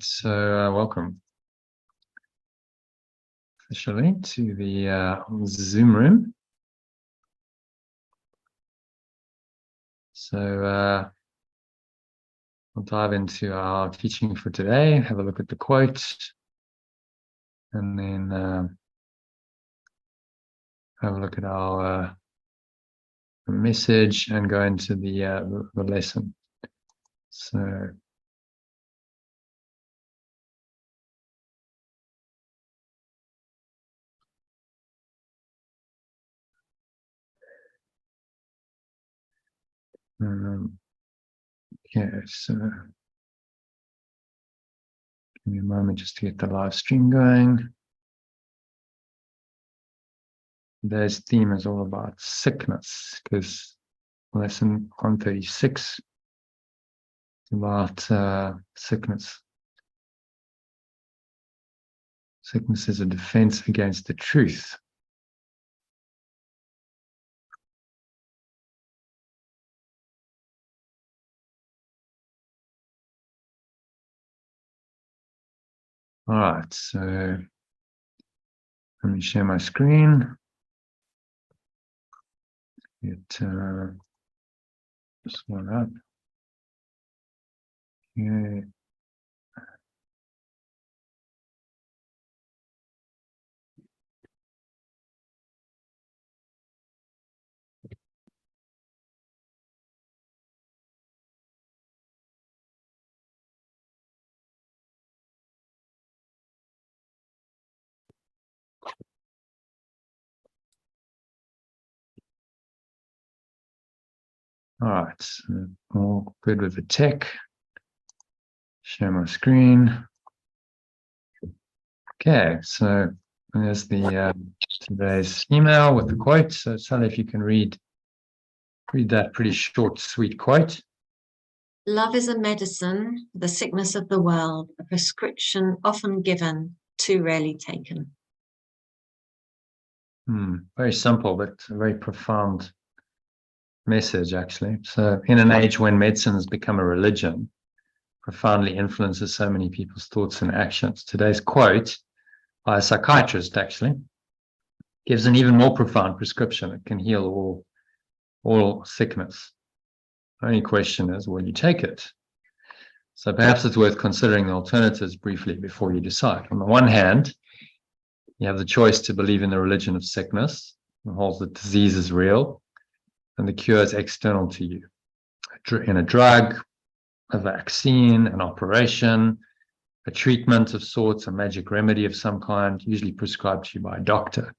So welcome officially to the Zoom room. So we'll dive into our teaching for today, have a look at the quote, and then have a look at our message and go into the lesson. So okay, so give me a moment just to get the live stream going. Today's theme is all about sickness, because lesson 136 is about sickness. Sickness is a defense against the truth. All right, so let me share my screen. Get this one up. Okay. All right, so all good with the tech. Share my screen. Okay, so there's the today's email with the quote. So Sally, if you can read that pretty short, sweet quote. Love is a medicine for the sickness of the world, a prescription often given, too rarely taken. Very simple, but a very profound message, actually. So in an age when medicine has become a religion, profoundly influences so many people's thoughts and actions, today's quote by a psychiatrist actually gives an even more profound prescription. It can heal all sickness. The only question is, will you take it? So perhaps it's worth considering the alternatives briefly before you decide. On the one hand, you have the choice to believe in the religion of sickness, and holds that disease is real and the cure is external to you. In a drug, a vaccine, an operation, a treatment of sorts, a magic remedy of some kind, usually prescribed to you by a doctor,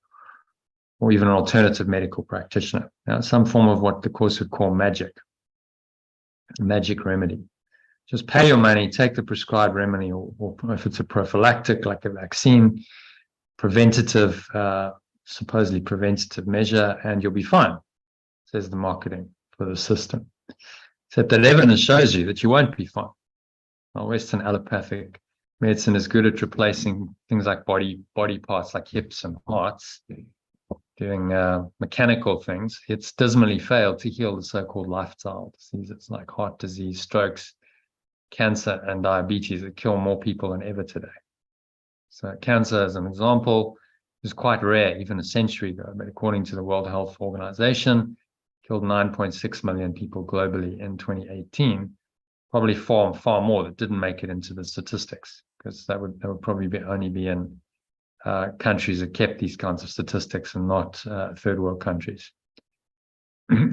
or even an alternative medical practitioner. Now, some form of what the Course would call magic, a magic remedy. Just pay your money, take the prescribed remedy, or if it's a prophylactic, like a vaccine, preventative, supposedly preventative measure, and you'll be fine, says the marketing for the system. Except that evidence shows you that you won't be fine. Well, Western allopathic medicine is good at replacing things like body parts like hips and hearts, doing mechanical things. It's dismally failed to heal the so-called lifestyle diseases like heart disease, strokes, cancer, and diabetes that kill more people than ever today. So cancer, as an example, is quite rare even a century ago, but according to the World Health Organization, killed 9.6 million people globally in 2018. Probably far more that didn't make it into the statistics, because that would probably only be in countries that kept these kinds of statistics and not third world countries.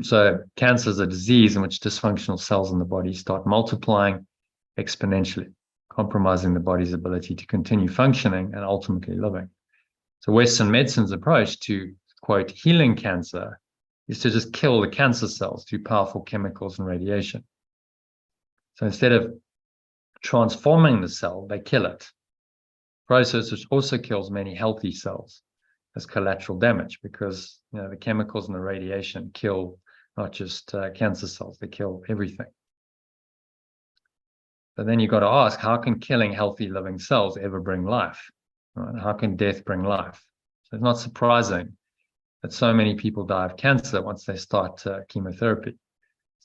So cancer is a disease in which dysfunctional cells in the body start multiplying exponentially, compromising the body's ability to continue functioning and ultimately living. So Western medicine's approach to, quote, healing cancer is to just kill the cancer cells through powerful chemicals and radiation. So instead of transforming the cell, they kill it. Process which also kills many healthy cells as collateral damage, because the chemicals and the radiation kill not just cancer cells, they kill everything. But then you've got to ask, how can killing healthy living cells ever bring life? Right? How can death bring life? So it's not surprising that so many people die of cancer once they start chemotherapy.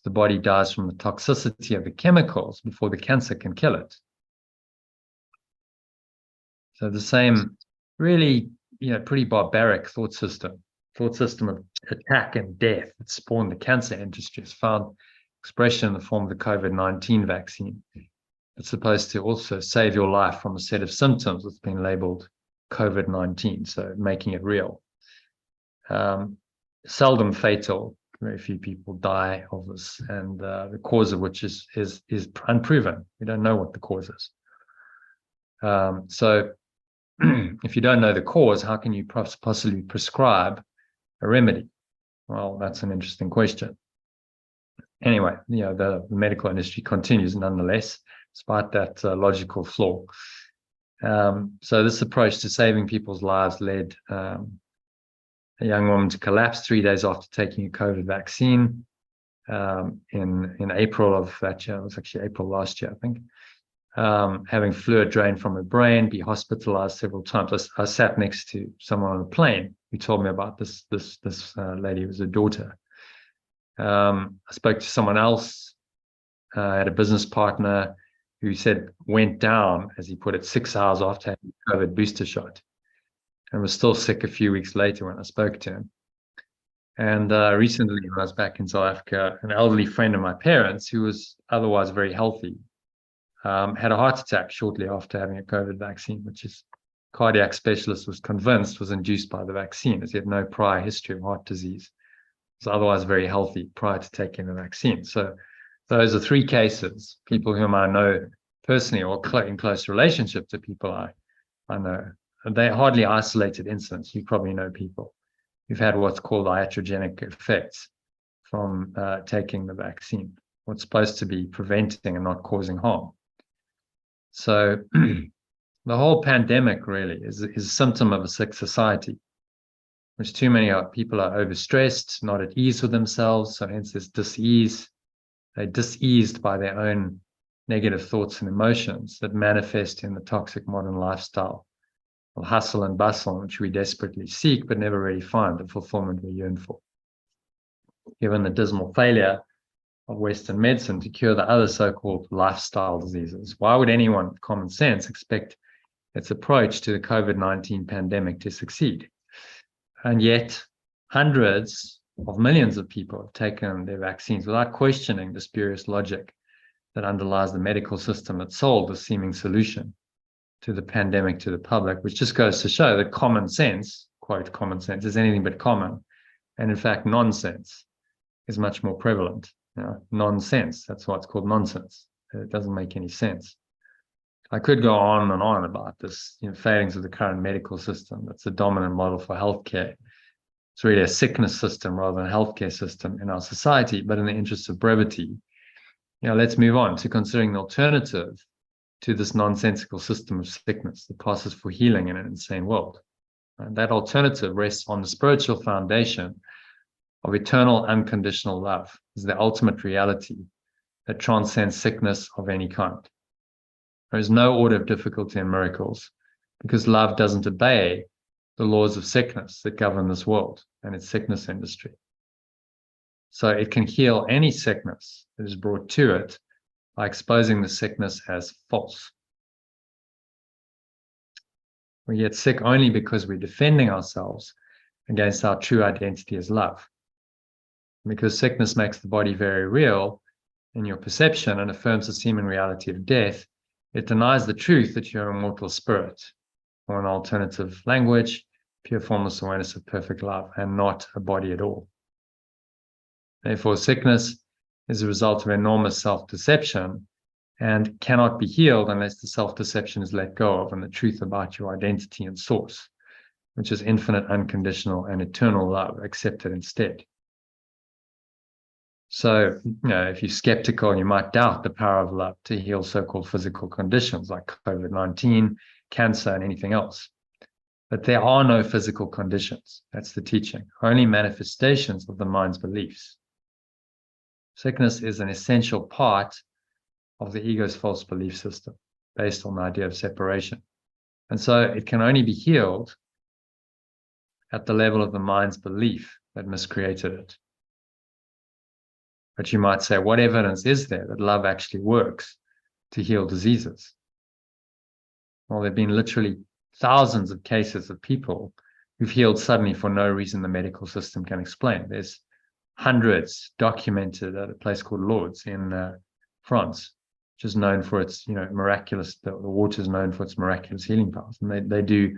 The body dies from the toxicity of the chemicals before the cancer can kill it. So the same really, pretty barbaric thought system of attack and death that spawned the cancer industry has found expression in the form of the COVID-19 vaccine. It's supposed to also save your life from a set of symptoms that's been labeled COVID-19, so making it real. Seldom fatal. Very few people die of this, and the cause of which is unproven. We don't know what the cause is. So if you don't know the cause, how can you possibly prescribe a remedy? Well, that's an interesting question. Anyway, the medical industry continues nonetheless, despite that logical flaw. So this approach to saving people's lives led a young woman to collapse 3 days after taking a COVID vaccine in April of that year. It was actually April last year, I think. Having fluid drained from her brain, be hospitalized several times. I sat next to someone on a plane who told me about this lady who was a daughter. I spoke to someone else, had a business partner who said went down, as he put it, 6 hours after having a COVID booster shot, and was still sick a few weeks later when I spoke to him. And recently, when I was back in South Africa, an elderly friend of my parents, who was otherwise very healthy, had a heart attack shortly after having a COVID vaccine, which his cardiac specialist was convinced was induced by the vaccine, as he had no prior history of heart disease. He was otherwise very healthy prior to taking the vaccine. So those are 3 cases, people whom I know personally or in close relationship to people I know. And they're hardly isolated incidents. You probably know people who've had what's called iatrogenic effects from taking the vaccine, what's supposed to be preventing and not causing harm. So the whole pandemic really is a symptom of a sick society, which too many people are overstressed, not at ease with themselves, so hence there's dis-ease. They're diseased by their own negative thoughts and emotions that manifest in the toxic modern lifestyle of hustle and bustle, which we desperately seek but never really find the fulfillment we yearn for. Given the dismal failure of Western medicine to cure the other so-called lifestyle diseases, why would anyone with common sense expect its approach to the COVID-19 pandemic to succeed? And yet, hundreds of millions of people have taken their vaccines without questioning the spurious logic that underlies the medical system that sold the seeming solution to the pandemic to the public, which just goes to show that common sense, quote, common sense, is anything but common. And in fact, nonsense is much more prevalent. Nonsense, that's why it's called nonsense. It doesn't make any sense. I could go on and on about this, failings of the current medical system. That's the dominant model for healthcare. It's really a sickness system rather than a healthcare system in our society. But in the interest of brevity, let's move on to considering the alternative to this nonsensical system of sickness that passes for healing in an insane world. And that alternative rests on the spiritual foundation of eternal unconditional love as the ultimate reality that transcends sickness of any kind. There is no order of difficulty in miracles because love doesn't obey the laws of sickness that govern this world and its sickness industry. So it can heal any sickness that is brought to it by exposing the sickness as false. We get sick only because we're defending ourselves against our true identity as love. Because sickness makes the body very real in your perception and affirms the seeming reality of death, it denies the truth that you're a mortal spirit, or in alternative language, pure formless awareness of perfect love, and not a body at all. Therefore, sickness is a result of enormous self-deception and cannot be healed unless the self-deception is let go of and the truth about your identity and source, which is infinite, unconditional, and eternal love, accepted instead. So, if you're skeptical, you might doubt the power of love to heal so-called physical conditions like COVID-19, cancer, and anything else. But there are no physical conditions. That's the teaching. Only manifestations of the mind's beliefs. Sickness is an essential part of the ego's false belief system based on the idea of separation. And so it can only be healed at the level of the mind's belief that miscreated it. But you might say, what evidence is there that love actually works to heal diseases? Well, there have been literally thousands of cases of people who've healed suddenly for no reason the medical system can explain. There's hundreds documented at a place called Lourdes in France, which is known for its, miraculous, the water is known for its miraculous healing powers. And they do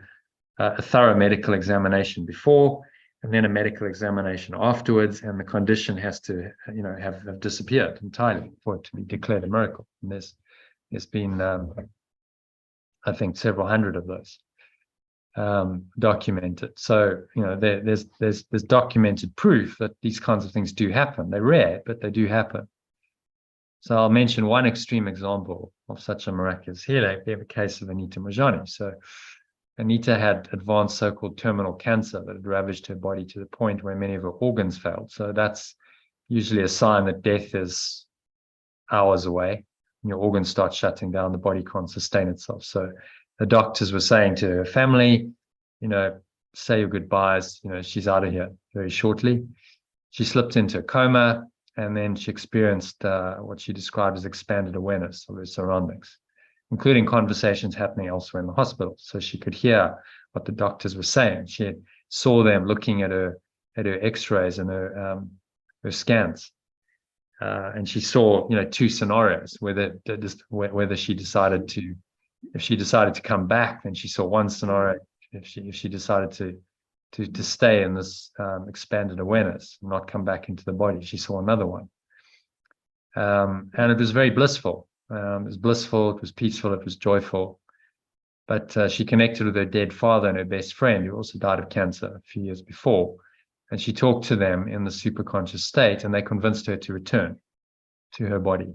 a thorough medical examination before, and then a medical examination afterwards, and the condition has to, have disappeared entirely for it to be declared a miracle. And there's been, I think, several hundred of those documented. So, there's documented proof that these kinds of things do happen. They're rare, but they do happen. So I'll mention one extreme example of such a miraculous healing. We have a case of Anita Mojani. So Anita had advanced so-called terminal cancer that had ravaged her body to the point where many of her organs failed. So that's usually a sign that death is hours away. Your organs start shutting down, the body can't sustain itself. So the doctors were saying to her family, say your goodbyes, she's out of here very shortly. She slipped into a coma, and then she experienced what she described as expanded awareness of her surroundings, including conversations happening elsewhere in the hospital. So she could hear what the doctors were saying. She saw them looking at her x-rays and her scans. And she saw, two scenarios, whether she decided to, if she decided to come back, then she saw one scenario. If she decided to stay in this expanded awareness and not come back into the body, she saw another one. And it was very blissful. It was blissful, it was peaceful, it was joyful. But she connected with her dead father and her best friend, who also died of cancer a few years before. And she talked to them in the superconscious state, and they convinced her to return to her body.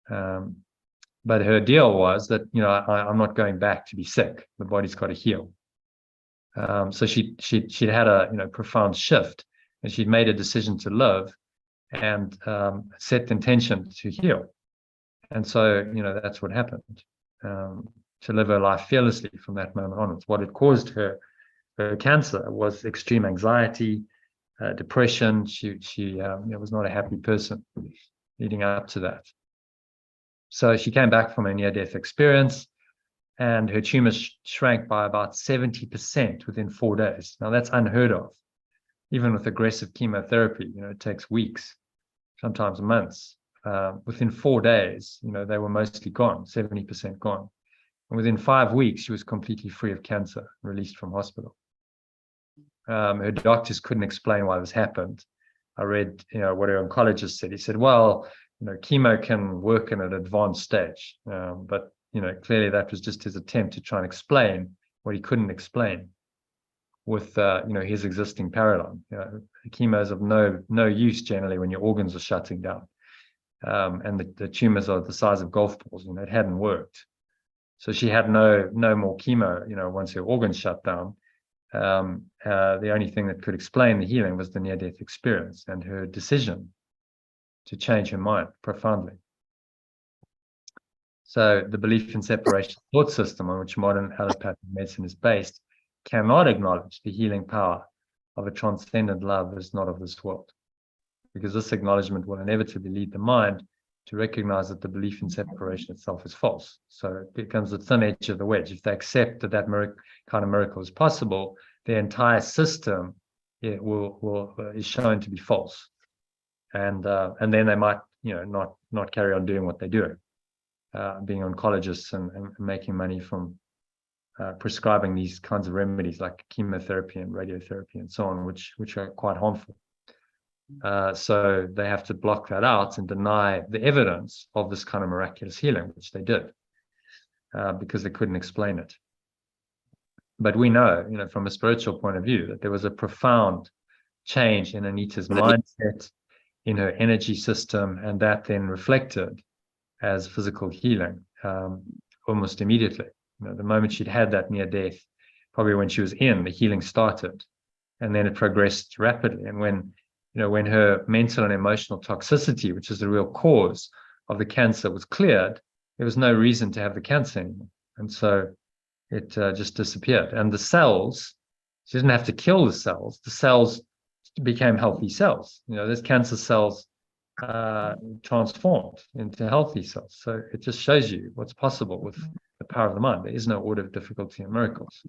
But her deal was that, I'm not going back to be sick. The body's got to heal. So she'd had a profound shift, and she'd made a decision to live and set the intention to heal. And so, that's what happened, to live her life fearlessly from that moment onwards. What had caused her cancer was extreme anxiety, depression. She was not a happy person leading up to that. So she came back from a near-death experience, and her tumor shrank by about 70% within 4 days. Now, that's unheard of. Even with aggressive chemotherapy, it takes weeks, sometimes months. Within 4 days, they were mostly gone, 70% gone. And within 5 weeks, she was completely free of cancer, released from hospital. Her doctors couldn't explain why this happened. I read, what her oncologist said. He said, well, chemo can work in an advanced stage. But, clearly that was just his attempt to try and explain what he couldn't explain with, his existing paradigm. Chemo is of no use generally when your organs are shutting down. And the tumors are the size of golf balls. It hadn't worked. So she had no more chemo, once her organs shut down. The only thing that could explain the healing was the near-death experience and her decision to change her mind profoundly. So the belief in separation thought system on which modern allopathic medicine is based cannot acknowledge the healing power of a transcendent love that is not of this world, because this acknowledgement will inevitably lead the mind to recognize that the belief in separation itself is false. So it becomes the thin edge of the wedge. If they accept that kind of miracle is possible, the entire system is shown to be false, and then they might not carry on doing what they do, being oncologists and making money from prescribing these kinds of remedies like chemotherapy and radiotherapy and so on, which are quite harmful. So they have to block that out and deny the evidence of this kind of miraculous healing, which they did, because they couldn't explain it. But we know, from a spiritual point of view, that there was a profound change in Anita's mindset, in her energy system, and that then reflected as physical healing almost immediately. The moment she'd had that near death, probably when she was in, the healing started, and then it progressed rapidly. And when her mental and emotional toxicity, which is the real cause of the cancer, was cleared, there was no reason to have the cancer anymore. And so it just disappeared. And the cells, she didn't have to kill the cells became healthy cells. Those cancer cells transformed into healthy cells. So it just shows you what's possible with the power of the mind. There is no order of difficulty in miracles.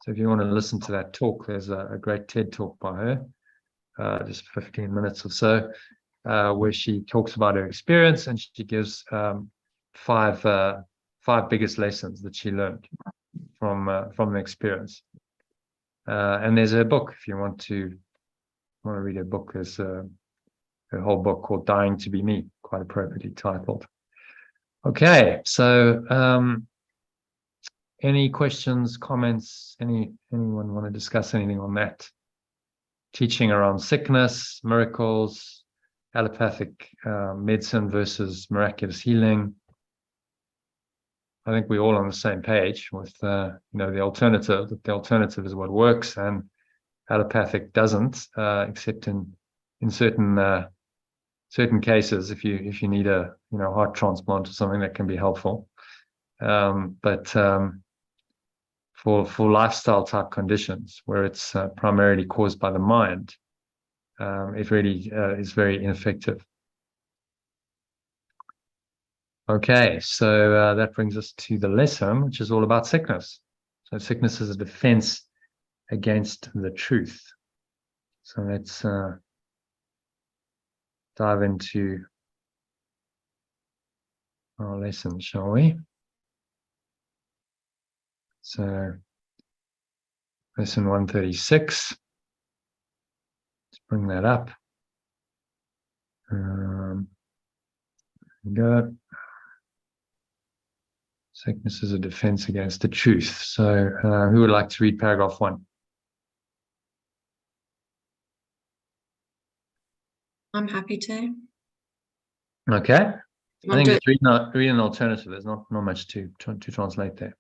So if you want to listen to that talk, there's a great TED talk by her, just 15 minutes or so, where she talks about her experience, and she gives five biggest lessons that she learned from the experience. And there's her book if you want to read her book. There's a whole book called Dying to Be Me, quite appropriately titled. Okay, so any questions, comments? Anyone want to discuss anything on that? Teaching around sickness, miracles, allopathic medicine versus miraculous healing. I think we're all on the same page with the alternative. That the alternative is what works, and allopathic doesn't, except in certain cases. If you need a heart transplant or something, that can be helpful. But for lifestyle type conditions where it's primarily caused by the mind, it really is very ineffective. Okay, so that brings us to the lesson, which is all about sickness. So sickness is a defense against the truth. So let's dive into our lesson, shall we? So lesson 136. Let's bring that up. There we go. Sickness is a defense against the truth. So who would like to read paragraph 1? I'm happy to. Okay. I think just read an alternative. There's not much to translate there.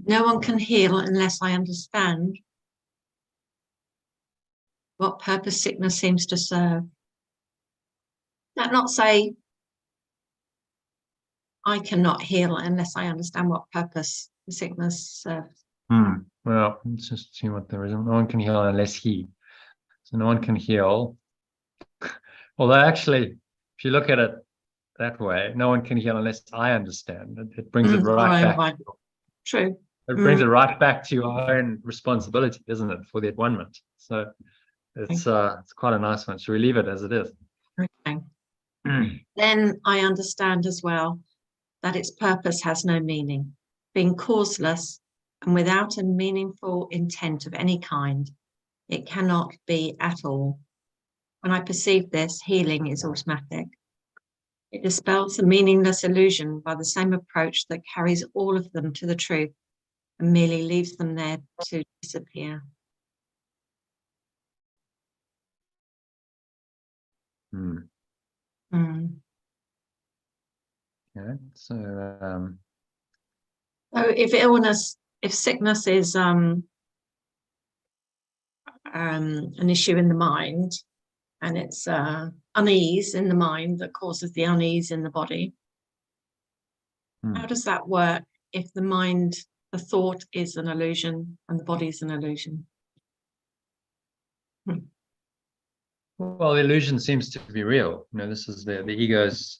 No one can heal unless I understand what purpose sickness seems to serve. That not say I cannot heal unless I understand what purpose the sickness serves. Well, let's just see what there is. No one can heal unless he. So no one can heal. Although actually, if you look at it that way, no one can heal unless I understand. It brings it right back. Right. True. It brings it right back to your own responsibility, doesn't it, for the at-one-ment? So it's quite a nice one. Should we leave it as it is? Okay. Then I understand as well that its purpose has no meaning, being causeless and without a meaningful intent of any kind. It cannot be at all. When I perceive this, healing is automatic. It dispels the meaningless illusion by the same approach that carries all of them to the truth and merely leaves them there to disappear. Okay, so if sickness is an issue in the mind, and it's unease in the mind that causes the unease in the body, how does that work if the thought is an illusion and the body is an illusion? Well, the illusion seems to be real. This is the ego's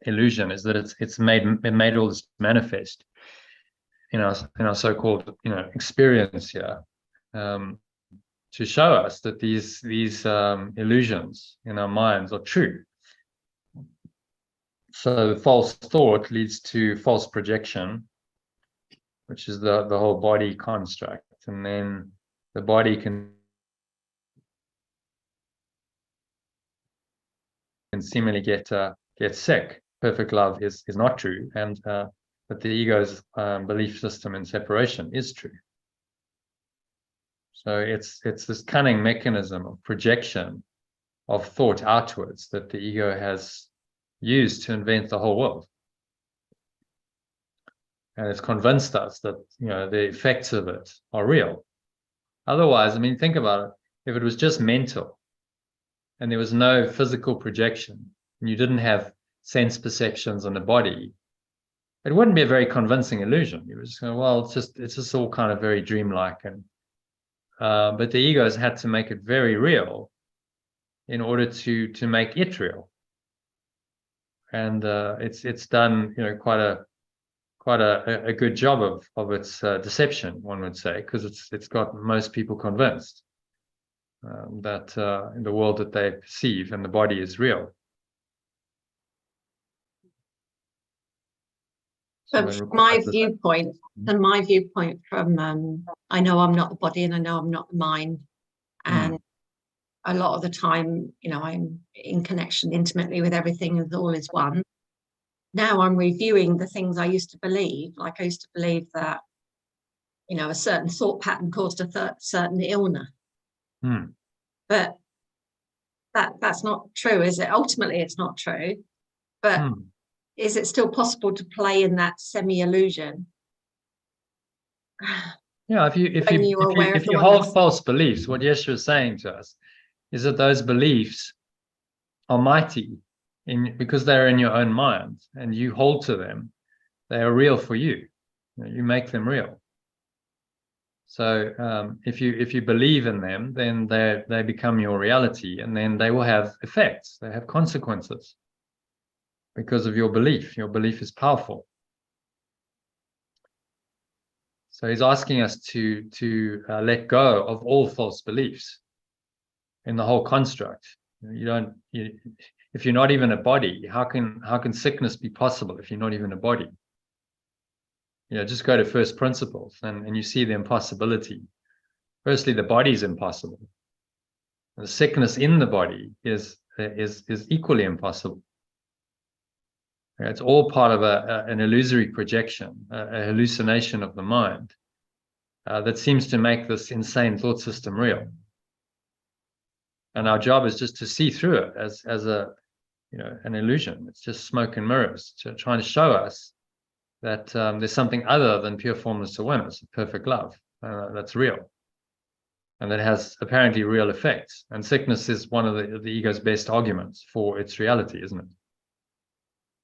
illusion, is that it made all this manifest in our so-called experience here, to show us that these illusions in our minds are true. So the false thought leads to false projection, which is the whole body construct, and then the body can seemingly get sick. Perfect love is not true, and but the ego's belief system in separation is true. So it's this cunning mechanism of projection of thought outwards that the ego has used to invent the whole world. And it's convinced us that the effects of it are real. Otherwise, think about it. If it was just mental and there was no physical projection and you didn't have sense perceptions on the body, it wouldn't be a very convincing illusion. You were just going, well, it's just all kind of very dreamlike, and but the ego has had to make it very real in order to make it real. And it's done quite quite a good job of its deception, one would say, because it's got most people convinced that in the world that they perceive and the body is real. So from my viewpoint, and my viewpoint from, I know I'm not the body and I know I'm not the mind. And a lot of the time, you know, I'm in connection intimately with everything and all is one. Now I'm reviewing the things I used to believe. Like I used to believe that, you know, a certain thought pattern caused a certain illness. But that's not true, is it? Ultimately, it's not true. But is it still possible to play in that semi-illusion? Yeah, if you hold false beliefs, what Yeshua is saying to us is that those beliefs are mighty because they're in your own mind and you hold to them. They are real for you. You make them real. So if you believe in them, then they become your reality, and then they will have effects. They have consequences because of your belief. Your belief is powerful. So he's asking us to let go of all false beliefs in the whole construct. If you're not even a body, how can sickness be possible if you're not even a body? You know, just go to first principles and you see the impossibility. Firstly, the body is impossible. The sickness in the body is equally impossible. It's all part of an illusory projection, a hallucination of the mind that seems to make this insane thought system real. And our job is just to see through it as an illusion. It's just smoke and mirrors, trying to show us that there's something other than pure formless awareness, perfect love, that's real, and that has apparently real effects. And sickness is one of the ego's best arguments for its reality, isn't it?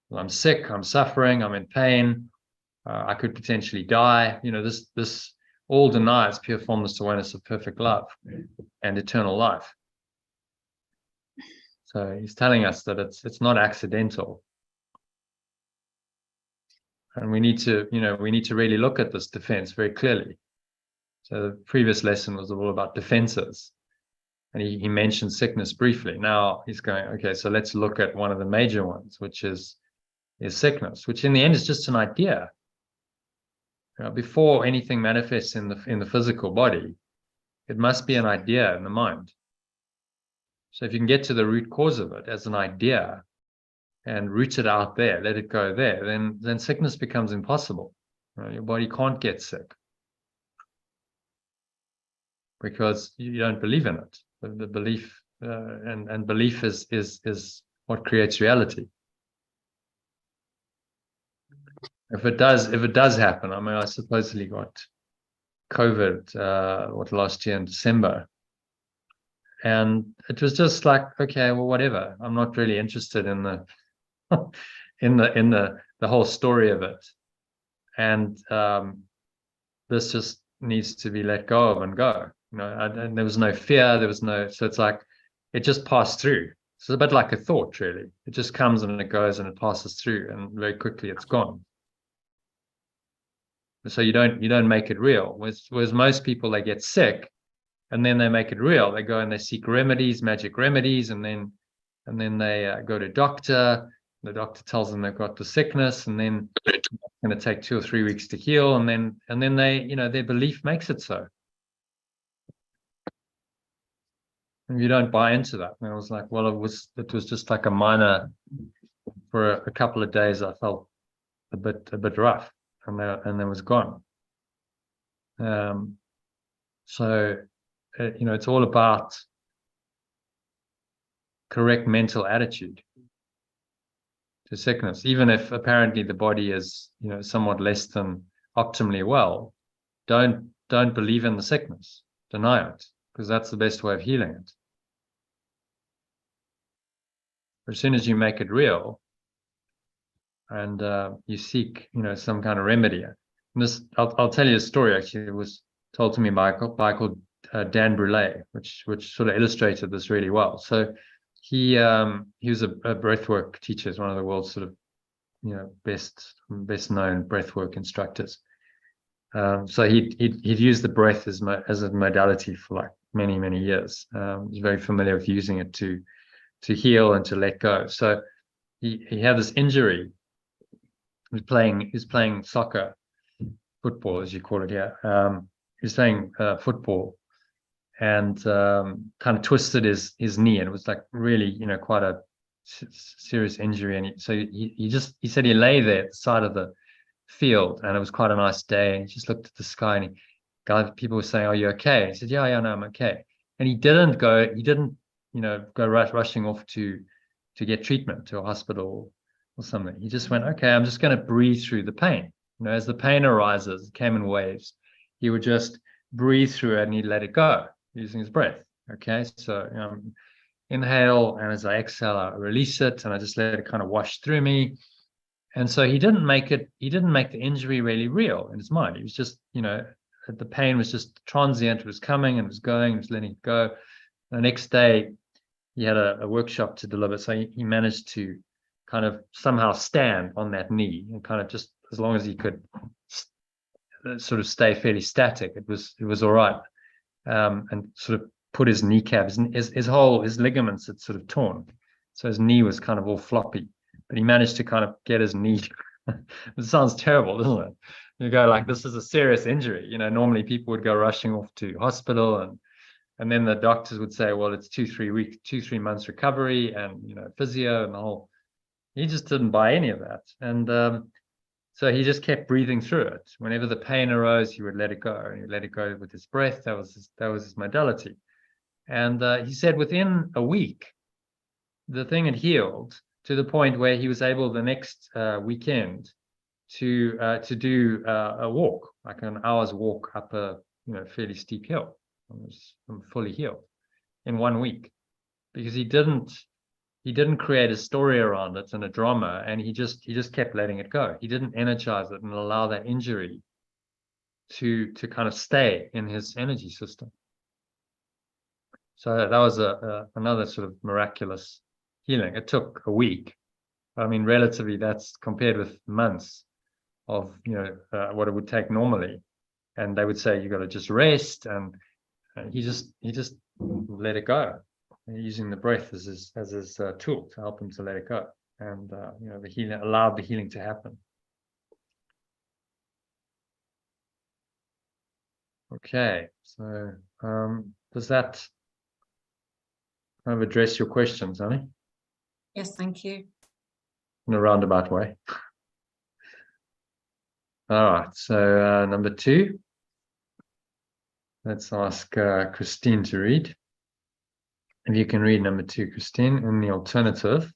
Well, I'm sick, I'm suffering, I'm in pain, I could potentially die. You know, this all denies pure formless awareness of perfect love and eternal life. So he's telling us that it's not accidental. And we need to really look at this defense very clearly. So the previous lesson was all about defenses. And he mentioned sickness briefly. Now he's going, okay, so let's look at one of the major ones, which is sickness, which in the end is just an idea. You know, before anything manifests in the physical body, it must be an idea in the mind. So if you can get to the root cause of it as an idea and root it out there, let it go there, then sickness becomes impossible. You know, your body can't get sick because you don't believe in it. The belief and belief is what creates reality. If it does happen, I mean, I supposedly got COVID last year in December, and it was just like, okay, well, whatever. I'm not really interested in the the whole story of it, and this just needs to be let go of and go. You know, and there was no fear, so it's like it just passed through. It's a bit like a thought, really. It just comes and it goes and it passes through, and very quickly it's gone. So you don't make it real. Whereas most people, they get sick and then they make it real. They go and they seek remedies, magic remedies, and then they go to doctor. The doctor tells them they've got the sickness, and then it's going to take 2 or 3 weeks to heal, and then they, you know, their belief makes it so. And you don't buy into that. And I was like, well, it was just like a minor. For a couple of days, I felt a bit rough, and then was gone. So, you know, it's all about correct mental attitude to sickness. Even if apparently the body is, you know, somewhat less than optimally well, don't believe in the sickness. Deny it, because that's the best way of healing it. But as soon as you make it real, and you seek, you know, some kind of remedy. And this, I'll tell you a story. Actually, it was told to me by a guy called Dan Brule, which sort of illustrated this really well. So he was a breathwork teacher. He's one of the world's sort of best known breathwork instructors. So he'd used the breath as a modality for like many years. He's very familiar with using it to heal and to let go. So he had this injury. He was playing soccer, football as you call it here. He was playing football, and kind of twisted his knee, and it was like really quite a serious injury. And he said he lay there at the side of the field, and it was quite a nice day, and he just looked at the sky, and people were saying, "Are you okay?" He said, yeah, no, I'm okay. And he didn't go rushing off to get treatment to a hospital or something. He just went, okay, I'm just going to breathe through the pain. As the pain arises, it came in waves, he would just breathe through it, and he'd let it go using his breath. Okay, so inhale, and as I exhale, I release it, and I just let it kind of wash through me. And so he didn't make the injury really real in his mind. He was just, the pain was just transient. It was coming and it was going, he was letting it go. The next day, he had a workshop to deliver. So he managed to kind of somehow stand on that knee, and kind of just, as long as he could sort of stay fairly static, it was all right. And sort of put his kneecap, his ligaments had sort of torn. So his knee was kind of all floppy. But he managed to kind of get his knee. It sounds terrible, doesn't it? You go like, this is a serious injury. Normally people would go rushing off to hospital, and then the doctors would say, well, it's 2-3 months recovery, and physio and the whole. He just didn't buy any of that, and so he just kept breathing through it. Whenever the pain arose, he would let it go, and he let it go with his breath. That was his modality. And he said within a week, the thing had healed to the point where he was able the next weekend to do a walk, like an hour's walk up a fairly steep hill. I'm fully healed in 1 week, because he didn't create a story around it and a drama, and he just kept letting it go. He didn't energize it and allow that injury to kind of stay in his energy system. So that was another sort of miraculous healing. It took a week. I mean, relatively, that's compared with months of what it would take normally. And they would say you got to just rest, and he just let it go, using the breath as his tool to help him to let it go. And the healing allowed the healing to happen. Okay, so does that kind of address your questions, Annie? Yes, thank you. In a roundabout way. All right, so number 2. Let's ask Christine to read. If you can read number 2, Christine, in the alternative.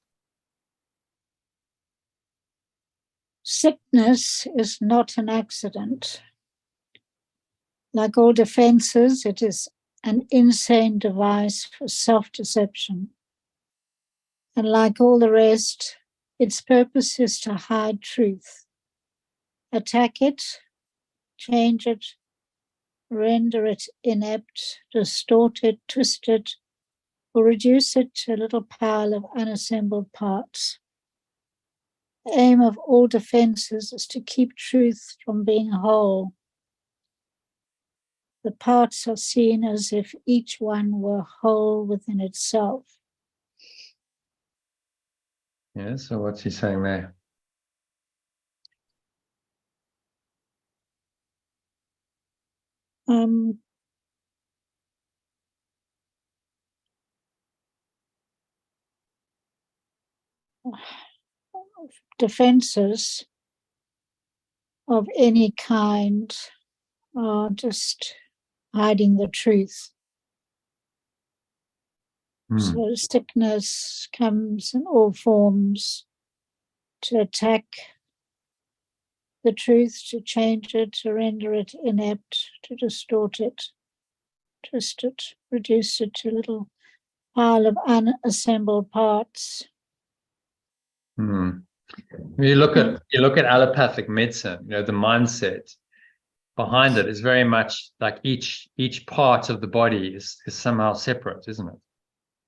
Sickness is not an accident. Like all defenses, it is an insane device for self-deception. And like all the rest, its purpose is to hide truth. Attack it, change it, render it inept, distort it, twist it, or reduce it to a little pile of unassembled parts. The aim of all defenses is to keep truth from being whole. The parts are seen as if each one were whole within itself. Yeah, so what's he saying there? Defenses of any kind are just hiding the truth. So sickness comes in all forms to attack the truth, to change it, to render it inept, to distort it, twist it, reduce it to a little pile of unassembled parts. You look at allopathic medicine, the mindset behind it is very much like each part of the body is somehow separate, isn't it?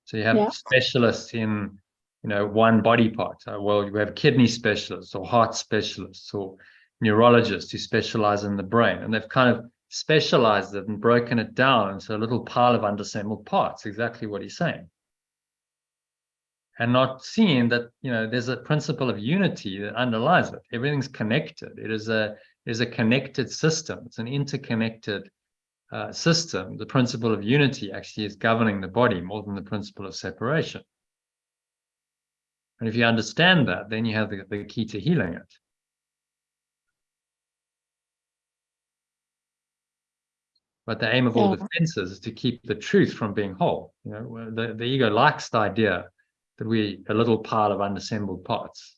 So you have specialists in one body part. Well, you have kidney specialists or heart specialists or neurologists who specialize in the brain, and they've kind of specialized it and broken it down into a little pile of unassembled parts, exactly what he's saying. And not seeing that, there's a principle of unity that underlies it. Everything's connected. It is a connected system. It's an interconnected system. The principle of unity actually is governing the body more than the principle of separation. And if you understand that, then you have the key to healing it. But the aim of all defenses is to keep the truth from being whole. The ego likes the idea that we're a little pile of unassembled parts,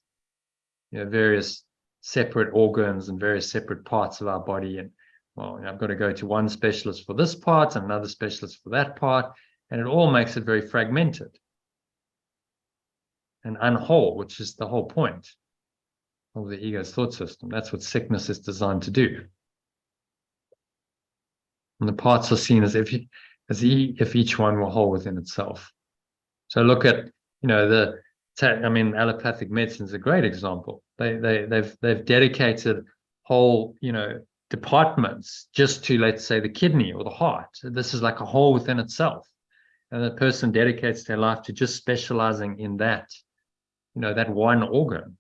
various separate organs and various separate parts of our body. And well, I've got to go to one specialist for this part and another specialist for that part. And it all makes it very fragmented and unwhole, which is the whole point of the ego's thought system. That's what sickness is designed to do. And the parts are seen as if each one were whole within itself. So look at, allopathic medicine is a great example. They've dedicated whole, departments just to, let's say, the kidney or the heart. This is like a whole within itself. And the person dedicates their life to just specializing in that, that one organ.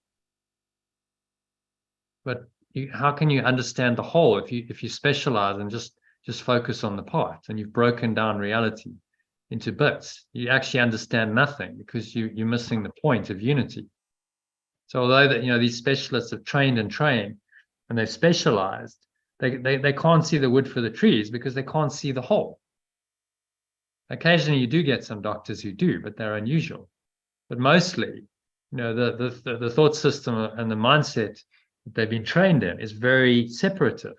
But how can you understand the whole if you specialize and just focus on the part, and you've broken down reality into bits? You actually understand nothing because you're missing the point of unity. So although that these specialists have trained and they've specialized, they can't see the wood for the trees because they can't see the whole. Occasionally you do get some doctors who do, but they're unusual. But mostly, the thought system and the mindset that they've been trained in is very separative,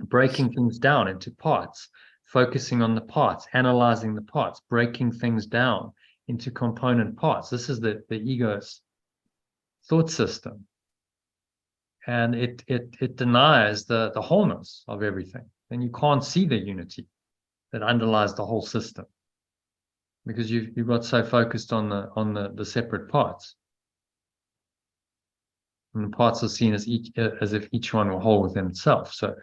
breaking things down into parts, focusing on the parts, analyzing the parts, breaking things down into component parts. This is the ego's thought system. And it denies the wholeness of everything. And you can't see the unity that underlies the whole system because you've got so focused on the separate parts. And the parts are seen as if each one were whole within itself. So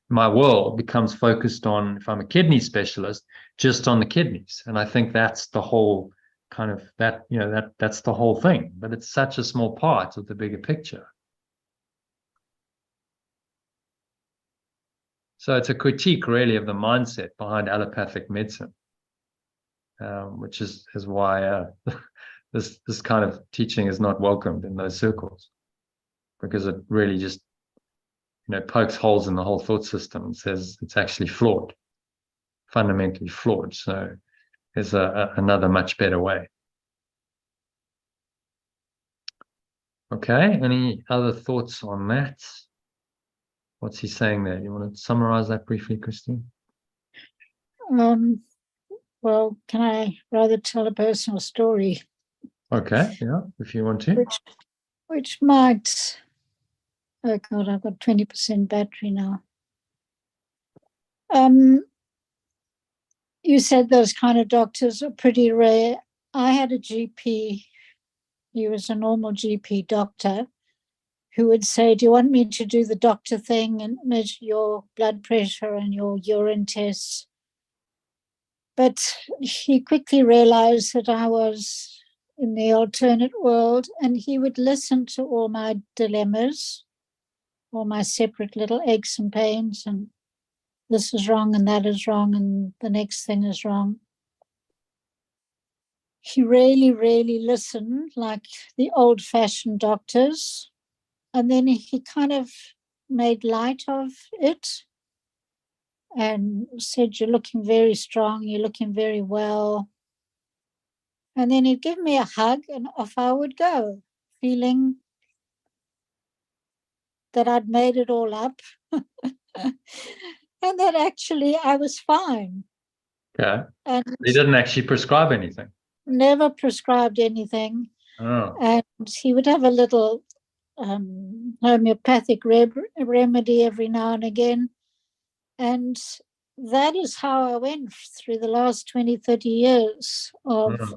my world becomes focused on, if I'm a kidney specialist, just on the kidneys. And I think that's the whole kind of that's the whole thing. But it's such a small part of the bigger picture. So it's a critique really of the mindset behind allopathic medicine, which is why this kind of teaching is not welcomed in those circles, because it really just pokes holes in the whole thought system and says it's actually flawed, fundamentally flawed. So there's another much better way. Okay, any other thoughts on that? What's he saying there? You want to summarize that briefly, Christine? Well, can I rather tell a personal story? Okay, yeah, if you want to. Which might... Oh, God, I've got 20% battery now. You said those kind of doctors are pretty rare. I had a GP. He was a normal GP doctor who would say, do you want me to do the doctor thing and measure your blood pressure and your urine tests? But he quickly realized that I was in the alternate world, and he would listen to all my dilemmas, all my separate little aches and pains, and this is wrong and that is wrong and the next thing is wrong. He really, really listened like the old-fashioned doctors. And then he kind of made light of it and said, you're looking very strong, you're looking very well. And then he'd give me a hug and off I would go, feeling that I'd made it all up and that actually I was fine. Okay. And he didn't actually prescribe anything? Never prescribed anything. Oh. And he would have a little homeopathic remedy every now and again. And that is how I went through the last 20, 30 years of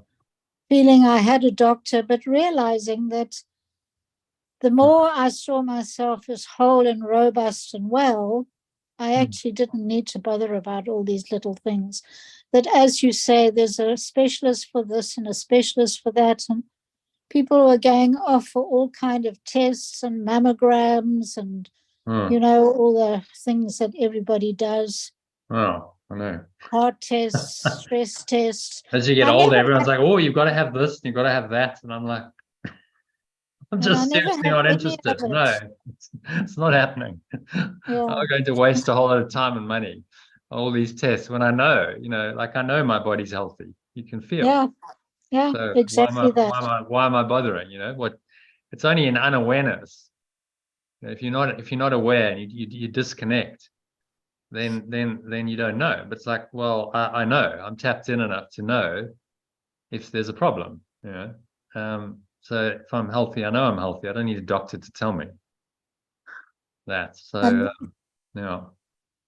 feeling I had a doctor, but realizing that the more I saw myself as whole and robust and well, I actually didn't need to bother about all these little things. That, as you say, there's a specialist for this and a specialist for that, and people were going off for all kind of tests and mammograms and, you know, all the things that everybody does. Oh, I know. Heart tests, stress tests. As you get I older, never everyone's had- like, "Oh, you've got to have this, you've got to have that," and I'm like, "I'm and I just never seriously had not any interested. of it. No, it's not happening. Yeah. I'm going to waste a whole lot of time and money on all these tests when I know, you know, like I know my body's healthy. You can feel. Yeah, yeah, So exactly that. why am I bothering? You know what? It's only in unawareness. You know, if you're not aware and you disconnect, then you don't know. But it's like, well, I know. I'm tapped in enough to know if there's a problem. You know, so if I'm healthy, I know I'm healthy. I don't need a doctor to tell me that. So yeah.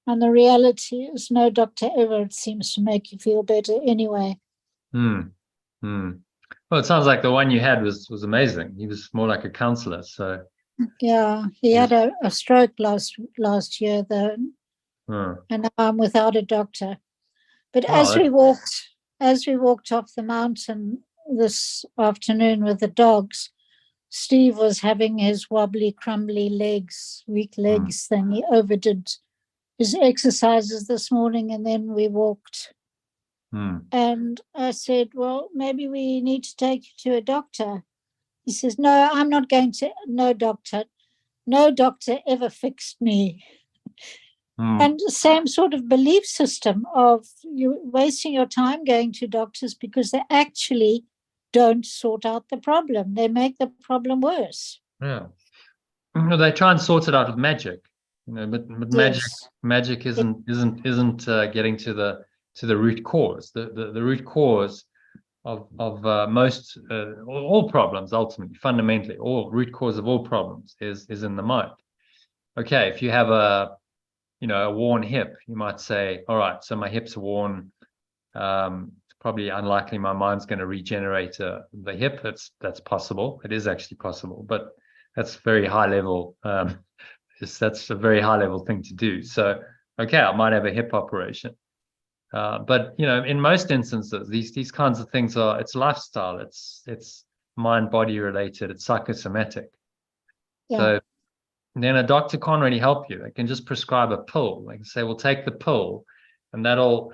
And the reality is no doctor ever seems to make you feel better anyway. Well, it sounds like the one you had was amazing. He was more like a counselor. So yeah, he had a stroke last year though, and now I'm without a doctor. But as we walked off the mountain this afternoon with the dogs, Steve was having his wobbly, crumbly legs, weak legs thing. He overdid his exercises this morning, and then we walked. And I said, well, maybe we need to take you to a doctor. He says, no, I'm not going to, no doctor. No doctor ever fixed me. And the same sort of belief system of you wasting your time going to doctors because they actually don't sort out the problem. They make the problem worse. Yeah. You know, they try and sort it out with magic, you know, but Yes. magic isn't getting to the root cause. The root cause of most all problems, ultimately, fundamentally, all root cause of all problems is in the mind. Okay, if you have a worn hip, you might say, all right, so my hip's worn. It's probably unlikely my mind's going to regenerate the hip. That's possible. It is actually possible, but that's very high level. That's a very high level thing to do. So, okay, I might have a hip operation. But you know, in most instances, these kinds of things it's lifestyle, it's mind body related, it's psychosomatic. Yeah. So then a doctor can't really help you. They can just prescribe a pill. They can say, well, take the pill, and that'll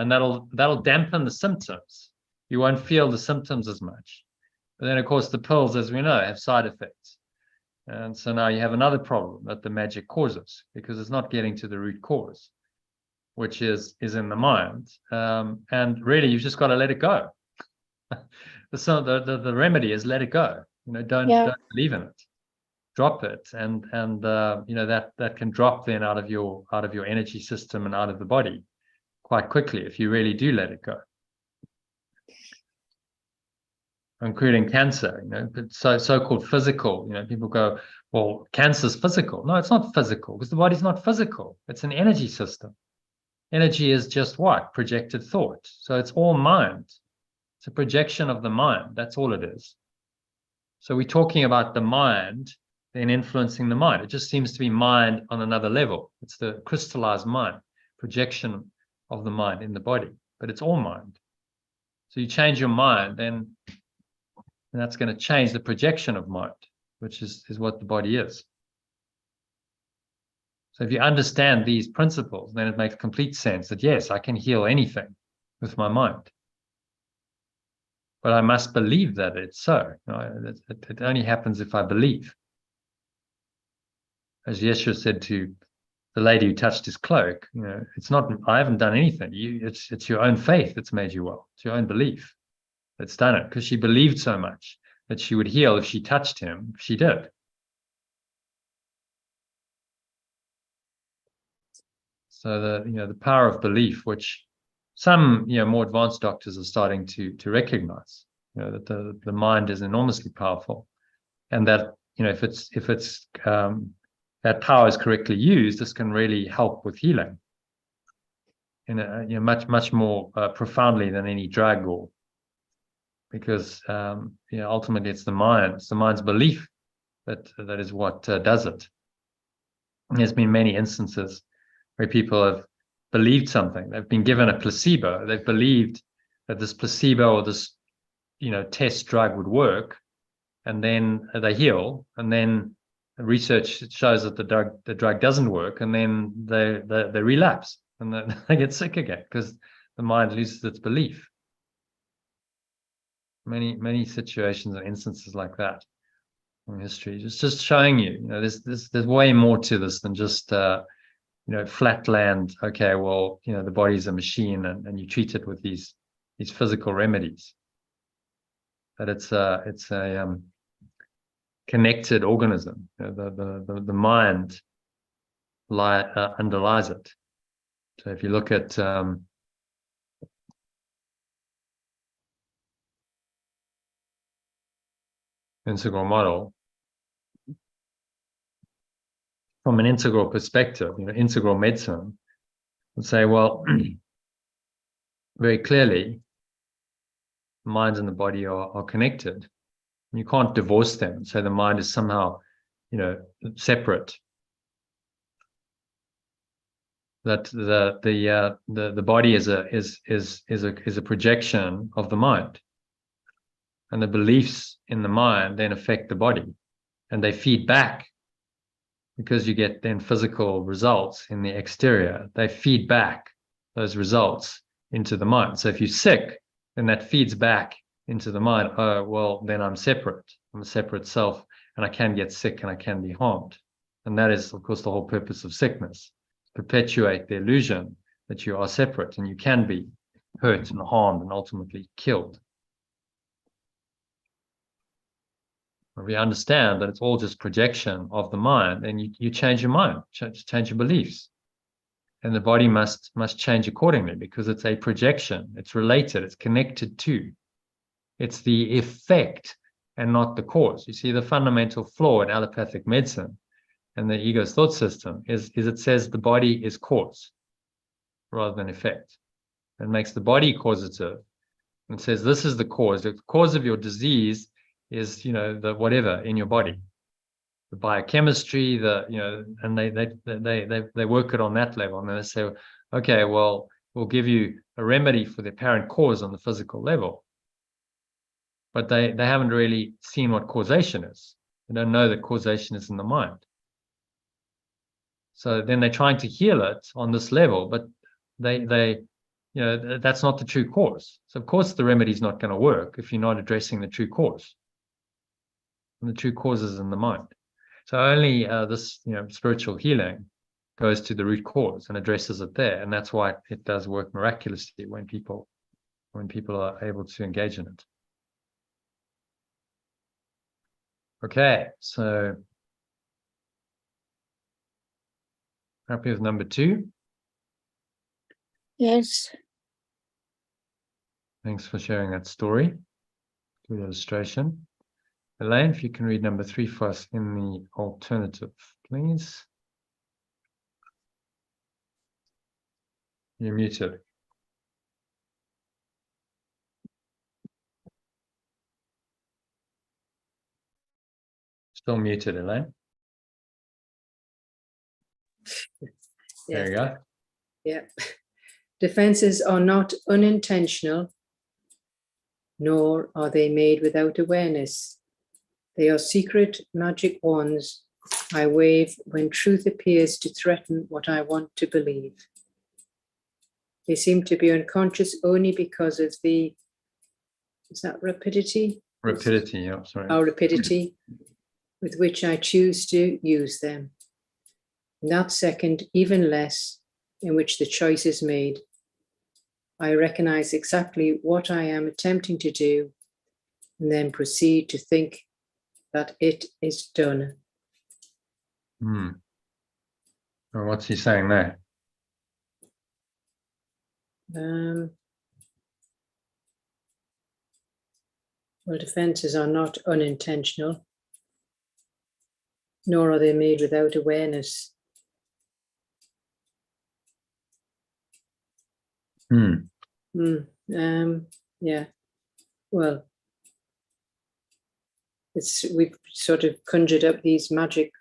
dampen the symptoms. You won't feel the symptoms as much. But then, of course, the pills, as we know, have side effects. And so now you have another problem that the magic causes, because it's not getting to the root cause, which is in the mind. And really, you've just got to let it go. The remedy is let it go. You know, don't believe in it. Drop it, and you know, that can drop then out of your energy system and out of the body quite quickly if you really do let it go. Including cancer, you know, but so-called physical, you know, people go, well, cancer's physical. No, it's not physical, because the body's not physical. It's an energy system. Energy is just what? Projected thought. So it's all mind. It's a projection of the mind. That's all it is. So we're talking about the mind then influencing the mind. It just seems to be mind on another level. It's the crystallized mind, projection of the mind in the body, but it's all mind. So you change your mind, then that's going to change the projection of mind, which is what the body is. So if you understand these principles, then it makes complete sense that yes, I can heal anything with my mind. But I must believe that it's so. You know, it only happens if I believe. As Yeshua said to the lady who touched his cloak, you know, it's not, I haven't done anything. It's your own faith that's made you well. It's your own belief that's done it, because she believed so much that she would heal if she touched him. She did. So the power of belief, which some more advanced doctors are starting to recognize, that the mind is enormously powerful, and that if it's that power is correctly used, this can really help with healing in a much more profoundly than any drug or because ultimately it's the mind. It's the mind's belief that is what does it. And there's been many instances where people have believed something. They've been given a placebo. They've believed that this placebo or this test drug would work, and then they heal, and then research shows that the drug doesn't work, and then they relapse and they get sick again because the mind loses its belief. Many situations and instances like that in history, just showing you, there's way more to this than just flat land. Okay, well, the body's a machine, and you treat it with these physical remedies. That it's a connected organism. The mind underlies it. So if you look at integral model from an integral perspective, integral medicine would say, well, very clearly, the mind and the body are connected. You can't divorce them. So the mind is somehow, separate. That the body is a projection of the mind, and the beliefs in the mind then affect the body, and they feed back, because you get then physical results in the exterior. They feed back those results into the mind. So if you're sick, then that feeds back into the mind. Oh, well, then I'm separate. I'm a separate self, and I can get sick and I can be harmed. And that is, of course, the whole purpose of sickness. Perpetuate the illusion that you are separate and you can be hurt and harmed and ultimately killed. When we understand that it's all just projection of the mind, then you change your mind, change your beliefs. And the body must change accordingly, because it's a projection. It's related, it's connected to. It's the effect and not the cause. You see, the fundamental flaw in allopathic medicine and the ego's thought system is it says the body is cause rather than effect. It makes the body causative and says this is the cause. The cause of your disease is, the whatever in your body, the biochemistry, and they work it on that level, and then they say, okay, well, we'll give you a remedy for the apparent cause on the physical level, but they haven't really seen what causation is. They don't know that causation is in the mind. So then they're trying to heal it on this level, but that's not the true cause. So of course the remedy is not going to work if you're not addressing the true cause. And the true cause is in the mind. So only this spiritual healing goes to the root cause and addresses it there, and that's why it does work miraculously when people are able to engage in it. Okay, so happy with number 2? Yes. Thanks for sharing that story, good illustration. Elaine, if you can read number 3 for us in the alternative, please. You're muted. Still muted, Elaine. There you go. Yeah. Defenses are not unintentional, nor are they made without awareness. They are secret magic wands I wave when truth appears to threaten what I want to believe. They seem to be unconscious only because of the, is that rapidity? Rapidity, yeah, sorry. Our rapidity with which I choose to use them. In that second, even less, in which the choice is made, I recognize exactly what I am attempting to do and then proceed to think that it is done. Well, what's he saying there? Well, defenses are not unintentional, nor are they made without awareness. Yeah. Well, we've sort of conjured up these magic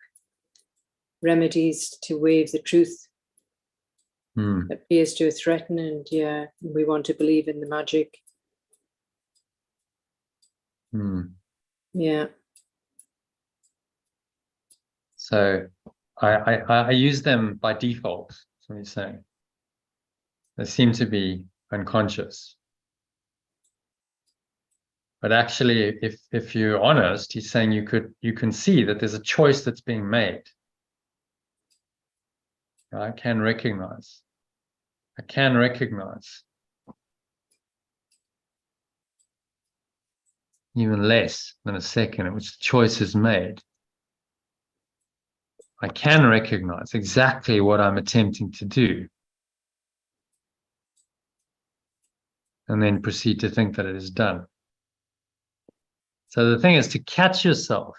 remedies to wave the truth that appears to threaten, and we want to believe in the magic. Yeah. So I use them by default. That's what he's saying. They seem to be unconscious. But actually, if you're honest, he's saying you can see that there's a choice that's being made. I can recognize. Even less than a second in which the choice is made. I can recognize exactly what I'm attempting to do. And then proceed to think that it is done. So the thing is to catch yourself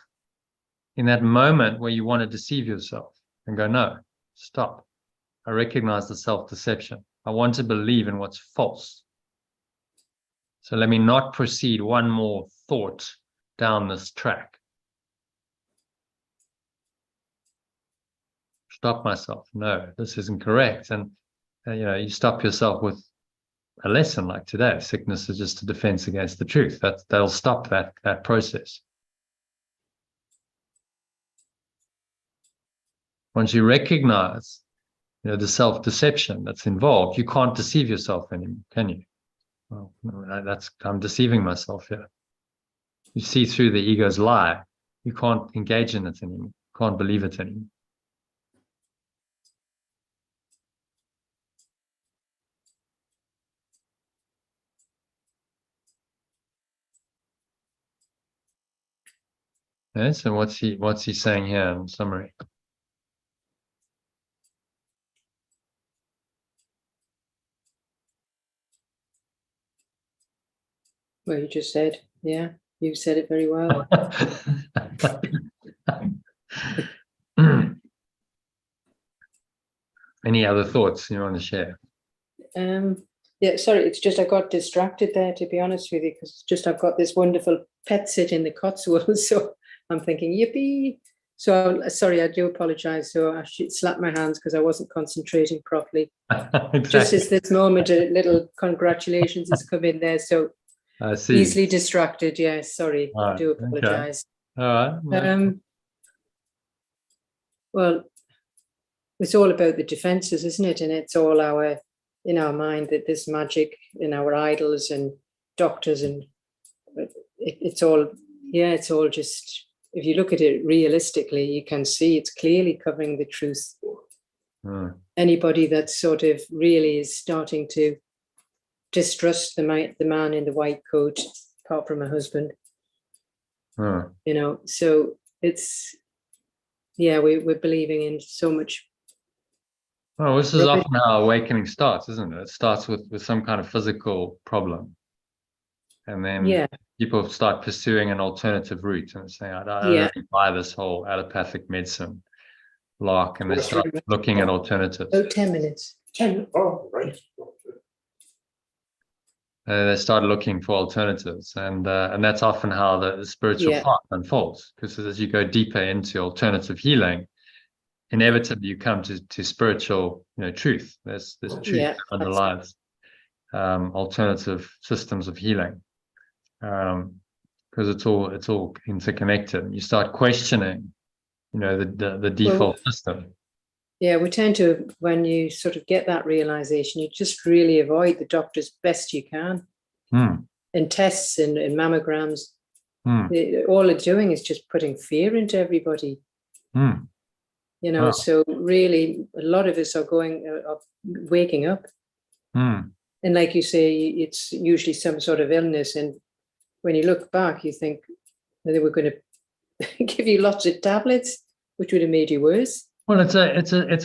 in that moment where you want to deceive yourself and go, no, stop. I recognize the self-deception. I want to believe in what's false. So let me not proceed one more thought down this track. Stop myself. No, this isn't correct. And you stop yourself with a lesson like today. Sickness is just a defense against the truth. That'll stop that process. Once you recognize, the self-deception that's involved, you can't deceive yourself anymore, can you? Well, I'm deceiving myself here. You see through the ego's lie. You can't engage in it anymore. Can't believe it anymore. Okay, so what's he saying here in summary? Well, you just said, you said it very well. Any other thoughts you want to share? Sorry, it's just I got distracted there, to be honest with you, because it's just I've got this wonderful pet sit in the Cotswolds, so I'm thinking, yippee. So sorry, I do apologize. So I should slap my hands because I wasn't concentrating properly. Exactly. Just as this moment, a little congratulations has come in there. So I see. Easily distracted. Yes, sorry. I do apologize. Okay. All right. Well, it's all about the defenses, isn't it? And it's all in our mind that this magic in our idols and doctors, and it's all just, if you look at it realistically, you can see it's clearly covering the truth. Anybody that sort of really is starting to distrust the man in the white coat, apart from a husband, so it's, we're believing in so much. Well, this is often how awakening starts, isn't it? It starts with some kind of physical problem. And then people start pursuing an alternative route and saying, I don't really buy this whole allopathic medicine lark, and they start looking at alternatives. 10 minutes. 10. Oh, right. They start looking for alternatives, and that's often how the spiritual path unfolds. Because as you go deeper into alternative healing, inevitably you come to spiritual, truth. There's truth that underlies alternative systems of healing, because it's all interconnected. You start questioning, the default system. Yeah, we tend to, when you sort of get that realization, you just really avoid the doctors best you can. And tests and mammograms, all they're doing is just putting fear into everybody. So really a lot of us are waking up. And like you say, it's usually some sort of illness. And when you look back, you think they were going to give you lots of tablets, which would have made you worse. Well, it's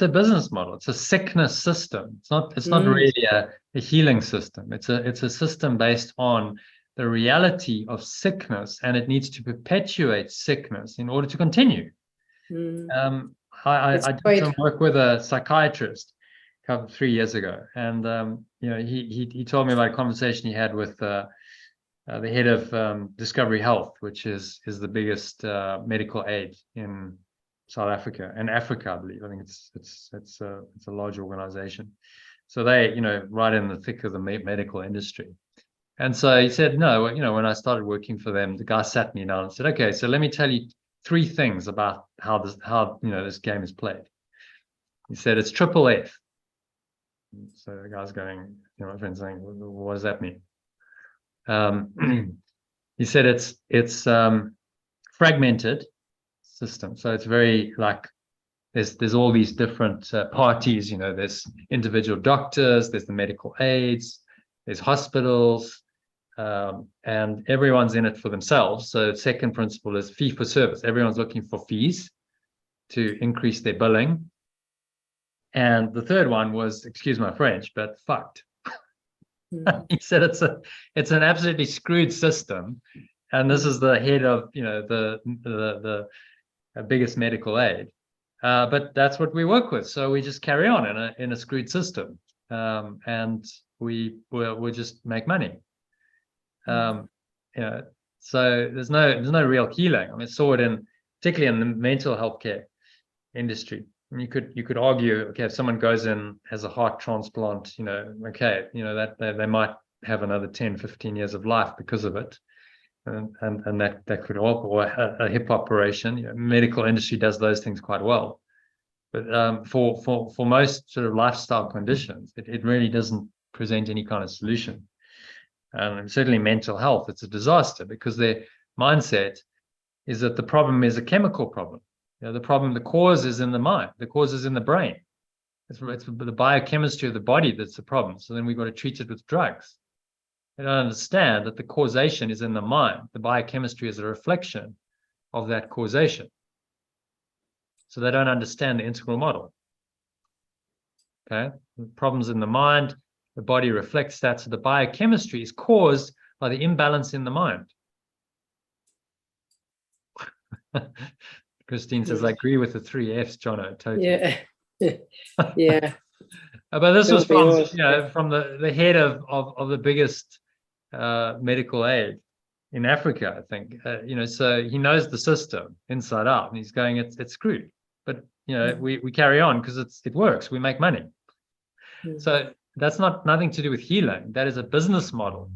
a business model. It's a sickness system. It's not really a healing system. It's a system based on the reality of sickness, and it needs to perpetuate sickness in order to continue. I did some work with a psychiatrist 3 years ago, and he told me about a conversation he had with the head of Discovery Health, which is the biggest medical aid in South Africa and Africa, I believe. I think it's a large organization. So they, right in the thick of the medical industry. And so he said, no, when I started working for them, the guy sat me down and said, okay, so let me tell you 3 things about how this game is played. He said, it's triple F. So the guy's going, my friend's saying, what does that mean? He said it's fragmented system. So it's very like, there's all these different parties, there's individual doctors, there's the medical aides, there's hospitals, and everyone's in it for themselves. So second principle is fee for service. Everyone's looking for fees to increase their billing. And the third one was, excuse my French, but fucked. He said it's an absolutely screwed system. And this is the head of, the biggest medical aid. But that's what we work with. So we just carry on in a screwed system. And we'll just make money. So there's no real healing. I mean, I saw it particularly in the mental health care industry. And you could argue, okay, if someone goes in, has a heart transplant, that they might have another 10, 15 years of life because of it. And that could help, or a hip operation. Medical industry does those things quite well. But for most sort of lifestyle conditions, it really doesn't present any kind of solution. And certainly mental health, it's a disaster because their mindset is that the problem is a chemical problem. The cause is in the mind. The cause is in the brain. It's the biochemistry of the body that's the problem. So then we've got to treat it with drugs. They don't understand that the causation is in the mind. The biochemistry is a reflection of that causation. So they don't understand the integral model. Okay, the problem's in the mind. The body reflects that. So the biochemistry is caused by the imbalance in the mind. Christine says, I agree with the 3 Fs, Jono, totally. Yeah. Yeah. But this was from the head of the biggest medical aid in Africa, I think. So he knows the system inside out, and he's going, it's screwed. But we carry on because it works. We make money. So that's nothing to do with healing. That is a business model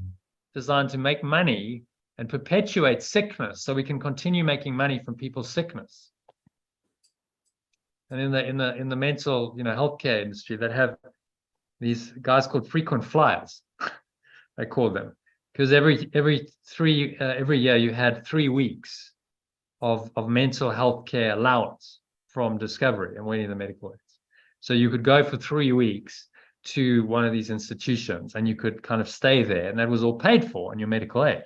designed to make money and perpetuate sickness, so we can continue making money from people's sickness. And in the mental healthcare industry, that have these guys called frequent flyers, I call them, because every year you had 3 weeks of mental health care allowance from Discovery and winning the medical aids. So you could go for 3 weeks to one of these institutions and you could kind of stay there, and that was all paid for on your medical aid.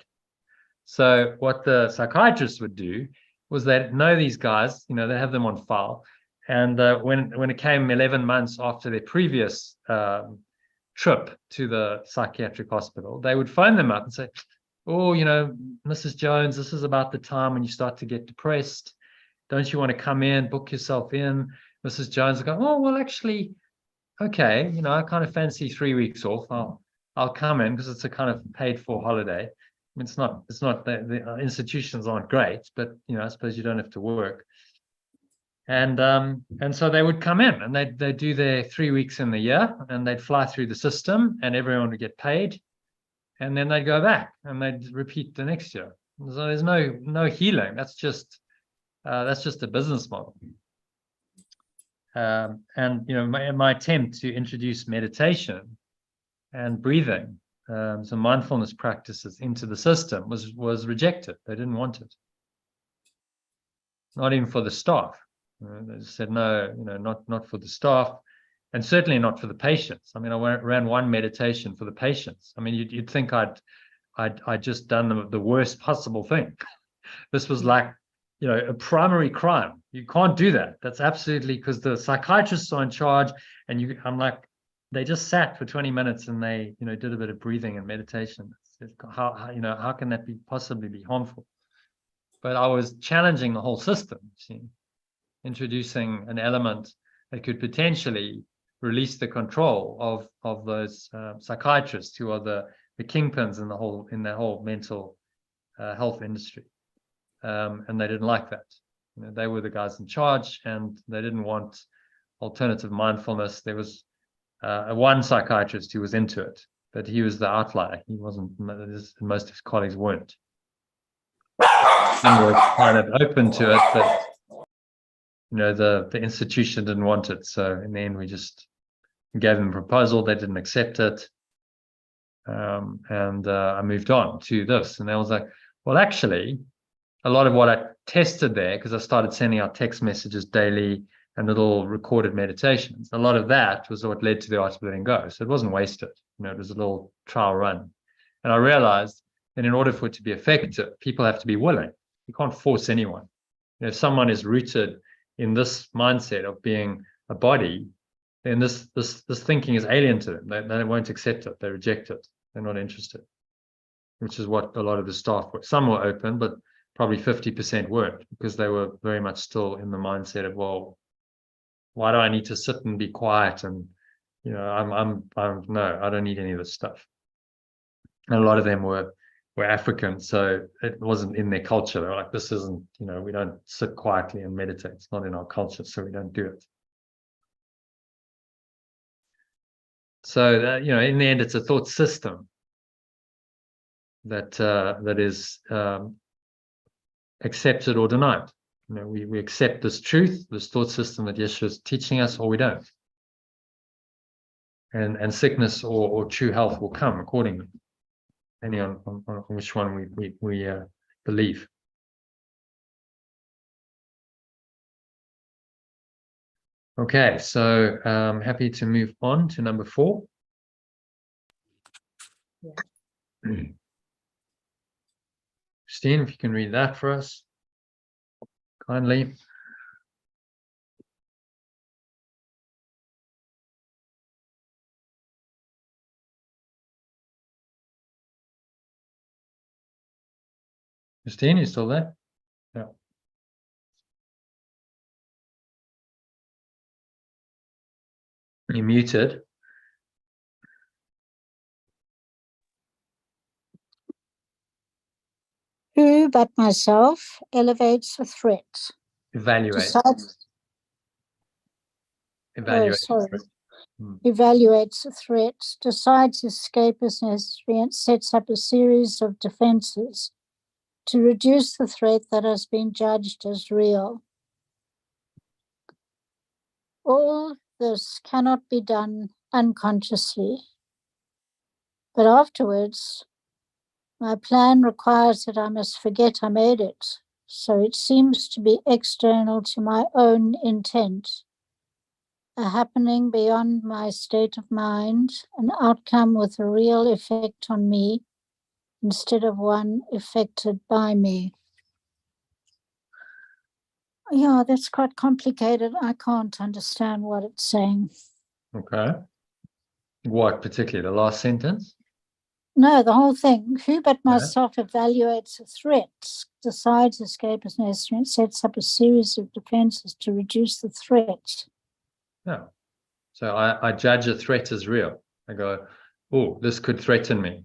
So what the psychiatrists would do was they'd know these guys, they have them on file. And when it came 11 months after their previous trip to the psychiatric hospital, they would phone them up and say, oh, Mrs. Jones, this is about the time when you start to get depressed. Don't you want to come in, book yourself in? Mrs. Jones would go, oh, well, actually, okay, I kind of fancy 3 weeks off. I'll come in because it's a kind of paid for holiday. It's not the institutions aren't great, but I suppose you don't have to work. And so they would come in and they'd do their 3 weeks in the year, and they'd fly through the system, and everyone would get paid, and then they'd go back and they'd repeat the next year. So there's no healing. That's just a business model. And my attempt to introduce meditation and breathing, some mindfulness practices into the system was rejected. They didn't want it. Not even for the staff. They just said no, not for the staff, and certainly not for the patients. I mean, I ran one meditation for the patients. I mean, you'd think I'd just done the worst possible thing. This was like, a primary crime. You can't do that. That's absolutely, because the psychiatrists are in charge, and I'm like, they just sat for 20 minutes and they, did a bit of breathing and meditation. How can that possibly be harmful? But I was challenging the whole system, introducing an element that could potentially release the control of those psychiatrists who are the the kingpins in the whole mental health industry, and they didn't like that. They were the guys in charge, and they didn't want alternative mindfulness. There was one psychiatrist who was into it, but he was the outlier. He wasn't. Most of his colleagues weren't. And were kind of open to it, but the institution didn't want it. So in the end, we just gave them a proposal. They didn't accept it. And I moved on to this. And I was like, well, actually, a lot of what I tested there, because I started sending out text messages daily and little recorded meditations, a lot of that was what led to the Art of Letting Go. So it wasn't wasted. It was a little trial run. And I realized that in order for it to be effective, people have to be willing. You can't force anyone. If someone is rooted in this mindset of being a body, then this thinking is alien to them. They won't accept it. They reject it. They're not interested, which is what a lot of the staff were. Some were open, but probably 50% weren't, because they were very much still in the mindset of, well, why do I need to sit and be quiet? And, no, I don't need any of this stuff. And a lot of them were African, so it wasn't in their culture. They were like, this isn't, we don't sit quietly and meditate. It's not in our culture, so we don't do it. So that, in the end, it's a thought system that is accepted or denied. We accept this truth, this thought system that Yeshua is teaching us, or we don't. And sickness or true health will come accordingly, depending on which one we believe. Okay, so happy to move on to number 4. Yeah. Christine, if you can read that for us, kindly. Christine, you still there? Yeah. You're muted. Who but myself elevates a threat? Evaluate. Evaluates a threat, decides escape is necessary, and sets up a series of defenses to reduce the threat that has been judged as real. All this cannot be done unconsciously, but afterwards, my plan requires that I must forget I made it, so it seems to be external to my own intent, a happening beyond my state of mind, an outcome with a real effect on me instead of one affected by me. Yeah, that's quite complicated. I can't understand what it's saying. Okay. What particularly? The last sentence? No, the whole thing. Who but myself evaluates a threat, decides escape is necessary, and sets up a series of defenses to reduce the threat. Yeah. So I judge a threat as real. I go, oh, this could threaten me.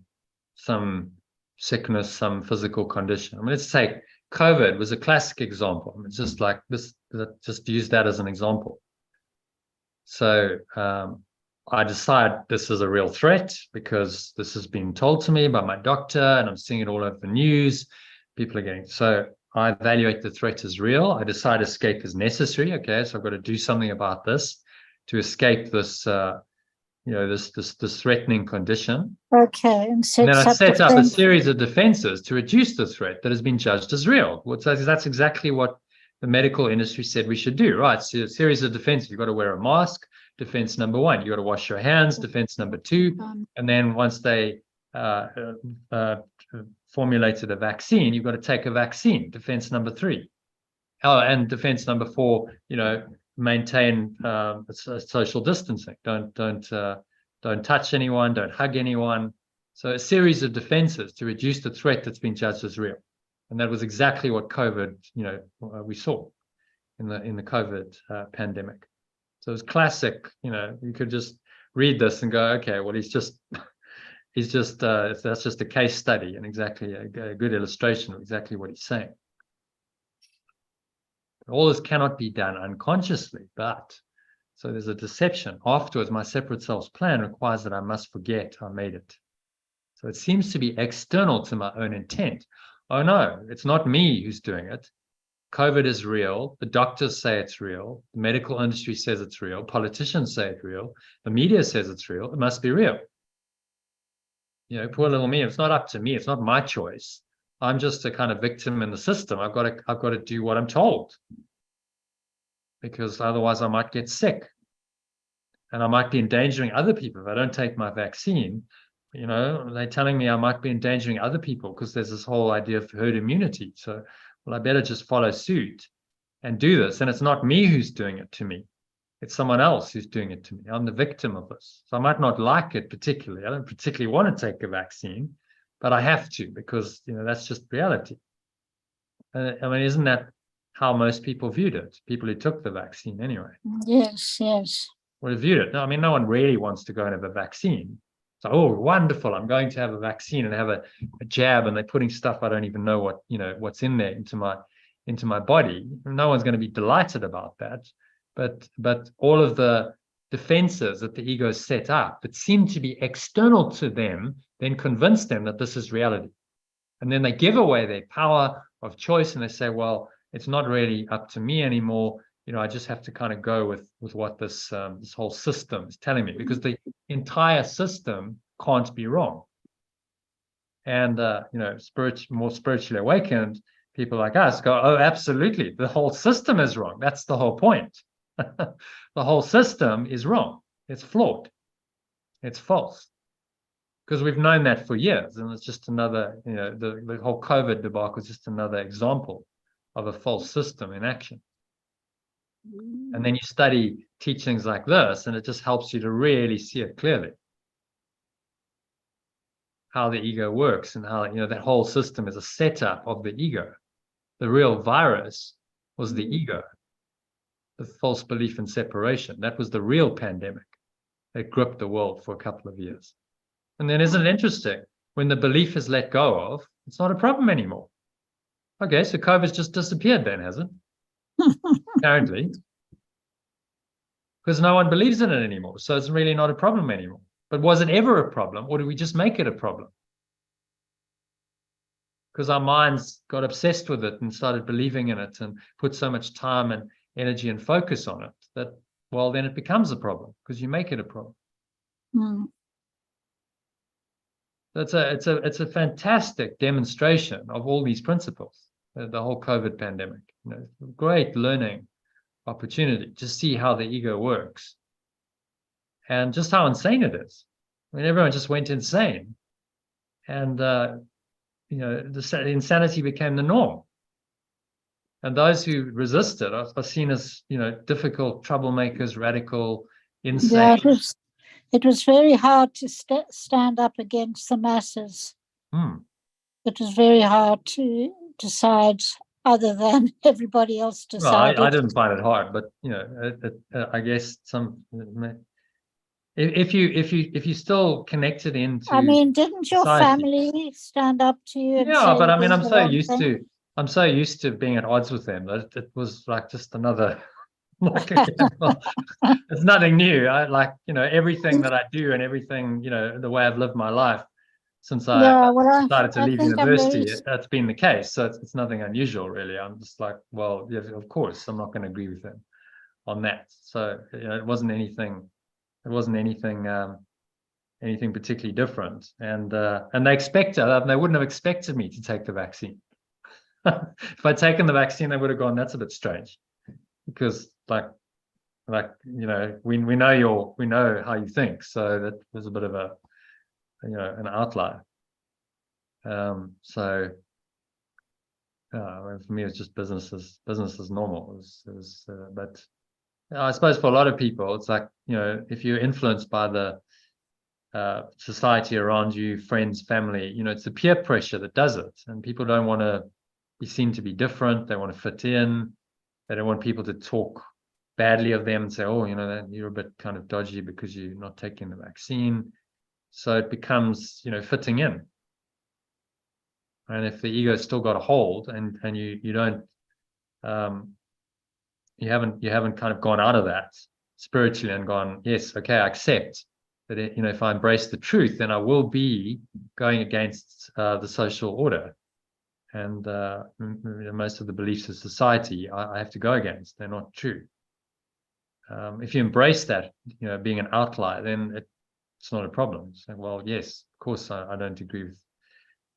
Some sickness, some physical condition. Let's take COVID was a classic example. It's just like this, just use that as an example. So I decide this is a real threat because this has been told to me by my doctor and I'm seeing it all over the news. People are getting, so I evaluate the threat as real. I decide escape is necessary. Okay, so I've got to do something about this to escape this, this threatening condition. Okay, and then I set up a series of defenses to reduce the threat that has been judged as real. That's exactly what the medical industry said we should do, right? So a series of defenses. You've got to wear a mask. Defense number 1, you got to wash your hands. Defense number 2, and then once they formulated a vaccine, you've got to take a vaccine. Defense number 3, and defense number 4, maintain social distancing. Don't touch anyone. Don't hug anyone. So a series of defenses to reduce the threat that's been judged as real, and that was exactly what COVID, we saw in the COVID pandemic. So it's classic, you could just read this and go, okay, well, he's just is just that's just a case study and exactly a good illustration of exactly what he's saying. All this cannot be done unconsciously, but so there's a deception. Afterwards, my separate self's plan requires that I must forget I made it. So it seems to be external to my own intent. Oh no, it's not me who's doing it. COVID is real. The doctors say it's real. The medical industry says it's real. Politicians say it's real. The media says it's real. It must be real. You know, poor little me. It's not up to me. It's not my choice. I'm just a kind of victim in the system. I've got to do what I'm told, because otherwise I might get sick, and I might be endangering other people if I don't take my vaccine. You know, they're telling me I might be endangering other people because there's this whole idea of herd immunity. So, well, I better just follow suit and do this. And it's not me who's doing it to me. It's someone else who's doing it to me. I'm the victim of this. So I might not like it particularly. I don't particularly want to take a vaccine, but I have to, because, you know, that's just reality. I mean, isn't that how most people viewed it? People who took the vaccine anyway. Yes, yes. Would have viewed it. No, I mean, no one really wants to go and have a vaccine. So, oh, wonderful, I'm going to have a vaccine and have a jab, and they're putting stuff I don't even know what, you know, what's in there into my body. No one's going to be delighted about that. But all of the defenses that the ego set up that seem to be external to them then convince them that this is reality. And then they give away their power of choice, and they say, well, it's not really up to me anymore. You know, I just have to kind of go with what this whole system is telling me, because the entire system can't be wrong. And you know, more spiritually awakened people like us go, oh, absolutely, the whole system is wrong. That's the whole point. The whole system is wrong. It's flawed. It's false. Because we've known that for years, and it's just another, you know, the whole COVID debacle is just another example of a false system in action. And then you study teachings like this, and it just helps you to really see it clearly, how the ego works, and how, you know, that whole system is a setup of the ego. The real virus was the ego, the false belief in separation. That was the real pandemic that gripped the world for a couple of years. And then, isn't it interesting, when the belief is let go of, it's not a problem anymore. Okay, so COVID's just disappeared then, has it? Apparently. Because no one believes in it anymore. So it's really not a problem anymore. But was it ever a problem, or did we just make it a problem? Because our minds got obsessed with it and started believing in it and put so much time and energy and focus on it that, well, then it becomes a problem because you make it a problem. Mm. It's a fantastic demonstration of all these principles, the whole COVID pandemic. You know, great learning opportunity to see how the ego works and just how insane it is. I mean, everyone just went insane, and you know, the insanity became the norm. And those who resisted are seen as, you know, difficult troublemakers, radical, insane. Yeah, it was very hard to stand up against the masses. It was very hard to decide other than everybody else decided. Well, I didn't find it hard, but, you know, I guess if you still connected into, I mean, didn't your society. family stand up to you? And Yeah, say but I mean, this I'm is so the wrong used thing? to being at odds with them that it was like just another, like, it's nothing new. I like, you know, everything that I do and everything, you know, the way I've lived my life since I Yeah, well, started to I leave think university, that's been the case. So it's nothing unusual, really. I'm just like, well, yeah, of course, I'm not going to agree with them on that. So, you know, it wasn't anything anything particularly different. And they wouldn't have expected me to take the vaccine. If I'd taken the vaccine, they would have gone, that's a bit strange, because like you know, we know how you think, so that was a bit of a, you know, an outlier. So for me, it's just business as normal. But I suppose for a lot of people, it's like, you know, if you're influenced by the society around you, friends, family, you know, it's the peer pressure that does it, and people don't want to be seen to be different. They want to fit in. They don't want people to talk badly of them and say, oh, you know, that you're a bit kind of dodgy because you're not taking the vaccine. So it becomes, fitting in. And if the ego's still got a hold, and you don't, you haven't kind of gone out of that spiritually and gone, yes, okay, I accept that if I embrace the truth, then I will be going against the social order, and most of the beliefs of society I have to go against. They're not true. If you embrace that, being an outlier, then it's not a problem. So, well, yes, of course, I don't agree with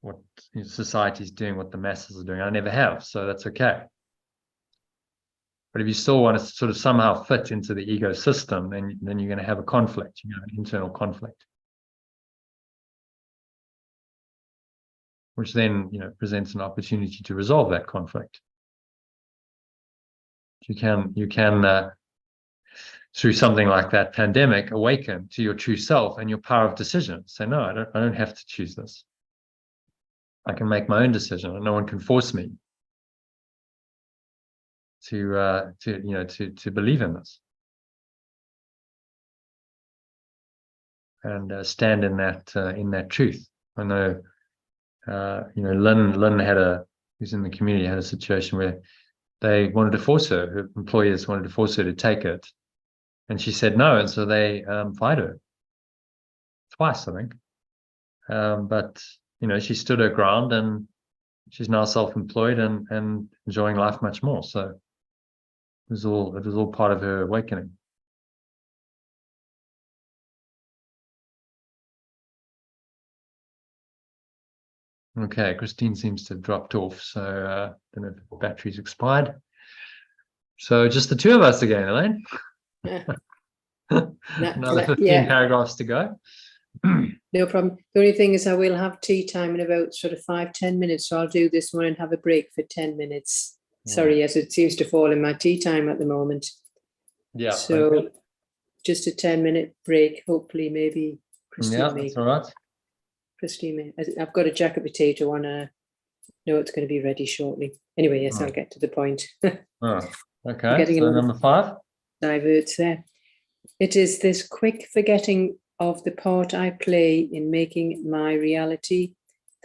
what society is doing, what the masses are doing. I never have, so that's okay. But if you still want to sort of somehow fit into the ego system, then you're going to have a conflict, an internal conflict, which then presents an opportunity to resolve that conflict. You can through something like that pandemic, awaken to your true self and your power of decision. Say, no, I don't have to choose this. I can make my own decision, and no one can force me to believe in this, and stand in that truth. I know, Lynn who's in the community, had a situation where they wanted to force her employers wanted to force her to take it, and she said no, and so they fired her twice, I think. But she stood her ground, and she's now self-employed and enjoying life much more. So it was all part of her awakening. Okay, Christine seems to have dropped off, so I don't know if the battery's expired. So just the two of us again, Elaine. Another 15 paragraphs to go. No problem. The only thing is I will have tea time in about sort of 5-10 minutes, so I'll do this one and have a break for 10 minutes. Sorry, yes, it seems to fall in my tea time at the moment. Yeah. So okay. Just a 10-minute break, hopefully maybe Christine that's all right. Christine, I've got a jacket potato on a know it's going to be ready shortly. Anyway, yes, I'll get to the point. Okay, so number 5. Diverts there. It is this quick forgetting of the part I play in making my reality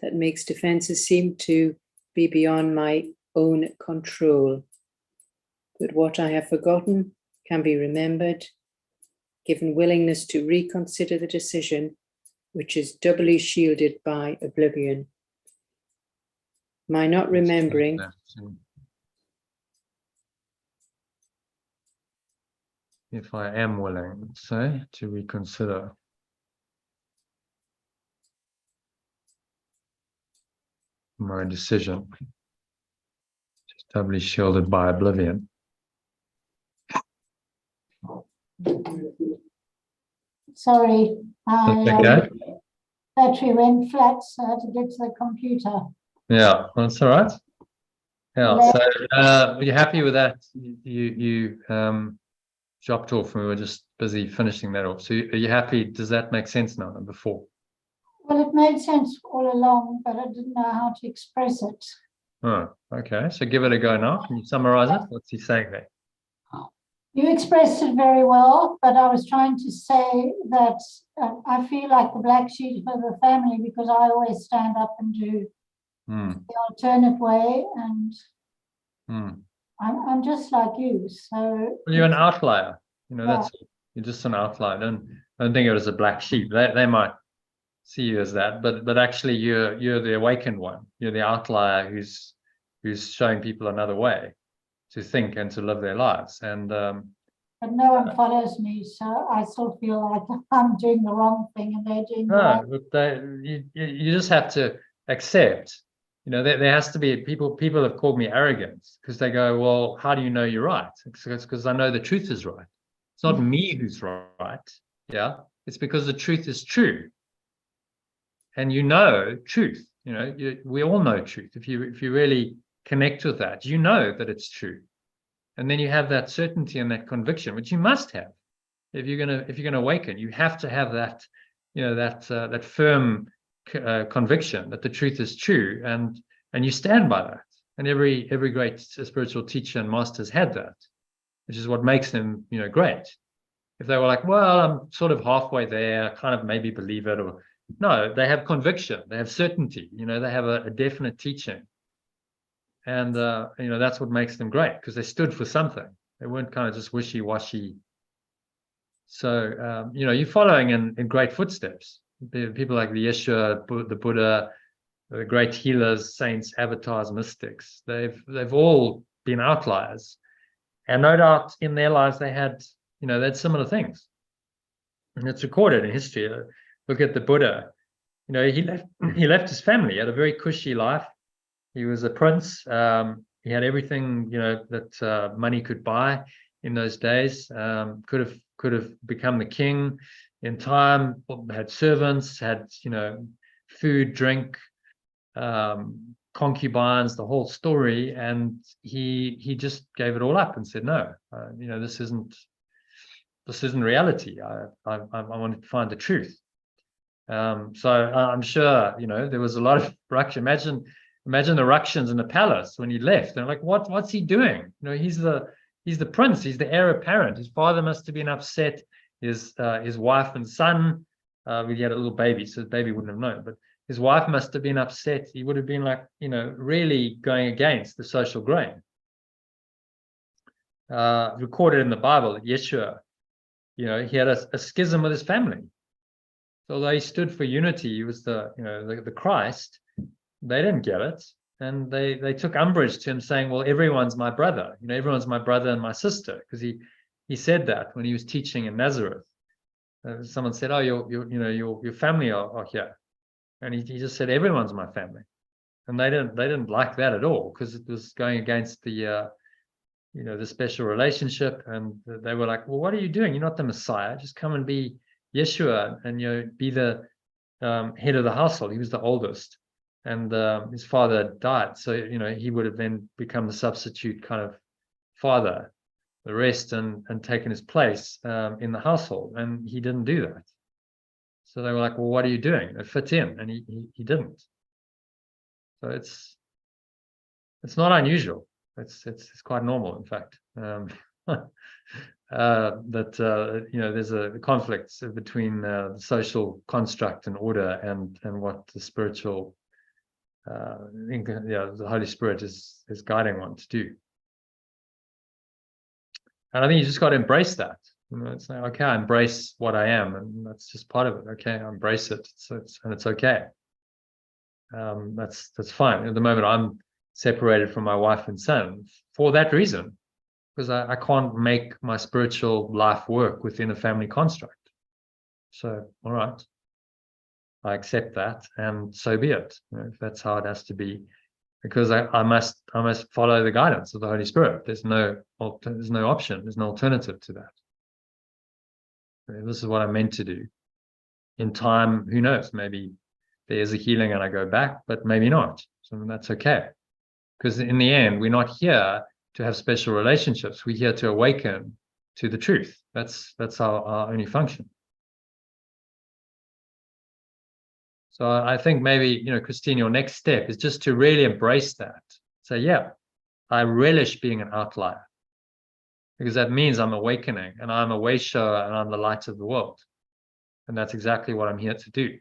that makes defenses seem to be beyond my own control. But what I have forgotten can be remembered, given willingness to reconsider the decision, which is doubly shielded by oblivion. My not remembering if I am willing, say, to reconsider. My decision, just doubly shielded by oblivion. Sorry, Okay. battery went flat, so I had to get to the computer. Yeah, that's all right. Yeah, so you're happy with that? You dropped off and we were just busy finishing that off. So are you happy? Does that make sense now, number 4? Well, it made sense all along, but I didn't know how to express it. Oh, okay. So give it a go now. Can you summarize it? What's he saying there? You expressed it very well, but I was trying to say that I feel like the black sheep of the family because I always stand up and do the alternate way, and I'm just like you. So well, you're an outlier. That's you're just an outlier. Don't think of it as a black sheep. They might see you as that, but actually you're the awakened one. You're the outlier who's showing people another way to think and to live their lives. And but no one follows me, so I still feel like I'm doing the wrong thing and they're doing the right. But you just have to accept. There has to be people have called me arrogant because they go, well, how do you know you're right? It's because I know the truth is right. It's not me who's right. Yeah, it's because the truth is true. And truth. We all know truth. If you really connect with that, that it's true. And then you have that certainty and that conviction, which you must have. If you're gonna awaken, you have to have that, that firm conviction that the truth is true, and you stand by that. And every great spiritual teacher and master has had that, which is what makes them, great. if they were like, well, I'm sort of halfway there, I kind of maybe believe it, or no, they have conviction, they have certainty, they have a definite teaching. And, that's what makes them great, because they stood for something. They weren't kind of just wishy-washy. So, you're following in great footsteps. People like the Yeshua, the Buddha, the great healers, saints, avatars, mystics. They've all been outliers. And no doubt in their lives they had similar things. And it's recorded in history. Look at the Buddha. He left his family. He had a very cushy life. He was a prince. He had everything that money could buy in those days. Could have become the king in time. Had servants. Had food, drink, concubines, the whole story. And he just gave it all up and said, no, this isn't reality. I wanted to find the truth. So I'm sure there was a lot of ruction. Imagine the ructions in the palace when he left. They're like, what's he doing? He's the prince. He's the heir apparent. His father must have been upset. His wife and son. He had a little baby, so his baby wouldn't have known. But his wife must have been upset. He would have been like, really going against the social grain. Recorded in the Bible that Yeshua, he had a schism with his family. So although he stood for unity, he was the Christ. They didn't get it, and they took umbrage to him saying, well, everyone's my brother. Everyone's my brother and my sister, because he said that when he was teaching in Nazareth. Someone said, oh, your family are here, and he just said, everyone's my family. And they didn't like that at all, because it was going against the the special relationship. And they were like, well, what are you doing? You're not the Messiah. Just come and be Yeshua and be the head of the household. He was the oldest, and his father died, so he would have then become the substitute kind of father, the rest, and taken his place in the household. And he didn't do that. So they were like, well, what are you doing? It fit in, and he didn't. So it's not unusual. It's quite normal, in fact. That there's a conflict between the social construct and order and what the spiritual the Holy Spirit is guiding one to do. And I think you just got to embrace that. It's like, okay, I embrace what I am, and that's just part of it. Okay, I embrace it. It's okay. That's fine. At the moment, I'm separated from my wife and son for that reason, because I can't make my spiritual life work within a family construct. So, all right, I accept that, and so be it. If that's how it has to be, because I must follow the guidance of the Holy Spirit. There's no option. There's no alternative to that. This is what I'm meant to do. In time, who knows? Maybe there's a healing and I go back, but maybe not. So that's okay. Because in the end, we're not here to have special relationships. We're here to awaken to the truth. That's our only function. So I think maybe, Christine, your next step is just to really embrace that. Say, yeah, I relish being an outlier, because that means I'm awakening, and I'm a way shower, and I'm the light of the world. And that's exactly what I'm here to do.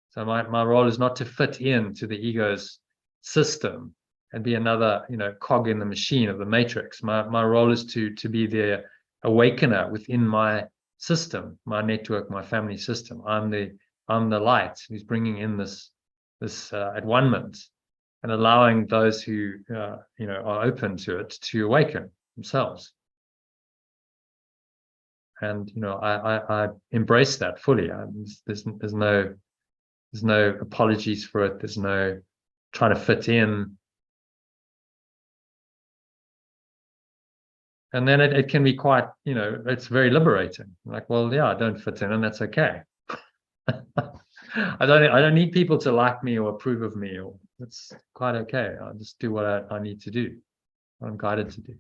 So my role is not to fit into the ego's system and be another, cog in the machine of the matrix. My role is to be the awakener within my system, my network, my family system. I'm the light who's bringing in this at one-ment and allowing those who are open to it to awaken themselves. And I embrace that fully. There's no apologies for it. There's no trying to fit in. And then it can be quite, it's very liberating. Like, well, yeah, I don't fit in, and that's okay. I don't need people to like me or approve of me, or it's quite okay. I'll just do what I need to do, what I'm guided to do.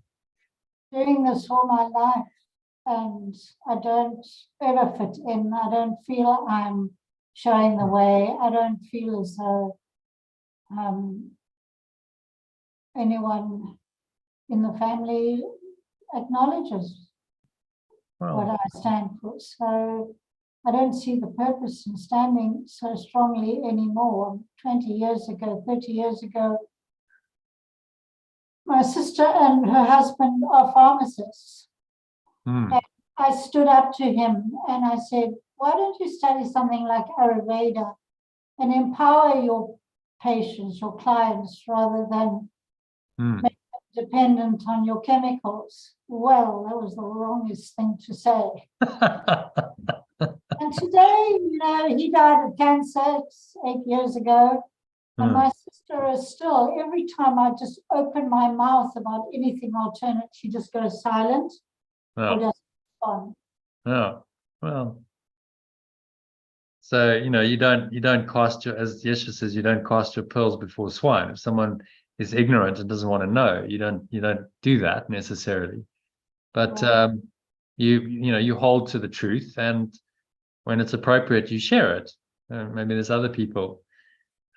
Doing this all my life, and I don't ever fit in. I don't feel I'm showing the way. I don't feel as though anyone in the family acknowledges. what Well, I stand for. So I don't see the purpose in standing so strongly anymore. 20 years ago, 30 years ago, my sister and her husband are pharmacists. hmm, I stood up to him and I said, why don't you study something like Ayurveda and empower your patients, your clients, rather than hmm. dependent on your chemicals? Well, that was the wrongest thing to say. And today, he died of cancer 8 years ago. And Hmm. my sister is still, every time I just open my mouth about anything alternate, she just goes silent or Yeah, doesn't respond. yeah. Well, so you don't cast your, as Yeshua says, you don't cast your pearls before swine. If someone is ignorant and doesn't want to know, you don't do that necessarily. But Right. you hold to the truth, and when it's appropriate, you share it. Maybe there's other people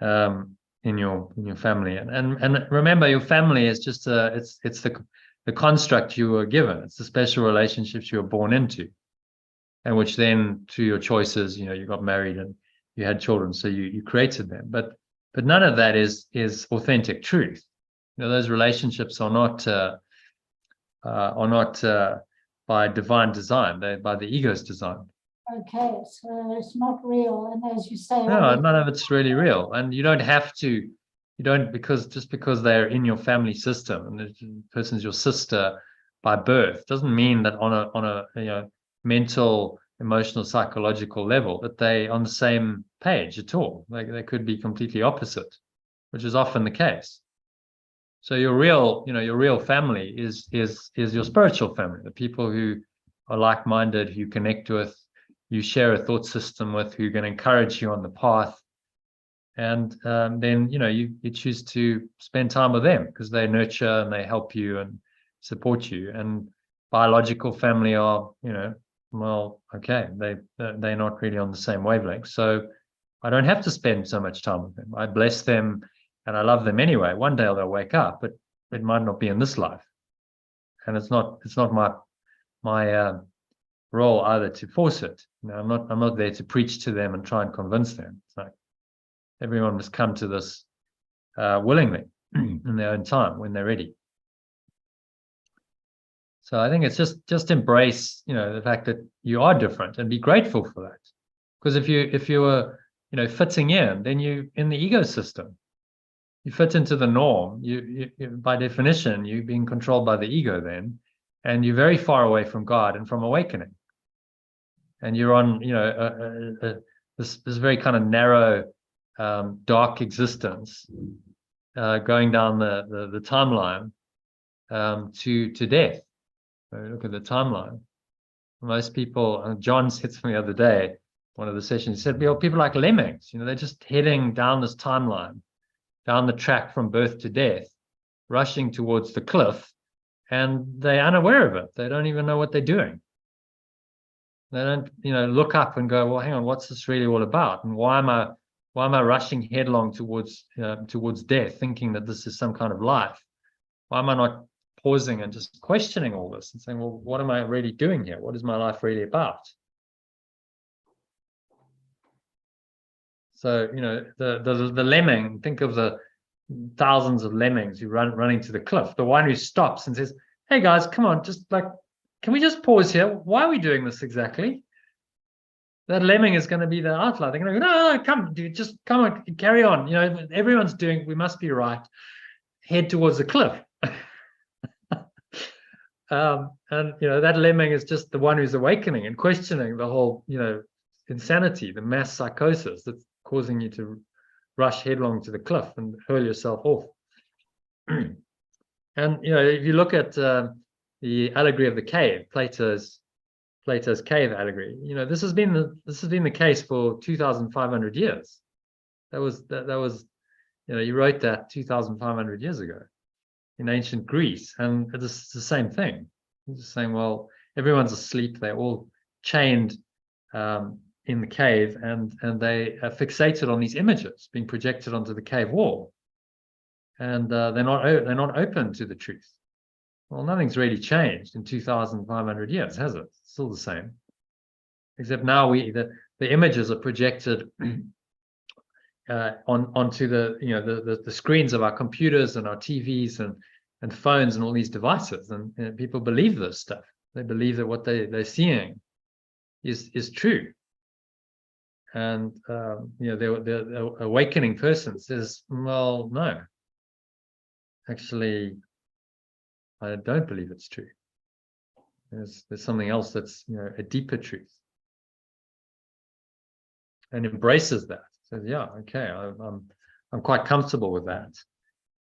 in your family, and remember, your family is just it's the construct you were given. It's the special relationships you were born into, and which then through your choices, you got married and you had children, so you created them. But none of that is authentic truth. Those relationships are not by divine design. They're by the ego's design. Okay, so it's not real. And as you say, No, none of it's really real, and you don't have to. You don't because they're in your family system and the person's your sister by birth doesn't mean that on a mental, emotional, psychological level that they on the same page at all. They could be completely opposite, which is often the case. So your real family is your spiritual family, the people who are like-minded, who you connect with, you share a thought system with, who are going to encourage you on the path. And then you choose to spend time with them because they nurture and they help you and support you. And biological family are well, okay, they're not really on the same wavelength, so I don't have to spend so much time with them. I bless them and I love them anyway. One day they'll wake up, but it might not be in this life, and it's not my role either to force it. I'm not there to preach to them and try and convince them. It's like everyone must come to this willingly in their own time when they're ready. So I think it's just embrace the fact that you are different and be grateful for that. Because if you were fitting in, then you in the ecosystem, you fit into the norm. You by definition you're being controlled by the ego then, and you're very far away from God and from awakening. And you're on this very kind of narrow dark existence going down the timeline to death. So look at the timeline. Most people, John said to me the other day, one of the sessions, he said, people like lemmings, they're just heading down this timeline, down the track from birth to death, rushing towards the cliff, and they're unaware of it. They don't even know what they're doing. They don't, look up and go, well, hang on, what's this really all about? And why am I rushing headlong towards death, thinking that this is some kind of life? Why am I not pausing and just questioning all this and saying, well, what am I really doing here? What is my life really about? So, the lemming, think of the thousands of lemmings who running to the cliff. The one who stops and says, hey guys, come on, just can we just pause here? Why are we doing this exactly? That lemming is going to be the outlier. They're going to go, no, come, dude, just come on, carry on. Everyone's doing, we must be right. Head towards the cliff. And that lemming is just the one who's awakening and questioning the whole, insanity, the mass psychosis that's causing you to rush headlong to the cliff and hurl yourself off. And if you look at the allegory of the cave, Plato's cave allegory, this has been the case for 2,500 years. That was you wrote that 2,500 years ago in ancient Greece, and it's the same thing. It's just saying, well, everyone's asleep, they're all chained in the cave, and they are fixated on these images being projected onto the cave wall, and they're not open to the truth. Well, nothing's really changed in 2,500 years, has it? It's still the same. Except now the images are projected onto the screens of our computers and our TVs and phones and all these devices, and people believe this stuff. They believe that what they're seeing is true. And the awakening person says, well, no, actually, I don't believe it's true. There's something else that's a deeper truth, and embraces that. Says, yeah, okay, I'm quite comfortable with that,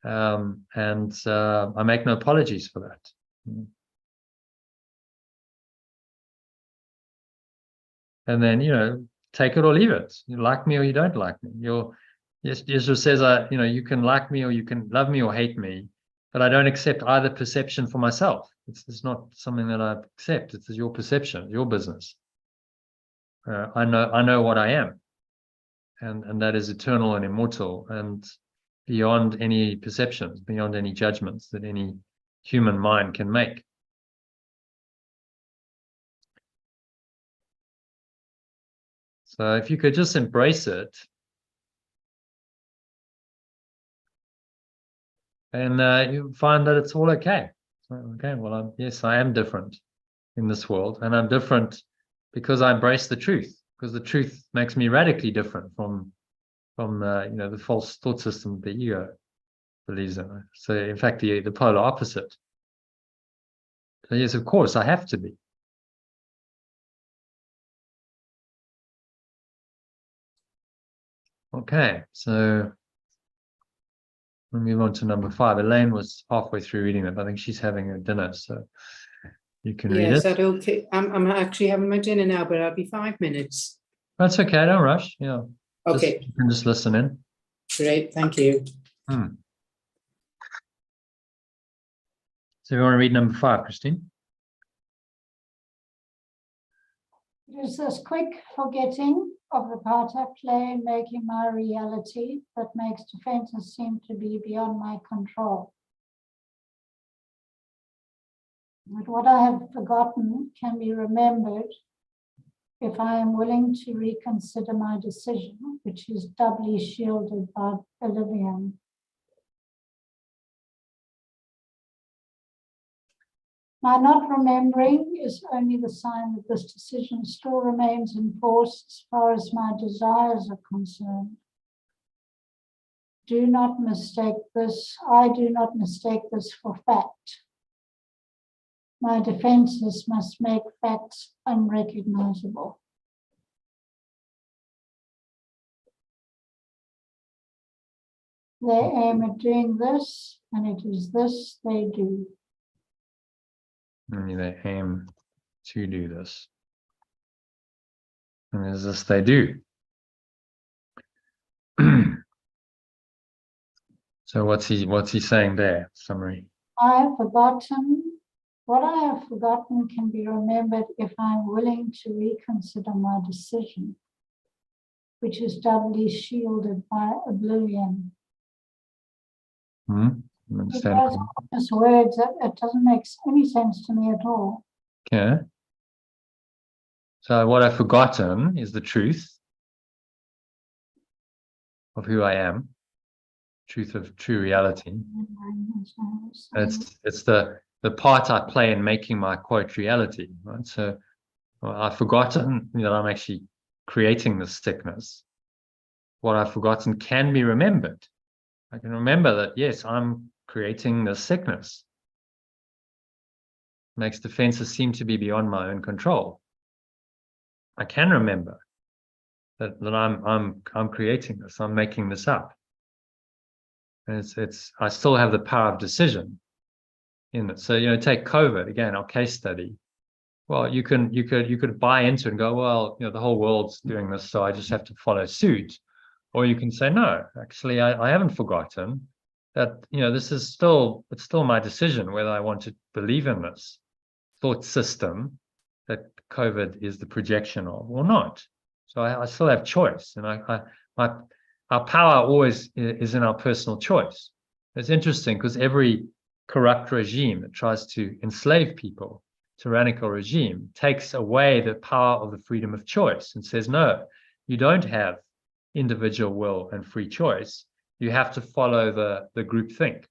and I make no apologies for that. And then take it or leave it. You like me or you don't like me. Yeshua says, you can like me or you can love me or hate me, but I don't accept either perception for myself. It's not something that I accept. It's your perception, your business. I know what I am, and that is eternal and immortal and beyond any perceptions, beyond any judgments that any human mind can make. So if you could just embrace it, and you find that it's all okay. So, okay, well, yes, I am different in this world, and I'm different because I embrace the truth, because the truth makes me radically different from the false thought system the ego believes in. So in fact, the polar opposite. So yes, of course, I have to be. Okay, so we'll move on to number 5. Elaine was halfway through reading it. I think she's having her dinner, so you can read it. Is that okay? I'm actually having my dinner now, but I'll be 5 minutes. That's okay, don't rush. Yeah. Okay. You can just listen in. Great, thank you. So you want to read number 5, Christine? It is this quick forgetting of the part I play in making my reality that makes defenses seem to be beyond my control. But what I have forgotten can be remembered if I am willing to reconsider my decision, which is doubly shielded by oblivion. My not remembering is only the sign that this decision still remains in force as far as my desires are concerned. Do not mistake this. I do not mistake this for fact. My defenses must make facts unrecognizable. They aim at doing this, and it is this they do. Only they aim to do this. And is this they do. So what's he saying there? Summary. I have forgotten. What I have forgotten can be remembered if I am willing to reconsider my decision, which is doubly shielded by oblivion. Understand? Just words that it doesn't make any sense to me at all. Okay. So what I've forgotten is the truth of who I am, truth of true reality. It's the part I play in making my quote reality, right? So I've forgotten that I'm actually creating this sickness. What I've forgotten can be remembered. I can remember that, yes, I'm creating this sickness. Makes defenses seem to be beyond my own control. I can remember that I'm creating this. I'm making this up. And I still have the power of decision in it. So take COVID again, our case study. Well, you could buy into it and go, well, the whole world's doing this, so I just have to follow suit. Or you can say, no, actually, I haven't forgotten that it's still my decision whether I want to believe in this thought system that COVID is the projection of or not. So I still have choice, and our power always is in our personal choice. It's interesting because every corrupt regime that tries to enslave people, tyrannical regime, takes away the power of the freedom of choice and says, no, you don't have individual will and free choice. You have to follow the group think.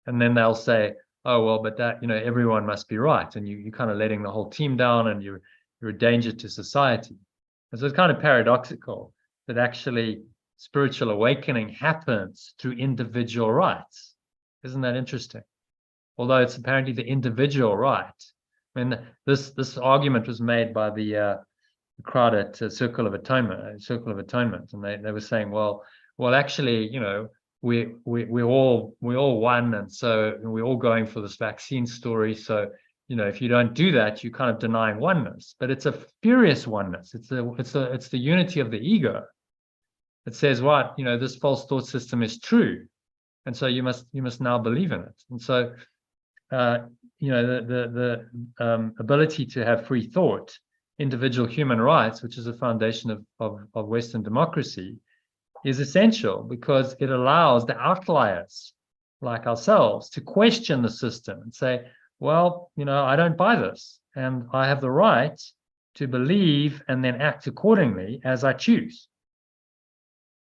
And then they'll say, oh, well, but that, everyone must be right. And you're kind of letting the whole team down, and you're a danger to society. And so it's kind of paradoxical that actually spiritual awakening happens through individual rights. Isn't that interesting? Although it's apparently the individual right. I mean, this argument was made by the crowd at Circle of Atonement, and they were saying, well, actually, we're all one, and so we're all going for this vaccine story. So, if you don't do that, you're kind of denying oneness. But it's a furious oneness. It's the unity of the ego. It says, what, this false thought system is true, and so you must now believe in it. And so, the ability to have free thought, individual human rights, which is a foundation of Western democracy, is essential because it allows the outliers like ourselves to question the system and say, well, I don't buy this, and I have the right to believe and then act accordingly as I choose.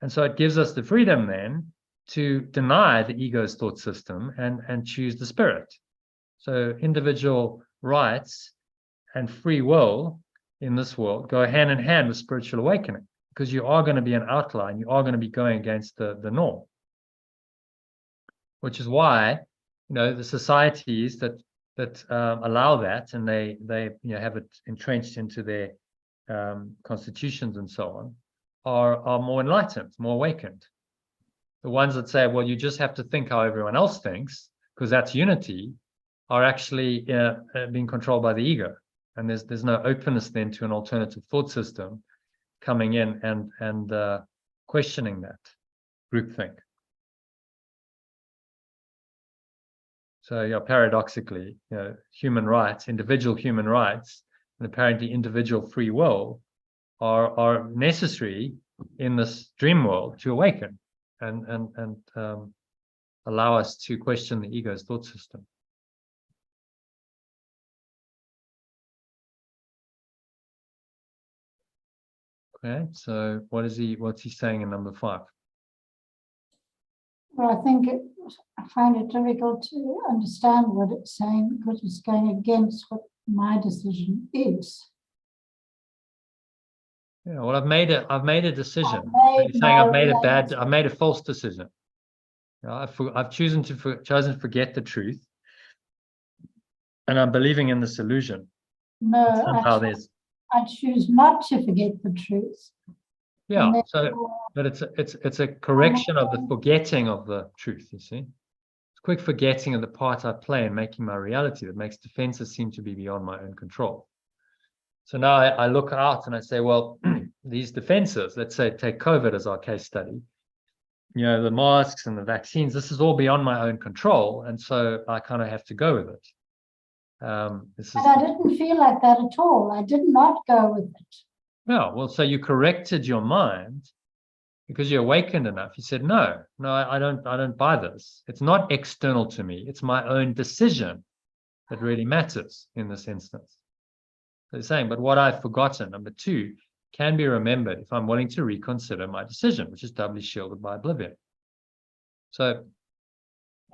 And so it gives us the freedom then to deny the ego's thought system and choose the spirit. So individual rights and free will in this world go hand in hand with spiritual awakening, because you are going to be an outlier and you are going to be going against the norm. Which is why, the societies that allow that, and they have it entrenched into their constitutions and so on, are more enlightened, more awakened. The ones that say, well, you just have to think how everyone else thinks, because that's unity, are actually being controlled by the ego. And there's no openness then to an alternative thought system coming in and questioning that groupthink. So paradoxically, human rights, individual human rights, and apparently individual free will are necessary in this dream world to awaken and allow us to question the ego's thought system. Okay, so what's he saying in number 5? Well, I find it difficult to understand what it's saying because it's going against what my decision is. Yeah, well, I've made a decision. I've made a false decision. I've chosen to forget the truth, and I'm believing in this illusion. No, I choose not to forget the truth. Yeah, but it's a correction of the forgetting of the truth, you see. It's quick forgetting of the part I play in making my reality that makes defenses seem to be beyond my own control. So now I look out and I say, well, these defenses, let's say take COVID as our case study, the masks and the vaccines, this is all beyond my own control, and so I kind of have to go with it. I didn't feel like that at all. I did not go with it. Yeah, well, so you corrected your mind because you awakened enough. You said, no, I don't buy this. It's not external to me. It's my own decision that really matters in this instance. So they're saying, but what I've forgotten, number 2, can be remembered if I'm willing to reconsider my decision, which is doubly shielded by oblivion. So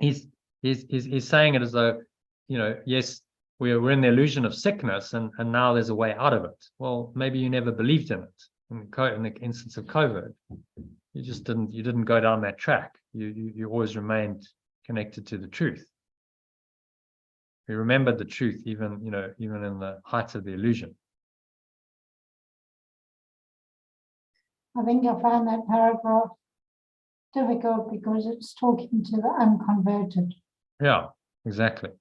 he's saying it as though, yes, we're in the illusion of sickness, and now there's a way out of it. Well, maybe you never believed in it. In the instance of COVID, you didn't go down that track. You always remained connected to the truth. You remembered the truth even in the height of the illusion. I think I find that paragraph difficult because it's talking to the unconverted. Yeah, exactly.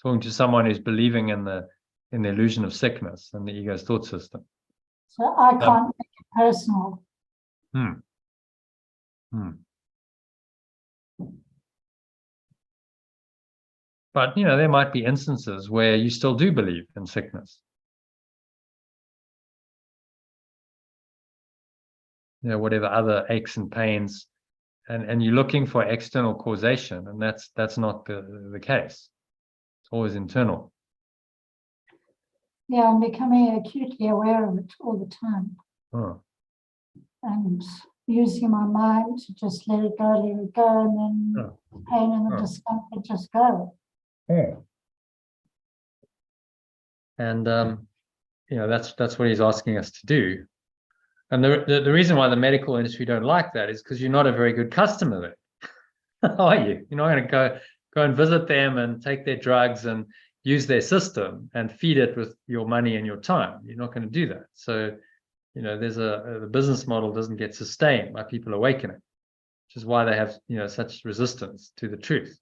Talking to someone who's believing in the illusion of sickness and the ego's thought system. So I can't make it personal. But there might be instances where you still do believe in sickness. Whatever other aches and pains and you're looking for external causation, and that's not the case. It's always internal. Yeah, I'm becoming acutely aware of it all the time. Oh. And using my mind to just let it go, and then Oh. the pain and the discomfort just go. Yeah. And that's what he's asking us to do. And the reason why the medical industry don't like that is because you're not a very good customer there. Are you? You're not going to go and visit them and take their drugs and use their system and feed it with your money and your time. You're not going to do that. So, there's the business model doesn't get sustained by people awakening, which is why they have, such resistance to the truth.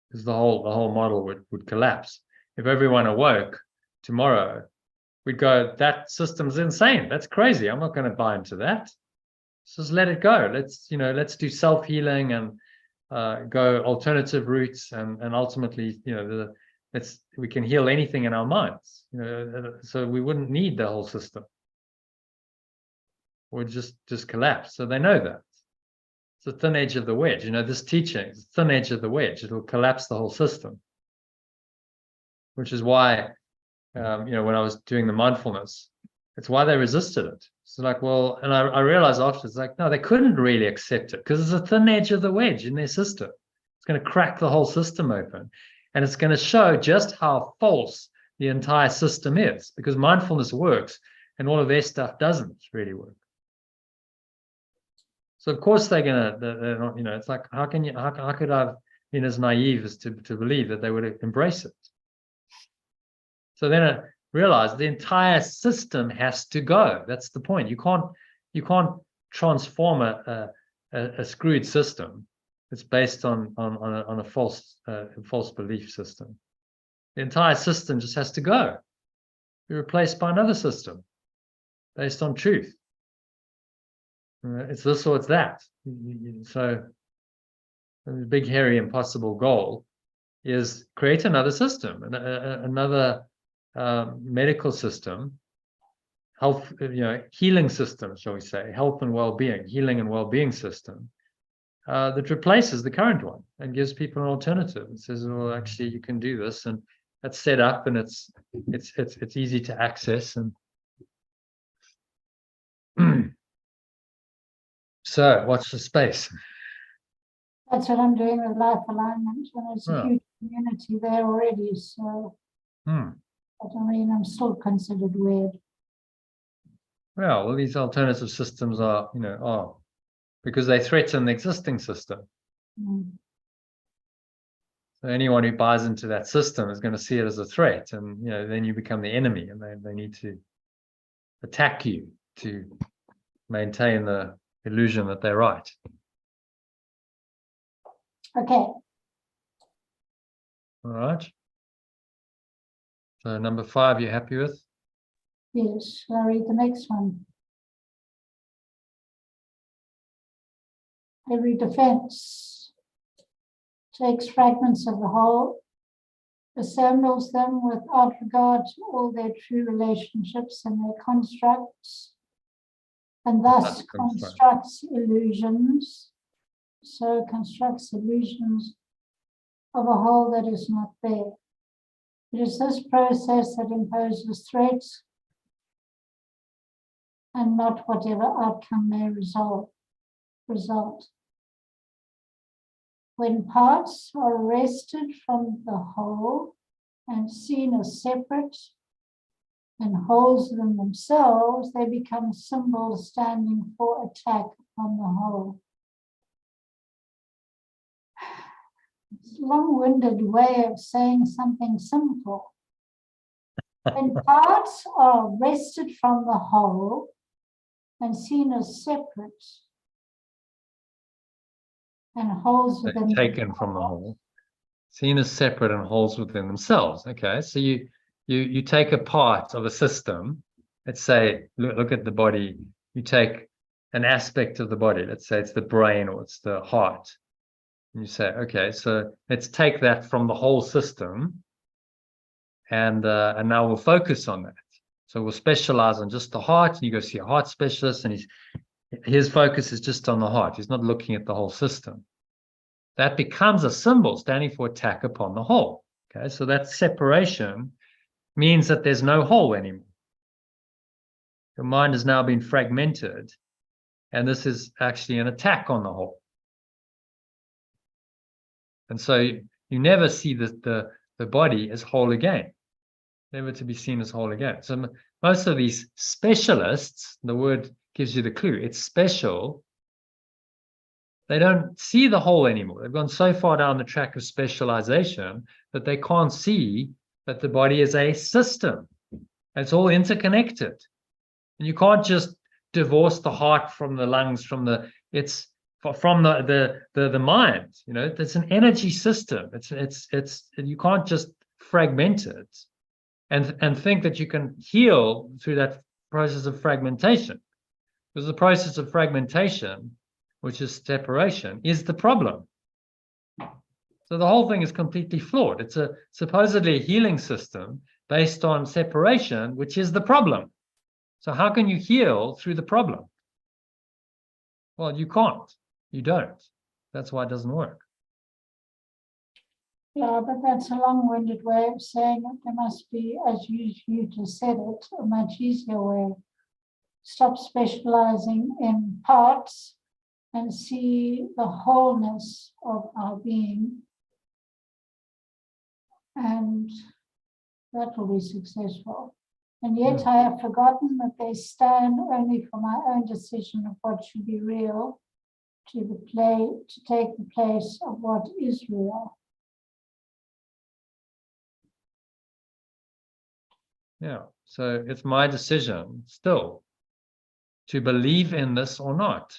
Because the whole model would collapse. If everyone awoke tomorrow, we'd go, that system's insane. That's crazy. I'm not going to buy into that. Just let it go. Let's do self-healing and go alternative routes, and ultimately, we can heal anything in our minds. So we wouldn't need the whole system. Would just collapse. So they know that. It's the thin edge of the wedge. This teaching is the thin edge of the wedge. It'll collapse the whole system. Which is why, when I was doing the mindfulness, it's why they resisted it. It's like, well, and I realized after, it's like, no, they couldn't really accept it because it's a thin edge of the wedge in their system. It's going to crack the whole system open. And it's going to show just how false the entire system is, because mindfulness works and all of their stuff doesn't really work. So of course they're not, it's like, how could I have been as naive as to believe that they would embrace it? So then I realized the entire system has to go. That's the point. You can't transform a screwed system. It's based on a false belief system. The entire system just has to go. Be replaced by another system based on truth. It's this or it's that. So the big, hairy, impossible goal is create another system, another medical system, health, healing system, shall we say, health and well-being, healing and well-being system that replaces the current one and gives people an alternative. It says, well, actually, you can do this, and that's set up, and it's easy to access. And so, watch the space. That's what I'm doing with life alignment, and there's a huge community there already. So, I'm still considered weird. Well, these alternative systems are because they threaten the existing system. So anyone who buys into that system is going to see it as a threat, and then you become the enemy, and they need to attack you to maintain the illusion that they're right. Okay. All right. So number 5, you're happy with? Yes. Shall I read the next one? Every defense takes fragments of the whole, assembles them without regard to all their true relationships and their constructs, and thus constructs illusions. So constructs illusions of a whole that is not there. It is this process that imposes threats and not whatever outcome may result. When parts are wrested from the whole and seen as separate and wholes in themselves, they become symbols standing for attack upon the whole. It's a long-winded way of saying something simple. When parts are wrested from the whole and seen as separate and wholes within taken from the whole, seen as separate and wholes within themselves. Okay, so you take a part of a system. Let's say, look at the body. You take an aspect of the body. Let's say it's the brain or it's the heart. And you say, okay, so let's take that from the whole system, and now we'll focus on that. So we'll specialize on just the heart, and you go see a heart specialist, and he's his focus is just on the heart. He's not looking at the whole system. That becomes a symbol standing for attack upon the whole. Okay, so that separation means that there's no whole anymore. Your mind has now been fragmented, and this is actually an attack on the whole. And so you never see the body as whole again, never to be seen as whole again. So most of these specialists, the word gives you the clue, it's special. They don't see the whole anymore. They've gone so far down the track of specialization that they can't see that the body is a system. It's all interconnected. And you can't just divorce the heart from the lungs, from the mind. You know, it's an energy system. It's you can't just fragment it and think that you can heal through that process of fragmentation. Because the process of fragmentation, which is separation, is the problem. So the whole thing is completely flawed. It's a supposedly a healing system based on separation, which is the problem. So how can you heal through the problem? Well, you can't. You don't. That's why it doesn't work. Yeah, but that's a long-winded way of saying it. There must be, as you just said it, a much easier way. Stop specializing in parts and see the wholeness of our being. And that will be successful. And yet I have forgotten that they stand only for my own decision of what should be real to take the place of what is real. Yeah, so it's my decision still to believe in this or not.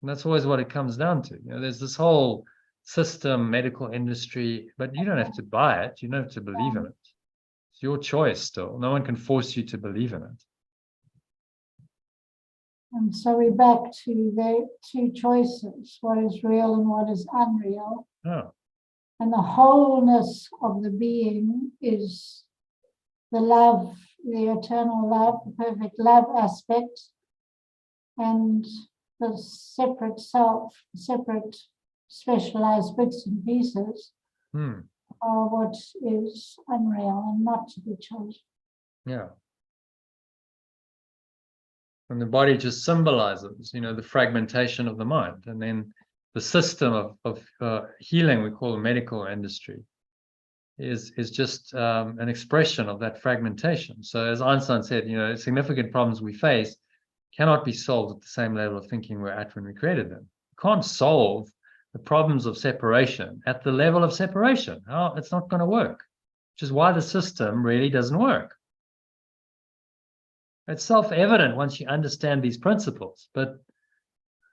And that's always what it comes down to. You know, there's this whole system, medical industry, but you don't have to buy it. You don't have to believe in it. It's your choice still. No one can force you to believe in it. And so we're back to the two choices, what is real and what is unreal. Oh. And the wholeness of the being is the love, the eternal love, the perfect love aspect, and the separate self, separate specialized bits and pieces are what is unreal and not to be chosen. Yeah. And the body just symbolizes, you know, the fragmentation of the mind. And then the system of healing, we call the medical industry, is just an expression of that fragmentation. So as Einstein said, you know, significant problems we face cannot be solved at the same level of thinking we're at when we created them. You can't solve the problems of separation at the level of separation. Oh, it's not going to work, which is why the system really doesn't work. It's self-evident once you understand these principles, but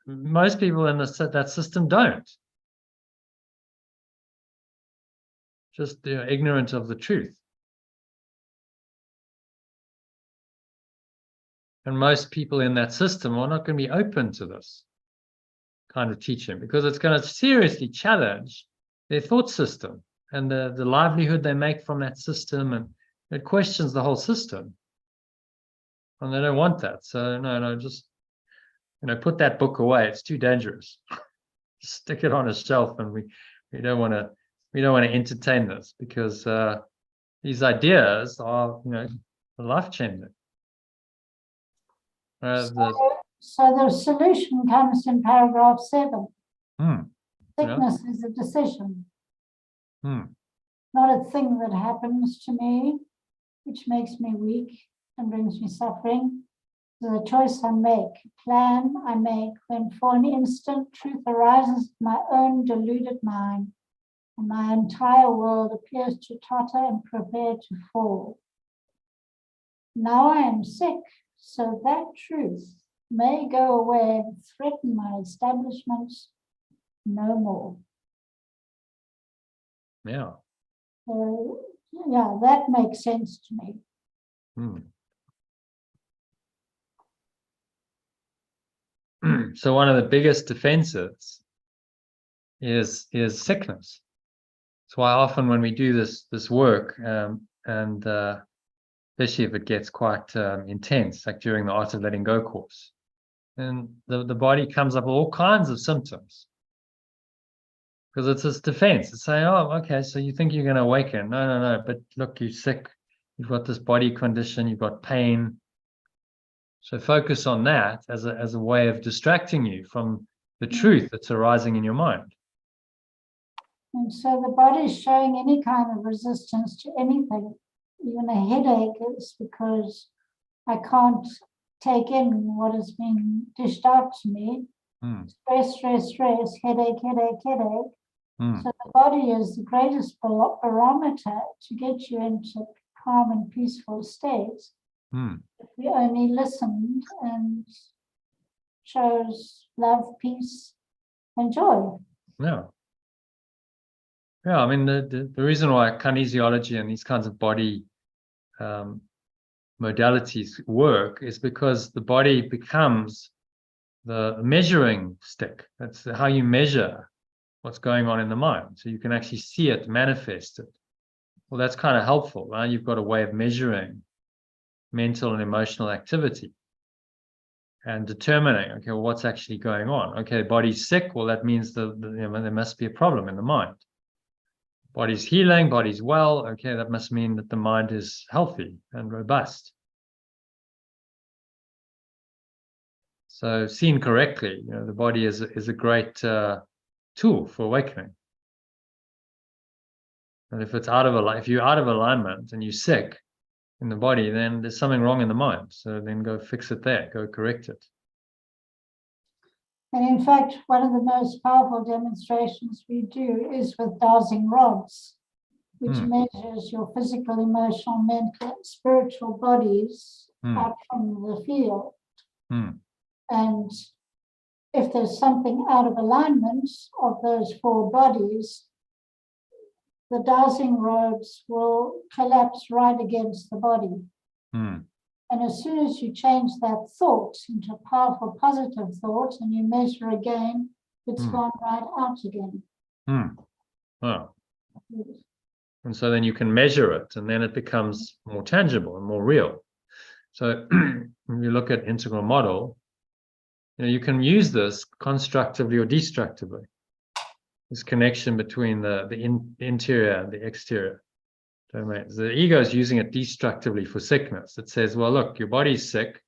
most people in that system don't. Just they're ignorant of the truth. And most people in that system are not going to be open to this kind of teaching because it's going to seriously challenge their thought system and the livelihood they make from that system, and it questions the whole system. And they don't want that. So no, just, you know, put that book away. It's too dangerous. Stick it on a shelf, and we don't want to entertain this because these ideas are, you know, life-changing. So the solution comes in paragraph 7. Sickness is a decision, not a thing that happens to me, which makes me weak and brings me suffering. The choice I make, plan I make, when for an instant truth arises in my own deluded mind, and my entire world appears to totter and prepare to fall. Now I am sick, so that truth may go away and threaten my establishments no more. Yeah. So, yeah, that makes sense to me. So one of the biggest defenses is sickness. That's why often when we do this work, and especially if it gets quite intense, like during the Art of Letting Go course, and the body comes up with all kinds of symptoms. Because it's this defense. It's saying, oh, okay, so you think you're going to awaken. No. But look, you're sick. You've got this body condition. You've got pain. So focus on that as a way of distracting you from the truth that's arising in your mind. And so the body's showing any kind of resistance to anything. Even a headache is because I can't take in what is being dished out to me. Stress, headache. So the body is the greatest barometer to get you into calm and peaceful states. If we only listened and chose love, peace, and joy. Yeah. I mean, the reason why kinesiology and these kinds of body modalities work is because the body becomes the measuring stick. That's how you measure what's going on in the mind. So you can actually see it manifested. Well, that's kind of helpful. Now you've got a way of measuring mental and emotional activity and determining, okay, well, what's actually going on? Okay, body's sick. Well, that means there must be a problem in the mind. Body's healing, body's well. Okay, that must mean that the mind is healthy and robust. So seen correctly, the body is a great tool for awakening. And if you're out of alignment and you're sick in the body, then there's something wrong in the mind. So then go fix it there, go correct it. And in fact, one of the most powerful demonstrations we do is with dowsing rods, which measures your physical, emotional, mental, and spiritual bodies out from the field. And if there's something out of alignment of those four bodies, the dowsing rods will collapse right against the body. And as soon as you change that thought into a powerful positive thought and you measure again, it's gone right out again. Oh. And so then you can measure it, and then it becomes more tangible and more real. So when you look at integral model, you can use this constructively or destructively. This connection between the interior and the exterior domains. The ego is using it destructively for sickness. It says, well, look, your body's sick.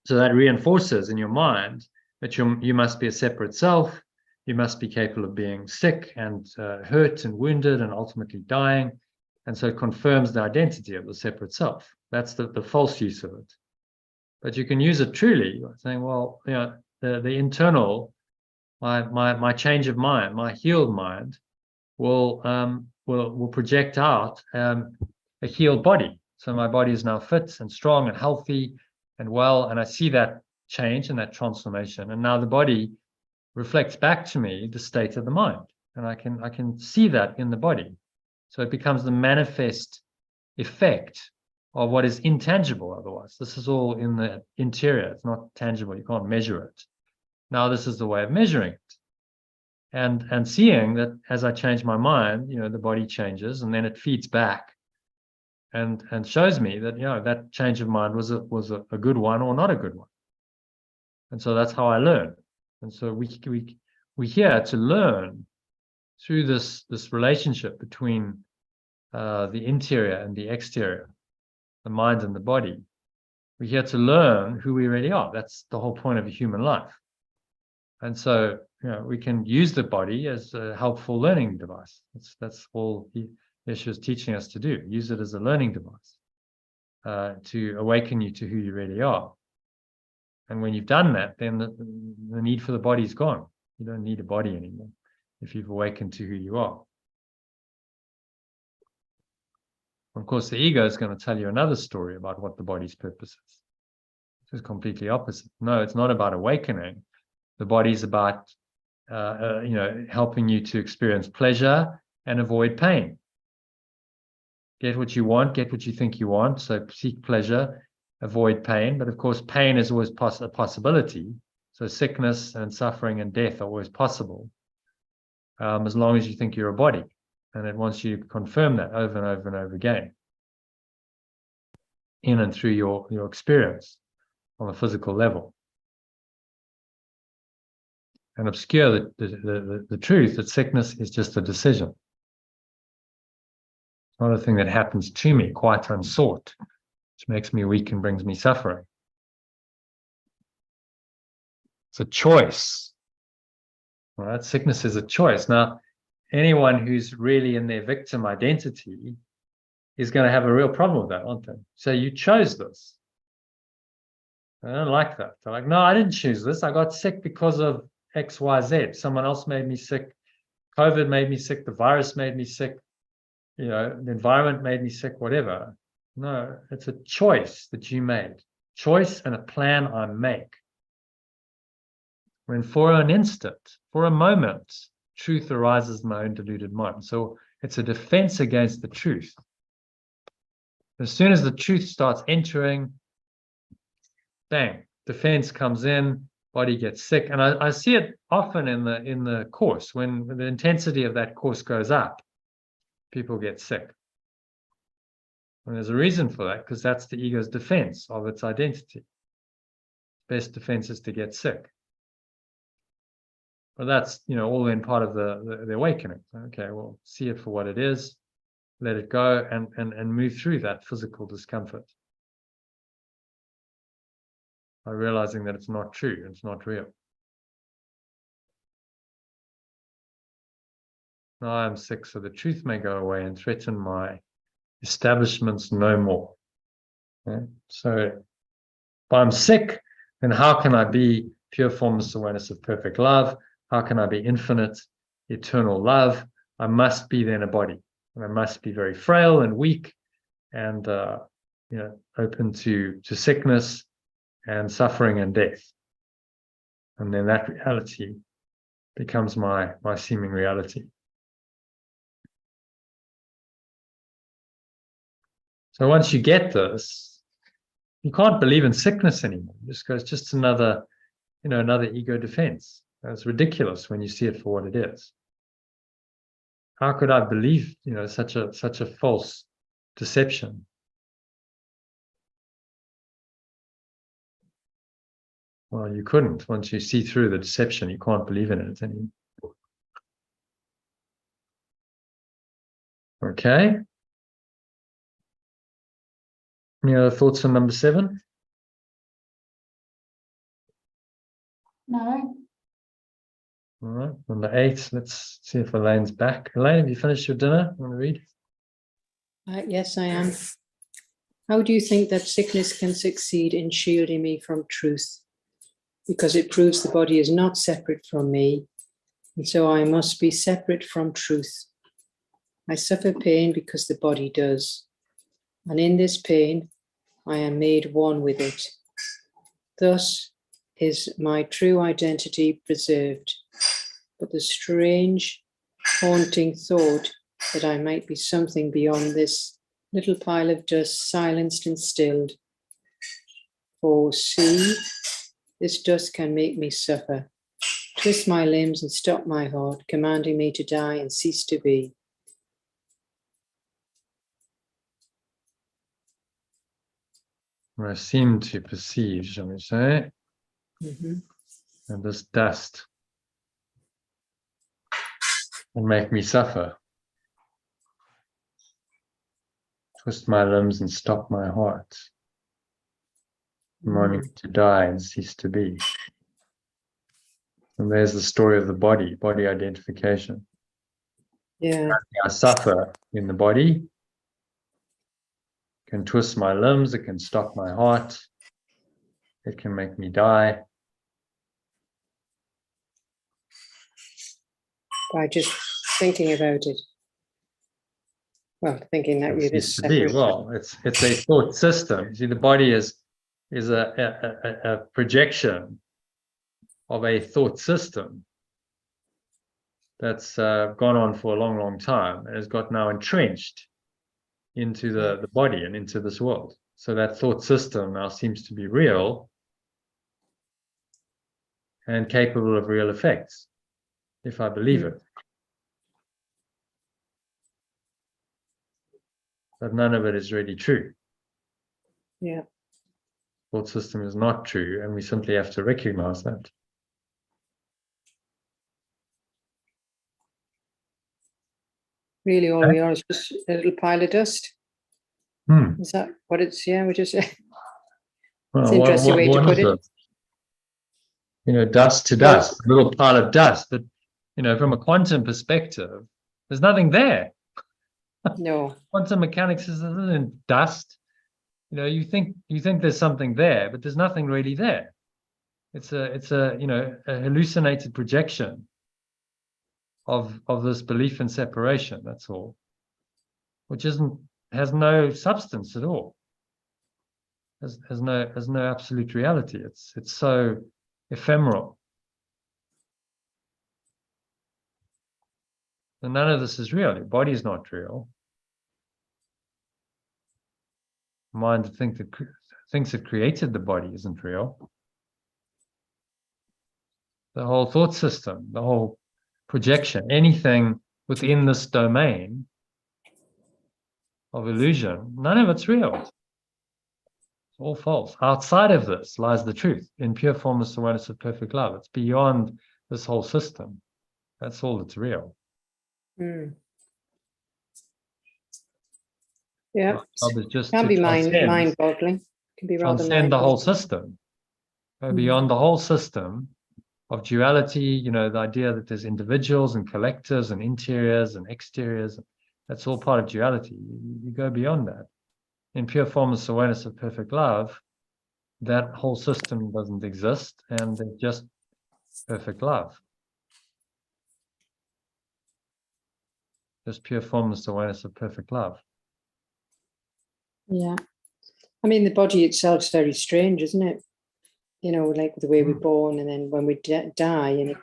So that reinforces in your mind that you must be a separate self. You must be capable of being sick and hurt and wounded and ultimately dying. And so it confirms the identity of the separate self. That's the false use of it. But you can use it truly, saying, well, the internal, my change of mind, my healed mind will project out a healed body. So my body is now fit and strong and healthy and well, and I see that change and that transformation. And now the body reflects back to me the state of the mind, and I can see that in the body. So it becomes the manifest effect of what is intangible otherwise. This is all in the interior. It's not tangible. You can't measure it. Now this is the way of measuring it. And seeing that as I change my mind, the body changes, and then it feeds back and shows me that, that change of mind was a good one or not a good one. And so that's how I learn. And so we're here to learn through this relationship between the interior and the exterior, the mind and the body. We're here to learn who we really are. That's the whole point of a human life. And so, we can use the body as a helpful learning device. That's all Yeshua is teaching us to do. Use it as a learning device to awaken you to who you really are. And when you've done that, then the need for the body is gone. You don't need a body anymore if you've awakened to who you are. Of course, the ego is going to tell you another story about what the body's purpose is. It's completely opposite. No, it's not about awakening. The body's about, helping you to experience pleasure and avoid pain. Get what you want, get what you think you want. So seek pleasure, avoid pain. But of course, pain is always a possibility. So sickness and suffering and death are always possible, as long as you think you're a body. And it wants you to confirm that over and over and over again, in and through your experience on a physical level. and obscure the truth that sickness is just a decision. It's not a thing that happens to me, quite unsought, which makes me weak and brings me suffering. It's a choice. All right? Sickness is a choice. Now, anyone who's really in their victim identity is going to have a real problem with that, aren't they? So you chose this. I don't like that. They're like, no, I didn't choose this. I got sick because of X, Y, Z. Someone else made me sick. COVID made me sick. The virus made me sick. You know, the environment made me sick, whatever. No, it's a choice that you made. Choice and a plan I make. When for an instant, for a moment, truth arises in my own deluded mind. So it's a defense against the truth. As soon as the truth starts entering, bang, defense comes in, body gets sick. And I see it often in the course. When the intensity of that course goes up, people get sick. And there's a reason for that, because that's the ego's defense of its identity. Best defense is to get sick. But that's, you know, all in part of the awakening. Okay, well, see it for what it is, let it go, and move through that physical discomfort by realizing that it's not true, it's not real. Now I'm sick, so the truth may go away and threaten my establishments no more. Okay? So if I'm sick, then how can I be pure formless awareness of perfect love? How can I be infinite, eternal love? I must be then a body, and I must be very frail and weak, and you know, open to sickness and suffering and death. And then that reality becomes my seeming reality. So once you get this, you can't believe in sickness anymore. It just goes, just another, you know, another ego defense. It's ridiculous when you see it for what it is. How could I believe, you know, such a false deception? Well, you couldn't. Once you see through the deception, you can't believe in it anymore. Okay. Any other thoughts on number 7? No. All right. Number 8. Let's see if Elaine's back. Elaine, have you finished your dinner? Want to read? Yes, I am. How do you think that sickness can succeed in shielding me from truth? Because it proves the body is not separate from me, and so I must be separate from truth. I suffer pain because the body does, and in this pain, I am made one with it. Thus is my true identity preserved, but the strange, haunting thought that I might be something beyond this little pile of dust silenced and stilled. For see, this dust can make me suffer, twist my limbs and stop my heart, commanding me to die and cease to be. I seem to perceive, shall we say, Mm-hmm. and this dust will make me suffer, twist my limbs and stop my heart, commanding me to die and cease to be. And there's the story of the body identification. Yeah. I suffer in the body, it can twist my limbs, it can stop my heart, it can make me die. By just thinking about it. Well, thinking that you're Cease just to be. separate. Well, it's a thought system. See, the body is a projection of a thought system that's gone on for a long, long time and has got now entrenched into the body and into this world. So that thought system now seems to be real and capable of real effects, if I believe it. But none of it is really true. Yeah. Thought system is not true, and we simply have to recognize that. Really, all we are is just a little pile of dust. Hmm. Is that what it's? Yeah, we just. It's Well, an interesting way to put it. Dust to dust, a little pile of dust. But from a quantum perspective, there's nothing there. No. Quantum mechanics isn't dust. You think there's something there, but there's nothing really there. It's a hallucinated projection of this belief in separation. That's all, which has no substance at all. Has no absolute reality. It's so ephemeral. And none of this is real. Your body is not real. Mind thinks it created the body isn't real. The whole thought system, the whole projection, anything within this domain of illusion, none of it's real. It's all false. Outside of this lies the truth. In pure formless awareness of perfect love. It's beyond this whole system. That's all that's real. Mm. Yeah. Job is just Can to be mind-boggling. Can be rather transcend the whole mind-boggling. system. Go beyond the whole system of duality, the idea that there's individuals and collectives and interiors and exteriors. That's all part of duality. You go beyond that. In pure formless awareness of perfect love, that whole system doesn't exist, and there's just perfect love. Just pure formless awareness of perfect love. Yeah. I mean, the body itself is very strange, isn't it? Like the way we're born, and then when we die, and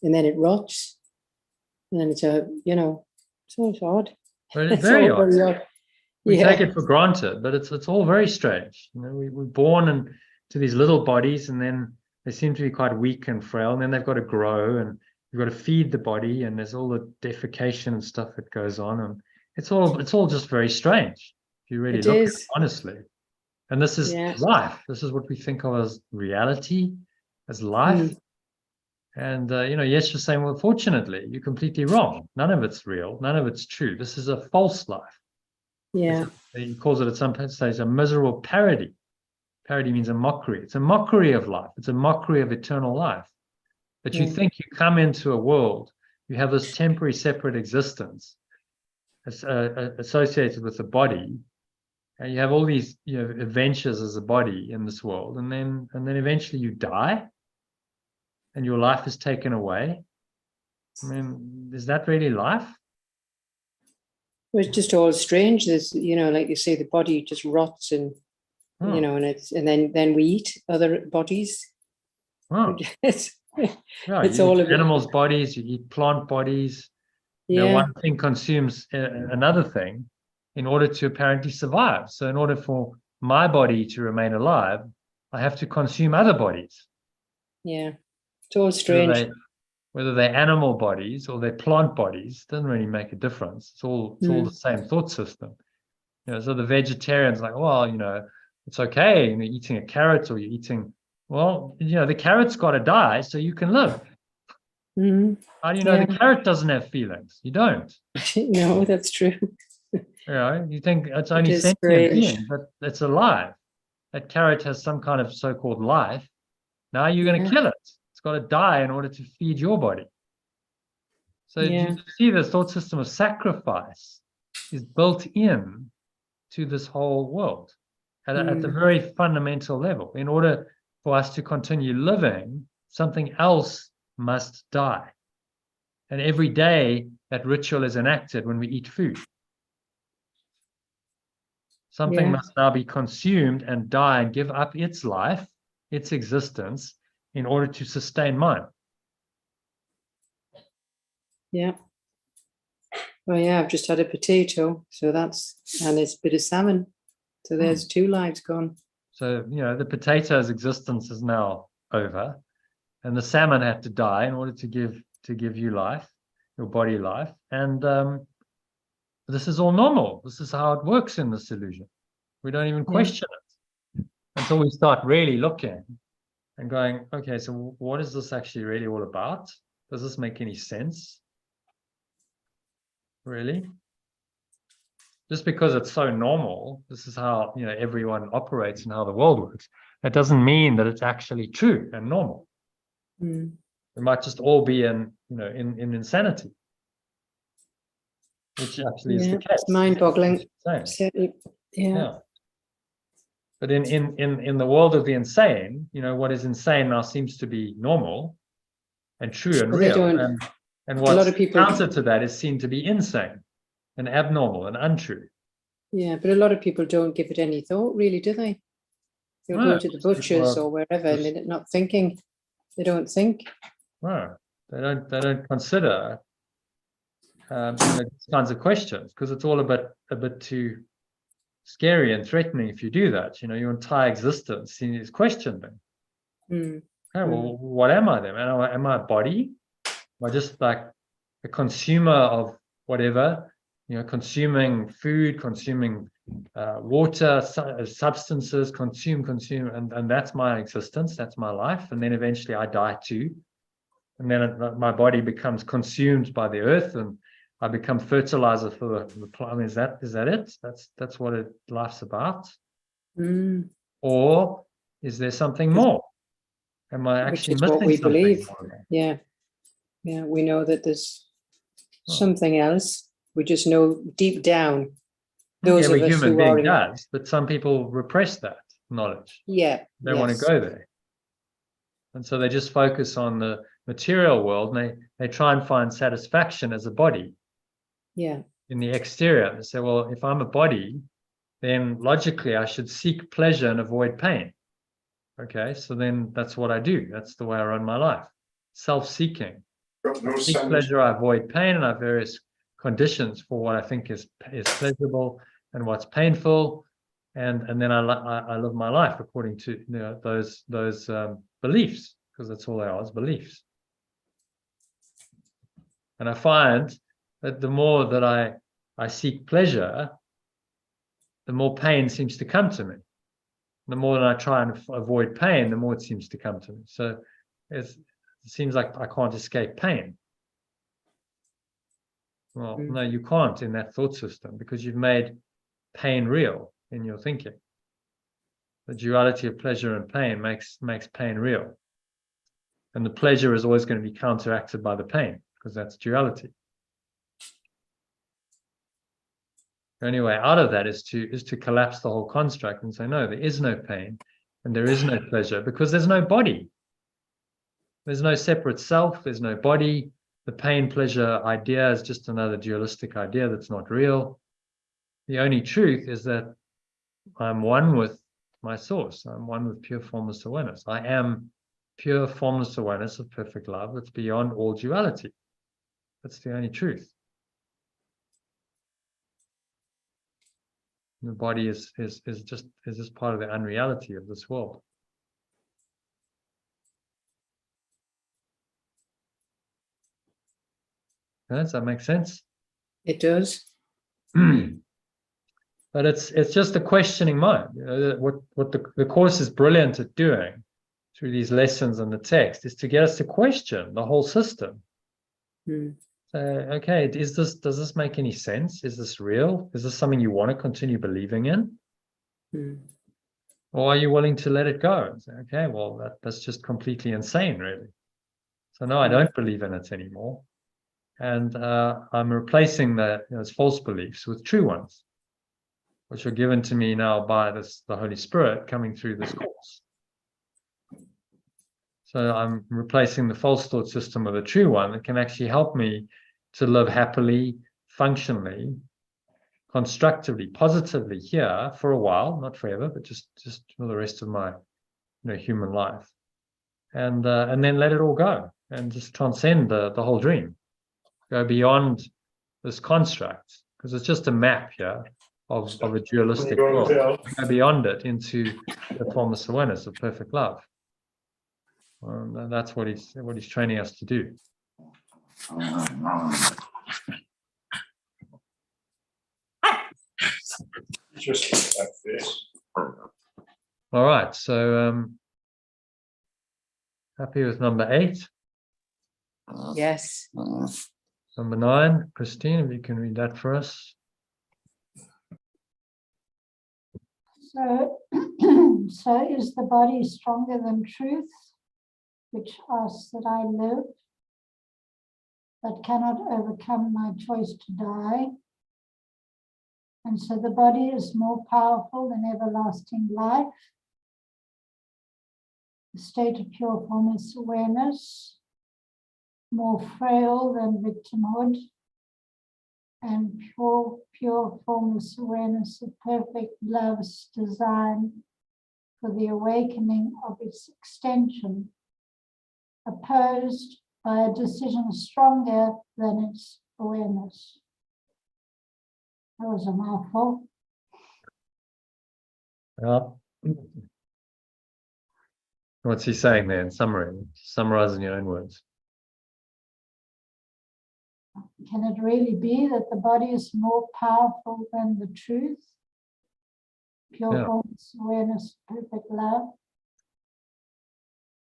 then it rots, and then it's so it's odd. It's very odd. Very odd. We take it for granted, but it's all very strange. We're born into these little bodies, and then they seem to be quite weak and frail, and then they've got to grow, and you've got to feed the body, and there's all the defecation and stuff that goes on, and it's all just very strange if you really look at it honestly. And this is life. This is what we think of as reality, as life. And yes, you're saying, well, fortunately, you're completely wrong. None of it's real. None of it's true. This is a false life. Yeah. He calls it at some stage a miserable parody. Parody means a mockery. It's a mockery of life. It's a mockery of eternal life. That you think you come into a world, you have this temporary separate existence associated with the body, and you have all these adventures as a body in this world, and then eventually you die, and your life is taken away. I mean, is that really life? It's just all strange. There's, like you say, the body just rots, and and then we eat other bodies. It's all of animals' bodies. You eat plant bodies. One thing consumes another thing in order to apparently survive. So in order for my body to remain alive, I have to consume other bodies. Yeah, it's all strange. Whether they're animal bodies or they're plant bodies, doesn't really make a difference. It's all the same thought system. So the vegetarian's like, well, it's okay. You're eating a carrot, or you're eating, well, the carrot's got to die so you can live. How do you know the carrot doesn't have feelings? You don't. No, that's true. You think it's only sentient being, but it's alive. That carrot has some kind of so-called life. Now you're going to kill it. It's got to die in order to feed your body. So you see, the thought system of sacrifice is built in to this whole world at the very fundamental level. In order for us to continue living, something else must die. And every day that ritual is enacted when we eat food. Something must now be consumed and die and give up its life, its existence, in order to sustain mine. Yeah. Well, I've just had a potato, and it's a bit of salmon. So there's 2 lives gone. So, the potato's existence is now over, and the salmon had to die in order to give you life, your body life. And this is all normal. This is how it works in this illusion. We don't even question it until we start really looking and going, okay, so what is this actually really all about? Does this make any sense? Really? just because it's so normal, this is how, you know, everyone operates and how the world works, that doesn't mean that it's actually true and normal. Mm. We might just all be in, you know, in insanity, which actually is the case. It's mind-boggling. Insane. Certainly, yeah. But in the world of the insane, you know, what is insane now seems to be normal and true and Well, they real. don't- And a lot what's of people- counter to that is seen to be insane and abnormal and untrue. Yeah, but a lot of people don't give it any thought, really, do they? They'll No, go to the people butchers are or wherever, and just- they're not thinking. They don't think. No, they don't consider you know, these kinds of questions, because it's all a bit too scary and threatening if you do that. You know, your entire existence is questioned then. Mm. Okay, well, what am I then? Am I a body? Am I just like a consumer of whatever, you know, consuming food, consuming water, substances, consume, and that's my existence, that's my life, and then eventually I die too, and then my body becomes consumed by the earth, and I become fertilizer for the planet. Is that it? That's what life's about? Mm. Or is there something more? Am I Which actually is missing what we something believe. more? Yeah. Yeah, we know that there's Oh. something else. We just know deep down. Those Every of us human who are being in, does, but some people repress that knowledge. yeah, They want to yes. go there. And so they just focus on the material world, and they try and find satisfaction as a body Yeah, in the exterior. They say, well, if I'm a body, then logically I should seek pleasure and avoid pain. Okay, so then that's what I do. That's the way I run my life. Self-seeking. I seek pleasure, I avoid pain, and I have various conditions for what I think is pleasurable and what's painful, and then I live my life according to, you know, those beliefs, because that's all they are, is beliefs. And I find that the more that I seek pleasure, the more pain seems to come to me. The more that I try and avoid pain, the more it seems to come to me. So it seems like I can't escape pain. Well, no, you can't in that thought system, because you've made pain real in your thinking. The duality of pleasure and pain makes pain real. And the pleasure is always going to be counteracted by the pain, because that's duality. The only way out of that is to collapse the whole construct and say, no, there is no pain and there is no pleasure, because there's no body. There's no separate self, there's no body. The pain pleasure idea is just another dualistic idea that's not real. The only truth is that I'm one with my source. I'm one with pure formless awareness. I am pure formless awareness of perfect love that's beyond all duality. That's the only truth. The body is just part of the unreality of this world. Does that make sense? it does. But it's just a questioning mind. You know, what the course is brilliant at doing through these lessons and the text is to get us to question the whole system. So, okay, does this make any sense? Is this real? Is this something you want to continue believing in? Or are you willing to let it go and say, okay, well, that's just completely insane, really. So no, I don't believe in it anymore. And I'm replacing those false beliefs with true ones, which are given to me now by the Holy Spirit coming through this course. So I'm replacing the false thought system with a true one that can actually help me to live happily, functionally, constructively, positively here for a while, not forever, but just for the rest of my human life. And then let it all go and just transcend the whole dream. Go beyond this construct, because it's just a map here of a dualistic world. Go beyond it into the formless awareness of perfect love. And that's what he's training us to do. Just like this. All right, so happy with number 8. Yes. Number 9, Christine, if you can read that for us. So, so is the body stronger than truth, which asks that I live, but cannot overcome my choice to die? And so the body is more powerful than everlasting life. The state of pure formless awareness, more frail than victimhood, and pure formless awareness of perfect love's design for the awakening of its extension, opposed by a decision stronger than its awareness. That was a mouthful. Well, what's he saying there in summary? Summarize in your own words. Can it really be that the body is more powerful than the truth? Pure formless awareness, perfect love,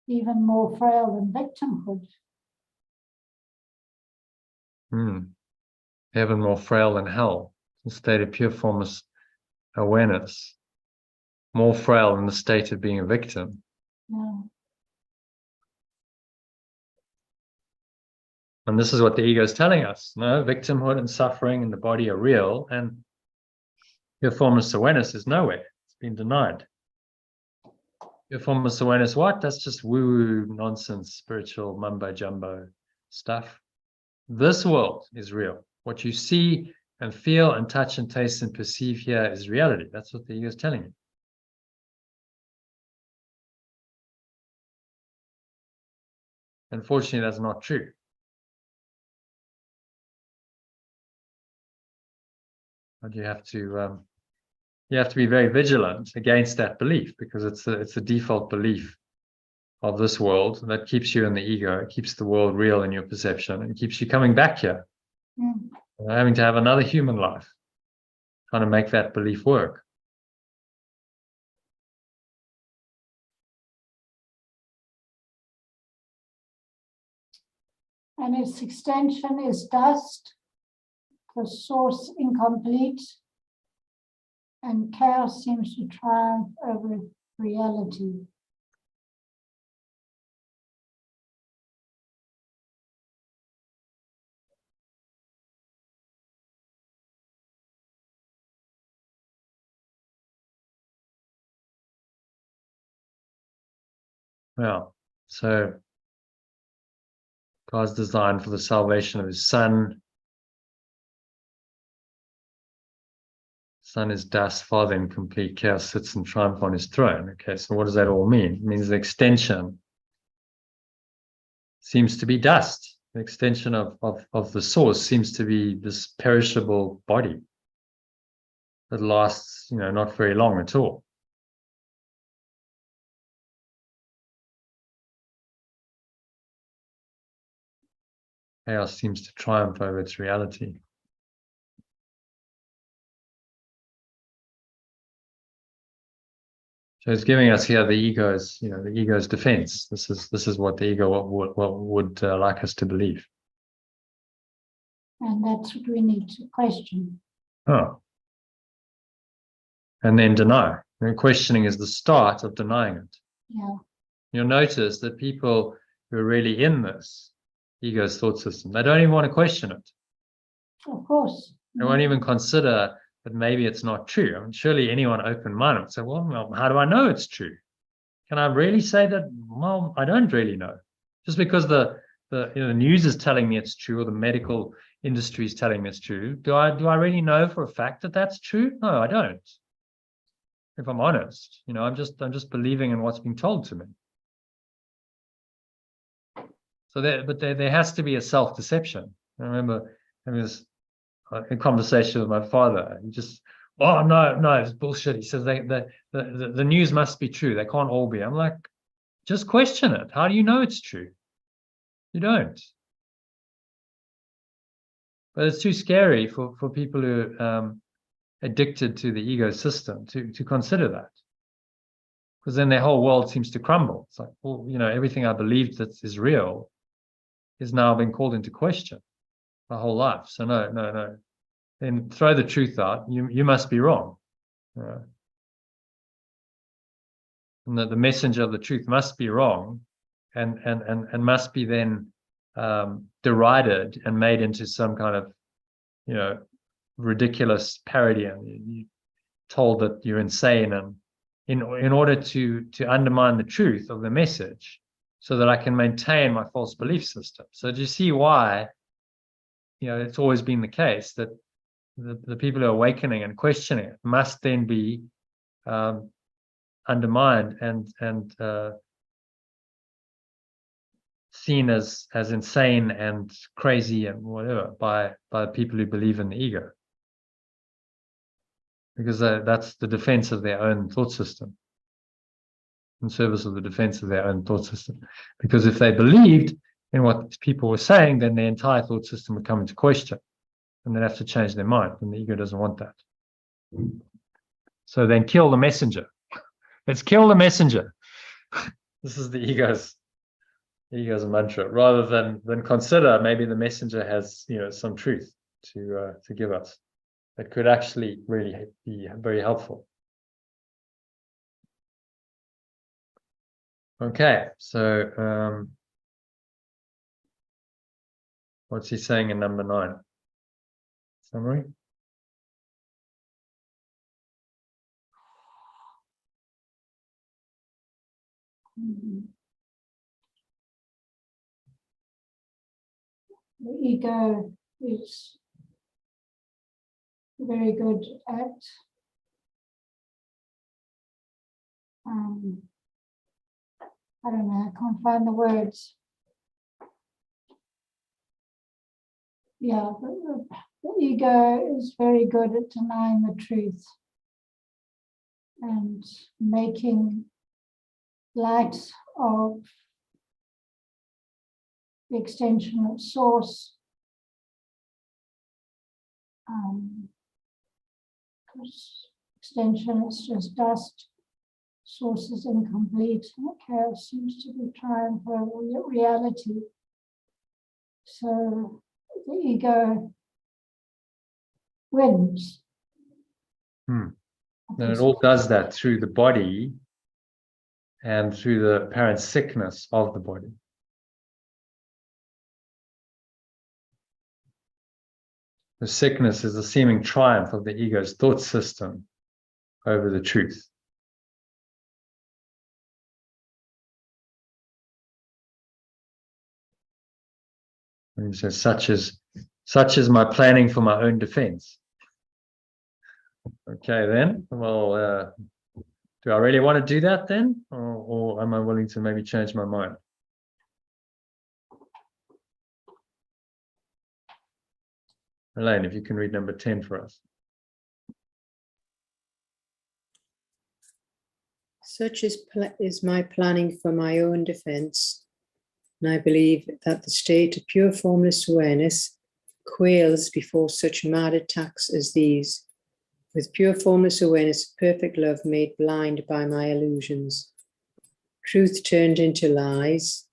even more frail than victimhood. Heaven more frail than hell. The state of pure formless awareness. More frail than the state of being a victim. Yeah. And this is what the ego is telling us. No, victimhood and suffering in the body are real, and pure formless awareness is nowhere. It's been denied. Pure formless awareness, what? That's just woo-woo nonsense, spiritual mumbo jumbo stuff. This world is real. What you see and feel and touch and taste and perceive here is reality. That's what the ego is telling you. Unfortunately, that's not true. And you have to be very vigilant against that belief, because it's a default belief of this world that keeps you in the ego. It keeps the world real in your perception, and keeps you coming back here, having to have another human life, trying to make that belief work. And its extension is dust, the source incomplete, and chaos seems to triumph over reality. Well, so God's design for the salvation of his son. Son is dust, Father in complete chaos sits in triumph on his throne. Okay, so what does that all mean? It means the extension seems to be dust. The extension of the source seems to be this perishable body that lasts, not very long at all. Chaos seems to triumph over its reality. So it's giving us here the ego's, the ego's defense. This is what the ego would like us to believe. And that's what we need to question. Oh. And then deny. And questioning is the start of denying it. Yeah. You'll notice that people who are really in this ego's thought system, they don't even want to question it. Of course. They won't even consider that maybe it's not true. I mean, surely anyone open-minded would say, well, how do I know it's true? Can I really say that? Well, I don't really know. Just because the news is telling me it's true, or the medical industry is telling me it's true, do I really know for a fact that that's true? No, I don't. If I'm honest, I'm just believing in what's being told to me. So there has to be a self-deception. I remember having this in conversation with my father. He just, no, it's bullshit. He says the news must be true. They can't all be. I'm like, just question it. How do you know it's true? You don't. But it's too scary for people who are addicted to the ego system to consider that. Because then their whole world seems to crumble. It's like, well, everything I believed that is real is now being called into question my whole life. So no. Then throw the truth out. You must be wrong. and that the messenger of the truth must be wrong, and must be then derided and made into some kind of, you know, ridiculous parody, and you told that you're insane, and in order to undermine the truth of the message, so that I can maintain my false belief system. So do you see why, you know, it's always been the case that the people who are awakening and questioning it must then be undermined and seen as insane and crazy and whatever by people who believe in the ego, because that's the defense of their own thought system, in service of the defense of their own thought system. Because if they believed in what people were saying, then their entire thought system would come into question, and they'd have to change their mind, and the ego doesn't want that. So then kill the messenger. Let's kill the messenger. This is the ego's mantra, rather than consider maybe the messenger has, you know, some truth to give us that could actually really be very helpful. Okay, so what's he saying in number 9? Summary. The ego is very good at I don't know, I can't find the words. Yeah, the ego is very good at denying the truth and making light of the extension of source. Because extension is just dust, source is incomplete, and chaos seems to be trying for reality. So the ego wins. And it all does that through the body and through the apparent sickness of the body. The sickness is the seeming triumph of the ego's thought system over the truth. And he says, such is my planning for my own defense. Okay, then, well, do I really want to do that then? Or am I willing to maybe change my mind? Elaine, if you can read number 10 for us. Such is my planning for my own defense, and I believe that the state of pure formless awareness quails before such mad attacks as these, with pure formless awareness, perfect love made blind by my illusions, truth turned into lies,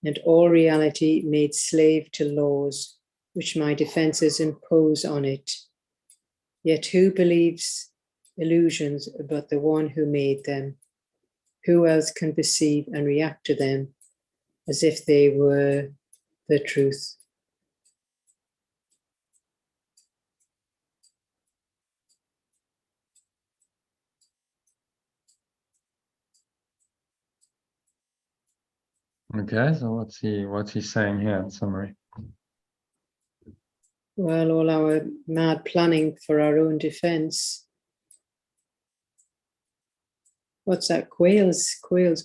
and all reality made slave to laws which my defenses impose on it. Yet who believes illusions but the one who made them? Who else can perceive and react to them as if they were the truth? Okay, so what's he saying here in summary? Well, all our mad planning for our own defense. What's that? Quails,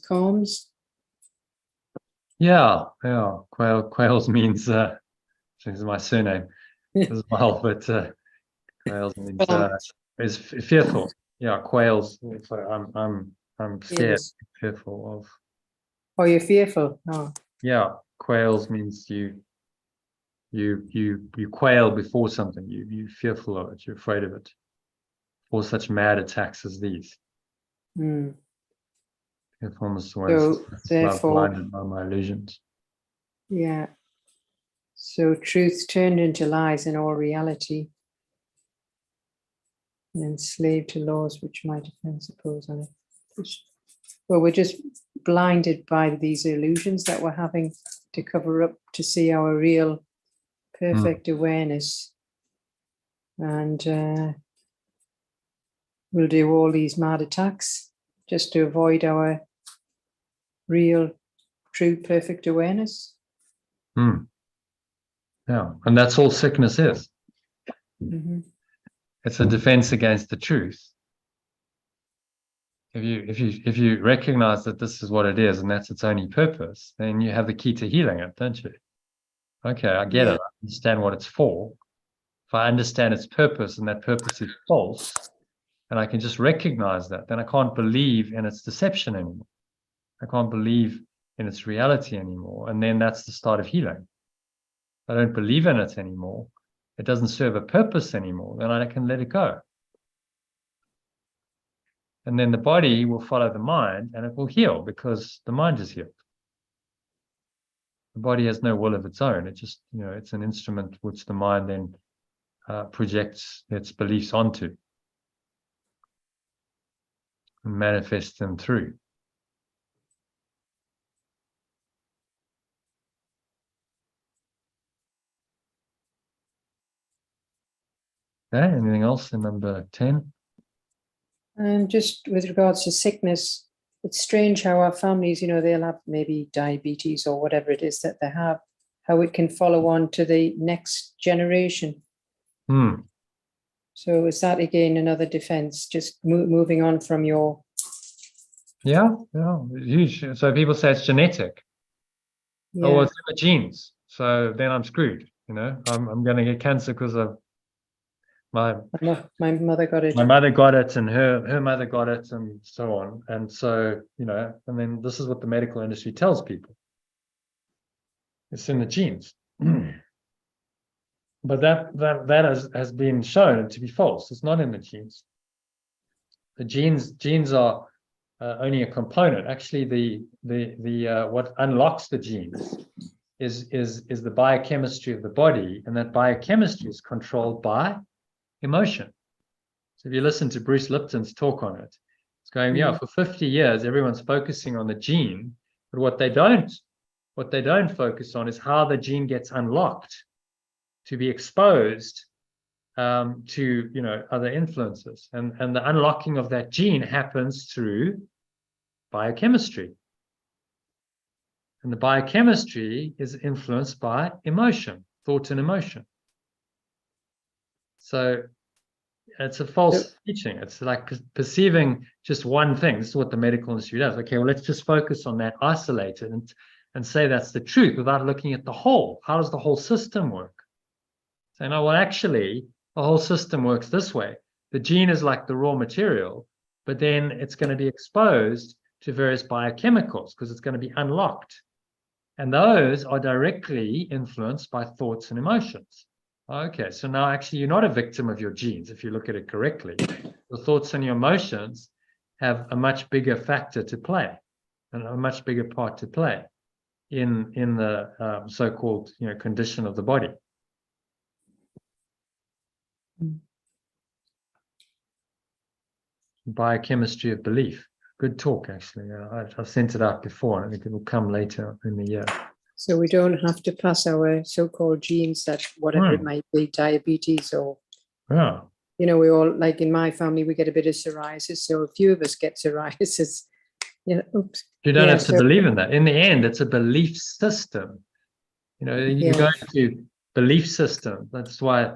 calms? Yeah. Quails means, this is my surname as well, but quails means is fearful. Yeah, quails. So I'm scared, Yes. fearful of. Oh, you're fearful? Oh. Yeah, quails means you quail before something. You're fearful of it. You're afraid of it. For such mad attacks as these. Mm. So therefore, blinded by my illusions. Yeah. So truth turned into lies in all reality, and enslaved to laws which my defense impose on it. Well, we're just blinded by these illusions that we're having to cover up to see our real perfect awareness. And we'll do all these mad attacks just to avoid our real, true, perfect awareness. Yeah, and that's all sickness is. Mm-hmm. It's a defense against the truth. If you recognize that this is what it is and that's its only purpose, then you have the key to healing it, don't you? Okay, I get it. I understand what it's for. If I understand its purpose and that purpose is false, and I can just recognize that, then I can't believe in its deception anymore. I can't believe in its reality anymore. And then that's the start of healing. I don't believe in it anymore. It doesn't serve a purpose anymore. Then I can let it go. And then the body will follow the mind and it will heal because the mind is healed. The body has no will of its own. It just, it's an instrument which the mind then projects its beliefs onto and manifests them through. Okay, anything else in number 10? And just with regards to sickness, it's strange how our families, they'll have maybe diabetes or whatever it is that they have, how it can follow on to the next generation. So is that again another defense, just moving on from your... Yeah, huge. So people say it's genetic. Yeah. Oh, it's in the genes. So then I'm screwed. I'm going to get cancer because of my mother got it. My mother got it, and her mother got it, and so on. And so, and then this is what the medical industry tells people. It's in the genes. But that has been shown to be false. It's not in the genes. The genes are only a component. Actually, the what unlocks the genes is the biochemistry of the body, and that biochemistry is controlled by emotion. So if you listen to Bruce Lipton's talk on it, it's going, for 50 years, everyone's focusing on the gene, but what they don't focus on is how the gene gets unlocked to be exposed to other influences. And the unlocking of that gene happens through biochemistry. And the biochemistry is influenced by emotion, thought and emotion. So it's a false teaching. It's like perceiving just one thing. This is what the medical industry does. Okay, well, let's just focus on that, isolate it, and say that's the truth without looking at the whole. How does the whole system work? So, well, actually, the whole system works this way. The gene is like the raw material, but then it's going to be exposed to various biochemicals because it's going to be unlocked. And those are directly influenced by thoughts and emotions. Okay, so now actually you're not a victim of your genes if you look at it correctly. Your thoughts and your emotions have a much bigger factor to play and a much bigger part to play in the so-called condition of the body. Biochemistry of belief. Good talk, actually. I've sent it out before, and I think it will come later in the year. So we don't have to pass our so-called genes, that whatever it might be, diabetes or, we all, like in my family, we get a bit of psoriasis. So a few of us get psoriasis. Oops. You don't have to believe in that. In the end, it's a belief system. You go into belief system. That's why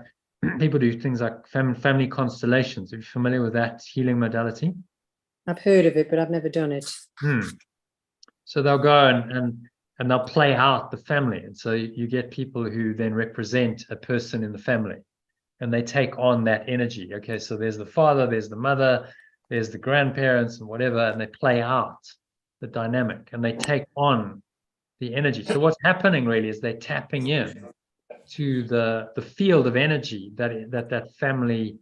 people do things like family constellations. Are you familiar with that healing modality? I've heard of it, but I've never done it. So they'll go and they'll play out the family. And so you get people who then represent a person in the family and they take on that energy. Okay, so there's the father, there's the mother, there's the grandparents and whatever, and they play out the dynamic and they take on the energy. So what's happening really is they're tapping in to the field of energy that family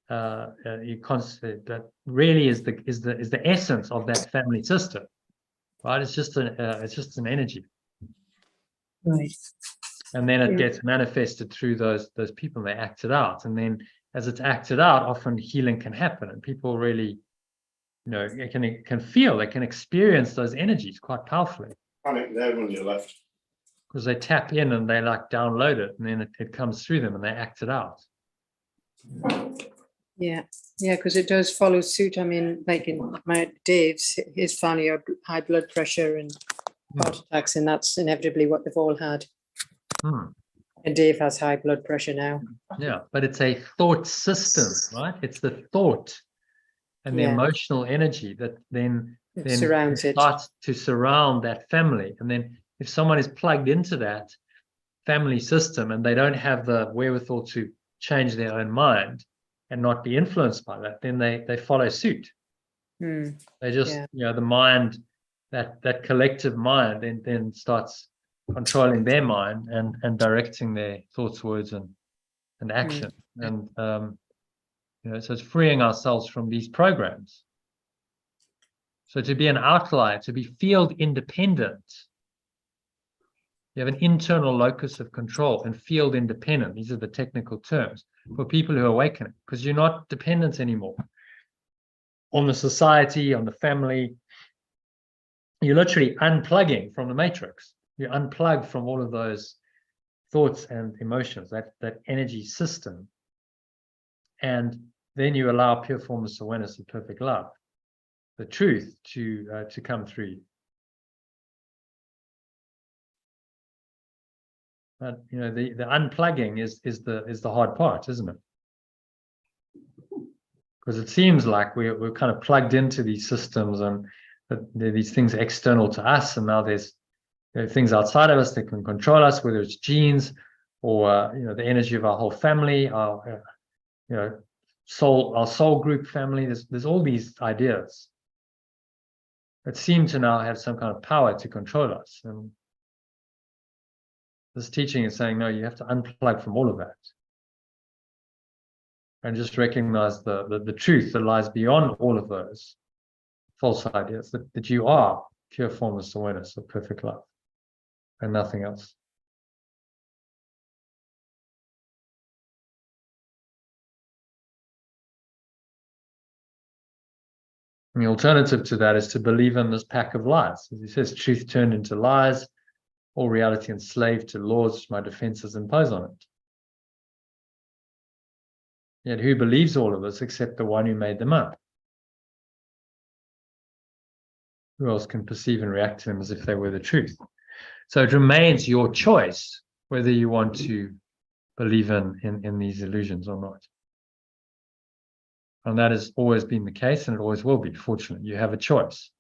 that really is the essence of that family system. Right, it's just an energy, right? And then it gets manifested through those people. They act it out, and then as it's acted out, often healing can happen, and people really it can feel, they can experience those energies quite powerfully. Panic there when you left. Because they tap in and they like download it, and then it comes through them and they act it out. Yeah, because it does follow suit. I mean, like in my Dave's, his family are high blood pressure and heart attacks, and that's inevitably what they've all had. And Dave has high blood pressure now. Yeah, but it's a thought system, right? It's the thought and the emotional energy that then Surrounds it. starts to surround that family. And then if someone is plugged into that family system and they don't have the wherewithal to change their own mind and not be influenced by that, then they follow suit. They just, the mind, that collective mind then starts controlling their mind and directing their thoughts, words, and action. And so it's freeing ourselves from these programs. So to be an outlier, to be field independent, you have an internal locus of control and field independent. These are the technical terms for people who are awakening, because you're not dependent anymore on the society, on the family. You're literally unplugging from the matrix. You unplug from all of those thoughts and emotions, that energy system. And then you allow pure formless awareness of perfect love, the truth, to come through you. But the unplugging is the hard part, isn't it? Because it seems like we're kind of plugged into these systems, and there are these things external to us, and now there's things outside of us that can control us, whether it's genes or the energy of our whole family, our soul group family. There's all these ideas that seem to now have some kind of power to control us. And this teaching is saying, no, you have to unplug from all of that and just recognize the truth that lies beyond all of those false ideas, that you are pure formless awareness of perfect love and nothing else. And the alternative to that is to believe in this pack of lies. As he says, truth turned into lies, all reality enslaved to laws which my defenses impose on it. Yet who believes all of this except the one who made them up? Who else can perceive and react to them as if they were the truth? So it remains your choice whether you want to believe in these illusions or not. And that has always been the case, and it always will be. Fortunately, you have a choice.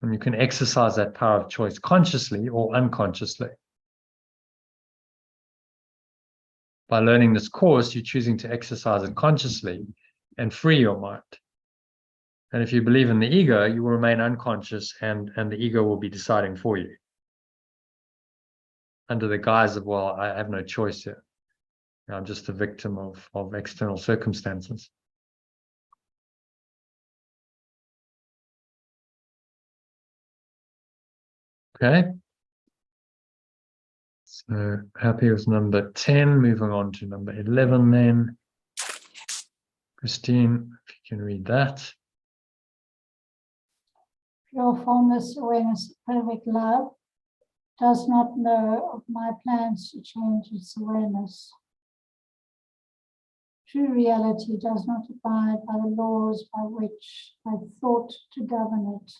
And you can exercise that power of choice consciously or unconsciously. By learning this course, you're choosing to exercise it consciously and free your mind. And if you believe in the ego, you will remain unconscious, and the ego will be deciding for you. Under the guise of, well, I have no choice here. I'm just a victim of external circumstances. Okay. So happy with number 10, moving on to number 11 then. Christine, if you can read that. Pure formless awareness of perfect love does not know of my plans to change its awareness. True reality does not abide by the laws by which I thought to govern it.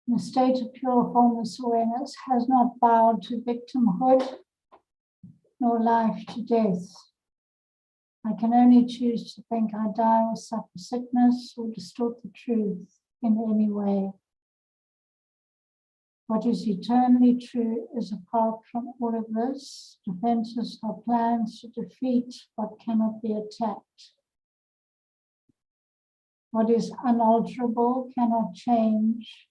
In a state of pure formless awareness has not bowed to victimhood nor life to death. I can only choose to think I die or suffer sickness or distort the truth in any way. What is eternally true is apart from all of this. Defenses are plans to defeat what cannot be attacked. What is unalterable cannot change,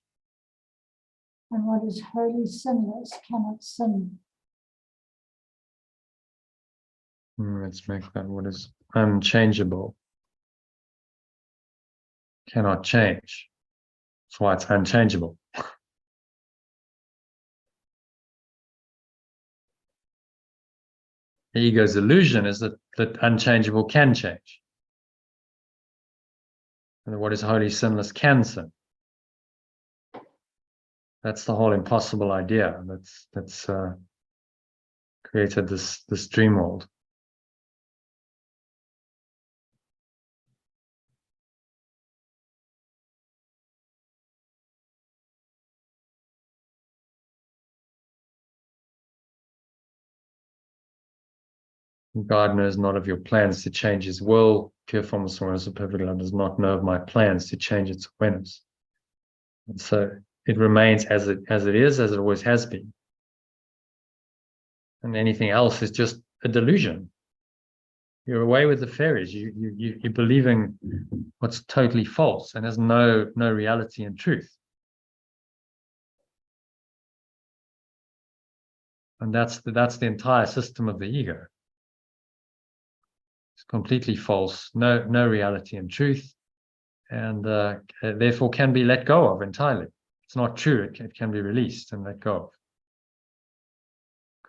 and what is wholly sinless cannot sin. Let's make that what is unchangeable cannot change. That's why it's unchangeable. The ego's illusion is that unchangeable can change. And what is wholly sinless can sin. That's the whole impossible idea that's created this dream world. God knows not of your plans to change his will. Pure formless awareness of perfect love does not know of my plans to change its awareness. And so it remains as it is, as it always has been. And anything else is just a delusion. You're away with the fairies. You're believing what's totally false and has no reality and truth. And that's the entire system of the ego. It's completely false, no reality and truth, and therefore can be let go of entirely. It's not true. It can be released and let go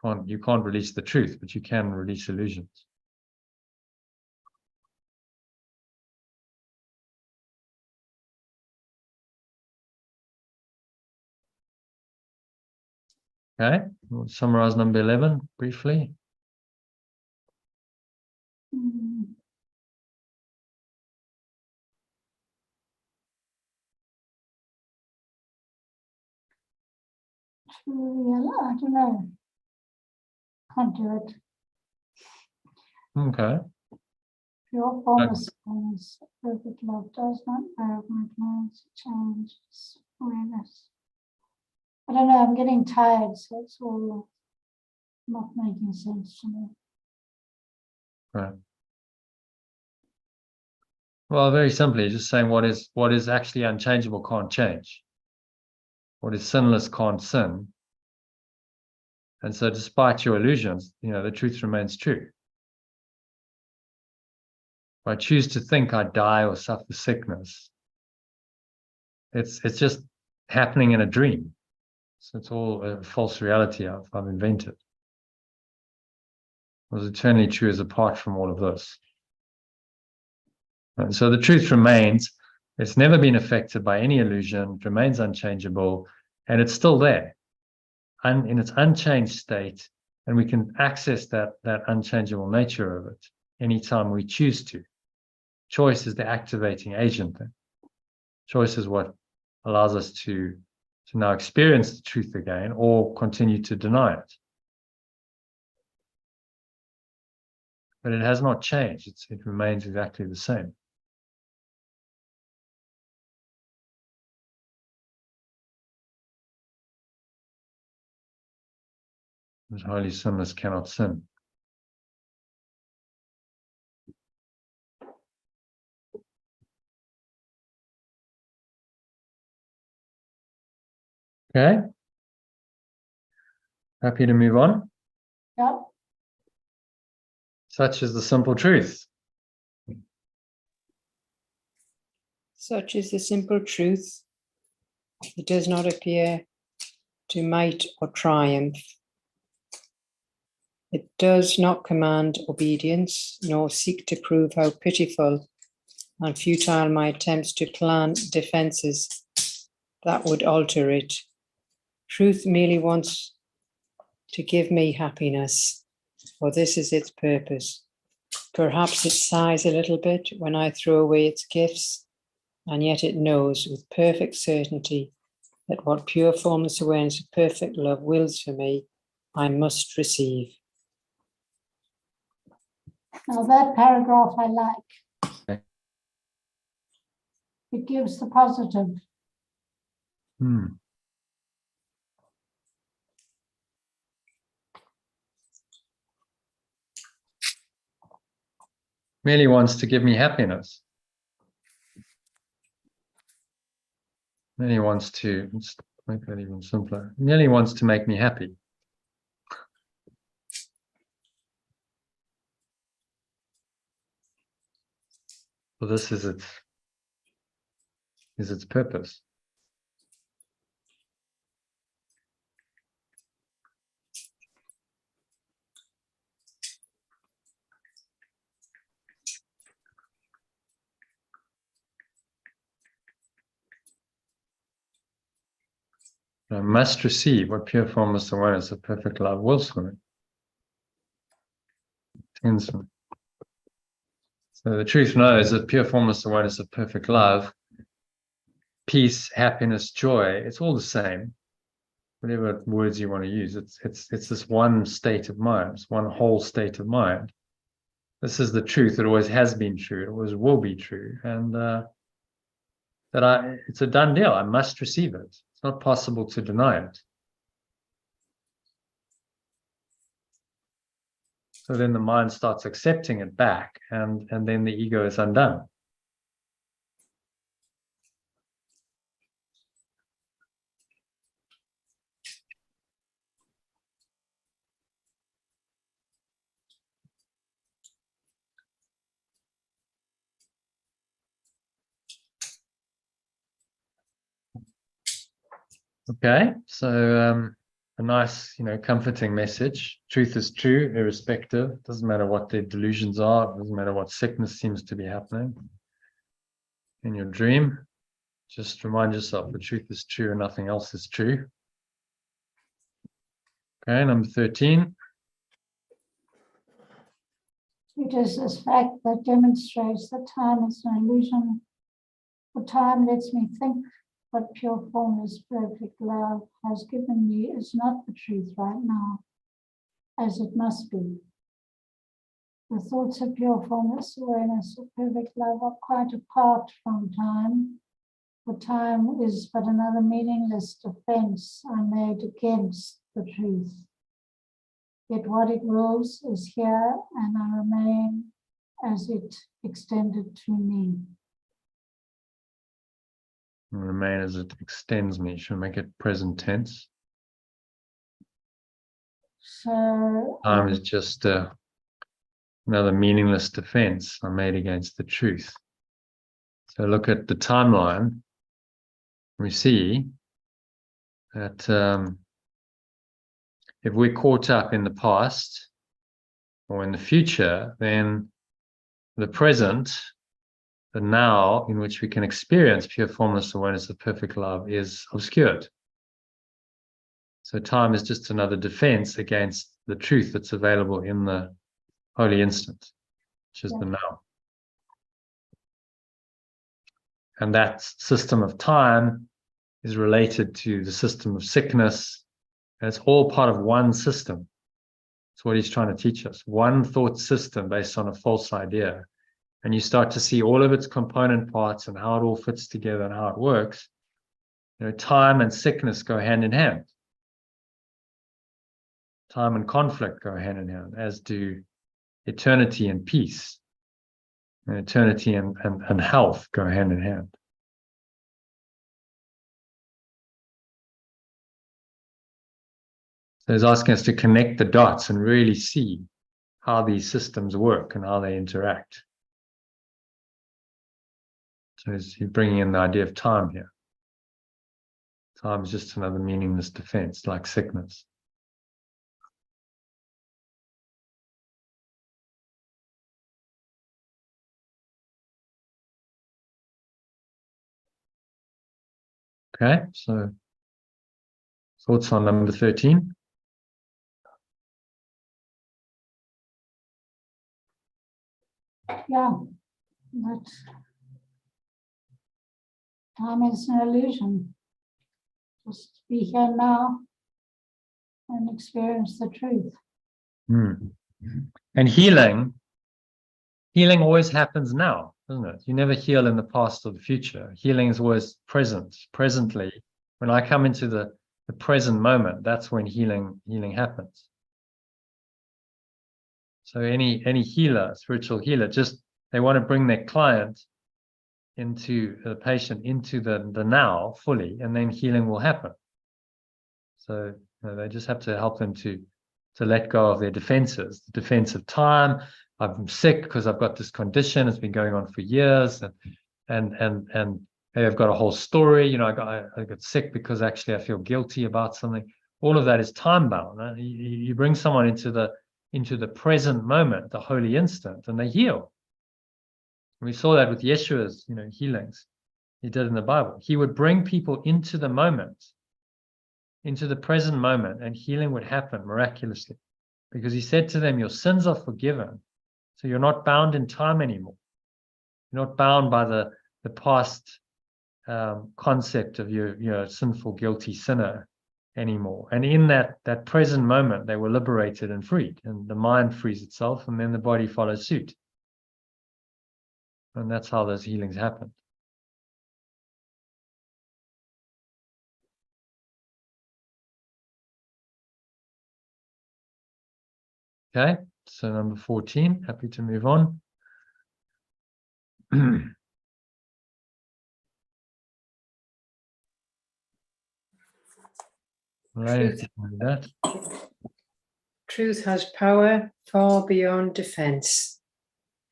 of. You can't release the truth, but you can release illusions. Okay, we'll summarize number 11 briefly. I don't know. Can't do it. Okay. Your formless awareness, perfect love does not know of my plans to change its awareness. I don't know, I'm getting tired, so it's all not making sense to me. Right. Well, very simply, just saying what is actually unchangeable can't change. What is sinless can't sin. And so despite your illusions, the truth remains true. If I choose to think I die or suffer sickness, it's just happening in a dream. So it's all a false reality I've invented. What is eternally true is apart from all of this. And so the truth remains. It's never been affected by any illusion. It remains unchangeable, and it's still there, in its unchanged state. And we can access that unchangeable nature of it anytime we choose to. Choice is the activating agent then. Choice is what allows us to now experience the truth again or continue to deny it. But it has not changed. It remains exactly the same. As holy sinless cannot sin. Okay. Happy to move on. Yeah. Such is the simple truth. Such is the simple truth. It does not appear to might or triumph. It does not command obedience, nor seek to prove how pitiful and futile my attempts to plan defenses that would alter it. Truth merely wants to give me happiness, for this is its purpose. Perhaps it sighs a little bit when I throw away its gifts, and yet it knows with perfect certainty that what pure formless awareness of perfect love wills for me, I must receive. Now that paragraph I like. Okay. It gives the positive. Merely wants to give me happiness. Merely wants to, let's make that even simpler. Merely wants to make me happy. So this is its purpose. I must receive what pure formless awareness of perfect love wills for me. Tends me. So the truth knows that pure formless awareness of perfect love, peace, happiness, joy, it's all the same. Whatever words you want to use, it's this one state of mind, it's one whole state of mind. This is the truth. It always has been true. It always will be true. And it's a done deal. I must receive it. It's not possible to deny it. So then the mind starts accepting it back, and then the ego is undone. Okay, so a nice, comforting message. Truth is true, irrespective. It doesn't matter what their delusions are. It doesn't matter what sickness seems to be happening in your dream. Just remind yourself the truth is true and nothing else is true. Okay, number 13. It is this fact that demonstrates that time is an illusion. For time lets me think what pure formless perfect love has given me is not the truth right now, as it must be. The thoughts of pure formless awareness of perfect love are quite apart from time, for time is but another meaningless defense I made against the truth. Yet what it wills is here, and I remain as it extended to me. Remain as it extends me. Should we make it present tense? So Time is just another meaningless defense I made against the truth. So look at the timeline. We see that if we're caught up in the past or in the future, then the present, the now in which we can experience pure formless awareness of perfect love is obscured. So time is just another defense against the truth that's available in the holy instant, which is the now. And that system of time is related to the system of sickness. And it's all part of one system. That's what he's trying to teach us. One thought system based on a false idea. And you start to see all of its component parts and how it all fits together and how it works. Time and sickness go hand in hand. Time and conflict go hand in hand, as do eternity and peace. And eternity and health go hand in hand. So he's asking us to connect the dots and really see how these systems work and how they interact. So he's bringing in the idea of time here. Time is just another meaningless defense, like sickness. Okay, so thoughts on number 13? yeah, that time is an illusion. Just be here now and experience the truth. And healing always happens now, doesn't it? You never heal in the past or the future. Healing is always presently. When I come into the present moment, that's when healing happens. So any healer, spiritual healer, just they want to bring their client into the patient into the now fully, and then healing will happen. So they just have to help them to let go of their defenses, the defense of time. I'm sick because I've got this condition. It's been going on for years, and hey, I've got a whole story. I got sick because actually I feel guilty about something. All of that is time bound. You bring someone into the present moment, the holy instant, and they heal. We saw that with Yeshua's, healings he did in the Bible. He would bring people into the moment into the present moment, and healing would happen miraculously. Because he said to them, your sins are forgiven. So you're not bound in time anymore. You're not bound by the past concept of your sinful, guilty sinner anymore. And in that present moment, they were liberated and freed. And the mind frees itself, and then the body follows suit. And that's how those healings happen. Okay, so number 14, happy to move on. That. Truth has power far beyond defense,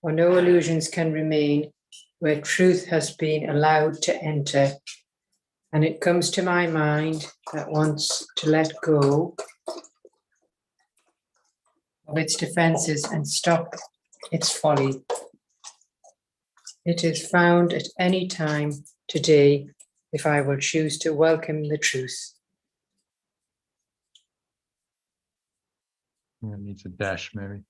for no illusions can remain where truth has been allowed to enter. And it comes to my mind that wants to let go of its defenses and stop its folly. It is found at any time today if I will choose to welcome the truth. It needs a dash, maybe.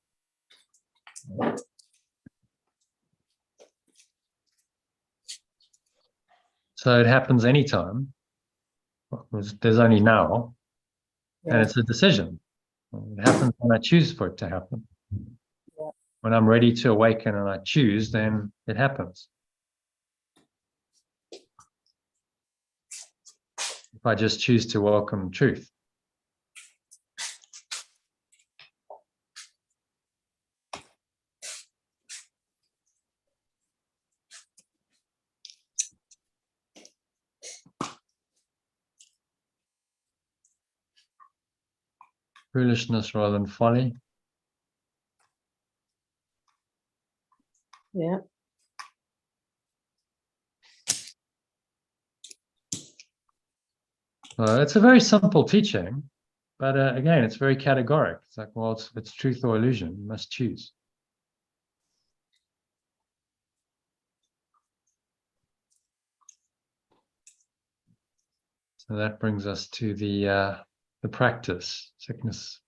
So it happens anytime. There's only now, and it's a decision. It happens when I choose for it to happen. When I'm ready to awaken and I choose, then it happens. If I just choose to welcome truth. Foolishness rather than folly. Yeah. It's a very simple teaching, but again, it's very categoric. It's like, well, it's truth or illusion. You must choose. So that brings us to the practice. Sickness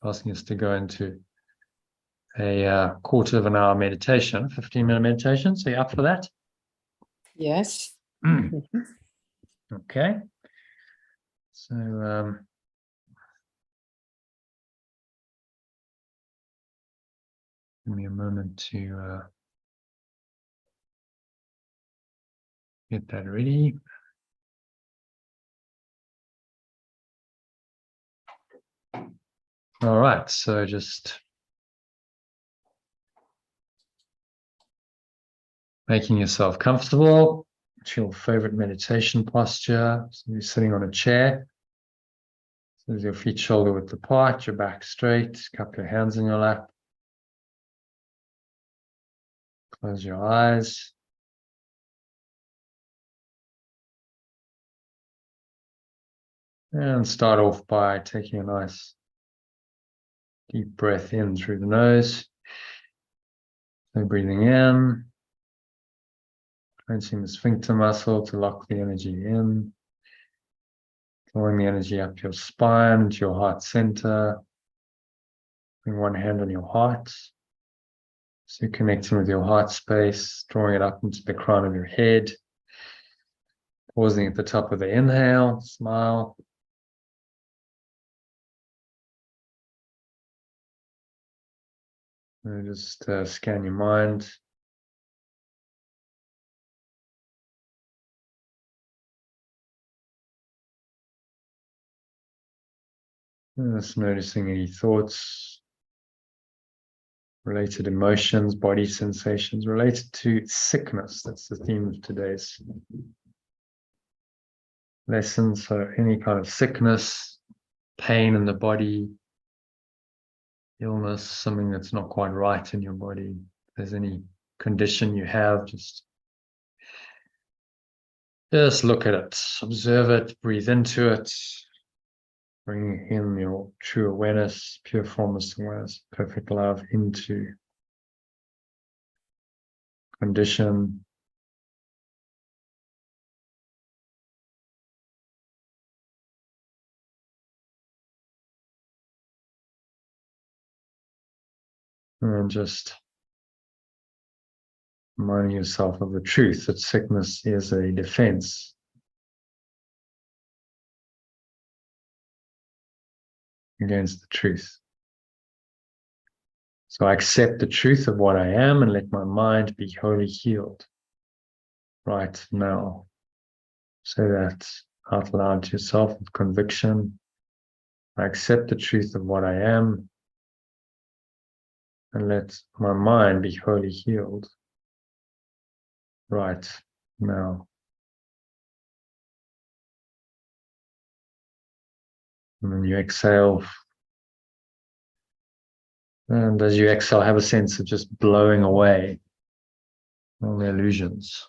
asking us to go into a quarter of an hour meditation, 15-minute meditation. So you're up for that? Yes. Okay. So give me a moment to get that ready. All right, so just making yourself comfortable. It's your favorite meditation posture. So you're sitting on a chair. So your feet shoulder width apart, your back straight, cup your hands in your lap. Close your eyes. And start off by taking a nice deep breath in through the nose. So breathing in, clenching the sphincter muscle to lock the energy in. Drawing the energy up your spine into your heart center. Putting one hand on your heart. So you're connecting with your heart space, drawing it up into the crown of your head. Pausing at the top of the inhale, smile. And just scan your mind. And just noticing any thoughts, related emotions, body sensations related to sickness. That's the theme of today's lesson. So any kind of sickness, pain in the body, illness, something that's not quite right in your body. If there's any condition you have, just look at it, observe it, breathe into it, bring in your true awareness, pure formless awareness, perfect love into condition. And just reminding yourself of the truth that sickness is a defense against the truth. So I accept the truth of what I am and let my mind be wholly healed right now. Say that out loud to yourself with conviction. I accept the truth of what I am and let my mind be wholly healed right now. And then you exhale. And as you exhale, have a sense of just blowing away all the illusions,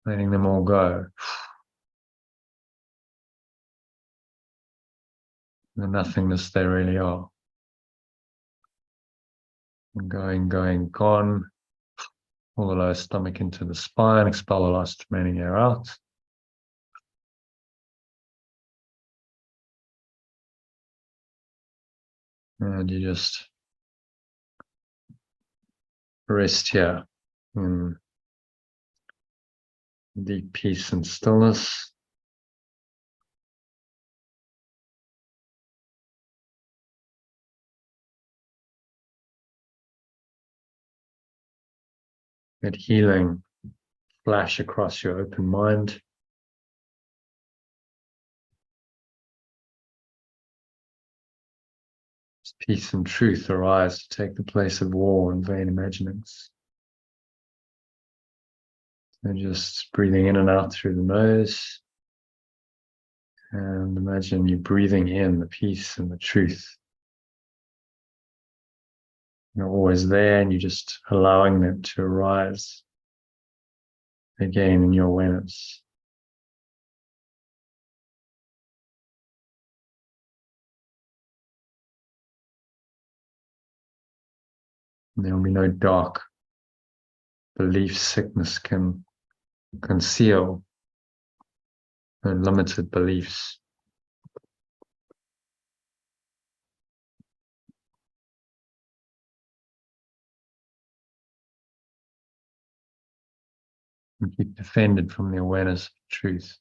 letting them all go. The nothingness they really are. And going, gone. All the lower stomach into the spine. Expel the last remaining air out. And you just rest here in deep peace and stillness. Let healing flash across your open mind. Peace and truth arise to take the place of war and vain imaginings. So just breathing in and out through the nose. And imagine you breathing in the peace and the truth. You're always there and you're just allowing them to arise again in your awareness. There will be no dark belief sickness can conceal, no limited beliefs. And keep defended from the awareness of truth.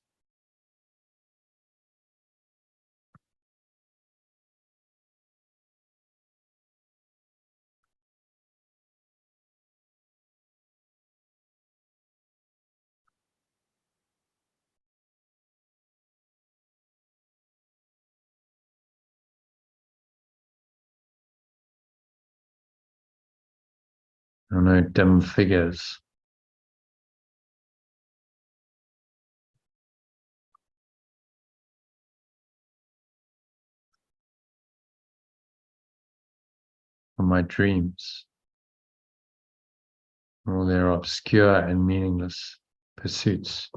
There are no dim figures. From my dreams. All their obscure and meaningless pursuits.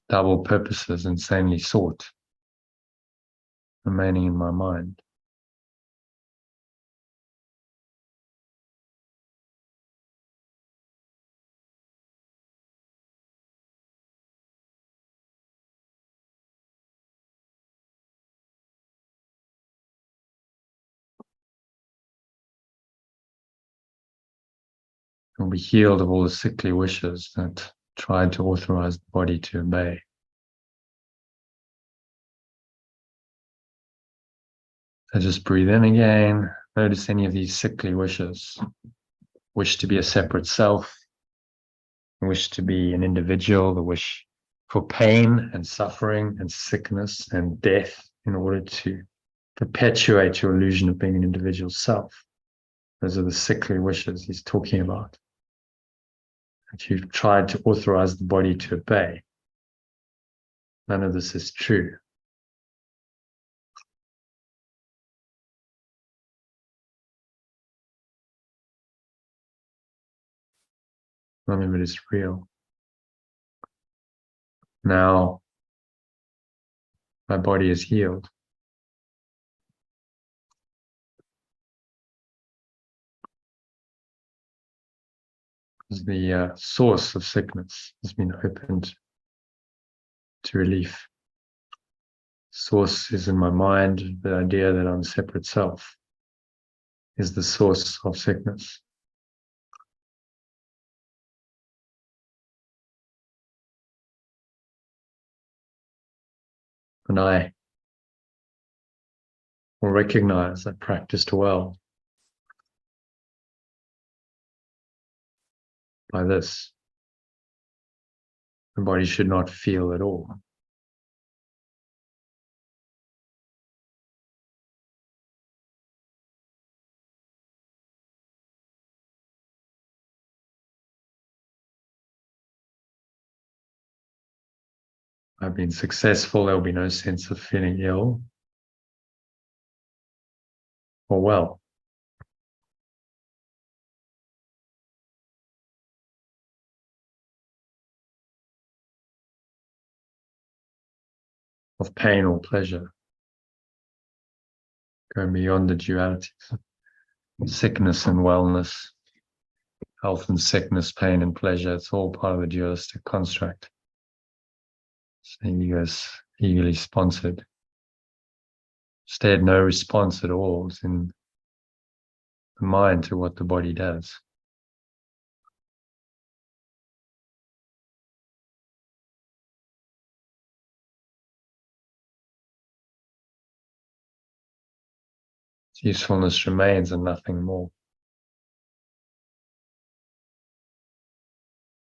Double purposes insanely sought, remaining in my mind. Will be healed of all the sickly wishes that tried to authorize the body to obey. So just breathe in again. Notice any of these sickly wishes. Wish to be a separate self. Wish to be an individual. The wish for pain and suffering and sickness and death in order to perpetuate your illusion of being an individual self. Those are the sickly wishes he's talking about. That you've tried to authorize the body to obey. None of this is true. None of it is real. Now, my body is healed. The source of sickness has been opened to relief. Source is in my mind. The idea that I'm separate self is the source of sickness. And I will recognize that practiced well by this. The body should not feel at all. I've been successful, there'll be no sense of feeling ill or well. Of pain or pleasure. Going beyond the dualities. Sickness and wellness. Health and sickness, pain and pleasure. It's all part of the dualistic construct. So ego is eagerly sponsored. Instead, no response at all is in the mind to what the body does. Its usefulness remains and nothing more.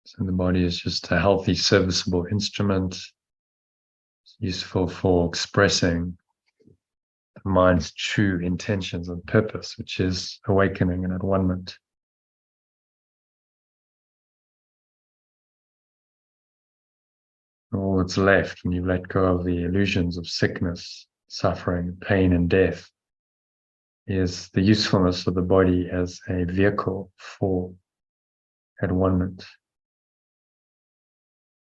So the body is just a healthy, serviceable instrument. It's useful for expressing the mind's true intentions and purpose, which is awakening and at-one-ment. All that's left when you let go of the illusions of sickness, suffering, pain, and death is the usefulness of the body as a vehicle for at-one-ment,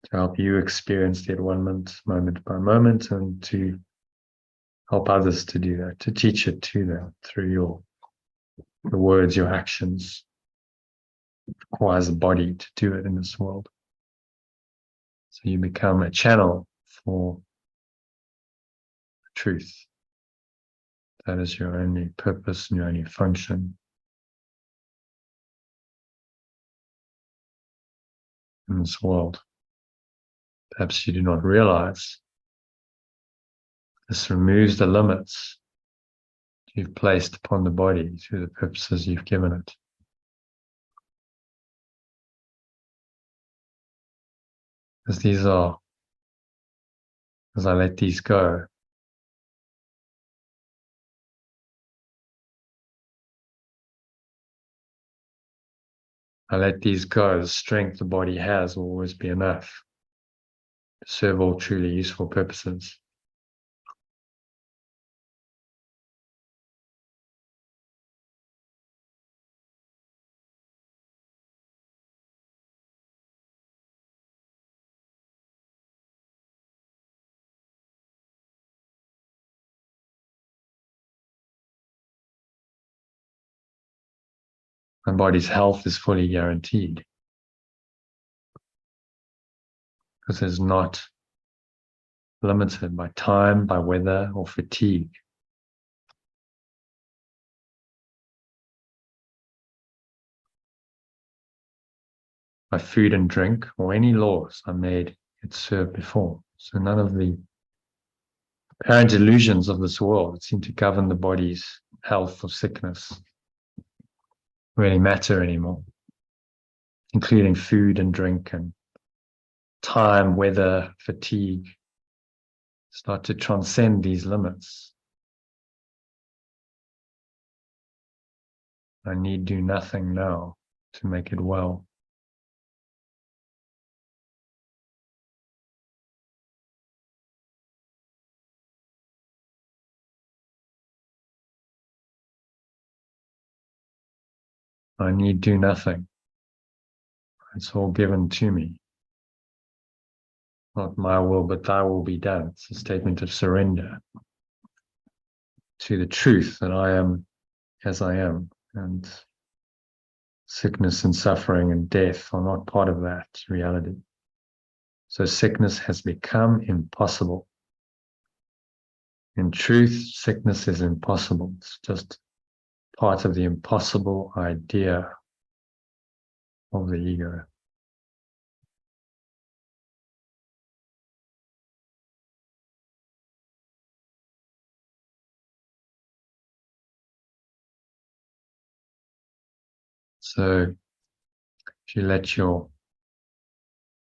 to help you experience the at-one-ment moment by moment, and to help others to do that, to teach it to them through your words, your actions. It requires a body to do it in this world. So you become a channel for truth. That is your only purpose and your only function in this world. Perhaps you do not realize this removes the limits you've placed upon the body through the purposes you've given it. As I let these go, the strength the body has will always be enough to serve all truly useful purposes. My body's health is fully guaranteed because it's not limited by time, by weather, or fatigue. By food and drink, or any laws I made it serve before. So none of the apparent illusions of this world that seem to govern the body's health or sickness really matter anymore, including food and drink and time, weather, fatigue. Start to transcend these limits. I need do nothing now to make it well. I need do nothing. It's all given to me. Not my will, but thy will be done. It's a statement of surrender to the truth that I am as I am. And sickness and suffering and death are not part of that reality. So sickness has become impossible In truth, sickness is impossible. It's just part of the impossible idea of the ego. So if you let your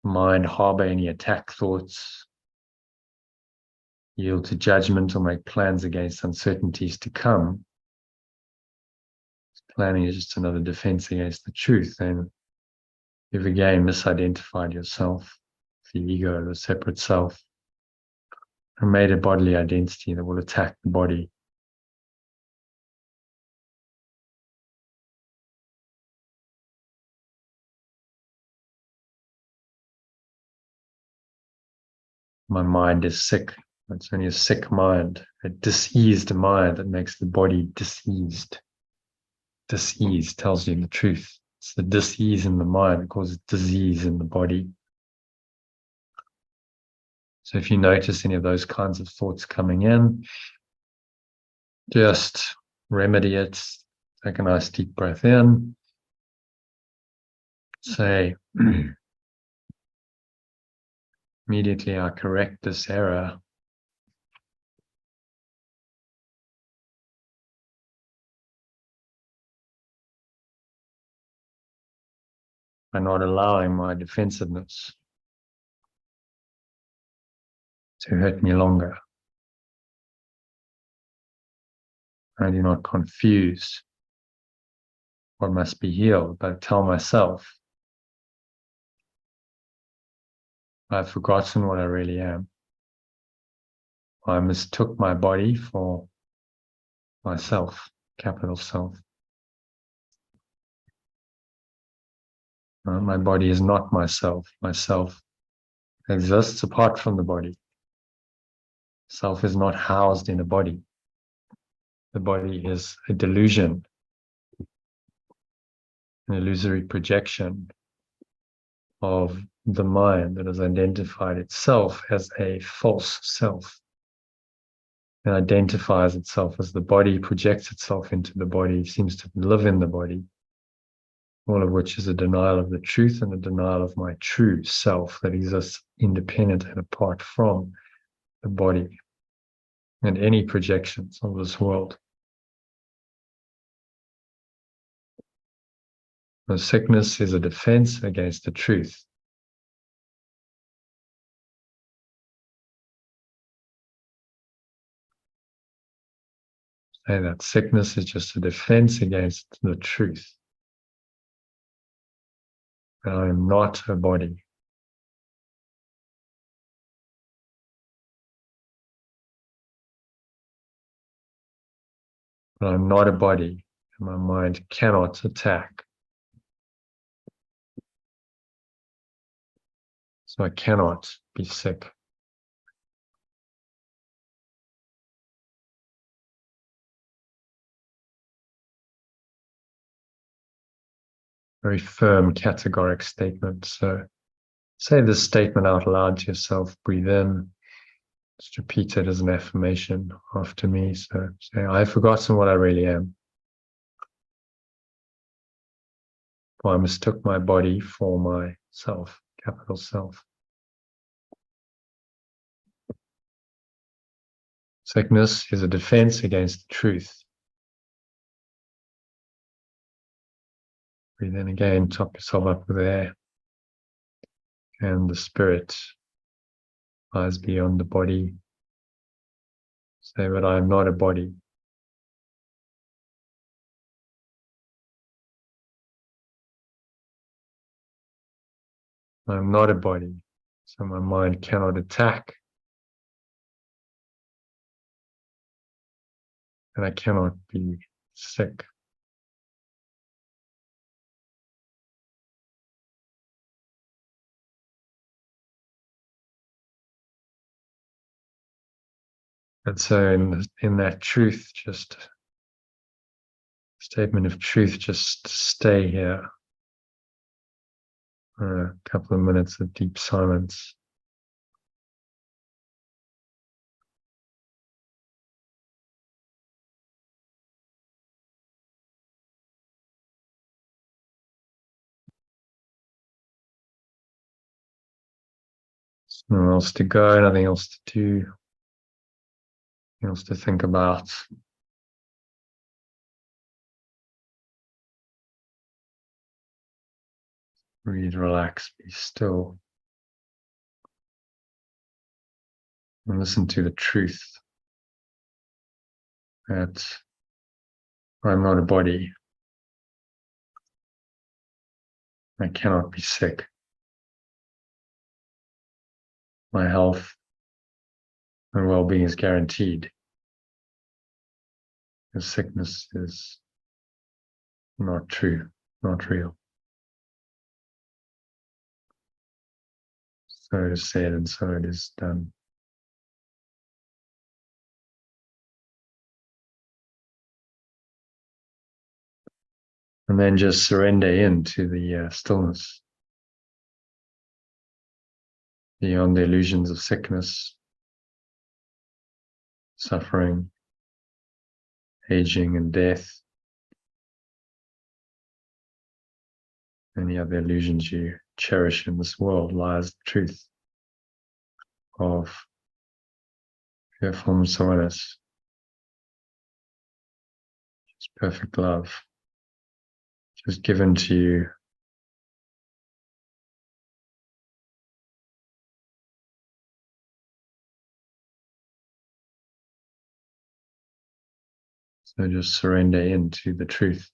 mind harbor any attack thoughts, yield to judgment, or make plans against uncertainties to come, planning is just another defense against the truth, then you've again misidentified yourself, the ego, the separate self, and made a bodily identity that will attack the body. My mind is sick. It's only a sick mind, a diseased mind that makes the body diseased. Disease tells you the truth. It's the disease in the mind that causes disease in the body. So if you notice any of those kinds of thoughts coming in, just remedy it. Take a nice deep breath in. Say, immediately I correct this error. By not allowing my defensiveness to hurt me longer. I do not confuse what must be healed, but tell myself I've forgotten what I really am. I mistook my body for myself, capital self. My body is not myself. Myself exists apart from the body. Self is not housed in a body. The body is a delusion, an illusory projection of the mind that has identified itself as a false self and identifies itself as the body, projects itself into the body, seems to live in the body, all of which is a denial of the truth and a denial of my true self that exists independent and apart from the body and any projections of this world. The sickness is a defense against the truth. Say that sickness is just a defense against the truth. That I am not a body. But I'm not a body, and my mind cannot attack. So I cannot be sick. Very firm, categoric statement. So say this statement out loud to yourself. Breathe in. Just repeat it as an affirmation after me. So say, I've forgotten what I really am. For I mistook my body for myself, capital self. Sickness is a defense against the truth. Breathe in again, top yourself up with air. And the spirit lies beyond the body. Say, but I am not a body. I am not a body, so my mind cannot attack. And I cannot be sick. And so in that truth, just statement of truth, just stay here for a couple of minutes of deep silence. Nowhere else to go, nothing else to do, nothing else to think about. Breathe, relax, be still. And listen to the truth that I'm not a body. I cannot be sick. My health and well-being is guaranteed. Because sickness is not true, not real. So it is said and so it is done. And then just surrender into the stillness, beyond the illusions of sickness, suffering, aging and death, any other illusions you cherish in this world. Lies the truth of pure formless awareness, just perfect love, just given to you. So just surrender into the truth.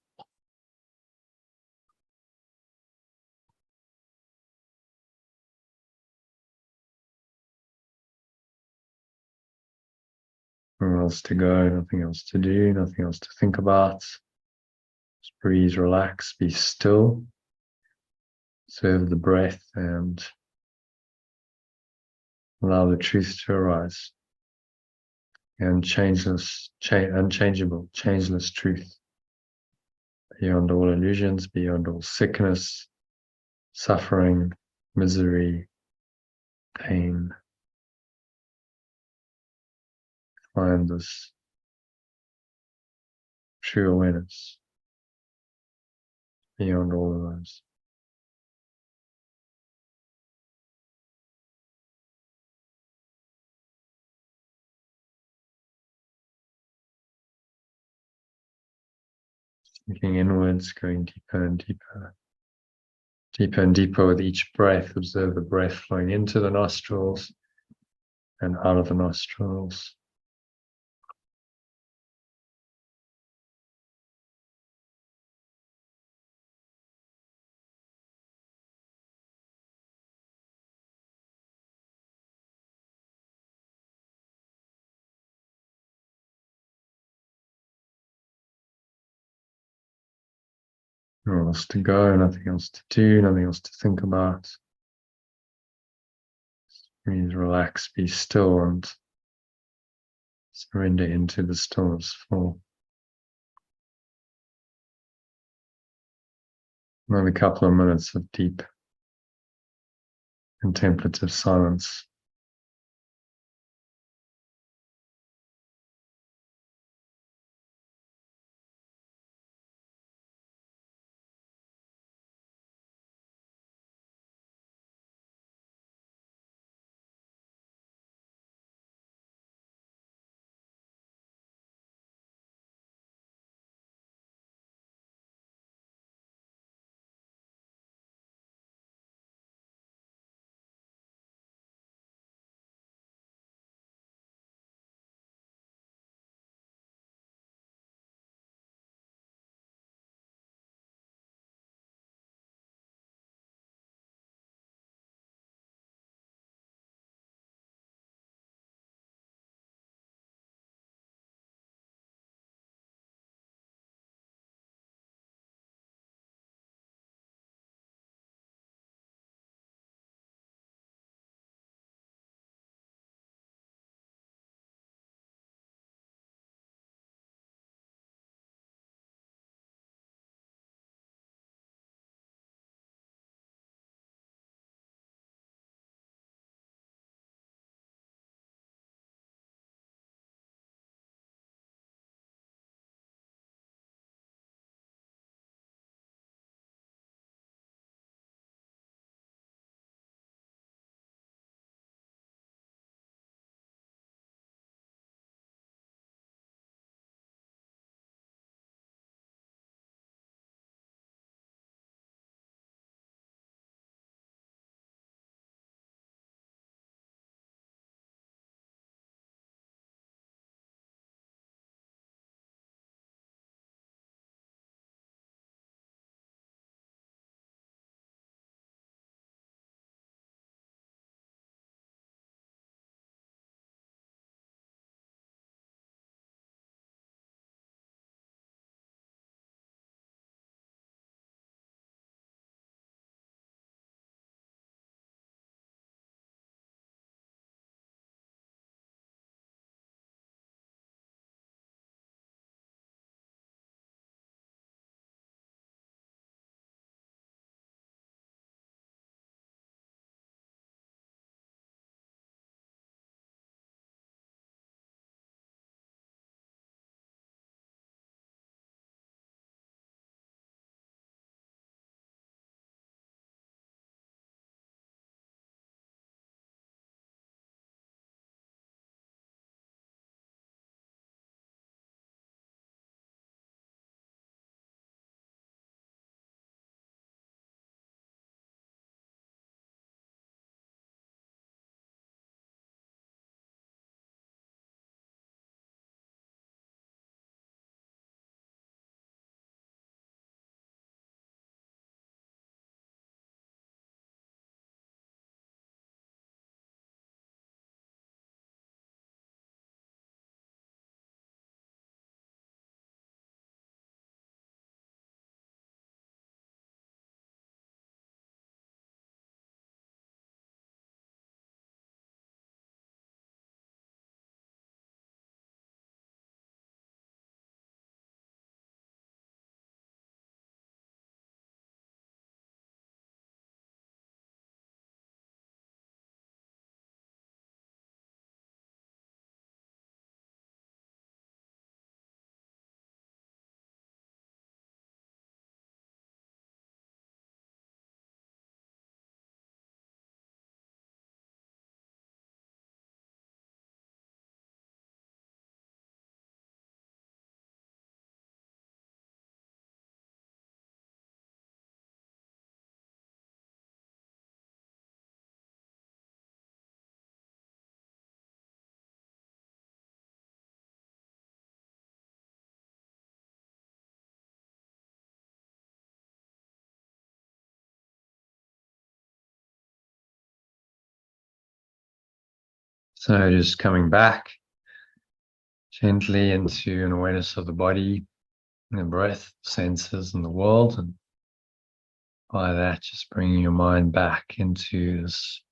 Nothing else to go, nothing else to do, nothing else to think about. Just breathe, relax, be still. Observe the breath and allow the truth to arise. And unchangeable, changeless truth. Beyond all illusions, beyond all sickness, suffering, misery, pain. Find this true awareness beyond all of those. Looking inwards, going deeper and deeper. Deeper and deeper with each breath. Observe the breath flowing into the nostrils and out of the nostrils. Nothing else to go, nothing else to do, nothing else to think about. Breathe, relax, be still, and surrender into the stillness for another couple of minutes of deep contemplative silence. So just coming back gently into an awareness of the body, and the breath, senses, and the world, and by that, just bringing your mind back into this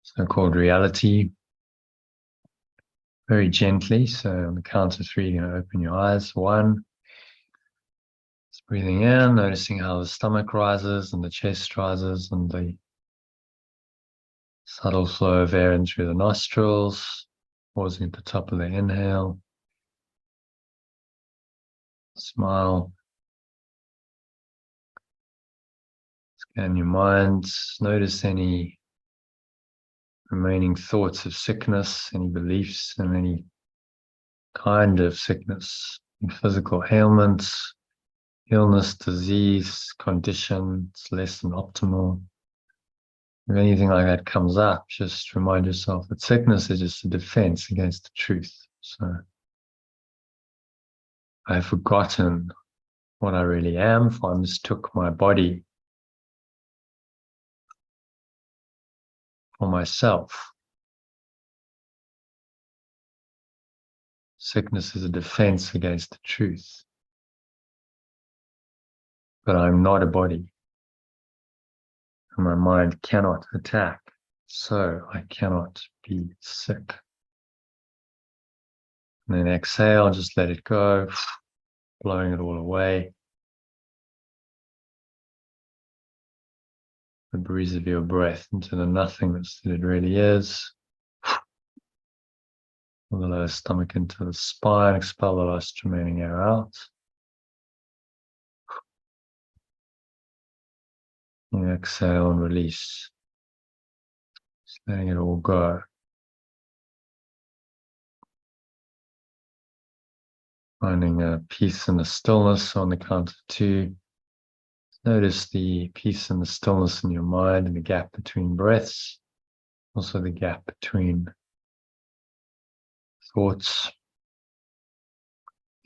so-called reality, very gently. So on the count of 3, you're going to open your eyes. 1, just breathing in, noticing how the stomach rises and the chest rises, and the subtle flow of air in through the nostrils, pausing at the top of the inhale. Smile. Scan your mind. Notice any remaining thoughts of sickness, any beliefs, and any kind of sickness, physical ailments, illness, disease, condition, it's less than optimal. If anything like that comes up, just remind yourself that sickness is just a defense against the truth. So I have forgotten what I really am, for I mistook my body for myself. Sickness is a defense against the truth. But I'm not a body. And my mind cannot attack, so I cannot be sick. And then exhale, just let it go, blowing it all away. The breeze of your breath into the nothingness that it really is. Pull the lower stomach into the spine, expel the last remaining air out. And exhale and release. Just letting it all go. Finding a peace and a stillness on the count of 2. Notice the peace and the stillness in your mind and the gap between breaths. Also the gap between thoughts.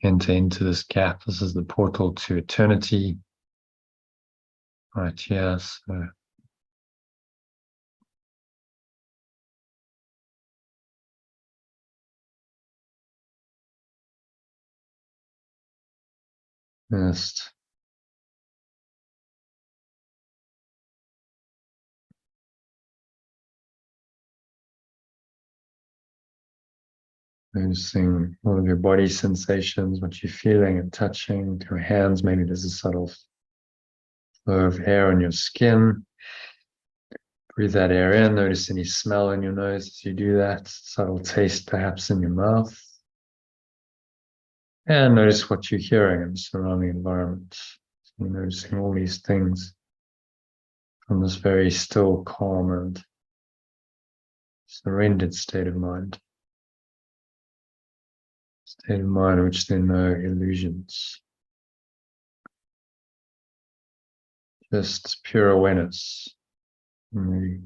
Enter into this gap. This is the portal to eternity. Right here. So just noticing all of your body sensations, what you're feeling and touching, your hands. Maybe there's a subtle flow of air on your skin. Breathe that air in. Notice any smell in your nose as you do that. Subtle taste perhaps in your mouth. And notice what you're hearing in the surrounding environment. So you're noticing all these things from this very still, calm, and surrendered state of mind. State of mind in which there are no illusions. Just pure awareness. And the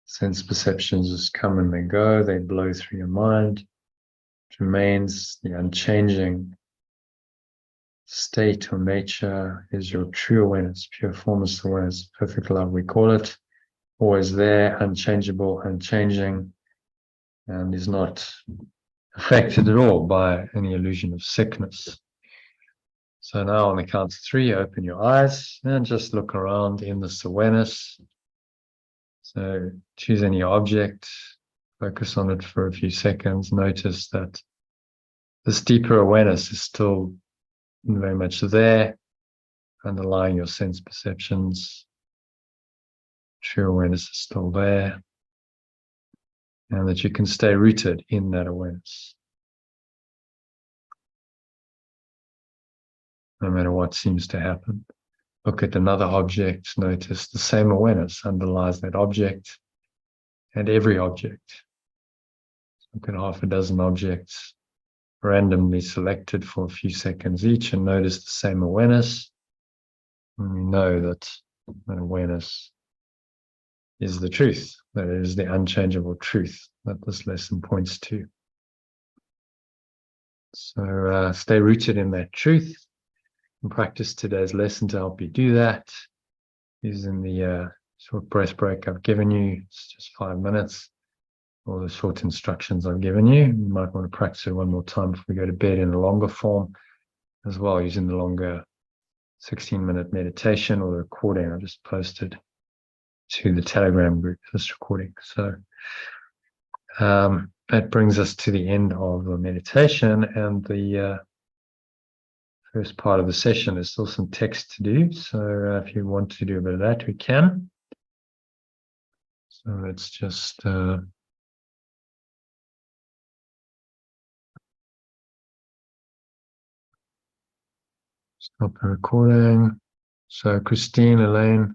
sense perceptions just come and they go. They blow through your mind. It remains the unchanging state or nature is your true awareness, pure formless awareness, perfect love we call it. Always there, unchangeable, unchanging, and is not affected at all by any illusion of sickness. So now on the count of 3, open your eyes and just look around in this awareness. So choose any object, focus on it for a few seconds. Notice that this deeper awareness is still very much there, underlying your sense perceptions. True awareness is still there, and that you can stay rooted in that awareness. No matter what seems to happen. Look at another object, notice the same awareness underlies that object and every object. Look at half a dozen objects randomly selected for a few seconds each and notice the same awareness. And we know that that awareness is the truth, that it is the unchangeable truth that this lesson points to. So stay rooted in that truth and practice today's lesson to help you do that, using the short breath break I've given you. It's just 5 minutes. All the short instructions I've given you. You might want to practice it one more time before we go to bed in a longer form as well, using the longer 16-minute meditation or the recording I just posted to the Telegram group, this recording. So that brings us to the end of the meditation, and the first part of the session. There's still some text to do, so if you want to do a bit of that, we can. So let's just stop the recording. So Christine, Elaine.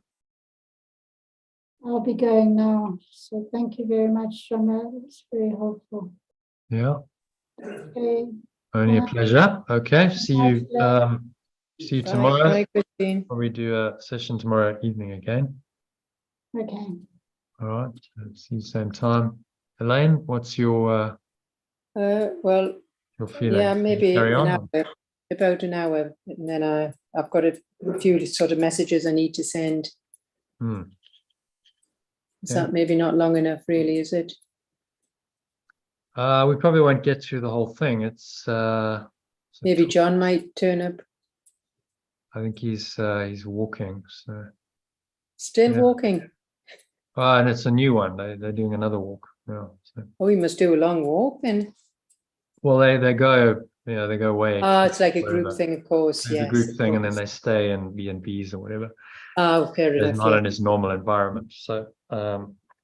I'll be going now. So thank you very much, Shona. It's very helpful. Yeah. Okay. Only a Bye. pleasure. Okay. See you Bye, tomorrow. bye, Christine. Or we do a session tomorrow evening again. Okay. All right. So see you same time. Elaine, what's your Well, feeling? yeah, maybe Carry an on. hour, about an hour, and then I've got a few sort of messages I need to send. Is Okay. that maybe not long enough, really, is it? We probably won't get through the whole thing. It's Maybe John might turn up. I think he's walking. So Still yeah. walking. And it's a new one. They're doing another walk. Yeah. So. Oh, we must do a long walk then. Well, they go. They go away. Ah, it's like a wherever. group thing, of course. There's Yes, a group thing, and then course. they stay in B&Bs or whatever. Fair It's enough. not Yeah. in his normal environment, so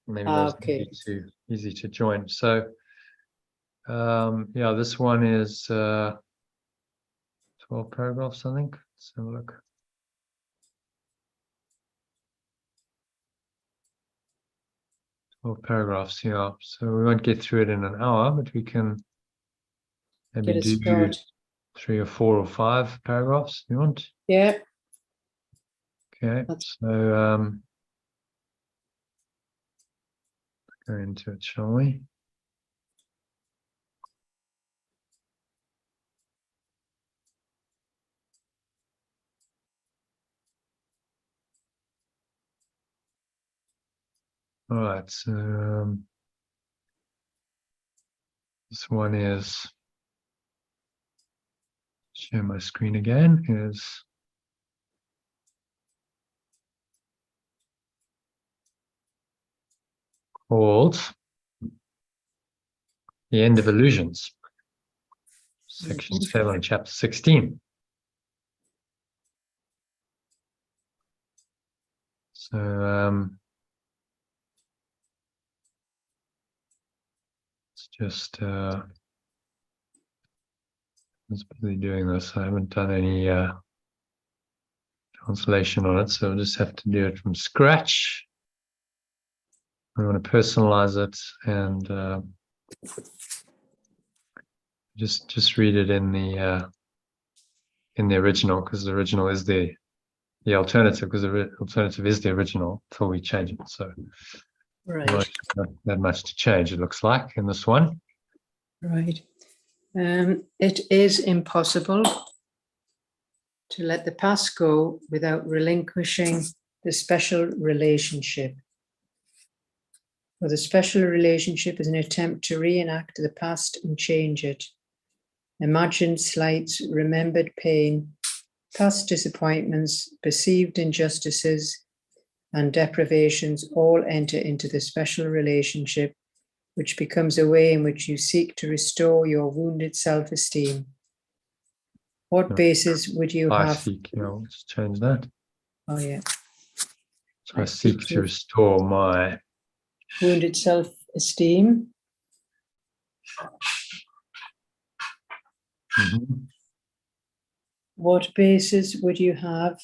maybe those Okay. are easy to join. So yeah, this one is 12 paragraphs, I think. Let's have a look. Paragraphs, yeah. So we won't get through it in an hour, but we can maybe Get a do start. 3 or 4 or 5 paragraphs if you want. Yeah. Okay, so go into it, shall we? All right, so this one is, share my screen again, is called The End of Illusions, section 7, chapter 16. So it's just I was busy doing this. I haven't done any translation on it, so I'll just have to do it from scratch. I want to personalize it and just read it in the original, because the original is the alternative, because the alternative is the original until we change it. So Right. not that much to change, it looks like, in this one. Right. It is impossible to let the past go without relinquishing the special relationship. For the special relationship is an attempt to reenact the past and change it. Imagined slights, remembered pain, past disappointments, perceived injustices, and deprivations all enter into the special relationship, which becomes a way in which you seek to restore your wounded self-esteem. What basis would you I have? seek, let's change that. Oh, yeah. So I seek to restore my wounded self-esteem. What basis would you have,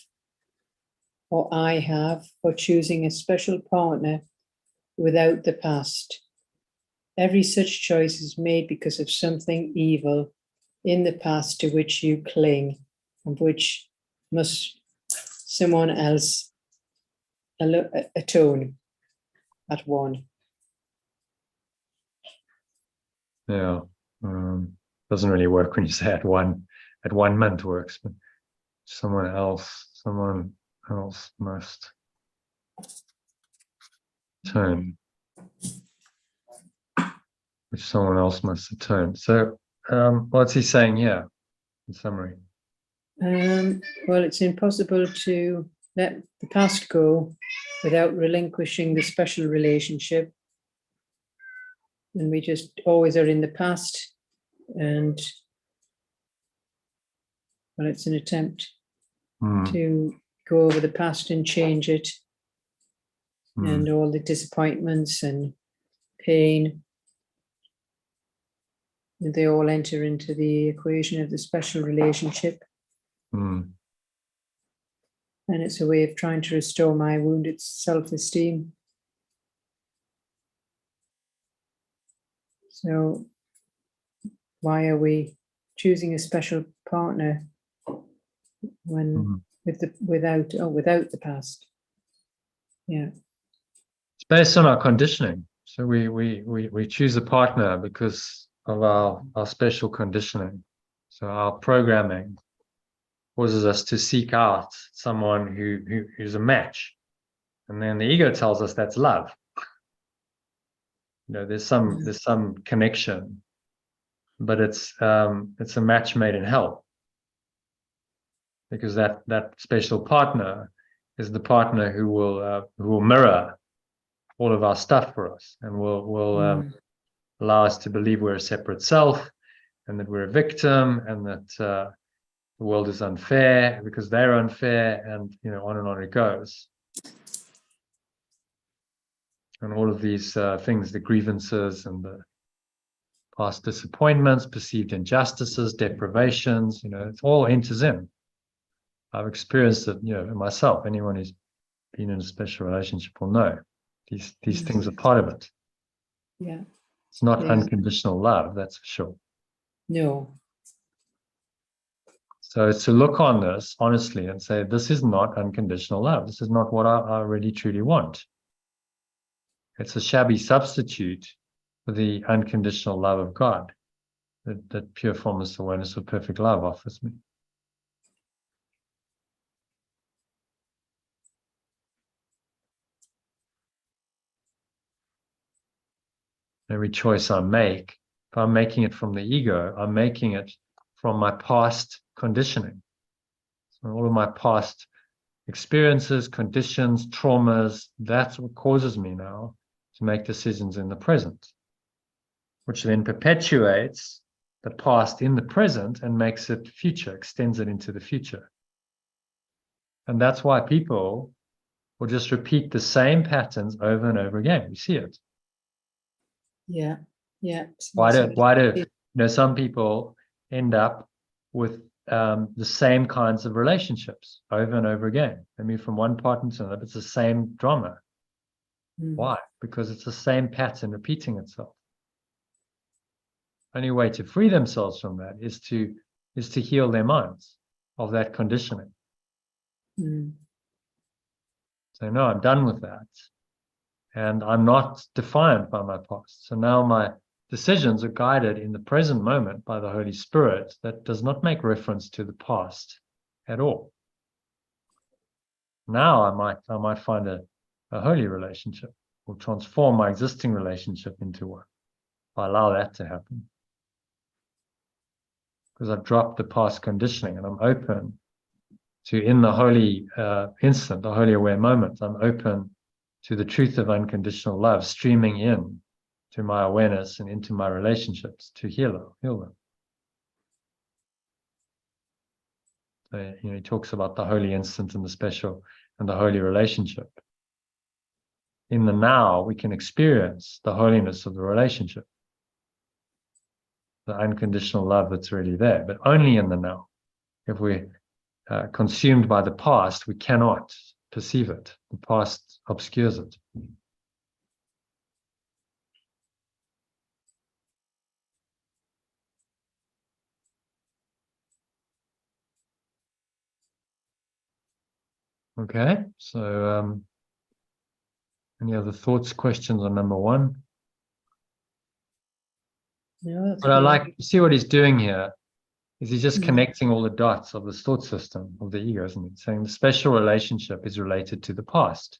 or I have, for choosing a special partner without the past? Every such choice is made because of something evil in the past to which you cling, and which must someone else atone at one. Yeah, doesn't really work when you say at one month works, but someone else must tone, which someone else must atone. So what's he saying here in summary? Well, it's impossible to let the past go without relinquishing the special relationship. And we just always are in the past. And, well, it's an attempt to go over the past and change it. And all the disappointments and pain, they all enter into the equation of the special relationship. And it's a way of trying to restore my wounded self-esteem. So why are we choosing a special partner when without the past? Yeah. It's based on our conditioning. So we choose a partner because of our special conditioning. So our programming causes us to seek out someone who's a match. And then the ego tells us that's love. You know, there's some connection, but it's a match made in hell. Because that special partner is the partner who will mirror all of our stuff for us and will allow us to believe we're a separate self and that we're a victim and that the world is unfair because they're unfair, and on and on it goes. And all of these things, the grievances and the past disappointments, perceived injustices, deprivations, it all enters in. I've experienced it, myself. Anyone who's been in a special relationship will know these things are part of it. Yeah. It's not unconditional love, that's for sure. No. So it's to look on this honestly and say, this is not unconditional love. This is not what I really truly want. It's a shabby substitute for the unconditional love of God that pure formless awareness of perfect love offers me. Every choice I make, if I'm making it from the ego, I'm making it from my past conditioning. So all of my past experiences, conditions, traumas, that's what causes me now to make decisions in the present, which then perpetuates the past in the present and makes it future, extends it into the future. And that's why people will just repeat the same patterns over and over again. We see it. Yeah. Yeah. Why do some people end up with the same kinds of relationships over and over again? They move from one partner to another, but it's the same drama. Why? Because it's the same pattern repeating itself. Only way to free themselves from that is to heal their minds of that conditioning. So no, I'm done with that. And I'm not defined by my past. So now my decisions are guided in the present moment by the Holy Spirit that does not make reference to the past at all. Now I might find a holy relationship or transform my existing relationship into one. If I allow that to happen. Because I've dropped the past conditioning and I'm open to, in the holy instant, the holy aware moment, I'm open to the truth of unconditional love streaming in to my awareness and into my relationships to heal them. So, he talks about the holy instant and the special and the holy relationship. In the now, we can experience the holiness of the relationship, the unconditional love that's really there, but only in the now. If we're consumed by the past, we cannot perceive it. The past obscures it. Okay, so any other thoughts, questions on number one? No, But I like to see what he's doing here. Is he just connecting all the dots of the thought system of the ego, isn't it? Saying the special relationship is related to the past.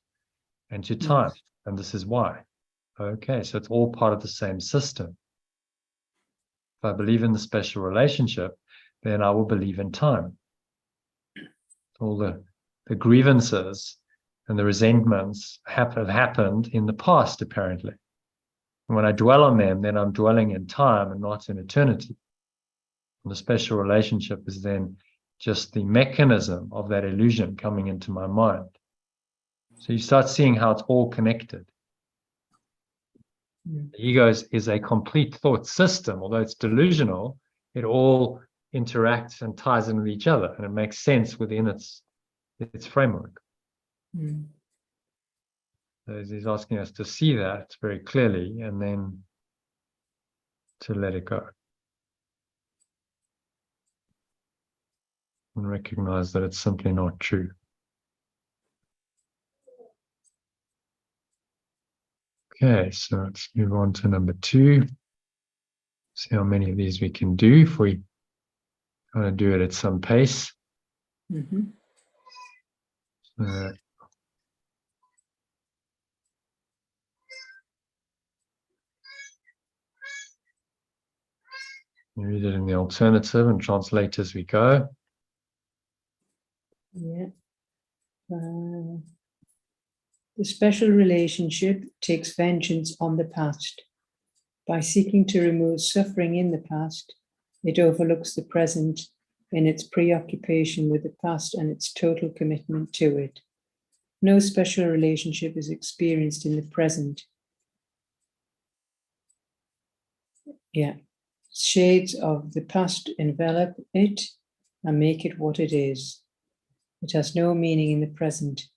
and to time. And this is why. Okay, so it's all part of the same system. If I believe in the special relationship, then I will believe in time. All the grievances and the resentments have happened in the past, apparently. And when I dwell on them, then I'm dwelling in time and not in eternity. And the special relationship is then just the mechanism of that illusion coming into my mind. So you start seeing how it's all connected. The ego is a complete thought system. Although it's delusional, it all interacts and ties in with each other, and it makes sense within its framework. So he's asking us to see that very clearly and then to let it go. And recognize that it's simply not true. Okay, so let's move on to number 2. See how many of these we can do if we want to do it at some pace. Read it in the alternative and translate as we go. Yeah. The special relationship takes vengeance on the past. By seeking to remove suffering in the past, it overlooks the present in its preoccupation with the past and its total commitment to it. No special relationship is experienced in the present. Yeah. Shades of the past envelop it and make it what it is. It has no meaning in the present,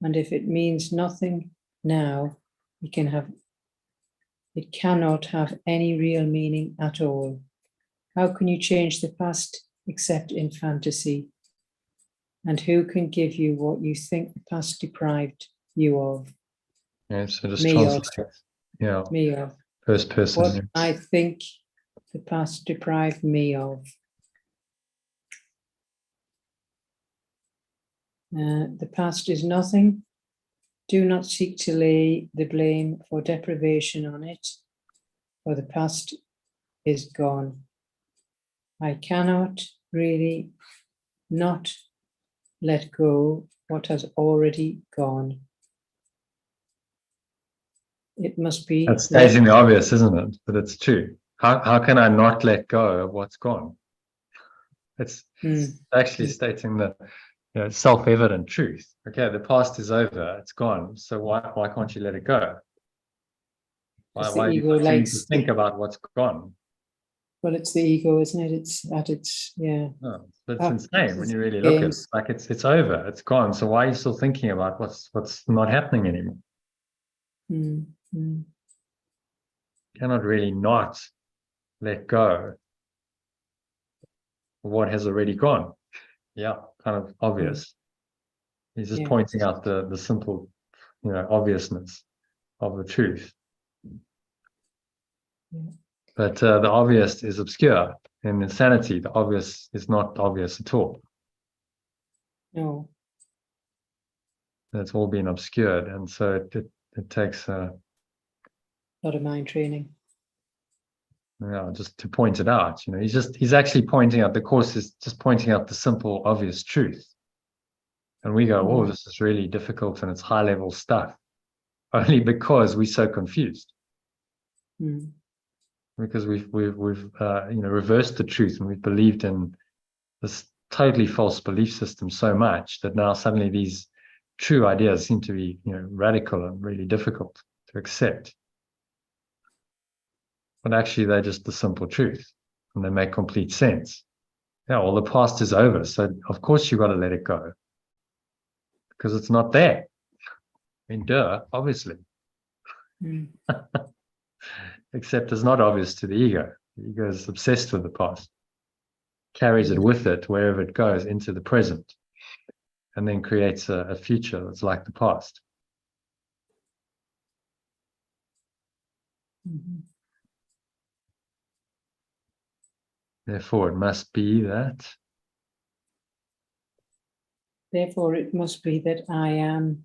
and if it means nothing now, it cannot have any real meaning at all. How can you change the past except in fantasy? And who can give you what you think the past deprived you of? Yeah, so just Me translate. of. Yeah, Me of. first person. What I think the past deprived me of. The past is nothing. Do not seek to lay the blame for deprivation on it, for the past is gone. I cannot really not let go what has already gone. It must be. That's stating the obvious, isn't it? But it's true. How can I not let go of what's gone? It's actually stating the self-evident truth. Okay, the past is over, it's gone. So why can't you let it go? Why do you continue to think about what's gone? Well, it's the ego, isn't it? It's at its, yeah. No, but it's insane when you really look at it. Like it's over, it's gone. So why are you still thinking about what's not happening anymore? You cannot really not let go of what has already gone. Yeah, kind of obvious. He's just pointing out the simple, obviousness of the truth. But the obvious is obscure. In insanity, the obvious is not obvious at all. No. It's all been obscured, and so it takes a lot of mind training. Just to point it out. He's actually pointing out, the Course is just pointing out the simple, obvious truth. And we go, oh, this is really difficult and it's high level stuff. Only because we're so confused. Because we've reversed the truth, and we've believed in this totally false belief system so much that now suddenly these true ideas seem to be radical and really difficult to accept. But actually they're just the simple truth, and they make complete sense. Yeah, well, the past is over, so of course you've got to let it go, because it's not there. I mean, duh, obviously. Except it's not obvious to the ego. The ego is obsessed with the past, carries it with it wherever it goes into the present, and then creates a future that's like the past. Therefore, it must be that. Therefore, it must be that I am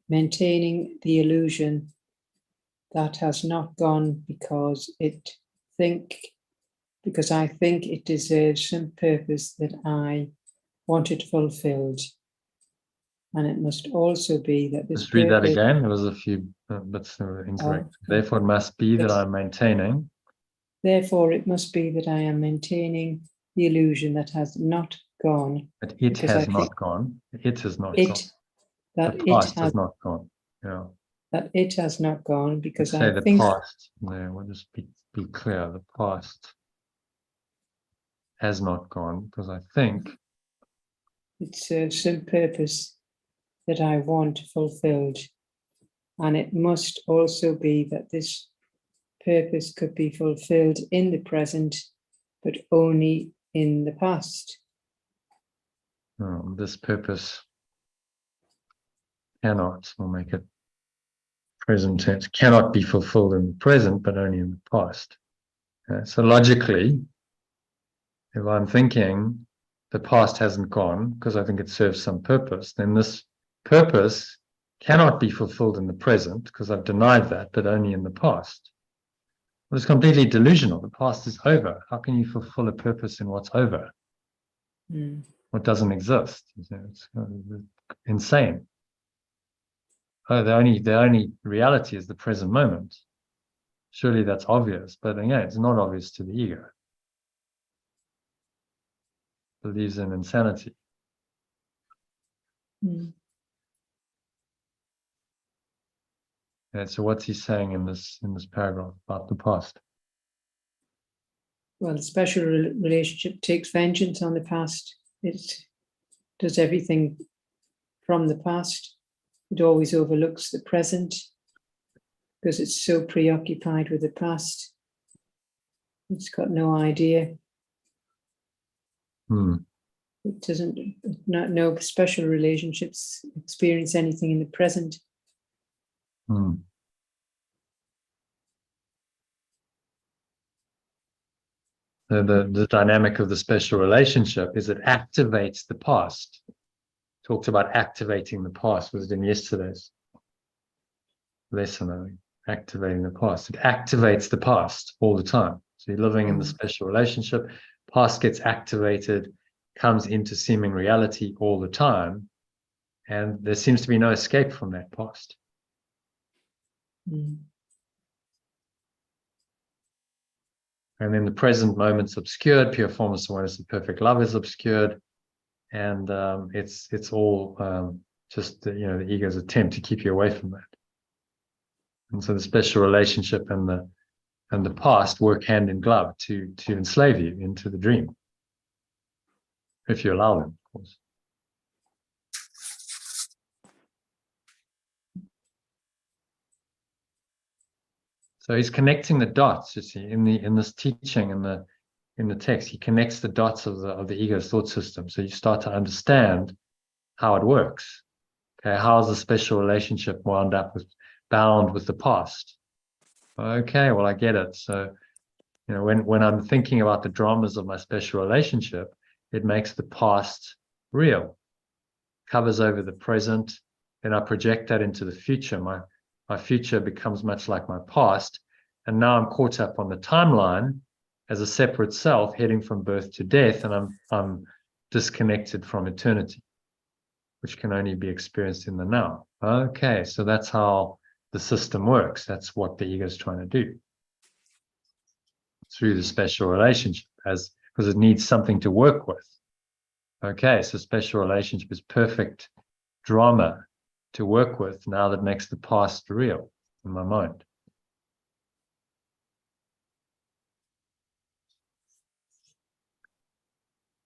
maintaining the illusion that has not gone because I think it deserves some purpose that I want it fulfilled. And it must also be that this Just read that purpose- again. There was a few bits that were incorrect. Oh, Therefore, it must be that yes. I'm maintaining. Therefore, it must be that I am maintaining the illusion that has not gone. That it Because I has not think gone. It has not It gone. that The it past has has not gone. Yeah. that it has not gone because Say I the think past. No, we'll just be clear. The past has not gone because I think it serves some purpose that I want fulfilled. And it must also be that this purpose could be fulfilled in the present, but only in the past. this purpose cannot, we'll make it present tense, cannot be fulfilled in the present, but only in the past. So logically, if I'm thinking the past hasn't gone because I think it serves some purpose, then this purpose cannot be fulfilled in the present because I've denied that, but only in the past. Well, it's completely delusional. The past is over. How can you fulfill a purpose in what's over? What doesn't exist? It's insane. Oh, the only reality is the present moment. Surely that's obvious, but again, it's not obvious to the ego. It believes in insanity. And so what's he saying in this paragraph about the past? Well, the special relationship takes vengeance on the past. It does everything from the past. It always overlooks the present because it's so preoccupied with the past. It's got no idea. It doesn't, no special relationships experience anything in the present. The dynamic of the special relationship is it activates the past. Talked about activating the past, was it in yesterday's lesson? I think activating the past. It activates the past all the time. So you're living in the special relationship, past gets activated, comes into seeming reality all the time, and there seems to be no escape from that past. And then the present moment's obscured, pure formless awareness of perfect love is obscured, and it's all just the ego's attempt to keep you away from that. And so the special relationship and the past work hand in glove to enslave you into the dream, if you allow them, of course. So he's connecting the dots, you see, in this teaching, in the text, he connects the dots of the ego's thought system. So you start to understand how it works. Okay, how's the special relationship bound with the past? Okay, well, I get it. So, when I'm thinking about the dramas of my special relationship, it makes the past real, covers over the present, then I project that into the future. My future becomes much like my past, and now I'm caught up on the timeline as a separate self heading from birth to death, and I'm disconnected from eternity, which can only be experienced in the now. Okay, so that's how the system works. That's what the ego is trying to do through the special relationship, because it needs something to work with. Okay, so special relationship is perfect drama to work with now that makes the past real in my mind.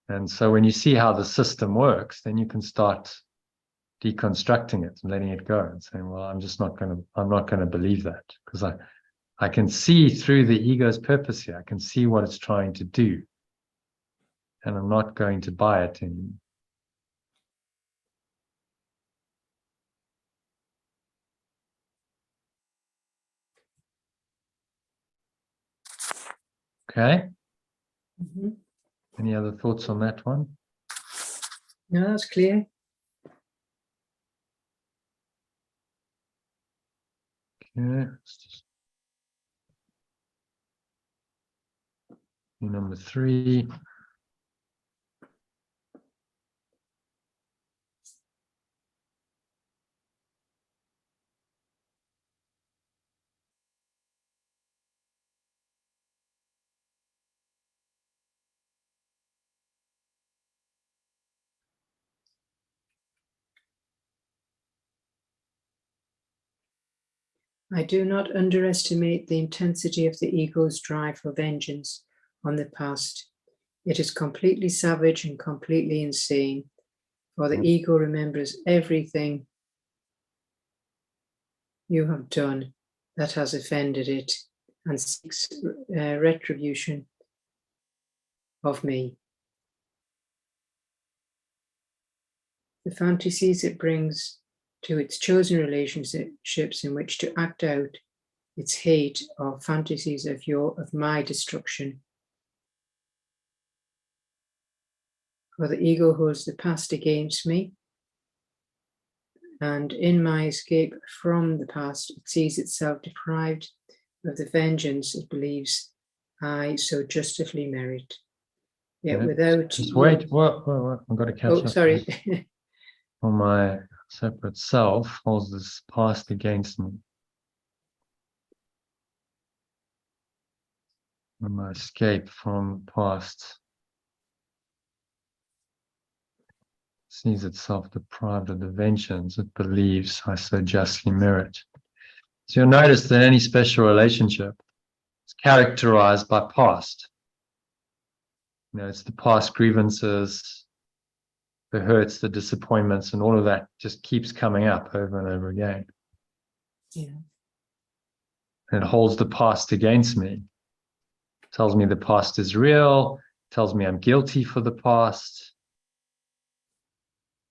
And so when you see how the system works, then you can start deconstructing it and letting it go and saying, well, I'm not going to believe that, because I can see through the ego's purpose here. I can see what it's trying to do, and I'm not going to buy it anymore. Okay. Any other thoughts on that one? No, that's clear. Okay. Number 3. I do not underestimate the intensity of the ego's drive for vengeance on the past. It is completely savage and completely insane, for the ego remembers everything you have done that has offended it and seeks retribution of me. The fantasies it brings to its chosen relationships in which to act out its hate are fantasies of my destruction. For the ego holds the past against me, and in my escape from the past, it sees itself deprived of the vengeance it believes I so justly merit. Yet without... Just wait, what? I've got to catch up. Oh, sorry. On my separate self holds this past against me. And my escape from past sees itself deprived of the vengeance it believes I so justly merit. So you'll notice that any special relationship is characterized by past. You know, it's the past grievances, the hurts, the disappointments, and all of that just keeps coming up over and over again. Yeah. And it holds the past against me. Tells me the past is real, tells me I'm guilty for the past.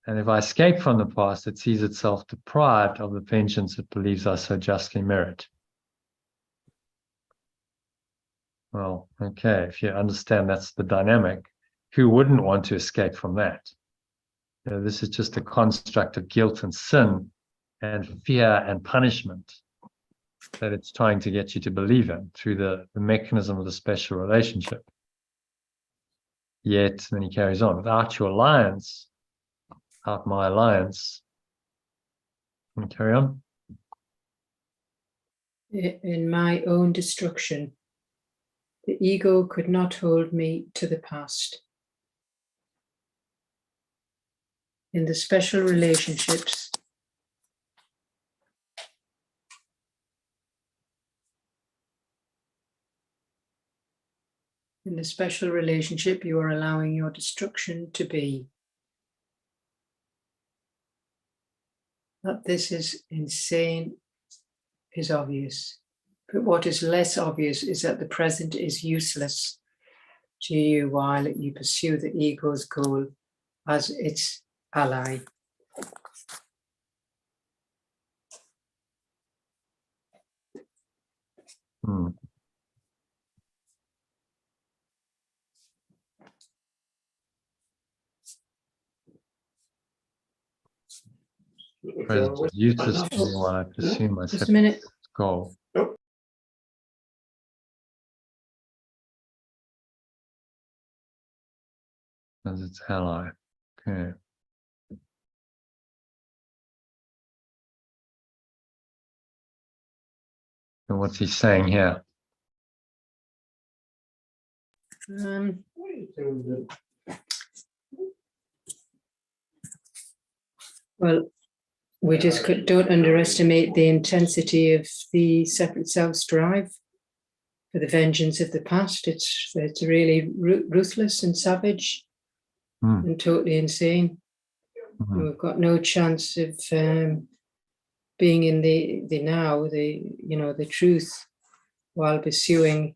And if I escape from the past, it sees itself deprived of the vengeance it believes I so justly merit. Well, okay, if you understand that's the dynamic, who wouldn't want to escape from that? You know, this is just a construct of guilt and sin and fear and punishment that it's trying to get you to believe in through the mechanism of the special relationship. Yet, then he carries on, without your alliance, without my alliance, can you carry on? In my own destruction, the ego could not hold me to the past. In the special relationships, you are allowing your destruction to be. That this is insane is obvious. But what is less obvious is that the present is useless to you while you pursue the ego's goal as its ally. Present is useless to me while I pursue my Just a minute. goal. As its ally. Okay. And what's he saying here? Well, we just don't underestimate the intensity of the separate self's drive for the vengeance of the past. It's really ruthless and savage and totally insane. We've got no chance of being in the now, the truth, while pursuing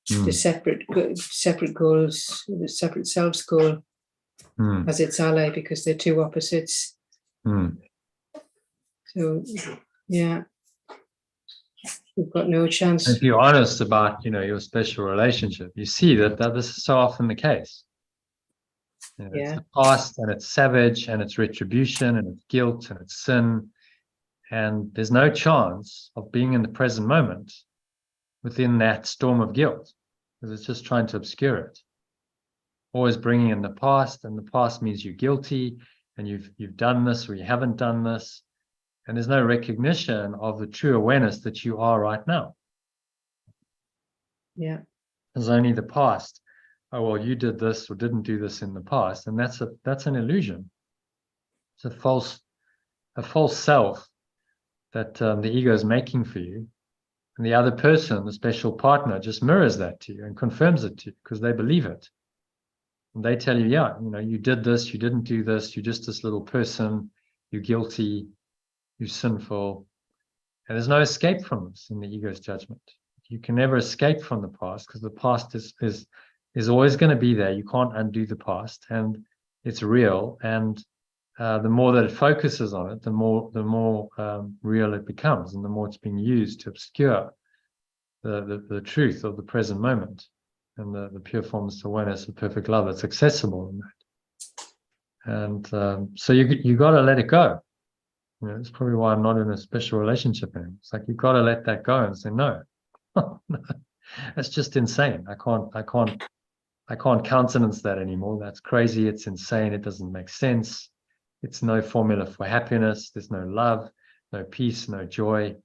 the separate goals, the separate self's goal as its ally, because they're two opposites. So, yeah, we've got no chance. If you're honest about, your special relationship, you see that this is so often the case. It's the past, and it's savage, and it's retribution, and it's guilt, and it's sin, And there's no chance of being in the present moment within that storm of guilt, because it's just trying to obscure it. Always bringing in the past, and the past means you're guilty, and you've done this or you haven't done this, and there's no recognition of the true awareness that you are right now. Yeah. There's only the past. Oh, well, you did this or didn't do this in the past, and that's an illusion. It's a false self that the ego is making for you, and the other person, the special partner, just mirrors that to you and confirms it to you because they believe it. And they tell you, yeah, you did this, you didn't do this, you're just this little person, you're guilty, you're sinful. And there's no escape from this in the ego's judgment. You can never escape from the past because the past is always going to be there. You can't undo the past, and it's real. And the more that it focuses on it, the more real it becomes, and the more it's being used to obscure the truth of the present moment and the pure formless awareness of perfect love that's accessible in that. And so you got to let it go. That's probably why I'm not in a special relationship anymore. It's like you've got to let that go and say no. That's just insane. I can't countenance that anymore. That's crazy. It's insane. It doesn't make sense. It's no formula for happiness. There's no love, no peace, no joy.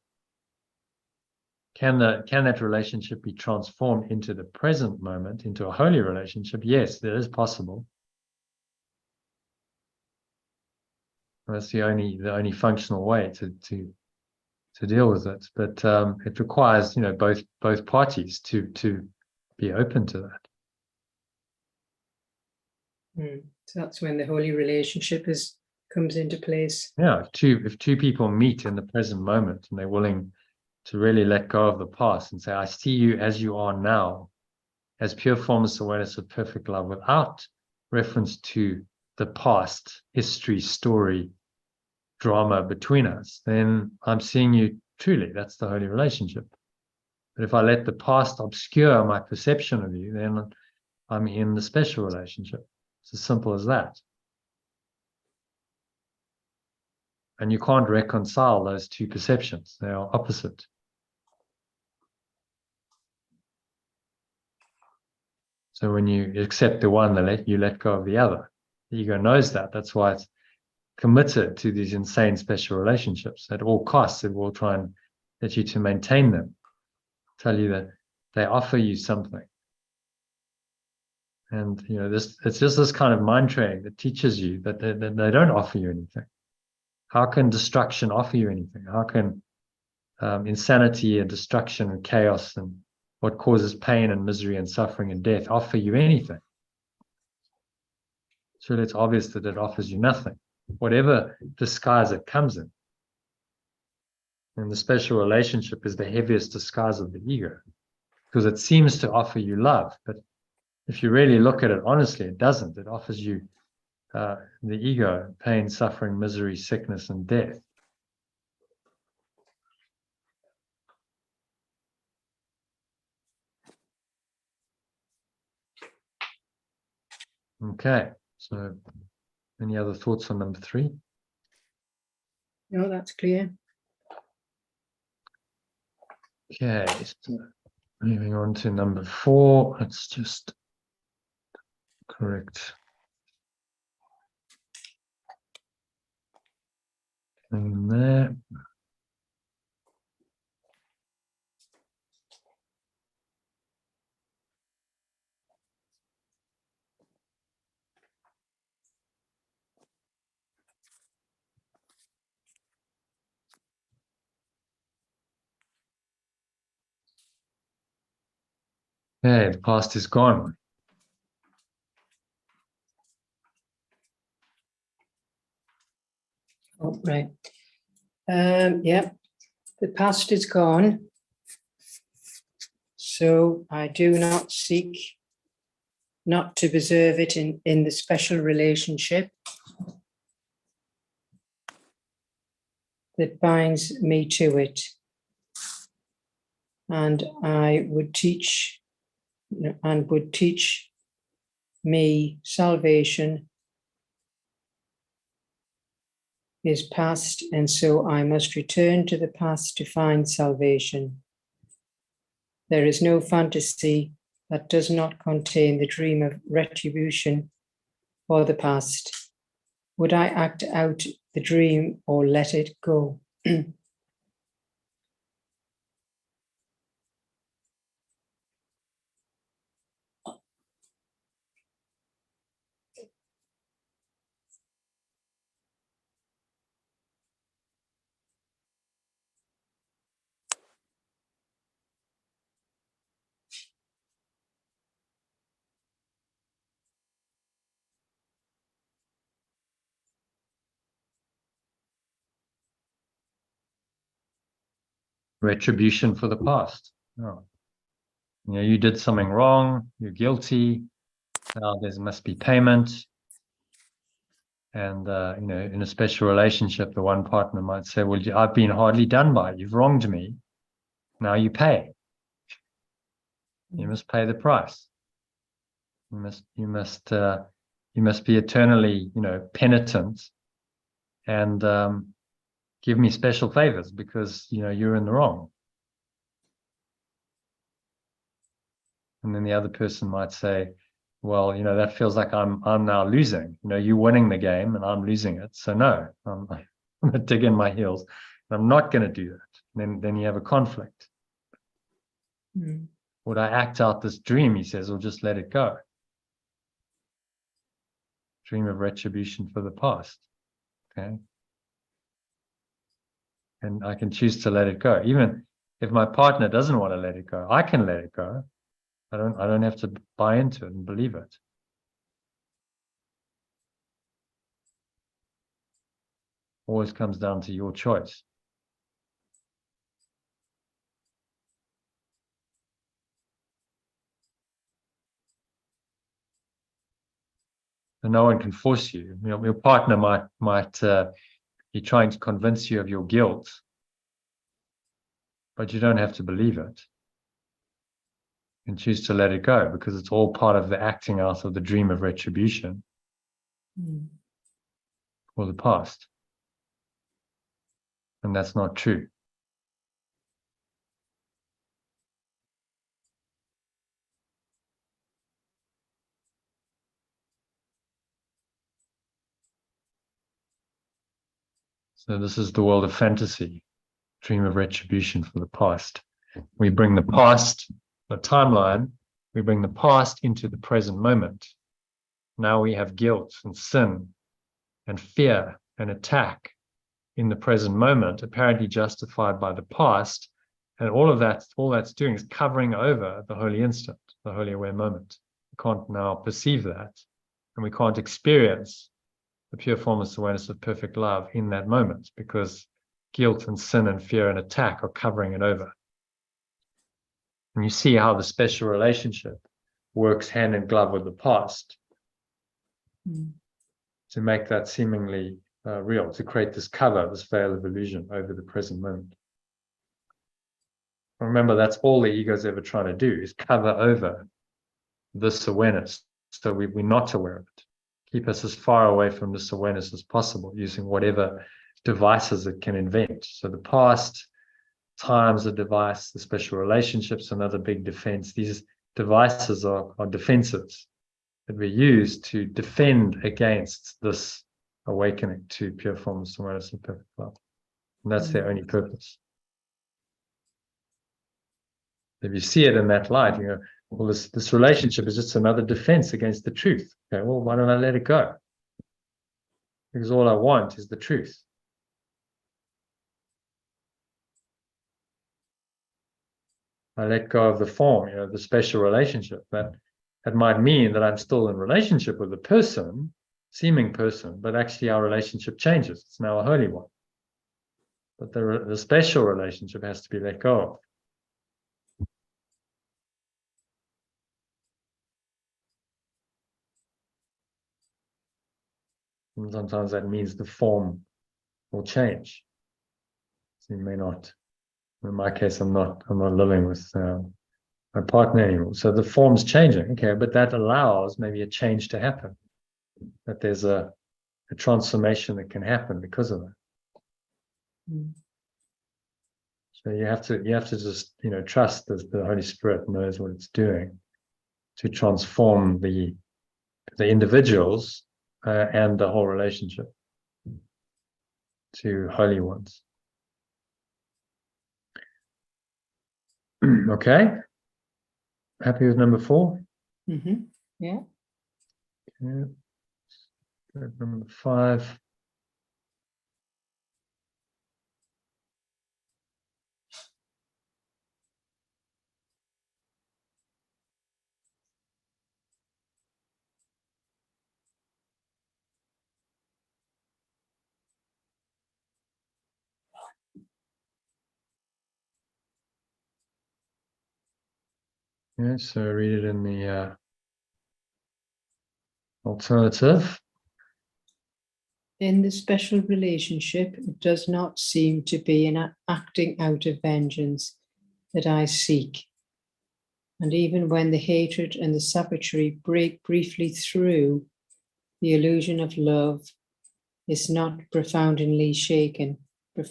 Can that relationship be transformed into the present moment, into a holy relationship? Yes, that is possible. That's the only functional way to deal with it. But it requires both parties to be open to that. So that's when the holy relationship comes into place. Yeah, if two people meet in the present moment and they're willing to really let go of the past and say, I see you as you are now, as pure formless awareness of perfect love, without reference to the past, history, story, drama between us, then I'm seeing you truly. That's the holy relationship. But if I let the past obscure my perception of you, then I'm in the special relationship. It's as simple as that. And you can't reconcile those two perceptions. They are opposite. So when you accept the one, you let go of the other. The ego knows that. That's why it's committed to these insane special relationships. At all costs, it will try and get you to maintain them. Tell you that they offer you something. And it's just this kind of mind training that teaches you that they don't offer you anything. How can destruction offer you anything? How can insanity and destruction and chaos and what causes pain and misery and suffering and death offer you anything? So it's obvious that it offers you nothing, whatever disguise it comes in. And the special relationship is the heaviest disguise of the ego, because it seems to offer you love, but if you really look at it honestly, it doesn't. It offers you the ego, pain, suffering, misery, sickness, and death. Okay, so any other thoughts on number 3? No, that's clear. Okay, so moving on to number 4. Let's just correct. And there. Okay, the past is gone. Oh, right. Yeah, the past is gone. So I do not seek not to preserve it in the special relationship that binds me to it. And I would teach me salvation is past, and so I must return to the past to find salvation. There is no fantasy that does not contain the dream of retribution for the past. Would I act out the dream or let it go? Retribution for the past. Oh. You know, you did something wrong, you're guilty, now there must be payment. And, you know, in a special relationship, the one partner might say, well, I've been hardly done by, you've wronged me, now you pay. You must pay the price. You must be eternally, you know, penitent and give me special favors because, you know, you're in the wrong. And then the other person might say, well, you know, that feels like I'm now losing. You know, you're winning the game and I'm losing it. So no, I'm going to dig in my heels. I'm not going to do that. Then you have a conflict. Mm. Would I act out this dream, he says, or just let it go? Dream of retribution for the past. Okay. And I can choose to let it go. Even if my partner doesn't want to let it go, I can let it go. I don't have to buy into it and believe it. Always comes down to your choice. And no one can force you. You know, your partner might be trying to convince you of your guilt, but you don't have to believe it. And choose to let it go because it's all part of the acting out of the dream of retribution for the past. And that's not true. So this is the world of fantasy, dream of retribution for the past. We bring the past, the timeline, we bring the past into the present moment. Now we have guilt and sin and fear and attack in the present moment, apparently justified by the past. And all that's doing is covering over the holy instant, the holy aware moment. We can't now perceive that, and we can't experience the pure formless awareness of perfect love in that moment because guilt and sin and fear and attack are covering it over. And you see how the special relationship works hand in glove with the past to make that seemingly real, to create this cover, this veil of illusion over the present moment. Remember, that's all the ego's ever trying to do is cover over this awareness so we're not aware of it. Keep us as far away from this awareness as possible using whatever devices it can invent. So the past, time's a device, the special relationships, another big defense. These devices are defenses that we use to defend against this awakening to pure formless awareness and perfect love. And that's their only purpose. If you see it in that light, you go, well, this relationship is just another defense against the truth. Okay, well, why don't I let it go? Because all I want is the truth. I let go of the form, you know, the special relationship. That might mean that I'm still in relationship with the person, seeming person, but actually our relationship changes. It's now a holy one. But the special relationship has to be let go of. And sometimes that means the form will change. So you may not. In my case, I'm not living with my partner anymore. So the form's changing, okay, but that allows maybe a change to happen. That there's a a transformation that can happen because of that. Mm. So you have to just, trust that the Holy Spirit knows what it's doing to transform the individuals and the whole relationship to holy ones. Okay. Happy with number 4? Mm-hmm. Yeah. Okay. Good, number 5. Yeah, so read it in the alternative. In the special relationship, it does not seem to be an acting out of vengeance that I seek. And even when the hatred and the savagery break briefly through, the illusion of love is not profoundly shaken. Yet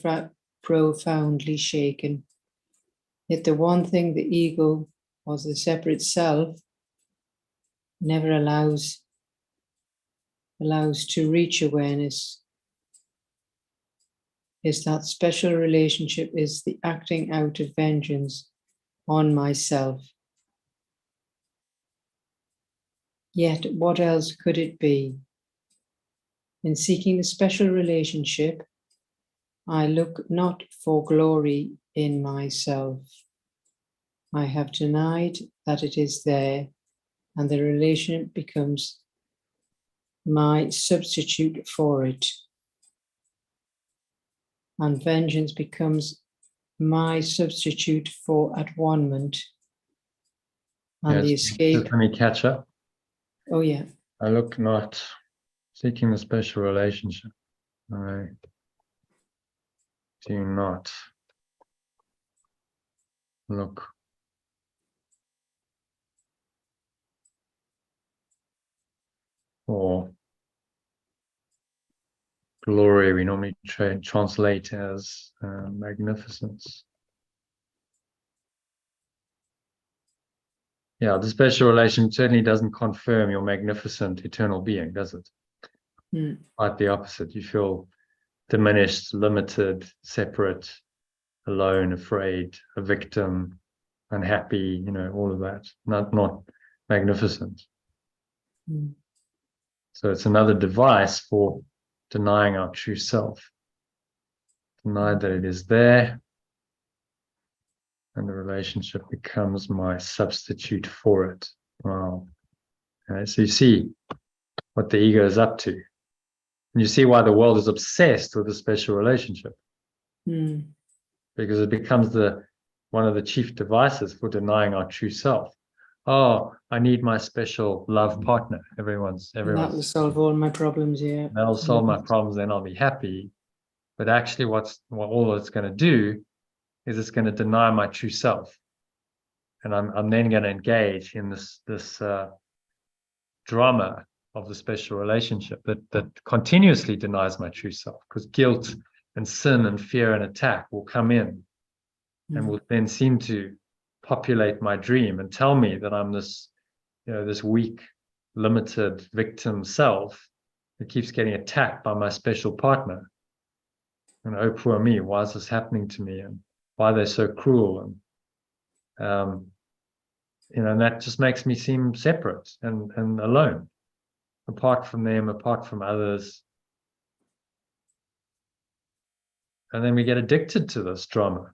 the one thing the ego, or the separate self, never allows to reach awareness is that special relationship is the acting out of vengeance on myself. Yet what else could it be? In seeking the special relationship, I look not for glory in myself. I have denied that it is there, and the relation becomes my substitute for it. And vengeance becomes my substitute for at-one-ment. And the escape. Let me catch up. Oh, yeah. I look not seeking the special relationship. I do not look for glory. We normally translate as magnificence. Yeah, the special relation certainly doesn't confirm your magnificent eternal being, does it? Quite the opposite. You feel diminished, limited, separate, alone, afraid, a victim, unhappy, all of that. Not magnificent. So it's another device for denying our true self. Deny that it is there, and the relationship becomes my substitute for it. Wow. Okay, so you see what the ego is up to. And you see why the world is obsessed with a special relationship. Because it becomes one of the chief devices for denying our true self. Oh, I need my special love partner. Everyone's. That will solve all my problems, yeah. That'll solve my problems, then I'll be happy. But actually what all it's going to do is it's going to deny my true self. And I'm then going to engage in this drama of the special relationship that continuously denies my true self, because guilt and sin and fear and attack will come in and will then seem to populate my dream and tell me that I'm this weak, limited victim self that keeps getting attacked by my special partner. And oh, poor me, why is this happening to me? And why are they so cruel? And and that just makes me seem separate and alone, apart from them, apart from others. And then we get addicted to this drama.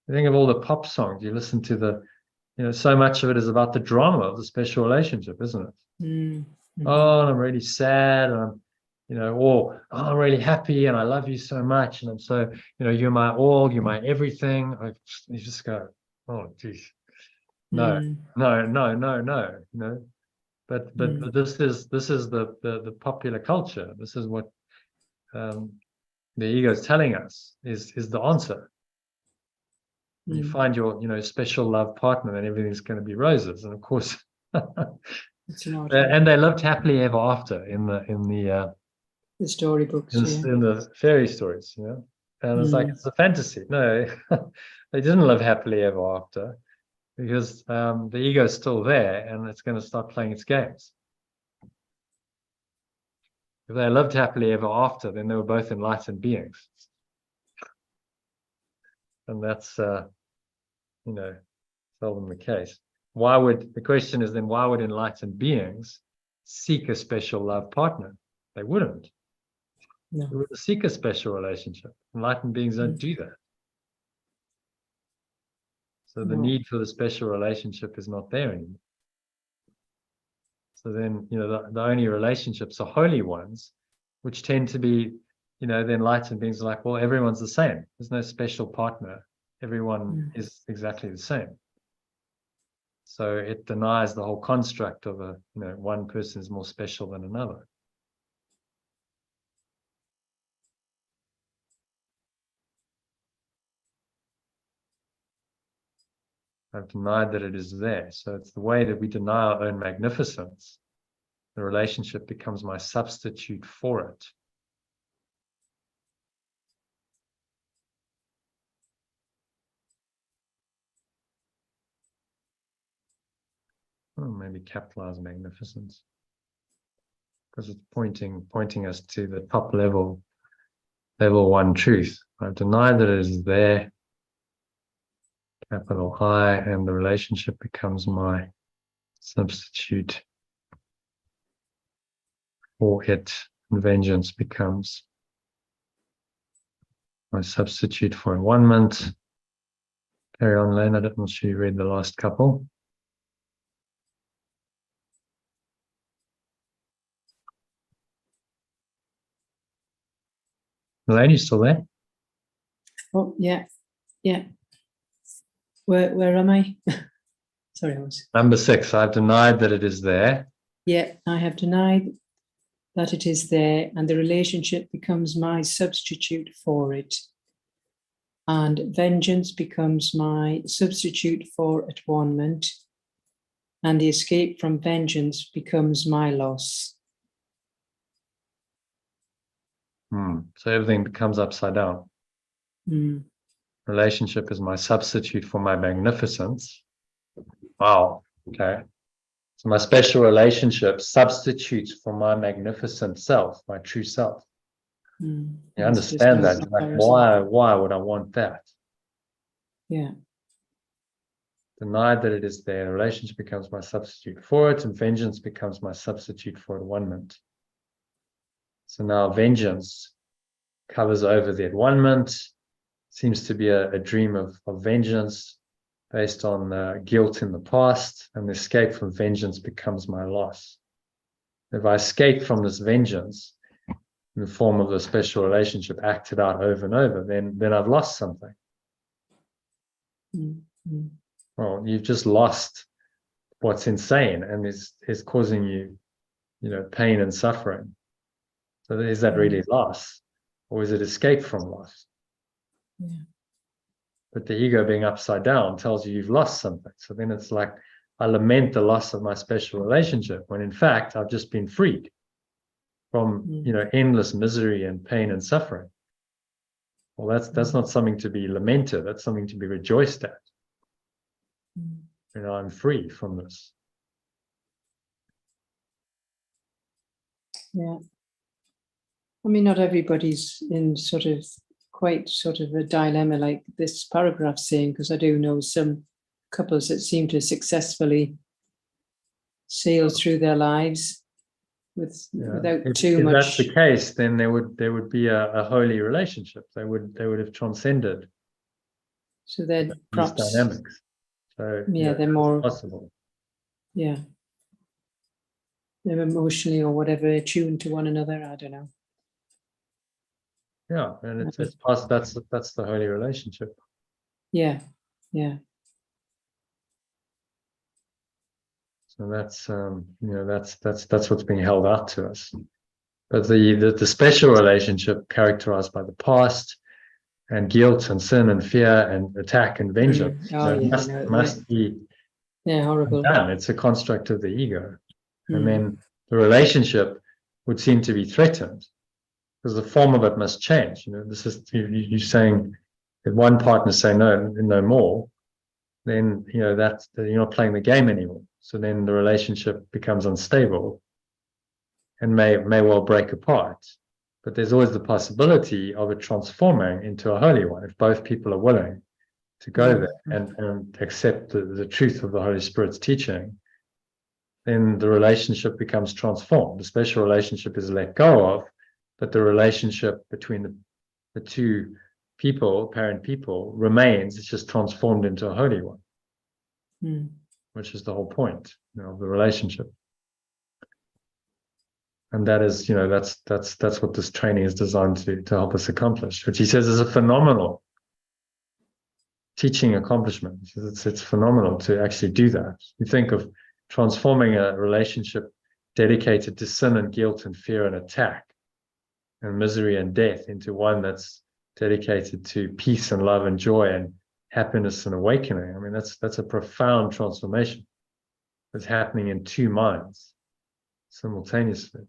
I think of all the pop songs you listen to, so much of it is about the drama of the special relationship, isn't it? Oh, and I'm really sad, and or oh, I'm really happy, and I love you so much, and I'm so, you're my all, you're my everything. You just go, oh, geez, no. But this is the popular culture. This is what the ego is telling us is the answer. You find your special love partner, and everything's going to be roses. And of course, it's not. And they lived happily ever after in the The storybooks, in the fairy stories, you know. And it's like, it's a fantasy. No, they didn't live happily ever after, because the ego is still there and it's going to start playing its games. If they lived happily ever after, then they were both enlightened beings. And that's, you know, seldom the case. The question is then, why would enlightened beings seek a special love partner? They wouldn't. No. They would seek a special relationship. Enlightened beings don't do that. So the need for the special relationship is not there anymore. So then, you know, the only relationships are holy ones, which tend to be, you know, the enlightened beings are like, well, everyone's the same. There's no special partner. Everyone is exactly the same. So it denies the whole construct of one person is more special than another. I've denied that it is there. So it's the way that we deny our own magnificence. The relationship becomes my substitute for it. Or maybe capitalize magnificence, because it's pointing us to the top level one truth. I've denied that it is there, capital I, and the relationship becomes my substitute for it, and vengeance becomes my substitute for enlightenment. Carry on, Leonard. I'm sure you read the last couple. Elaine, you still there? Oh, yeah. Where am I? Sorry, I was. Number 6, I've denied that it is there. Yeah, I have denied that it is there, and the relationship becomes my substitute for it. And vengeance becomes my substitute for atonement, and the escape from vengeance becomes my loss. So everything becomes upside down. Relationship is my substitute for my magnificence. Wow. Okay. So my special relationship substitutes for my magnificent self, my true self. You understand that? Like, why would I want that? Yeah. Denied that it is there. Relationship becomes my substitute for it, and vengeance becomes my substitute for at-one-ment. So now vengeance covers over the at-one-ment. Seems to be a dream of vengeance based on guilt in the past, and the escape from vengeance becomes my loss. If I escape from this vengeance in the form of a special relationship acted out over and over, then I've lost something. Well, you've just lost what's insane and is causing you, pain and suffering. So is that really loss, or is it escape from loss? Yeah. But the ego being upside down tells you you've lost something. So then it's like, I lament the loss of my special relationship, when in fact I've just been freed from endless misery and pain and suffering. Well, that's not something to be lamented. That's something to be rejoiced at. I'm free from this. Yeah. I mean, not everybody's in quite a dilemma like this paragraph saying, because I do know some couples that seem to successfully sail through their lives without too much. If that's the case, then there would be a holy relationship. They would have transcended. So then perhaps dynamics. So they're more possible. Yeah. They're emotionally or whatever attuned to one another. I don't know. Yeah, and it's possible. That's the holy relationship. Yeah. So that's that's what's being held out to us. But the special relationship characterized by the past and guilt and sin and fear and attack and vengeance must be horrible. done. It's a construct of the ego. And then the relationship would seem to be threatened because the form of it must change. This is you're saying if one partner say no more, then that you're not playing the game anymore. So then the relationship becomes unstable and may well break apart. But there's always the possibility of it transforming into a holy one if both people are willing to go there and accept the truth of the Holy Spirit's teaching. Then the relationship becomes transformed. The special relationship is let go of, but the relationship between the two people, parent people, remains. It's just transformed into a holy one, which is the whole point of the relationship. And that is, that's what this training is designed to help us accomplish, which he says is a phenomenal teaching accomplishment. He says it's phenomenal to actually do that. You think of transforming a relationship dedicated to sin and guilt and fear and attack and misery and death into one that's dedicated to peace and love and joy and happiness and awakening. I mean, that's a profound transformation that's happening in two minds simultaneously.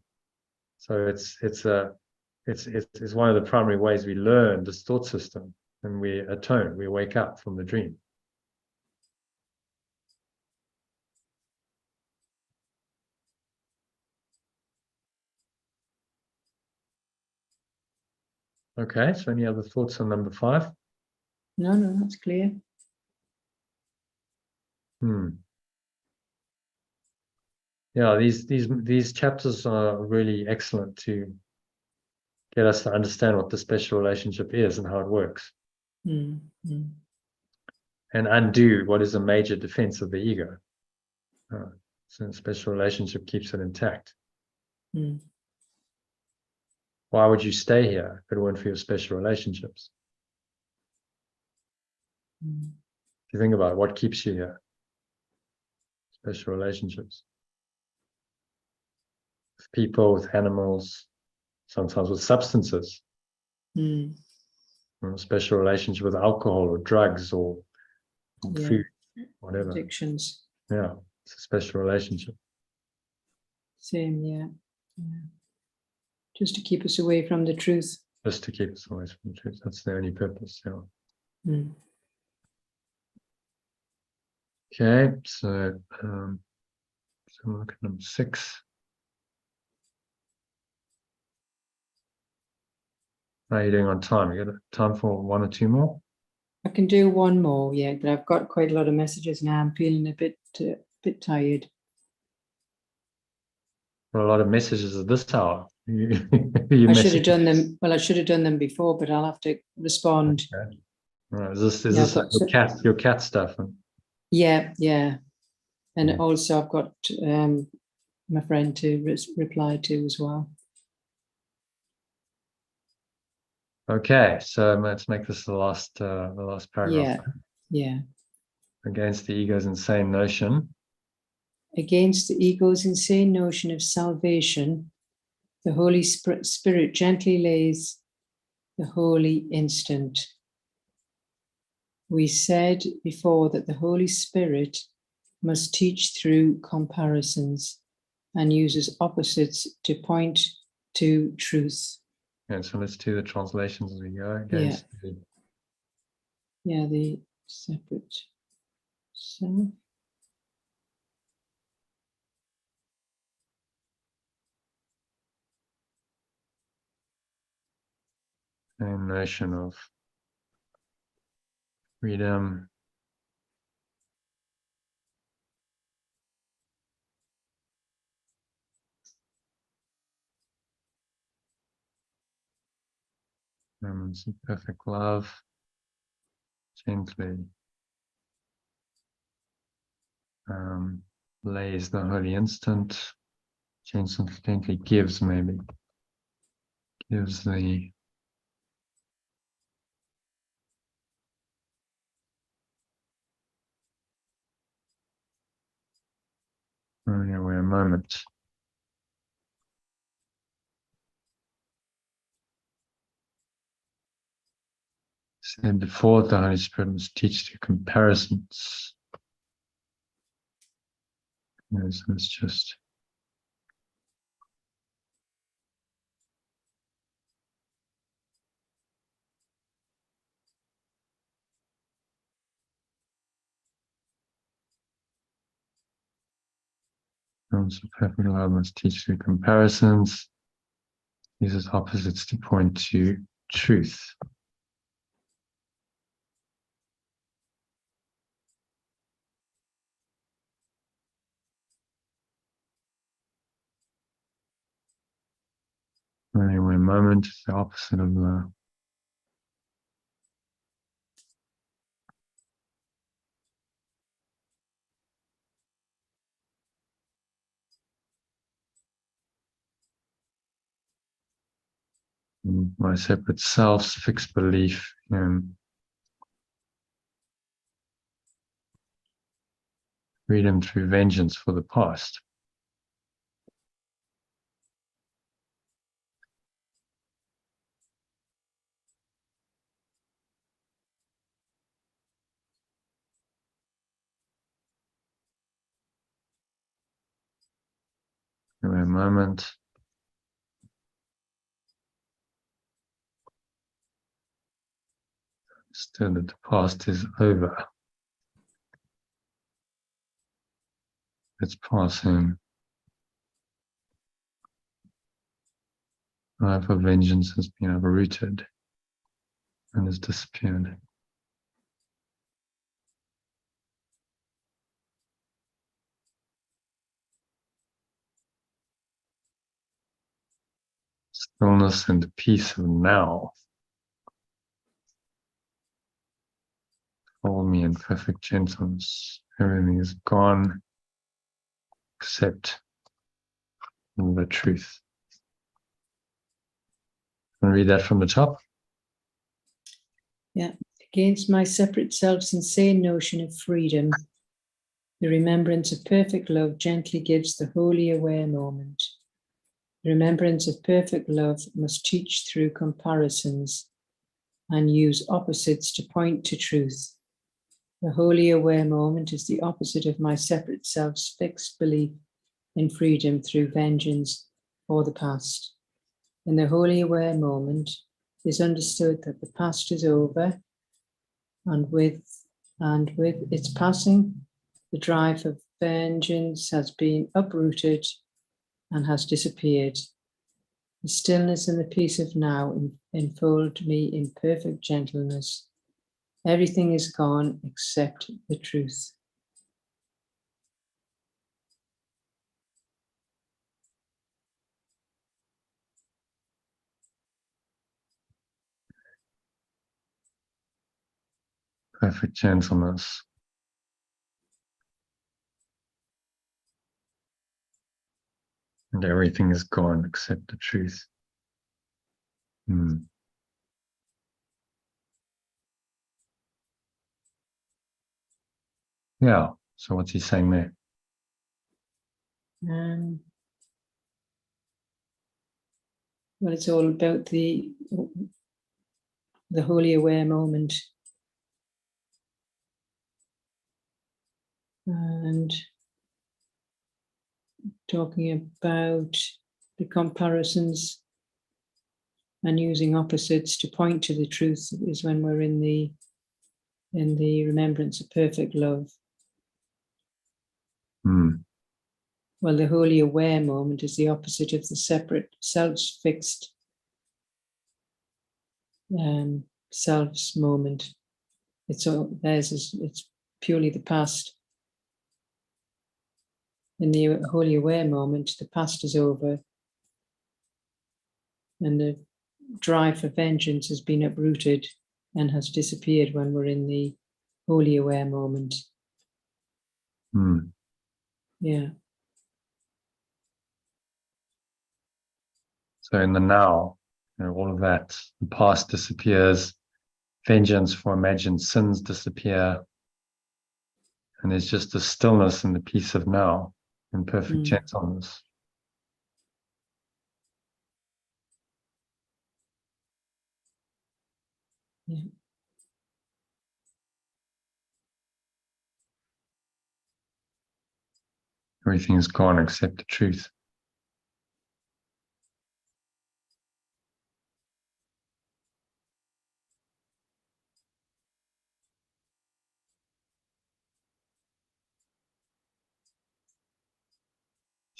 So it's one of the primary ways we learn this thought system, and we atone, we wake up from the dream. Okay, so any other thoughts on number 5? No, that's clear. Yeah, these chapters are really excellent to get us to understand what the special relationship is and how it works. And undo what is a major defense of the ego. So the special relationship keeps it intact. Why would you stay here if it weren't for your special relationships? If you think about it, what keeps you here? Special relationships. With people, with animals, sometimes with substances. Or a special relationship with alcohol or drugs or food, whatever. Addictions. Yeah, it's a special relationship. Same, yeah. Just to keep us away from the truth. Just to keep us away from the truth. That's the only purpose. Yeah. Okay, so look at number 6. How are you doing on time? You got time for 1 or 2 more? I can do one more, yeah, but I've got quite a lot of messages now. I'm feeling a bit tired. Got a lot of messages at this hour. I should have done them. Well, I should have done them before, but I'll have to respond. Okay. Right. Is this your cat stuff? Yeah. And also I've got my friend to reply to as well. Okay, so let's make this the last paragraph. Yeah. Against the ego's insane notion. Against the ego's insane notion of salvation, the Holy Spirit gently lays the holy instant. We said before that the Holy Spirit must teach through comparisons and uses opposites to point to truth. Yeah, so let's do the translations as we go. The separate self. And notion of freedom. Moments of perfect love. Gently lays the holy instant. Gently gives the only aware moment. Said before, the Holy Spirit must teach through comparisons. Yes, it's just Terms of perfect love must teach through comparisons. Uses opposites to point to truth. Anyway, moment is the opposite of love. My separate self's fixed belief in freedom through vengeance for the past. Anyway, moment. Still that the past is over. It's passing. Life of vengeance has been uprooted and has disappeared. Stillness and peace of now. Hold me in perfect gentleness. Everything is gone except the truth. And read that from the top. Yeah. Against my separate self's insane notion of freedom, the remembrance of perfect love gently gives the wholly aware moment. The remembrance of perfect love must teach through comparisons and use opposites to point to truth. The wholly aware moment is the opposite of my separate self's fixed belief in freedom through vengeance for the past. In the wholly aware moment is understood that the past is over, and with its passing, the drive of vengeance has been uprooted and has disappeared. The stillness and the peace of now enfold me in perfect gentleness. Everything is gone except the truth. Perfect gentleness. And everything is gone except the truth. Yeah. So what's he saying there? Well, it's all about the wholly aware moment. And talking about the comparisons and using opposites to point to the truth is when we're in the remembrance of perfect love. Well, the wholly aware moment is the opposite of the separate self's fixed self's moment. It's purely the past. In the wholly aware moment, the past is over, and the drive for vengeance has been uprooted and has disappeared when we're in the wholly aware moment. Yeah. So in the now, all of that, the past disappears, vengeance for imagined sins disappear, and there's just the stillness and the peace of now and perfect gentleness. Yeah. Everything is gone except the truth.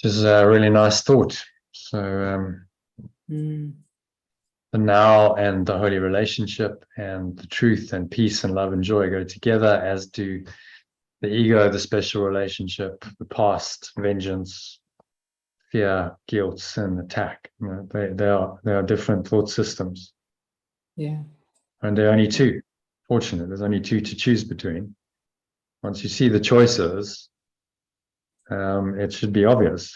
which is a really nice thought. So the now and the holy relationship and the truth and peace and love and joy go together, as do the ego, the special relationship, the past, vengeance, fear, guilt, sin, attack. You know, they are different thought systems. Yeah. And there are only two. Fortunate, there's only two to choose between. Once you see the choices, it should be obvious.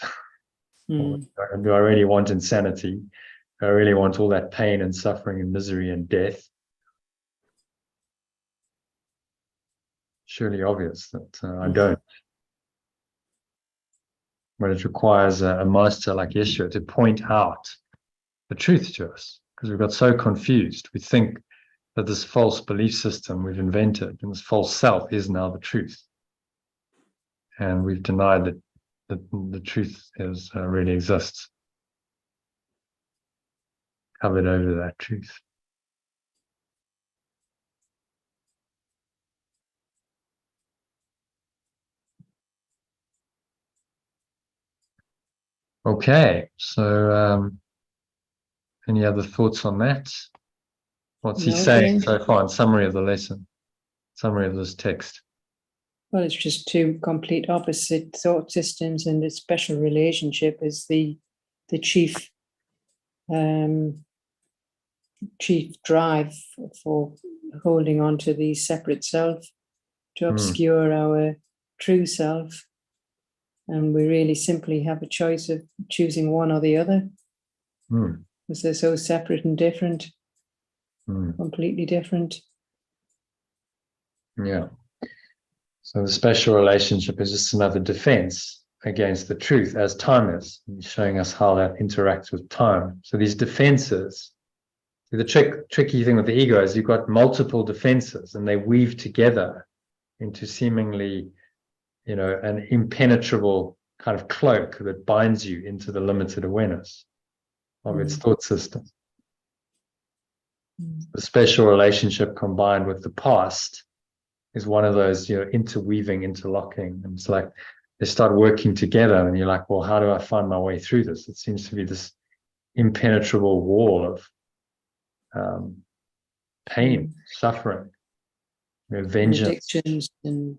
Do I really want insanity? Do I really want all that pain and suffering and misery and death? Surely obvious that I don't. But it requires a master like Yeshua to point out the truth to us, because we've got so confused. We think that this false belief system we've invented and this false self is now the truth. And we've denied that the truth is really exists. Covered over that truth. Okay, so any other thoughts on that? What's he saying so far in summary of the lesson? Summary of this text. Well, it's just two complete opposite thought systems, and the special relationship is the chief drive for holding on to the separate self, to obscure our true self. And we really simply have a choice of choosing one or the other, because they're so separate and different, completely different. Yeah. So the special relationship is just another defense against the truth, as time is. He's showing us how that interacts with time. So these defenses, the tricky thing with the ego is you've got multiple defenses, and they weave together into seemingly, you know, an impenetrable kind of cloak that binds you into the limited awareness of its thought system. The special relationship combined with the past is one of those, you know, interweaving, interlocking. And it's like they start working together, and you're like, well, how do I find my way through this? It seems to be this impenetrable wall of pain, suffering, you know, vengeance, addictions, and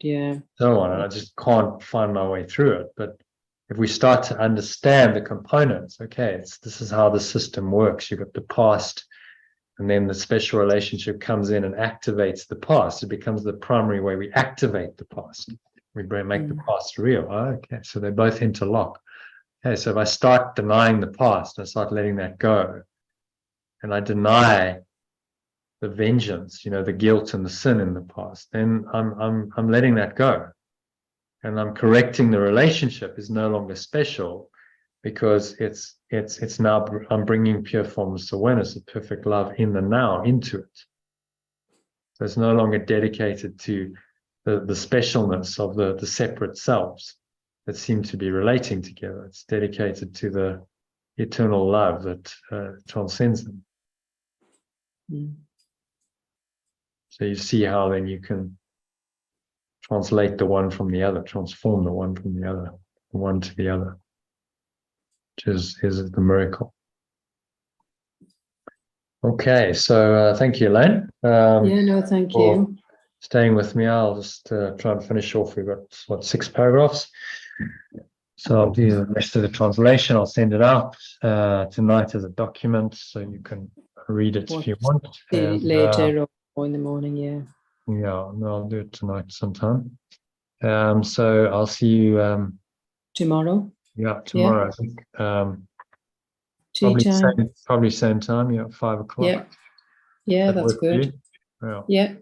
so on. And I just can't find my way through it. But if we start to understand the components, okay, this is how the system works. You've got the past, and then the special relationship comes in and activates the past. It becomes the primary way we activate the past. We make the past real. Oh, okay, so they both interlock. Okay, so if I start denying the past, I start letting that go, and I deny the vengeance, you know, the guilt and the sin in the past, then I'm letting that go, and I'm correcting the relationship is no longer special, because it's now I'm bringing pure formless awareness of perfect love in the now into it. So it's no longer dedicated to the specialness of the separate selves that seem to be relating together. It's dedicated to the eternal love that transcends them. So you see how then you can translate the one from the other, transform the one from the other, the one to the other, which is the miracle. Okay, so thank you, Elaine. Thank you. Staying with me. I'll just try and finish off. We've got 6 paragraphs. So I'll do the rest of the translation. I'll send it out tonight as a document, so you can read it if you want. Later or in the morning, Yeah, no, I'll do it tonight sometime. So I'll see you tomorrow. Yeah, tomorrow. I think probably same time. 5 o'clock. Yeah, that's good. Yeah.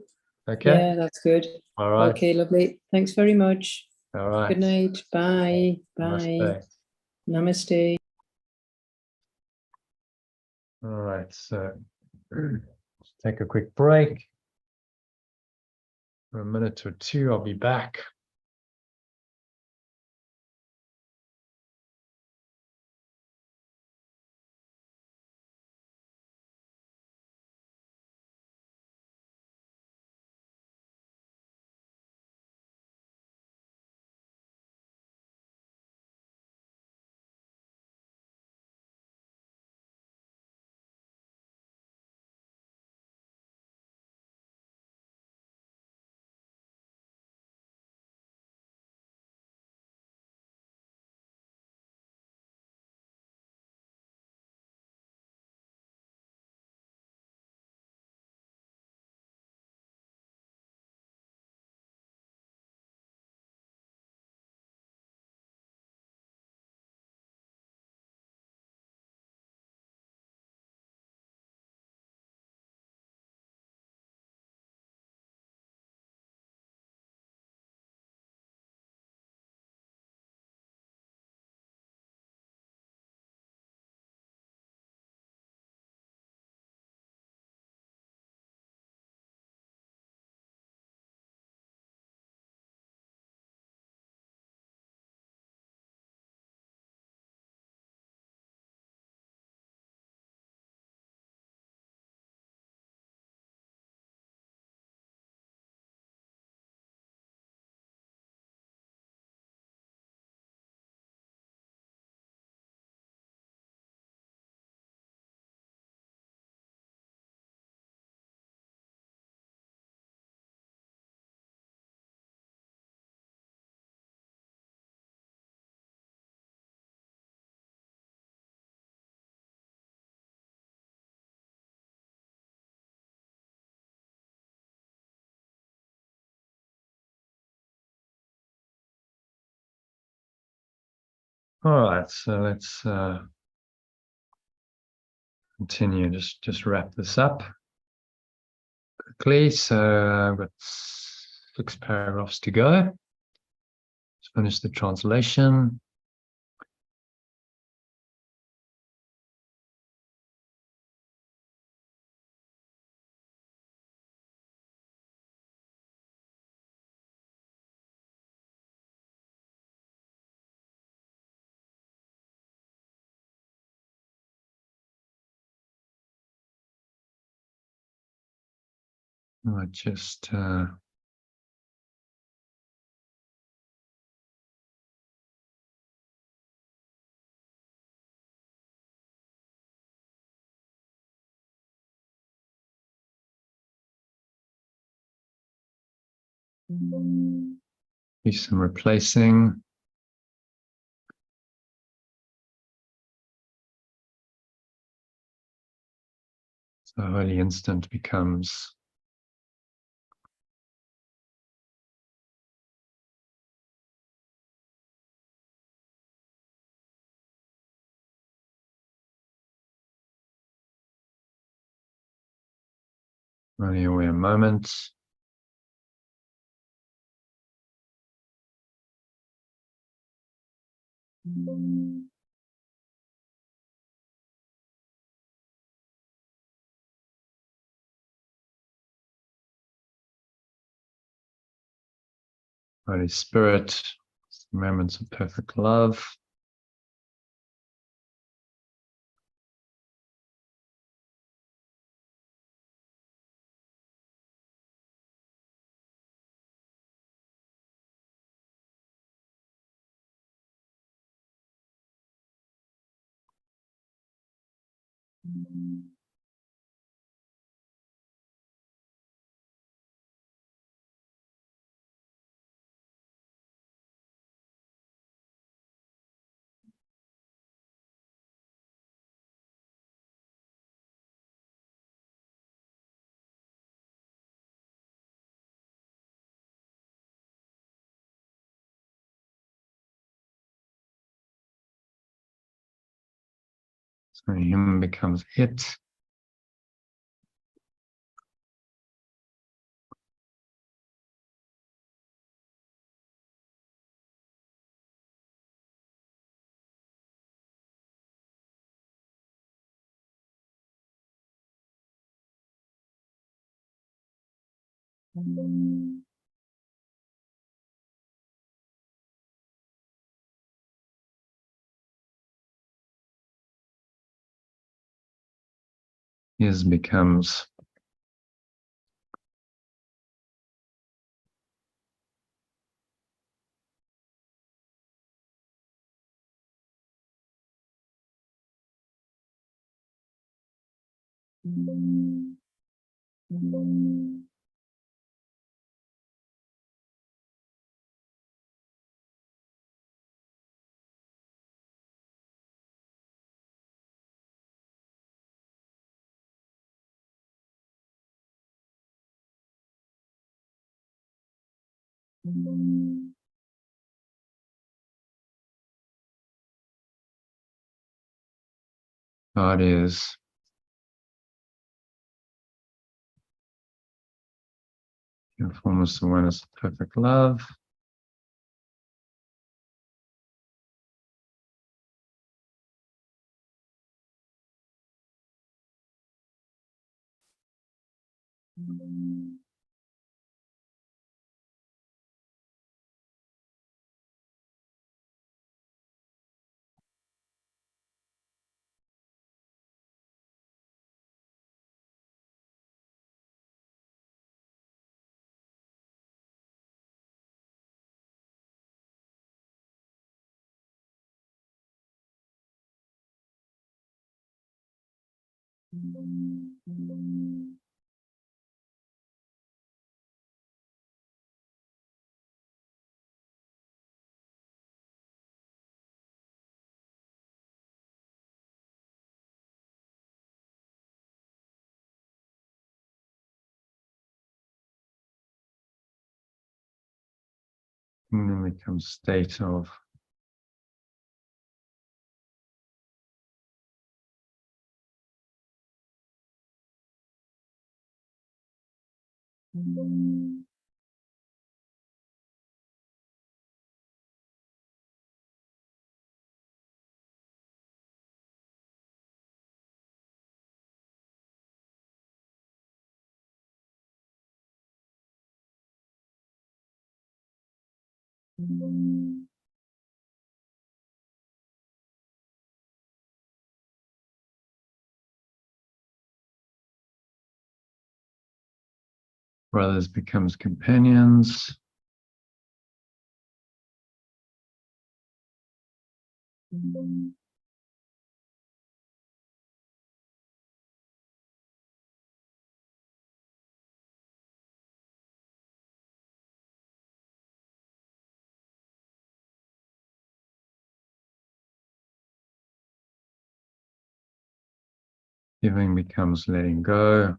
Okay. Yeah, that's good. All right. Okay, lovely. Thanks very much. All right. Good night. Bye. Bye. Namaste. All right. So take a quick break. For a minute or two, I'll be back. All right, so let's continue. Just wrap this up quickly. So I've got 6 paragraphs to go. Let's finish the translation. I just do some replacing. So holy instant becomes only aware moment. Holy Spirit, moments of perfect love. So him becomes it. His becomes God is informs awareness of perfect love. And then becomes state of Brothers becomes companions. Giving becomes letting go.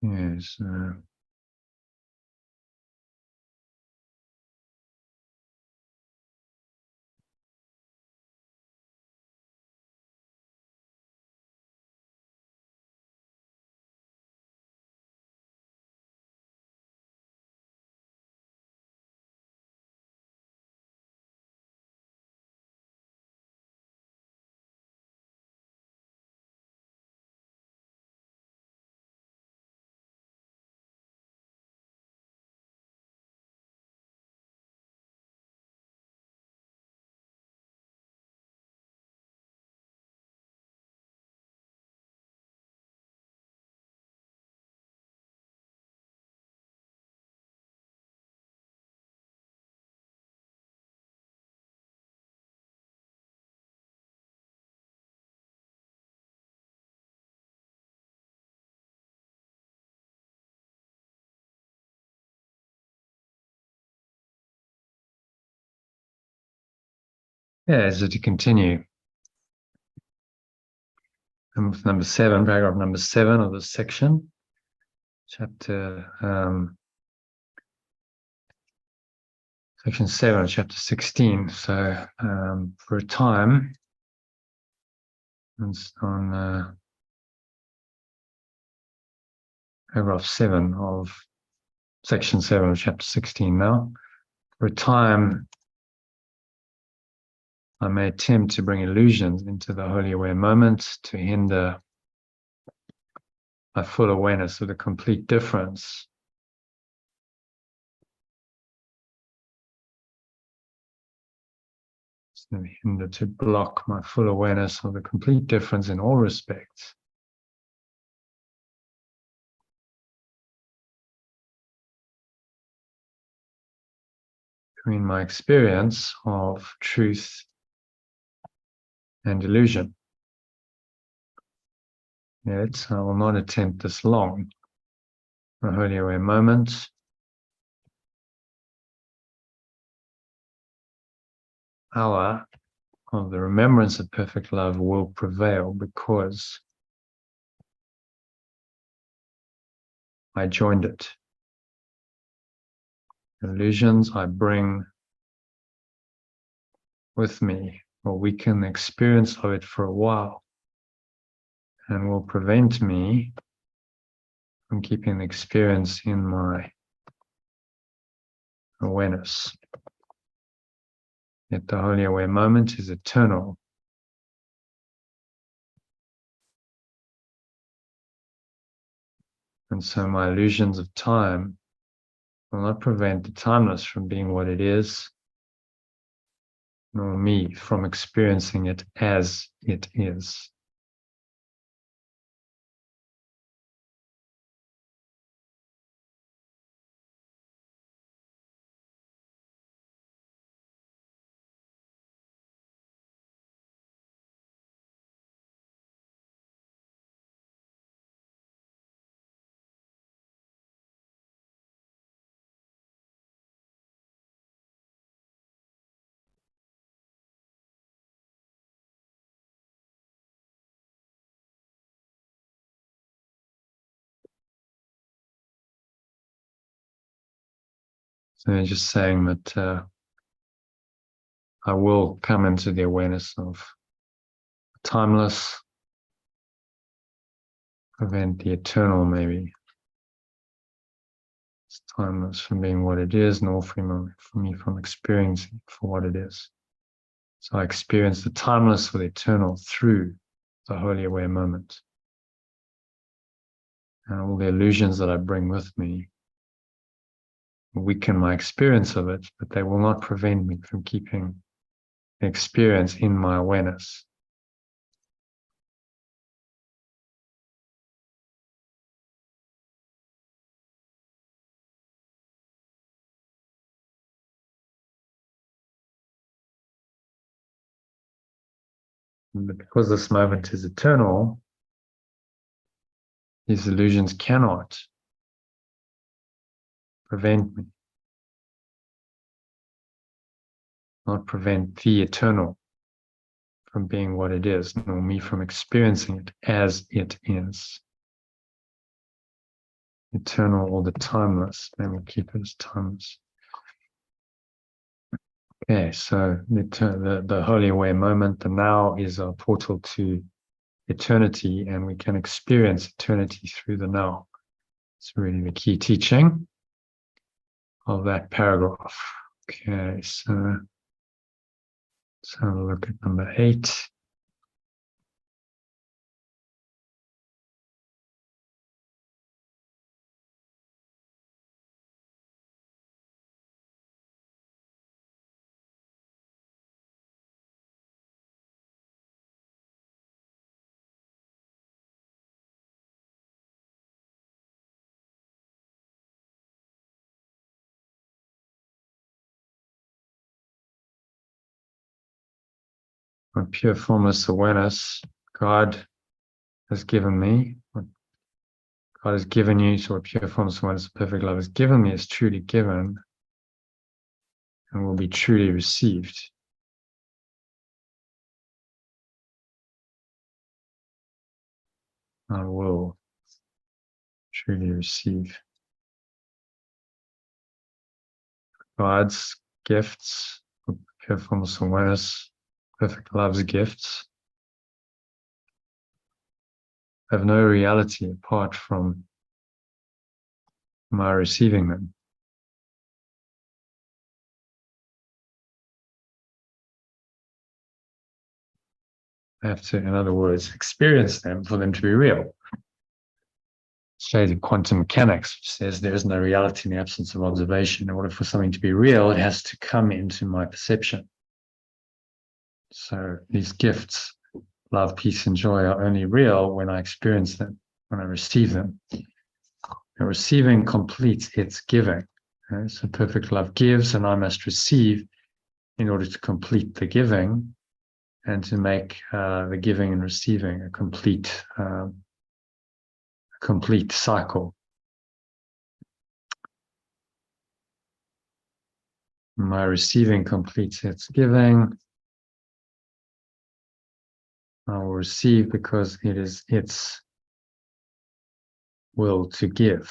Yes. Yeah, so to continue. Number 7, paragraph number 7 of this section, chapter section 7 of chapter 16. So for a time, it's on paragraph 7 of section 7 of chapter 16 now. For a time, I may attempt to bring illusions into the wholly aware moment to hinder my full awareness of the complete difference to block my full awareness of the complete difference in all respects between my experience of truth and illusion. Yet I will not attempt this long. A wholly aware moment, hour of the remembrance of perfect love will prevail because I joined it. Illusions I bring with me will weaken the experience of it for a while and will prevent me from keeping the experience in my awareness. Yet the wholly aware moment is eternal. And so my illusions of time will not prevent the timeless from being what it is, nor me from experiencing it as it is. So they're just saying that I will come into the awareness of timeless, prevent the eternal, maybe. It's timeless from being what it is, nor for me from experiencing for what it is. So I experience the timeless with eternal through the holy aware moment. And all the illusions that I bring with me weaken my experience of it, but they will not prevent me from keeping the experience in my awareness. But because this moment is eternal, these illusions cannot prevent me, not prevent the eternal from being what it is, nor me from experiencing it as it is. Eternal or the timeless, then we'll keep it as timeless. Okay, so the holy aware moment, the now, is a portal to eternity, and we can experience eternity through the now. It's really the key teaching of that paragraph. Okay, so let's have a look at number 8. On pure formless awareness, God has given me, what God has given you, so what pure formless awareness, perfect love has given me is truly given and will be truly received. I will truly receive God's gifts, pure formless awareness, perfect love's gifts, have no reality apart from my receiving them. I have to, in other words, experience them for them to be real. Straight in quantum mechanics, which says there is no reality in the absence of observation. In order for something to be real, it has to come into my perception. So these gifts, love, peace, and joy, are only real when I experience them, when I receive them. And receiving completes its giving. Okay? So perfect love gives, and I must receive in order to complete the giving and to make the giving and receiving a complete cycle. My receiving completes its giving. I will receive because it is its will to give.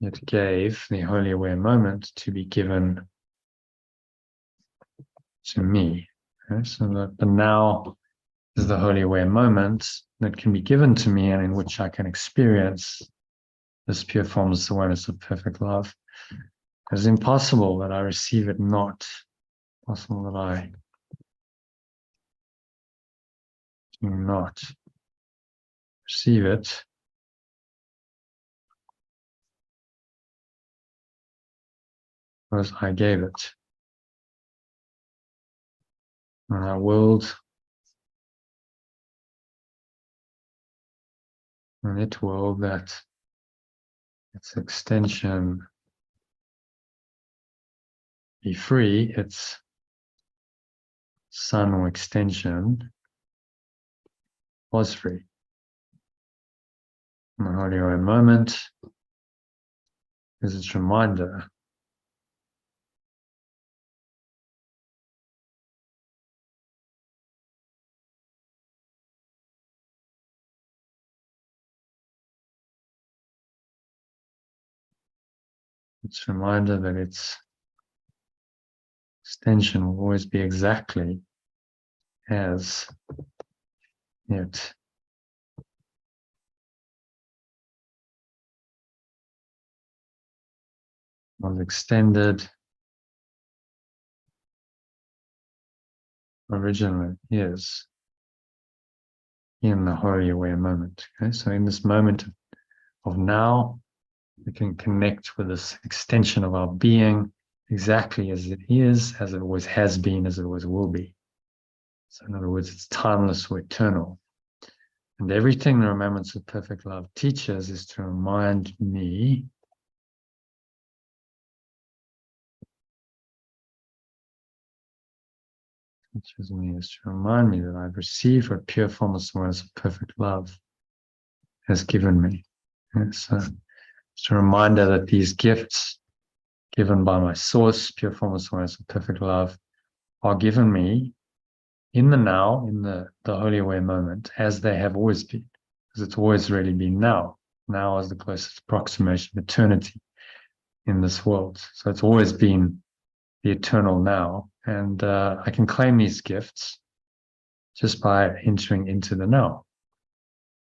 It gave the holy aware moment to be given to me. Okay? So the now is the holy aware moment that can be given to me and in which I can experience this pure formless awareness of perfect love. It's impossible that I receive it not. Possible that I do not receive it. Because I gave it. And I willed, and it willed that its extension be free, its sun or extension was free. My holy aware moment is its reminder It's a reminder that its extension will always be exactly as it was extended originally is in the wholly aware moment. Okay, so in this moment of now, we can connect with this extension of our being exactly as it is, as it always has been, as it always will be. So in other words, it's timeless or eternal. And everything the remembrance of perfect love teaches is to remind me is to remind me that I've received what pure formless awareness of perfect love has given me. And so it's a reminder that these gifts given by my source, pure formless awareness of perfect love, are given me in the now, in the wholly aware moment, as they have always been, because it's always really been now. Now is the closest approximation of eternity in this world. So it's always been the eternal now. And I can claim these gifts just by entering into the now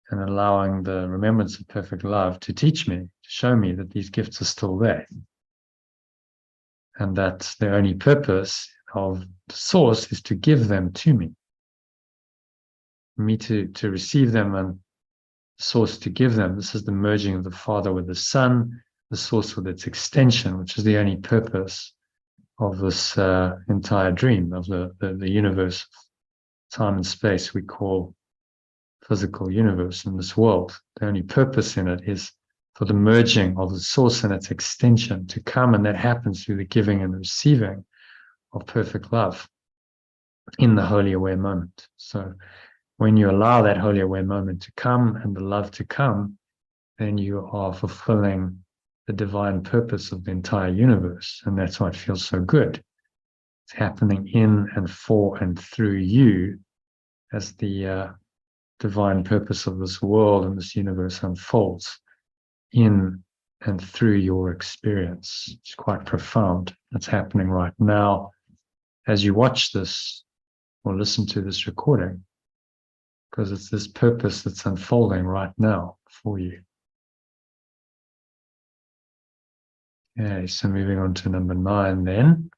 and allowing the remembrance of perfect love to teach me, to show me that these gifts are still there. And that the only purpose of the source is to give them to me. For me to receive them and the source to give them. This is the merging of the Father with the Son, the source with its extension, which is the only purpose of this entire dream, of the universe, time and space we call physical universe in this world. The only purpose in it is for the merging of the source and its extension to come, and that happens through the giving and the receiving of perfect love in the wholly aware moment. So when you allow that wholly aware moment to come and the love to come, then you are fulfilling the divine purpose of the entire universe. And that's why it feels so good. It's happening in and for and through you as the divine purpose of this world and this universe unfolds in and through your experience. It's quite profound. It's happening right now as you watch this or listen to this recording, because it's this purpose that's unfolding right now for you. Okay, so moving on to number 9 then.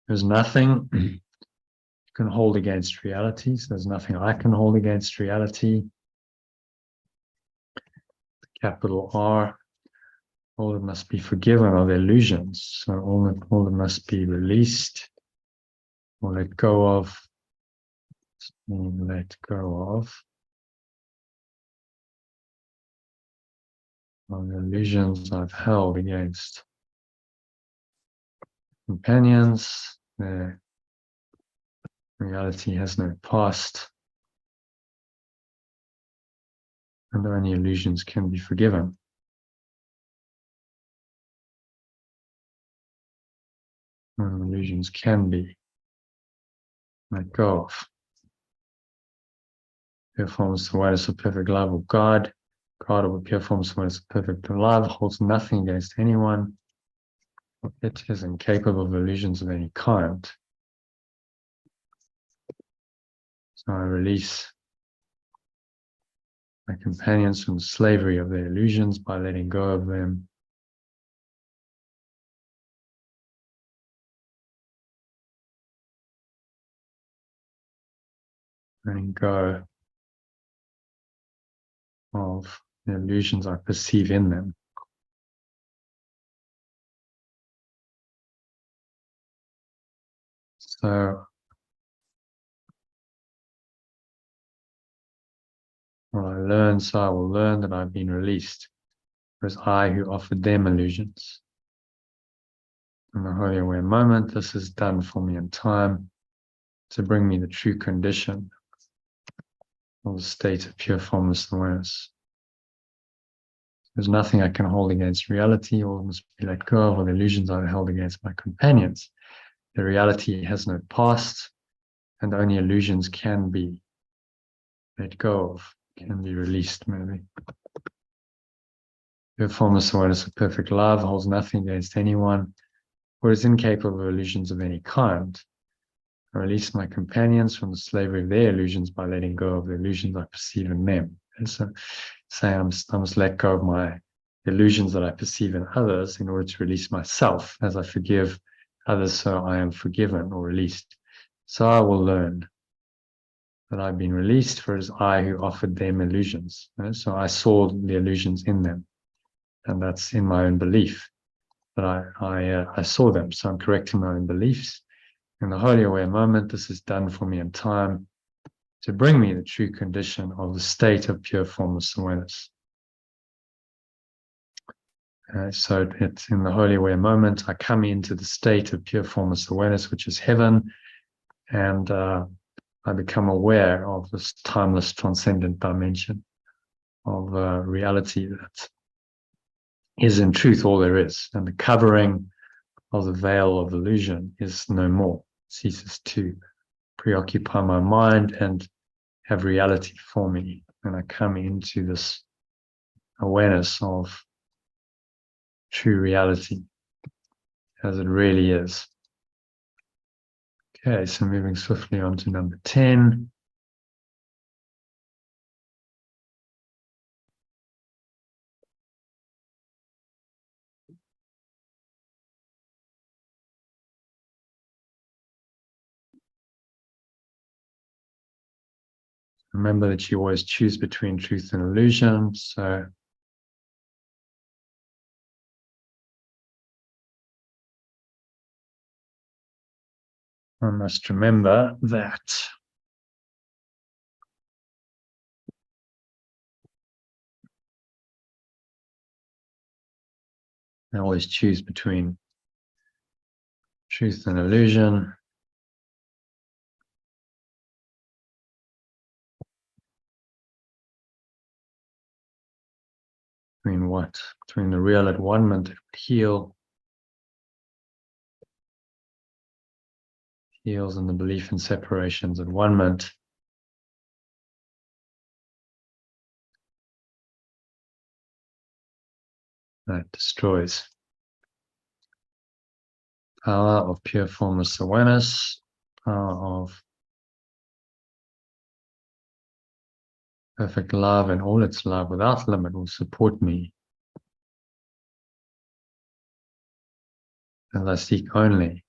There's nothing you can hold against reality. So there's nothing I can hold against reality. Capital R. All that must be forgiven are the illusions. So all that must be released or let go of. Let go of are the illusions I've held against companions. Their reality has no past, and only illusions can be forgiven. And illusions can be let go of. Pure formless awareness of perfect love of God. God of pure formless awareness of perfect love holds nothing against anyone. It is incapable of illusions of any kind. So I release my companions from the slavery of their illusions by letting go of them. Letting go of the illusions I perceive in them. So what I learn, so I will learn that I've been released. It was I who offered them illusions. In the wholly aware moment, this is done for me in time to bring me the true condition of the state of pure formless awareness. There's nothing I can hold against reality, or must be let go of, or the illusions I've held against my companions. The reality has no past, and only illusions can be let go of, can be released, maybe. Pure formless awareness of perfect love holds nothing against anyone, or is incapable of illusions of any kind. I release my companions from the slavery of their illusions by letting go of the illusions I perceive in them. And so, say I must let go of my illusions that I perceive in others in order to release myself. As I forgive others, so I am forgiven or released. So I will learn that I've been released, for it is I who offered them illusions. So I saw the illusions in them, and that's in my own belief that I saw them. So I'm correcting my own beliefs. In the holy aware moment, this is done for me in time to bring me the true condition of the state of pure formless awareness. So it's in the holy aware moment, I come into the state of pure formless awareness, which is heaven, and I become aware of this timeless transcendent dimension of reality that is in truth all there is, and the covering of the veil of illusion is no more, ceases to preoccupy my mind and have reality for me. And I come into this awareness of true reality as it really is. Okay, so moving swiftly on to number 10. Remember that you always choose between truth and illusion. So I must remember that I always choose between truth and illusion. Between what? Between the real at one moment that would heals, and the belief in separations at one moment. That destroys. Power of pure formless awareness, power of perfect love and all its love without limit will support me as I seek only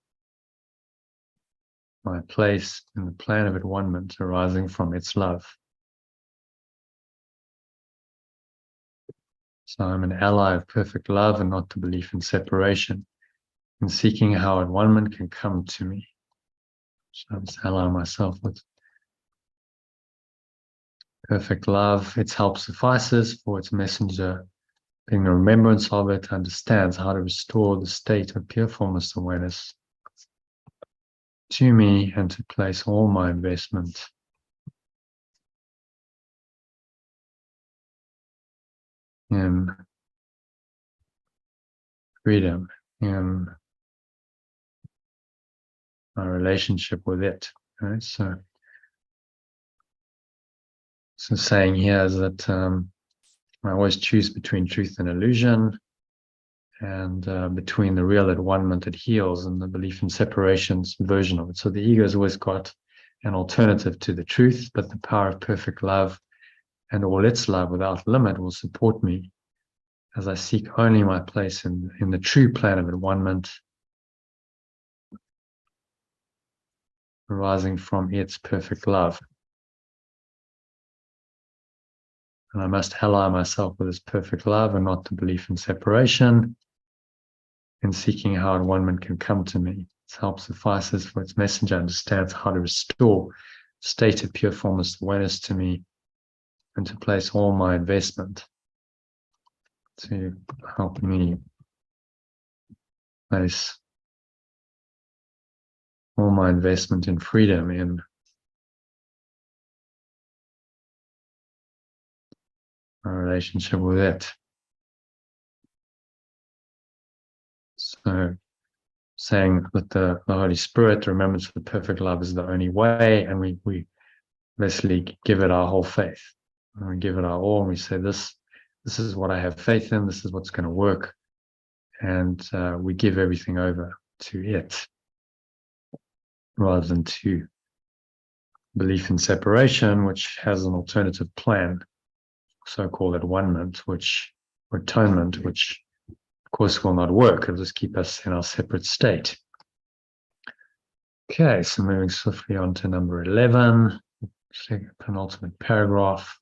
my place in the plan of at-one-ment arising from its love. So I'm an ally of perfect love and not the belief in separation, in seeking how at-one-ment can come to me. So I must ally myself with perfect love. Its help suffices, for its messenger, being the remembrance of it, understands how to restore the state of pure formless awareness to me and to place all my investment in freedom, in my relationship with it. Right? So saying here is that I always choose between truth and illusion, and between the real at-one-ment that heals and the belief in separations version of it. So the ego has always got an alternative to the truth, but the power of perfect love and all its love without limit will support me as I seek only my place in the true plan of at-one-ment arising from its perfect love. And I must ally myself with this perfect love and not the belief in separation, in seeking how at-one-ment can come to me. Its help suffices, for its messenger understands how to restore state of pure formless awareness to me and to place all my investment to help me place all my investment in freedom, in my relationship with it. So saying that the Holy Spirit, the remembrance of the perfect love is the only way, and we basically give it our whole faith. And we give it our all, and we say, this is what I have faith in, this is what's going to work. And we give everything over to it, rather than to belief in separation, which has an alternative plan, so-called atonement, which of course will not work. It'll just keep us in our separate state. Okay, so moving swiftly on to number 11, penultimate paragraph.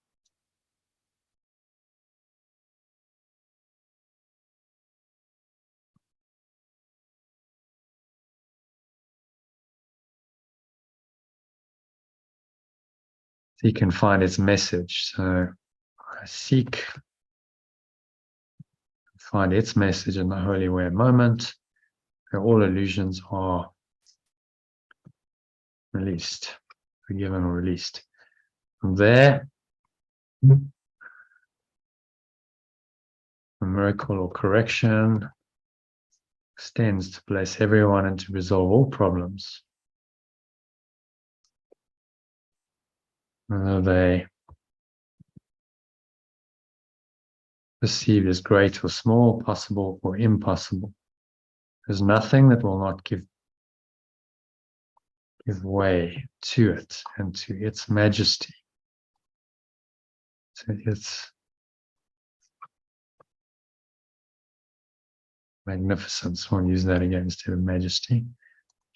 Seek and find its message. So I seek, find its message in the holy way moment, where all illusions are released, forgiven or released. From there, a miracle or correction extends to bless everyone and to resolve all problems, whether they perceived as great or small, possible or impossible. There's nothing that will not give way to it and to its majesty, to its magnificence. We'll use that again instead of majesty.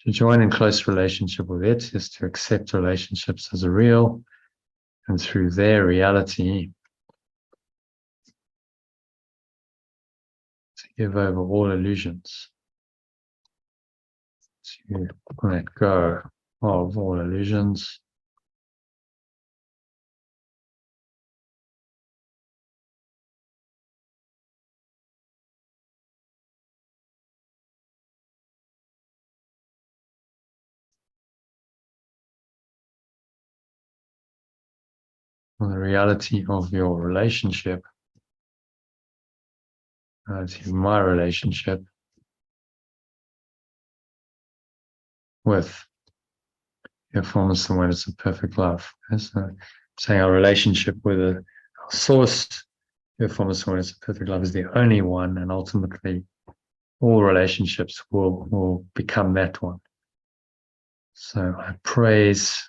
To join in close relationship with it is to accept relationships as a real, and through their reality, to give over all illusions, to let go of all illusions, the reality of your relationship, to my relationship with your formless awareness of perfect love. So saying our relationship with our source, your formless awareness of perfect love, is the only one, and ultimately all relationships will become that one. So I praise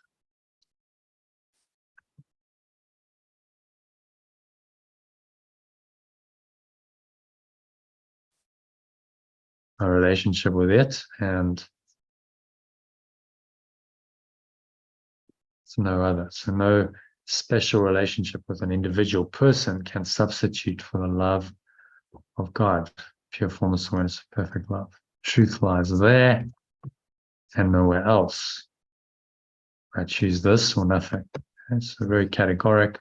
our relationship with it, and it's no other. So no special relationship with an individual person can substitute for the love of God, pure formless awareness of perfect love. Truth lies there and nowhere else. I choose this or nothing. It's very categoric.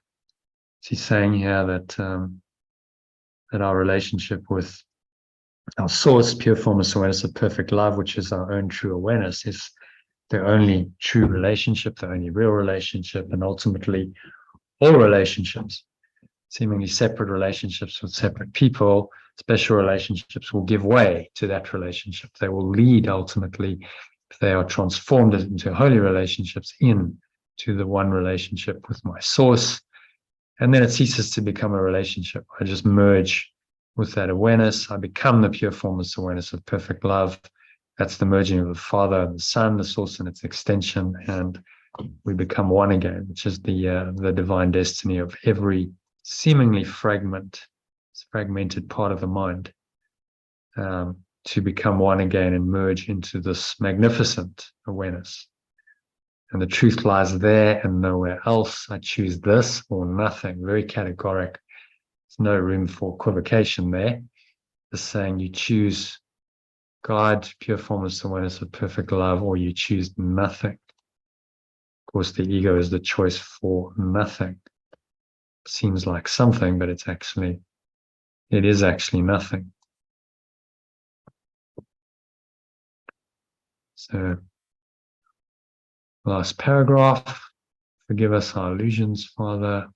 He's saying here that that our relationship with our source, pure formless awareness of perfect love, which is our own true awareness, is the only true relationship, the only real relationship, and ultimately all relationships, seemingly separate relationships with separate people, special relationships will give way to that relationship. They will lead ultimately, if they are transformed into holy relationships, into the one relationship with my source. And then it ceases to become a relationship. I just merge with that awareness. I become the pure formless awareness of perfect love. That's the merging of the Father and the Son, the source and its extension, and we become one again, which is the divine destiny of every seemingly fragmented part of the mind, to become one again and merge into this magnificent awareness. And the truth lies there and nowhere else. I choose this or nothing. Very categoric. There's no room for equivocation there. Just saying you choose God, pure formless awareness of perfect love, or you choose nothing. Of course, the ego is the choice for nothing. Seems like something, but it is actually nothing. So, last paragraph. Forgive us our illusions, Father.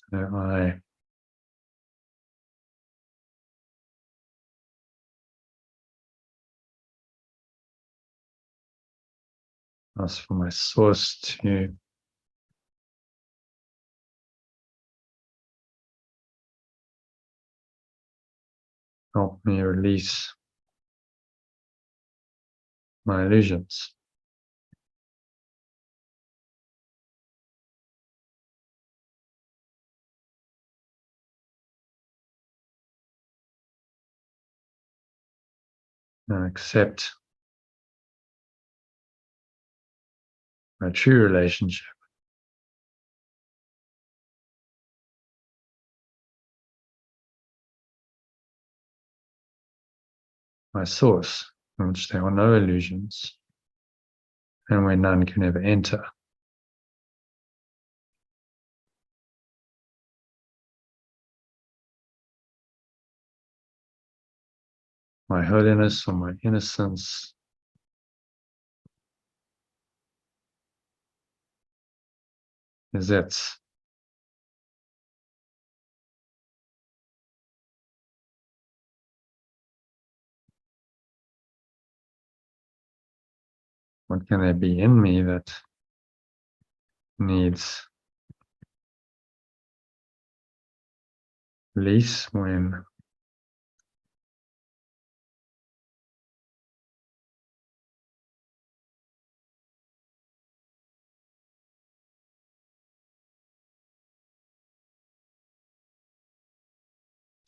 So I ask for my source to help me release my illusions. And accept my true relationship. My source, in which there are no illusions, and where none can ever enter. My holiness or my innocence is it. What can there be in me that needs release when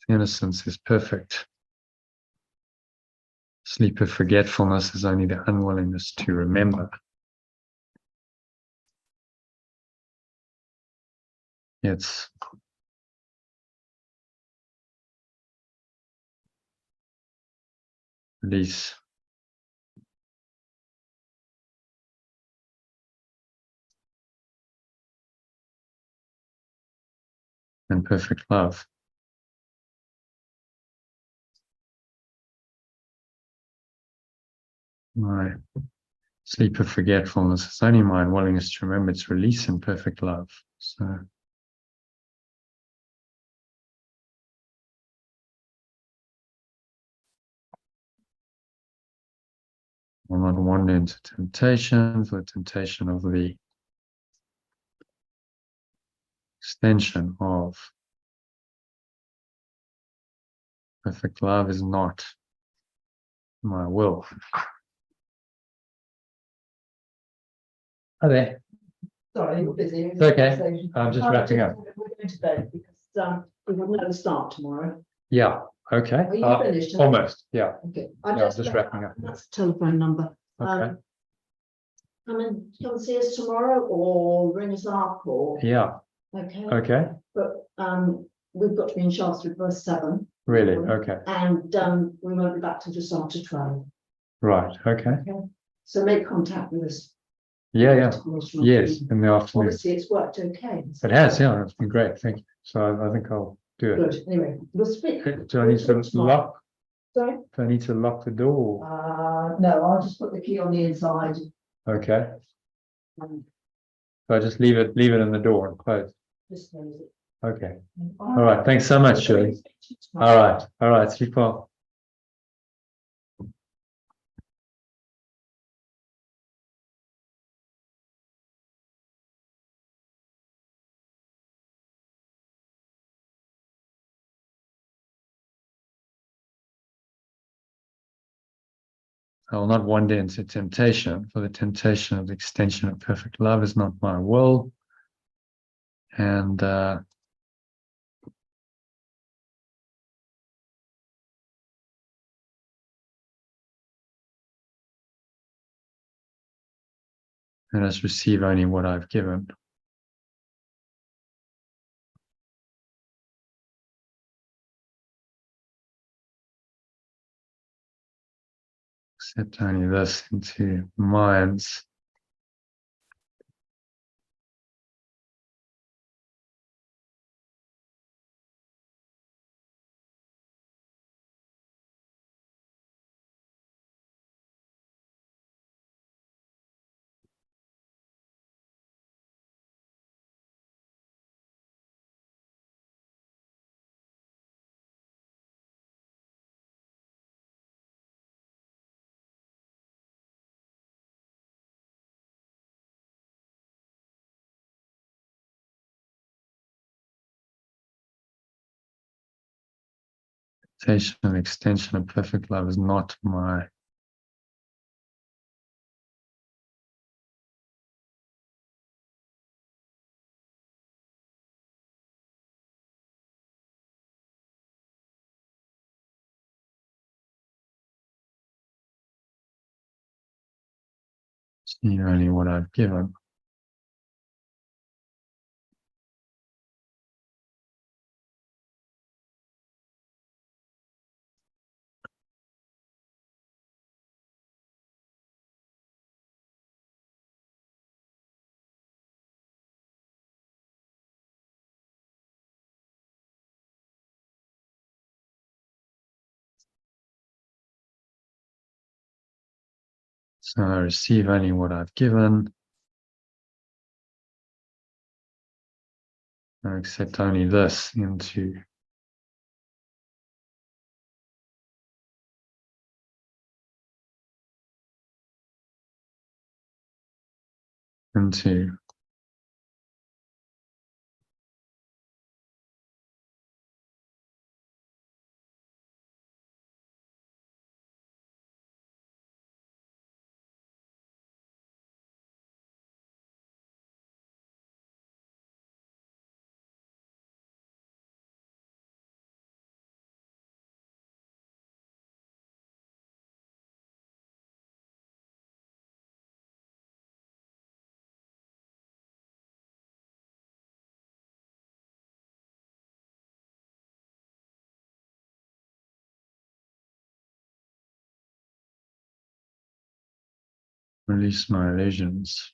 innocence is perfect? Sleep of forgetfulness is only the unwillingness to remember. It's release. And perfect love. My sleep of forgetfulness is only my unwillingness to remember. It's release and perfect love. So I'll not wander into temptation, for the temptation of the extension of perfect love is not my will. Hi there. Sorry, you're busy. It's okay. I'm just wrapping up. We're going to bed because we wouldn't have a start tomorrow. Yeah. Okay. Are you finished? Almost. Yeah. Okay. Yeah, just wrapping up. That's the telephone number. Okay. Come see us tomorrow or ring us up or. Yeah. Okay. Okay. But we've got to be in Shaftesbury by 7. Really? Okay. And we won't be back till just after 12. Right. Okay. Okay. So make contact with us. Yeah. Yeah. tomorrow Yes. afternoon. In the afternoon. Obviously, it's worked okay. It has. Yeah. It's been great. Thank you. So I think I'll do it. Good. Anyway, we'll speak. Do I need to lock? Sorry? Do I need to lock the door? No, I'll just put the key on the inside. Okay. And So I just leave it in the door and close. just close it. Okay. All right. Thanks so much, Shirley. All right. All right. Sleep well. I will not wander into temptation, for the temptation of the extension of perfect love is not my will. And let us receive only what I've given. Accept only this into minds Temptation and extension of perfect love is not my see only what I've given. So I receive only what I've given. I accept only this into into release my illusions.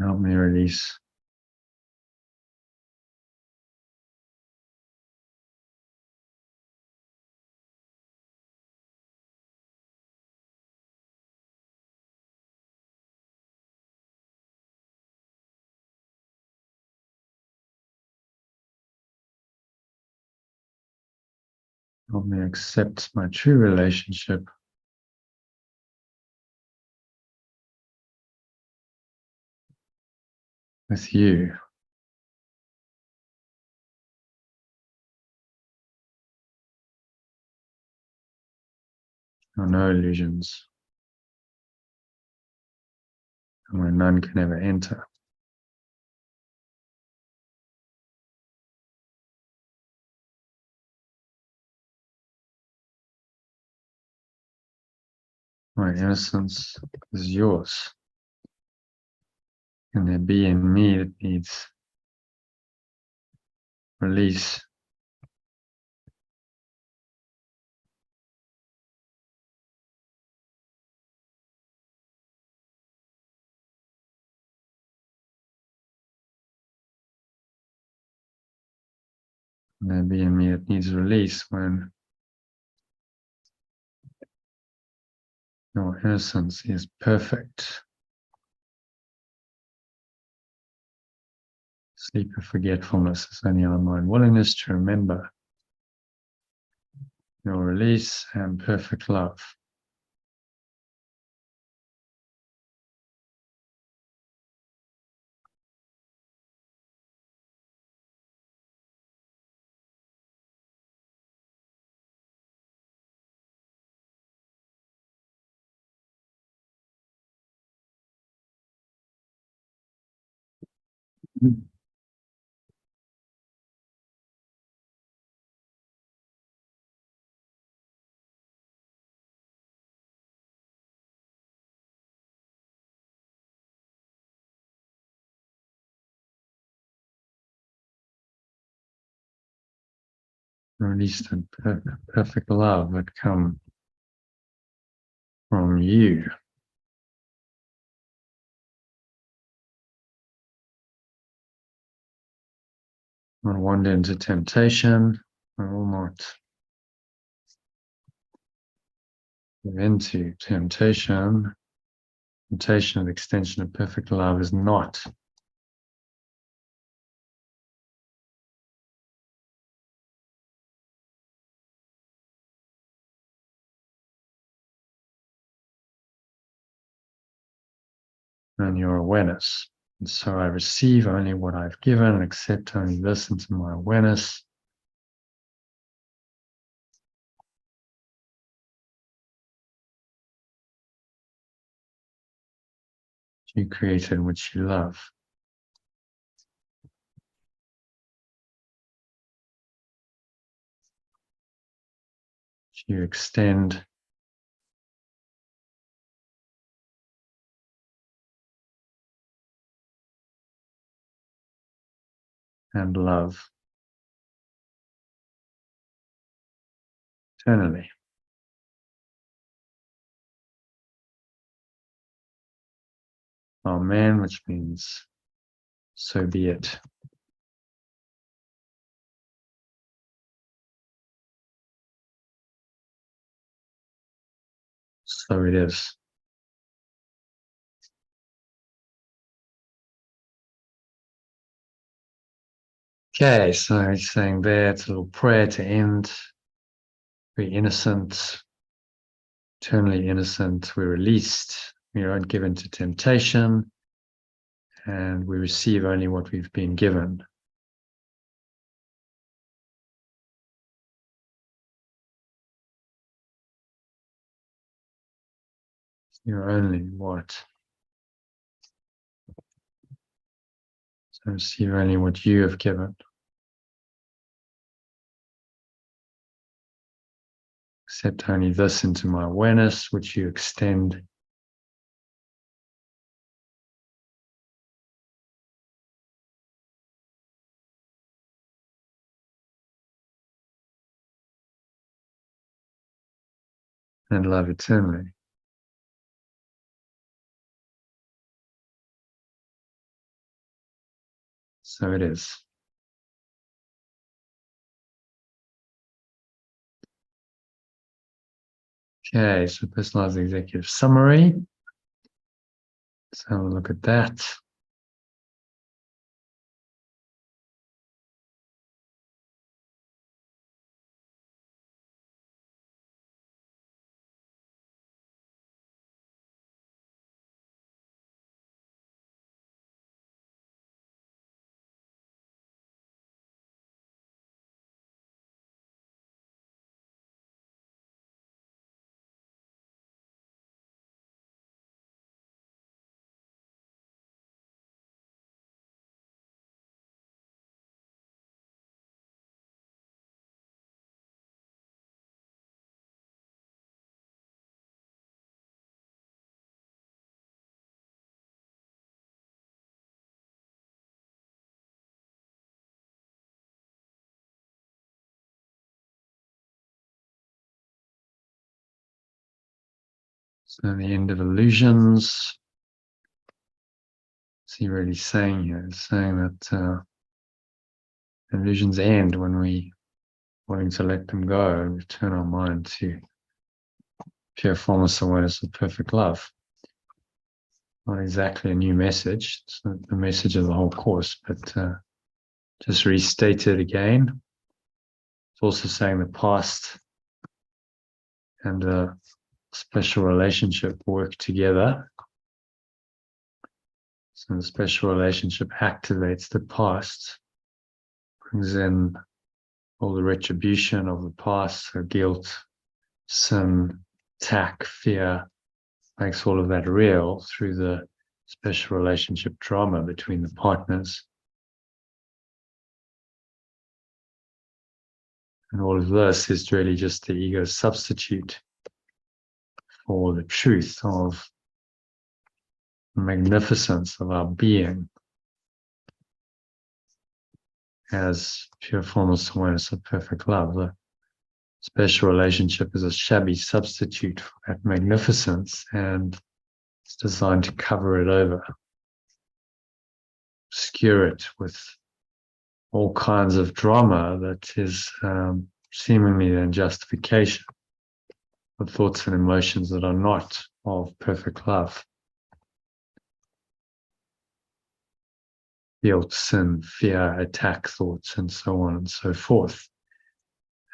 Help me release help me accept my true relationship with you. There are no illusions, and where none can ever enter. My innocence is yours. Can there be in me that needs release? Can there be in me that needs release when your innocence is perfect? Sleep of forgetfulness is only our mind. Willingness to remember your release and perfect love. Release the perfect love that come from you. Not wander into temptation. I will not give into temptation. Temptation of extension of perfect love is not and your awareness. And so I receive only what I've given and accept only this into my awareness. You created which you love. You extend and love eternally. Amen, which means so be it. So it is. Okay, so he's saying there, it's a little prayer to end. We're innocent, eternally innocent. We're released. We aren't given to temptation. And we receive only what we've been given. You're only what? So receive only what you have given. Accept only this into my awareness, which you extend. And love eternally. So it is. Okay, so personalized executive summary. Let's have a look at that. So the end of illusions. What's he really saying here? He's saying that illusions end when we wanting to let them go and return our mind to pure formless awareness of perfect love. Not exactly a new message. It's not the message of the whole course, but just restated again. It's also saying the past and a special relationship work together. So the special relationship activates the past, brings in all the retribution of the past, so guilt, sin, attack, fear, makes all of that real through the special relationship drama between the partners. And all of this is really just the ego's substitute for the truth of the magnificence of our being as pure formless awareness of perfect love. The special relationship is a shabby substitute for that magnificence, and it's designed to cover it over, obscure it with all kinds of drama that is seemingly then justification of thoughts and emotions that are not of perfect love. Guilt, sin, fear, attack thoughts, and so on and so forth.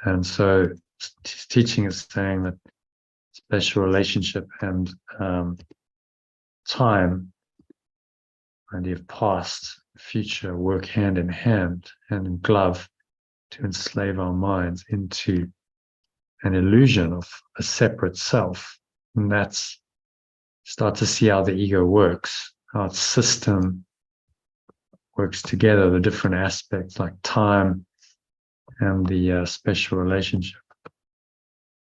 And so his teaching is saying that special relationship and time idea of past, future work hand in hand, hand in glove, to enslave our minds into an illusion of a separate self. And that's start to see how the ego works, how its system works together, the different aspects like time and the special relationship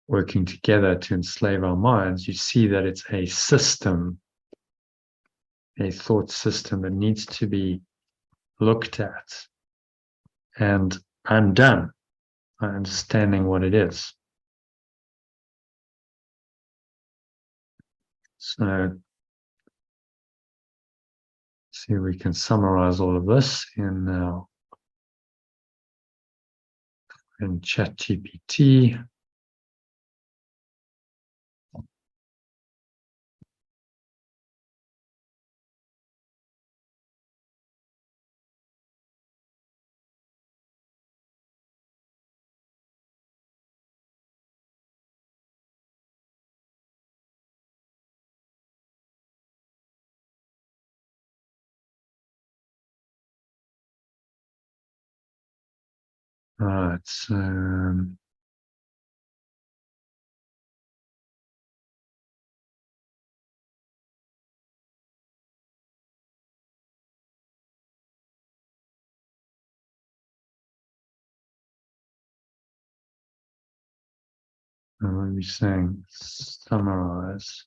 working together to enslave our minds. You see that it's a system, a thought system that needs to be looked at and undone by understanding what it is. So, see if we can summarize all of this in ChatGPT. Right, so what are we saying? Summarize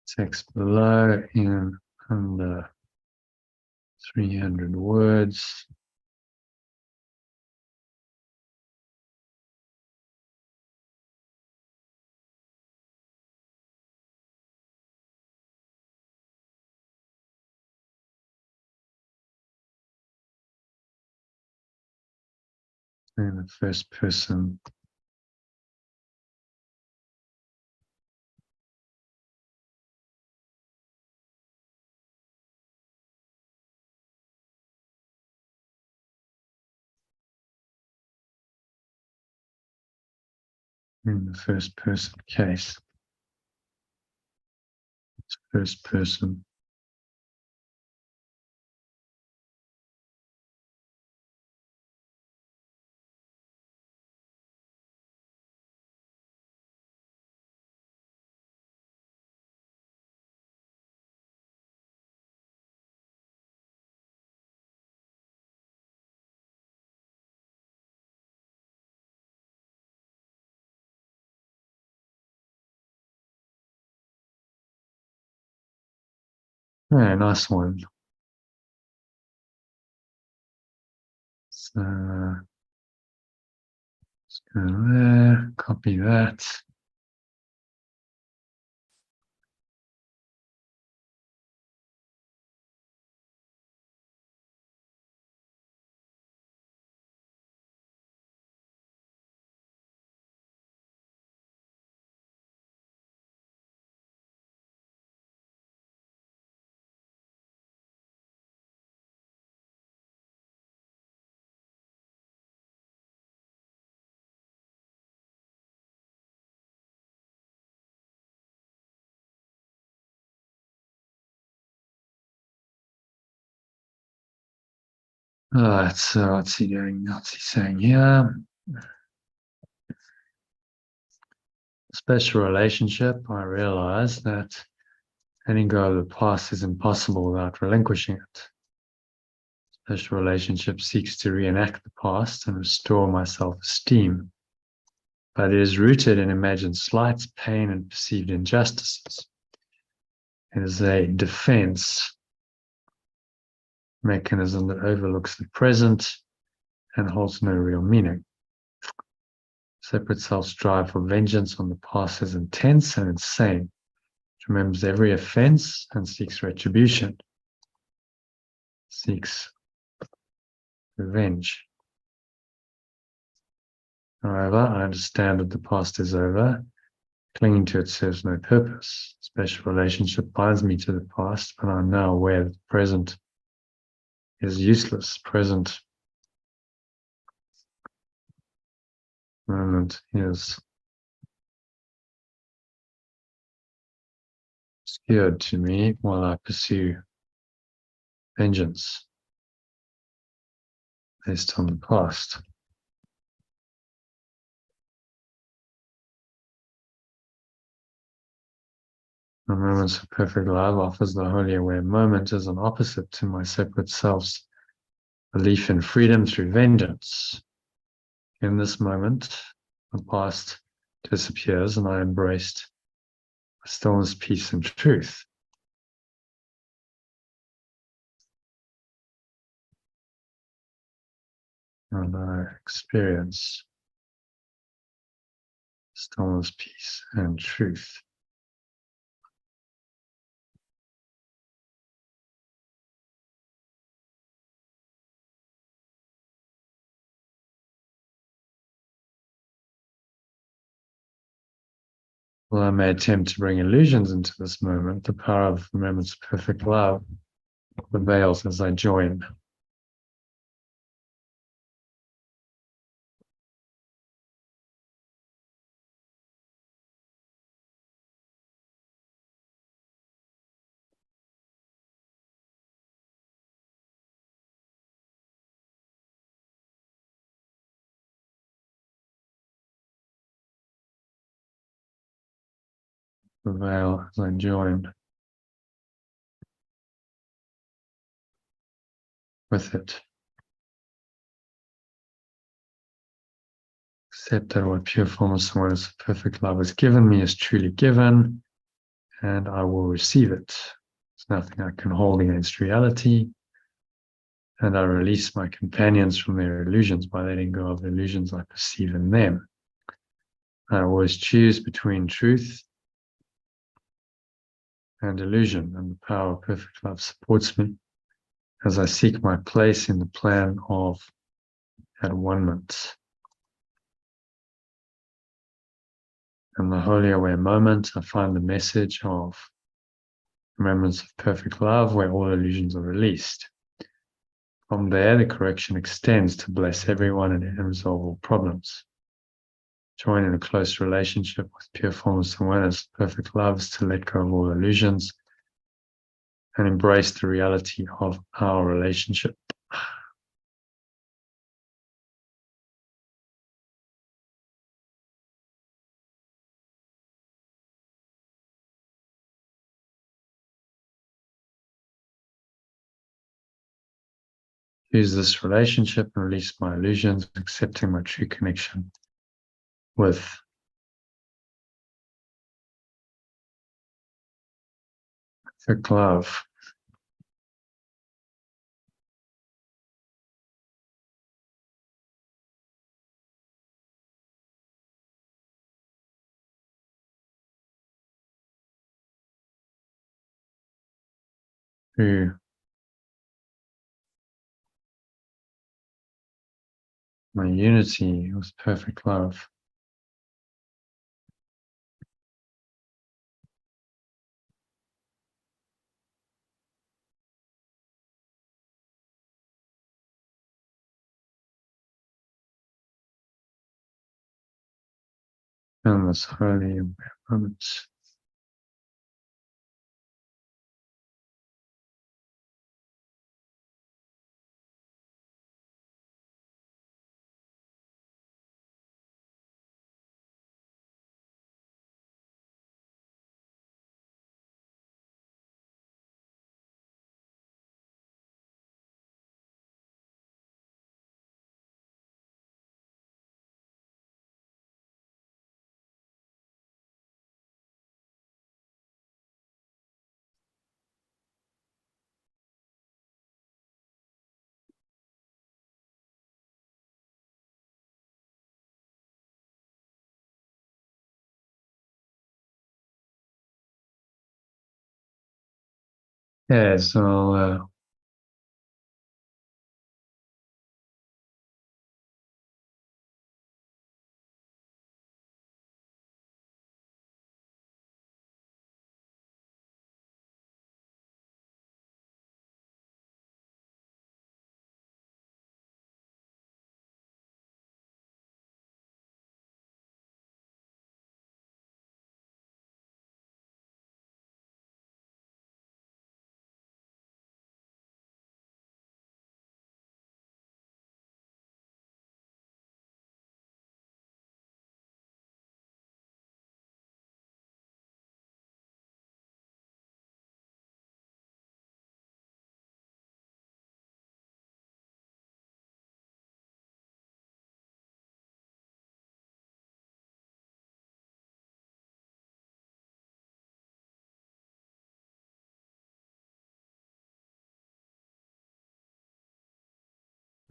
text below in under 300 words. In the first person. In the first person case. It's first person. Yeah, nice one. So let's go there, copy that. Alright, so what's he doing? What's he saying here? Special relationship, I realize that letting go of the past is impossible without relinquishing it. Special relationship seeks to reenact the past and restore my self-esteem, but it is rooted in imagined slights, pain, and perceived injustices. It is a defense mechanism that overlooks the present and holds no real meaning. Separate self strive for vengeance on the past is intense and insane. It remembers every offense and seeks retribution, seeks revenge. However, I understand that the past is over. Clinging to it serves no purpose. Special relationship binds me to the past, but I'm now aware that the present is useless. Present moment is obscured to me while I pursue vengeance based on the past. The moments of perfect love offers the wholly aware moment as an opposite to my separate self's belief in freedom through vengeance. In this moment, the past disappears and I embraced stillness, peace, and truth. And I experience stillness, peace, and truth. While I may attempt to bring illusions into this moment, the power of the moment's perfect love prevails as I join. Prevail as I join with it. Accept that what pure formless awareness of perfect love has given me is truly given, and I will receive it. There's nothing I can hold against reality, and I release my companions from their illusions by letting go of the illusions I perceive in them. I always choose between truth and illusion, and the power of perfect love supports me as I seek my place in the plan of at one-ment. In the holy aware moment, I find the message of remembrance of perfect love where all illusions are released. From there, the correction extends to bless everyone and resolve all problems. Join in a close relationship with pure formless awareness. Perfect love is to let go of all illusions and embrace the reality of our relationship. Use this relationship and release my illusions, accepting my true connection with perfect love. Through my unity with perfect love. And this holy moment. Yeah, so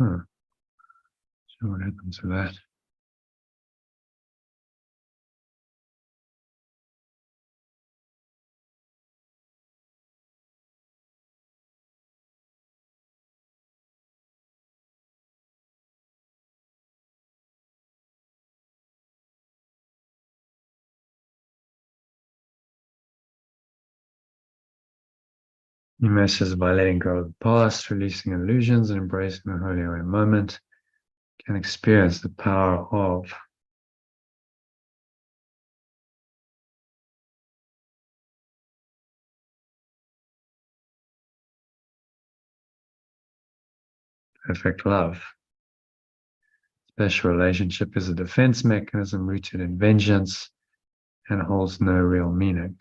So what happened to that? New message: by letting go of the past, releasing illusions, and embracing the holy hour moment, can experience the power of perfect love. Special relationship is a defense mechanism rooted in vengeance and holds no real meaning.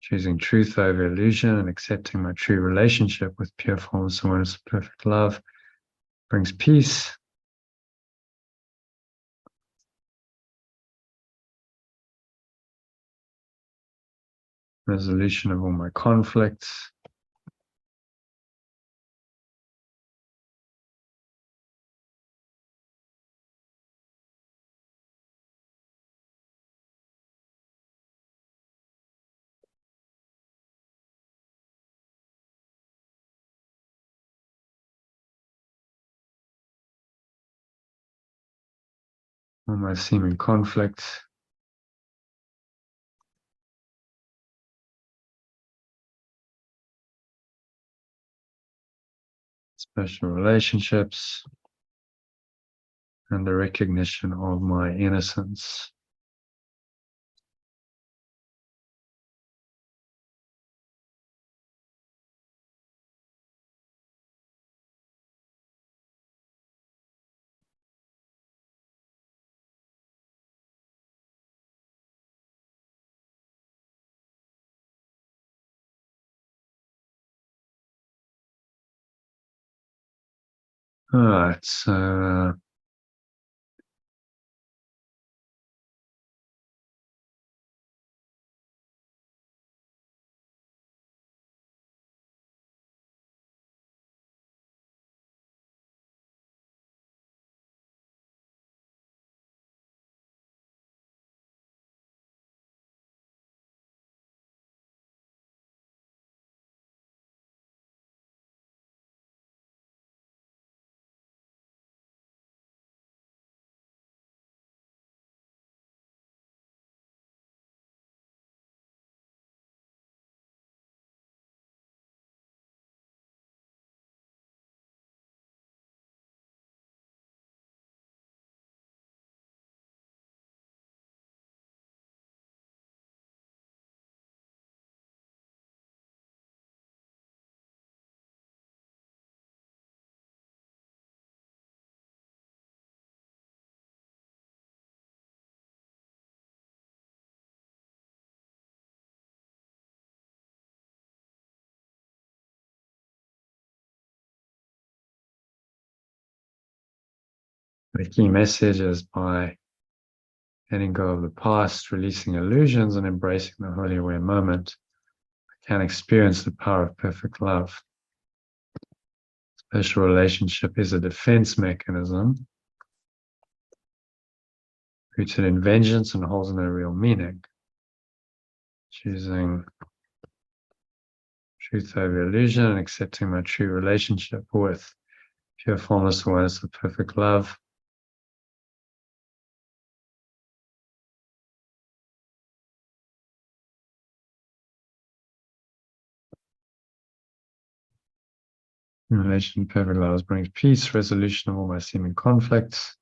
Choosing truth over illusion and accepting my true relationship with pure formless awareness of perfect love brings peace, resolution of all my conflicts, all my seeming conflicts, special relationships, and the recognition of my innocence. All right, so the key message is by letting go of the past, releasing illusions, and embracing the holy aware moment, I can experience the power of perfect love. Special relationship is a defense mechanism rooted in vengeance and holds no real meaning. Choosing truth over illusion and accepting my true relationship with pure formless awareness of perfect love in relation to perfect love brings peace, resolution of all my seeming conflicts,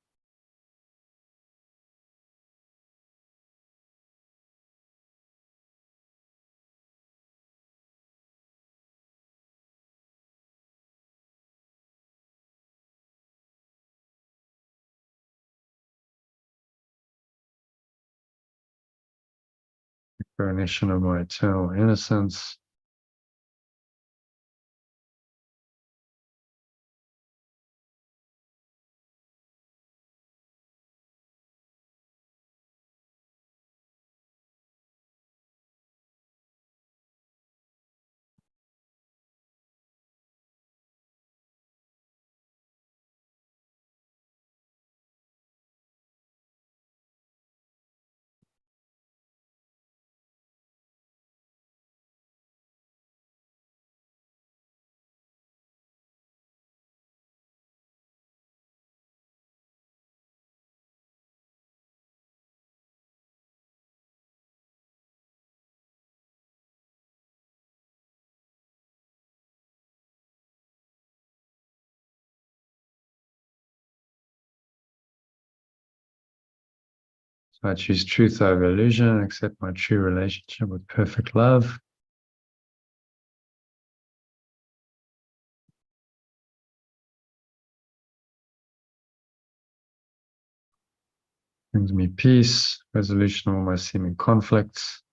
recognition of my eternal innocence, I choose truth over illusion, accept my true relationship with perfect love. Brings me peace, resolution of all my seeming conflicts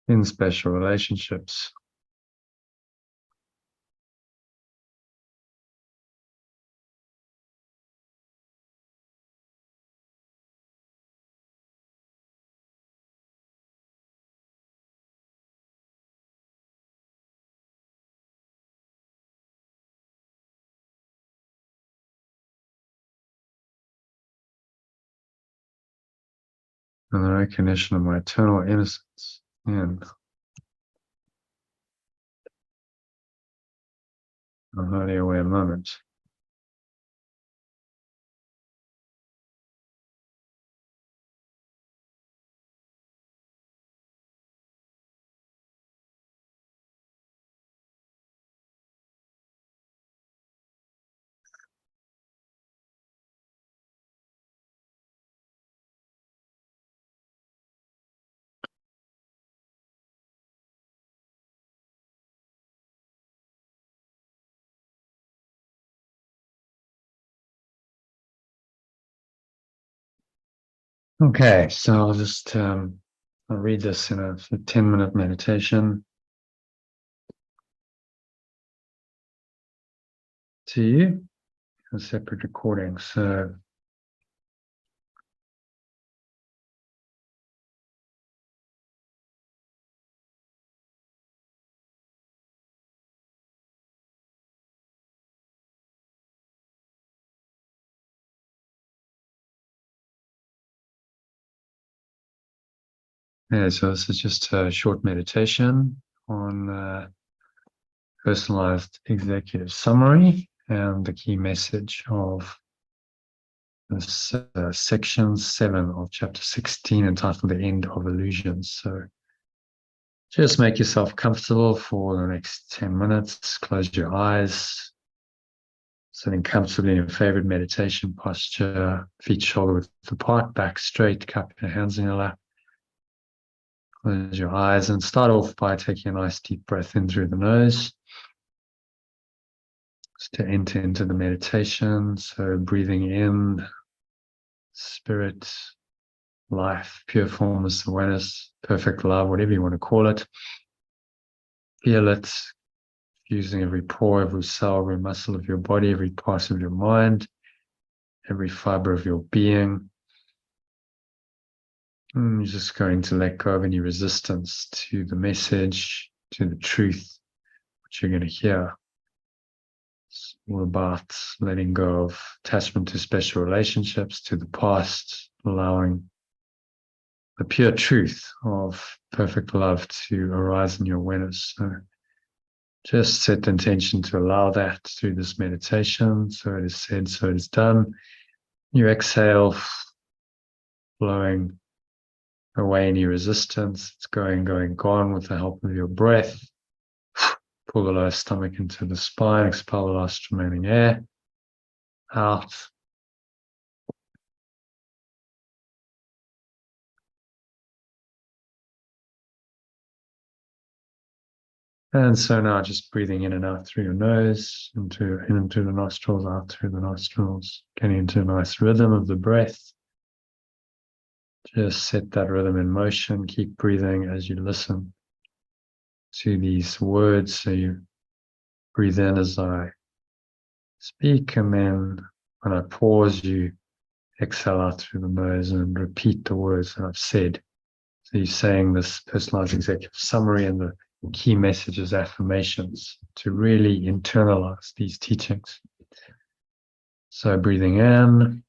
in special relationships. And the recognition of my eternal innocence and a highly aware moment. Okay, so I'll just I'll read this in a 10-minute meditation to you, a separate recording. So yeah, so this is just a short meditation on personalized executive summary and the key message of this section 7 of chapter 16 entitled The End of Illusions. So just make yourself comfortable for the next 10 minutes. Close your eyes, sitting comfortably in your favorite meditation posture, feet shoulder width apart, back straight, cup your hands in your lap. Close your eyes and start off by taking a nice deep breath in through the nose. Just to enter into the meditation. So breathing in, spirit, life, pure formless awareness, perfect love, whatever you want to call it. Feel it using every pore, every cell, every muscle of your body, every part of your mind, every fiber of your being. And you're just going to let go of any resistance to the message, to the truth, which you're going to hear. It's all about letting go of attachment to special relationships, to the past, allowing the pure truth of perfect love to arise in your awareness. So just set the intention to allow that through this meditation. So it is said, so it is done. You exhale, blowing away any resistance. It's going, gone with the help of your breath. Pull the lower stomach into the spine, expel the last remaining air out. And so now just breathing in and out through your nose, in into the nostrils, out through the nostrils, getting into a nice rhythm of the breath. Just set that rhythm in motion. Keep breathing as you listen to these words. So you breathe in as I speak, and then when I pause, you exhale out through the nose and repeat the words that I've said. So you're saying this personalized executive summary and the key messages, affirmations, to really internalize these teachings. So breathing in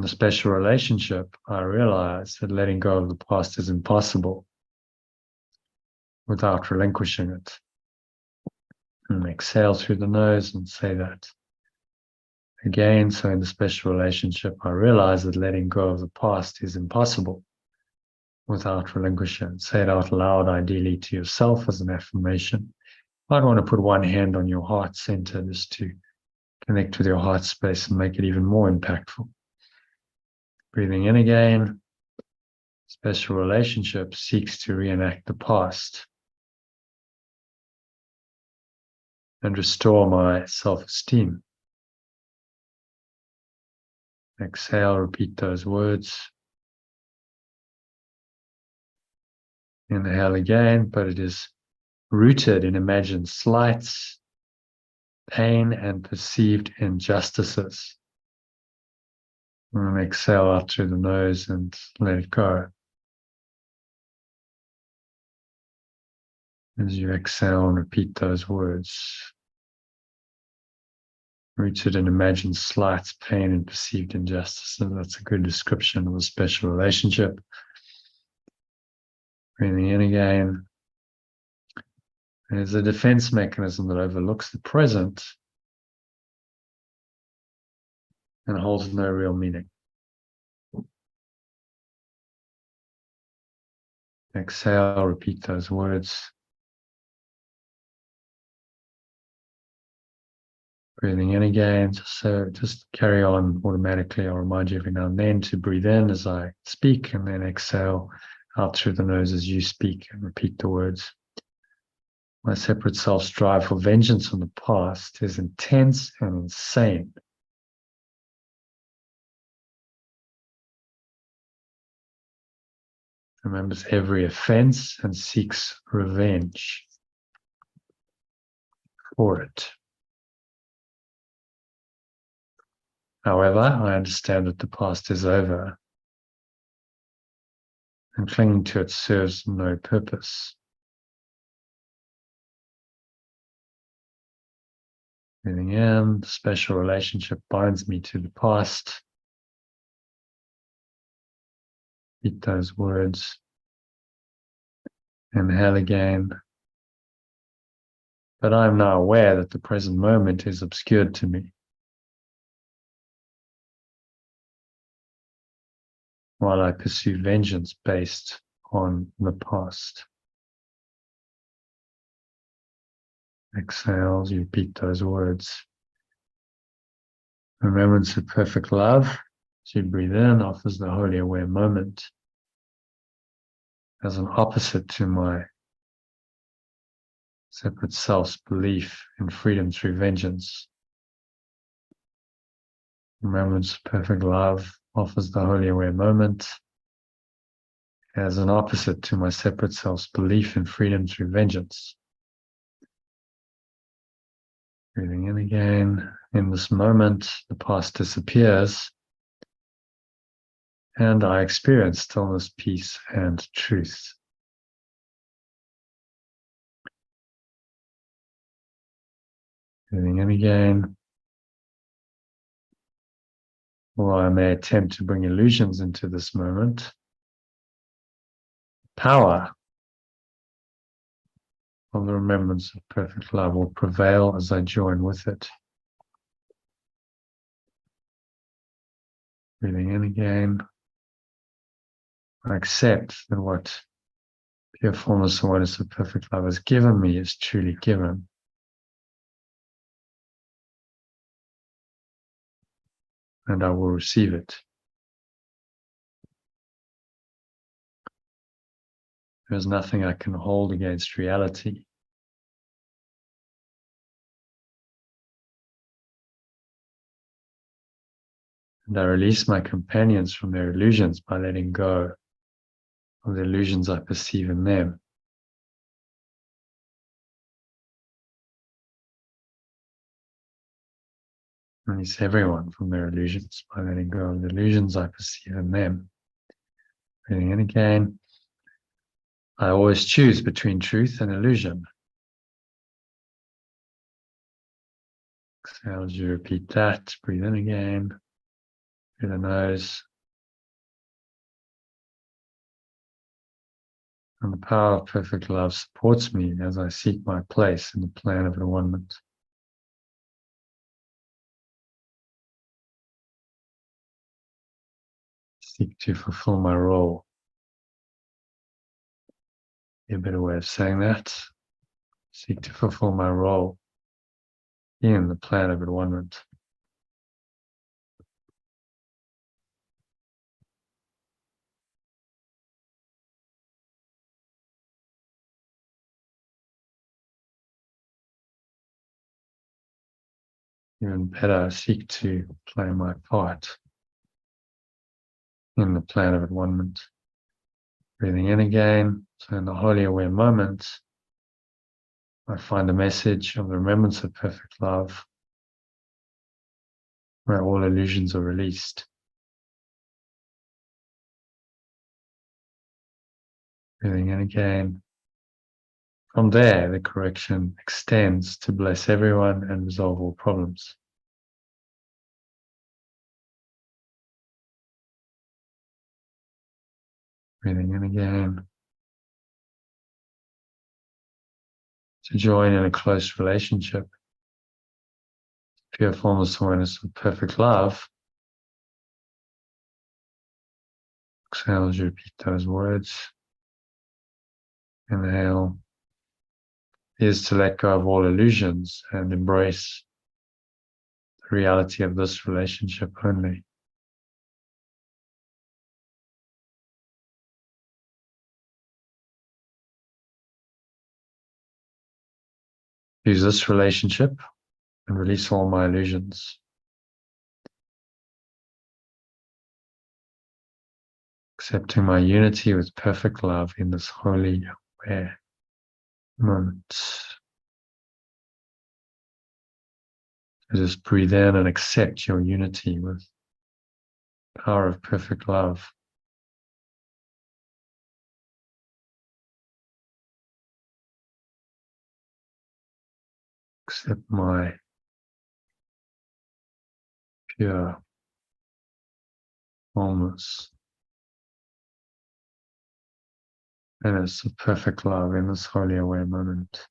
the special relationship, I realize that letting go of the past is impossible without relinquishing it. And exhale through the nose and say that again. So in the special relationship, I realize that letting go of the past is impossible without relinquishing. Say it out loud, ideally to yourself as an affirmation. You might want to put one hand on your heart center just to connect with your heart space and make it even more impactful. Breathing in again. Special relationship seeks to reenact the past and restore my self-esteem. Exhale, repeat those words. Inhale again, but it is rooted in imagined slights, pain, and perceived injustices. And exhale out through the nose and let it go. As you exhale and repeat those words. Rooted in imagined slights, pain, and perceived injustices. That's a good description of a special relationship. Breathing in again. There's a defense mechanism that overlooks the present and holds no real meaning. Exhale, repeat those words. Breathing in again, so just carry on automatically. I'll remind you every now and then to breathe in as I speak and then exhale out through the nose as you speak and repeat the words. My separate self's drive for vengeance on the past is intense and insane. Remembers every offense and seeks revenge for it. However, I understand that the past is over, and clinging to it serves no purpose. Breathing in, the special relationship binds me to the past. Repeat those words. Inhale again. But I am now aware that the present moment is obscured to me. While I pursue vengeance based on the past. Exhale, you repeat those words. Remembrance of perfect love, as you breathe in, offers the wholly aware moment as an opposite to my separate self's belief in freedom through vengeance. Remembrance of perfect love offers the wholly aware moment as an opposite to my separate self's belief in freedom through vengeance. Breathing in again. In this moment, the past disappears and I experience stillness, peace, and truth. Breathing in again. While I may attempt to bring illusions into this moment, power of the remembrance of perfect love will prevail as I join with it. Breathing in again. I accept that what pure fullness and oneness of perfect love has given me is truly given. And I will receive it. There's nothing I can hold against reality. And I release my companions from their illusions by letting go of the illusions I perceive in them. Release everyone from their illusions by letting go of the illusions I perceive in them. Breathing in again. I always choose between truth and illusion. Exhale as you repeat that. Breathe in again. Through the nose. And the power of perfect love supports me as I seek my place in the plan of enlightenment. Seek to fulfill my role. A better way of saying that. Seek to fulfill my role in the plan of enlightenment. even better, seek to play my part in the plan of at-one-ment. Breathing in again. So in the wholly aware moment, I find a message of the remembrance of perfect love, where all illusions are released. Breathing in again. From there, the correction extends to bless everyone and resolve all problems. Breathing in again. To join in a close relationship, pure formless awareness of perfect love. Exhale as you repeat those words. Inhale is to let go of all illusions and embrace the reality of this relationship only. Use this relationship and release all my illusions. Accepting my unity with perfect love in this wholly aware moment. So just breathe in and accept your unity with the power of perfect love. Accept my pure wholeness. And it's a perfect love in this wholly aware moment.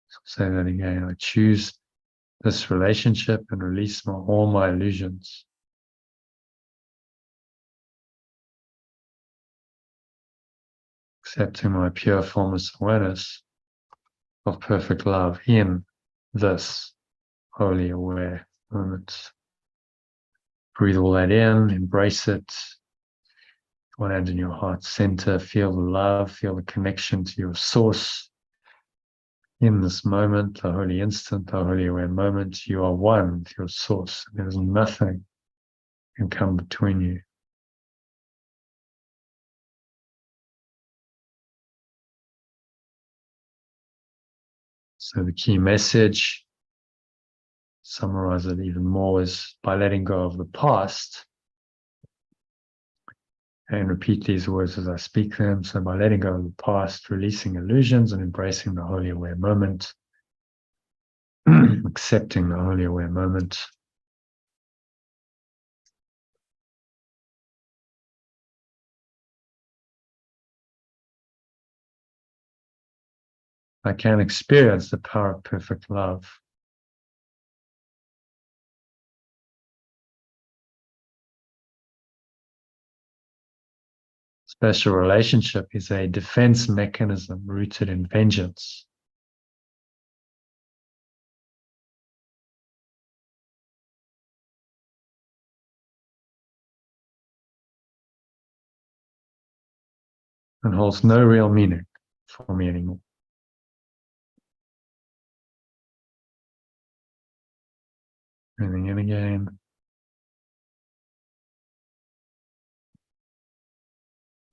So say that again. I choose this relationship and release all my illusions. Accepting my pure formless awareness of perfect love in this wholly aware moment. Breathe all that in, embrace it. One hand in your heart center, feel the love, feel the connection to your source. In this moment, the holy instant, the holy aware moment, you are one with your source. There's nothing can come between you. So the key message, summarize it even more, is by letting go of the past, and repeat these words as I speak them. So by letting go of the past, releasing illusions and embracing the holy aware moment, accepting the holy aware moment. I can experience the power of perfect love. Special relationship is a defense mechanism rooted in vengeance. And holds no real meaning for me anymore. Breathing in again.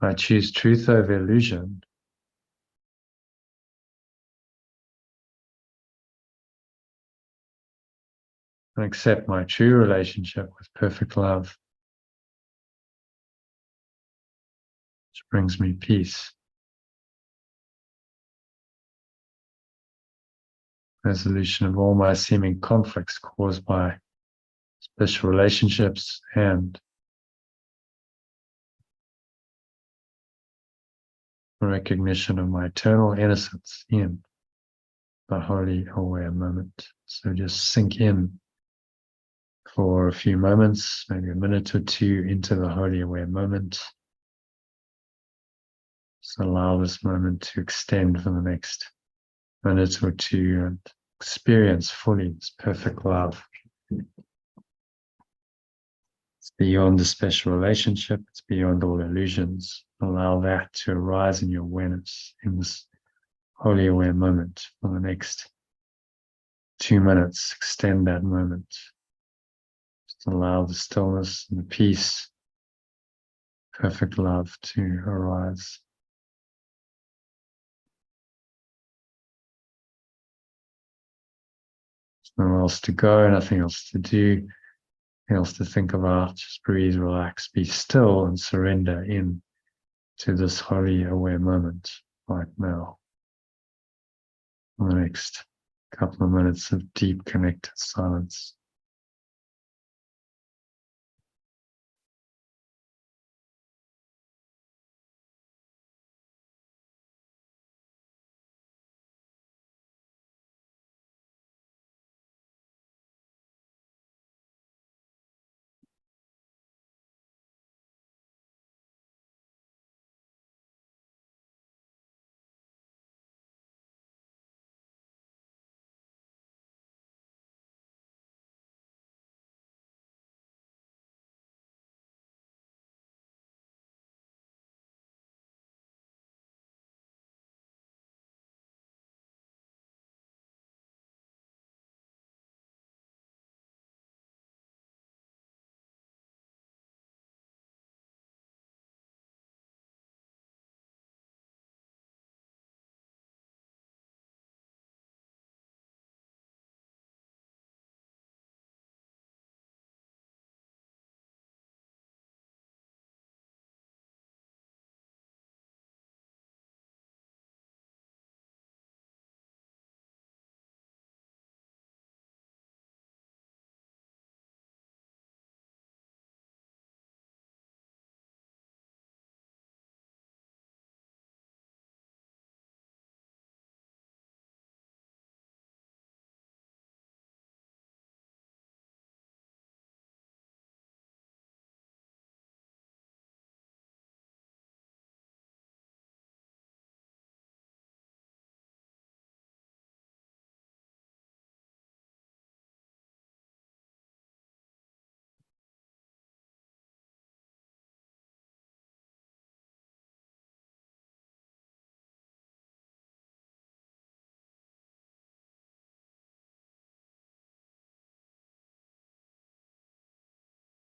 I choose truth over illusion. And accept my true relationship with perfect love, which brings me peace. Resolution of all my seeming conflicts caused by special relationships and recognition of my eternal innocence in the wholly aware moment. So just sink in for a few moments, maybe a minute or two into the wholly aware moment. So allow this moment to extend for the next minute or two and experience fully this perfect love. It's beyond the special relationship, it's beyond all illusions. Allow that to arise in your awareness in this wholly aware moment for the next 2 minutes, extend that moment. Just allow the stillness and the peace, perfect love to arise. There's nowhere else to go, nothing else to do, nothing else to think about. Just breathe, relax, be still, and surrender in to this wholly aware moment right now. For the next couple of minutes of deep connected silence.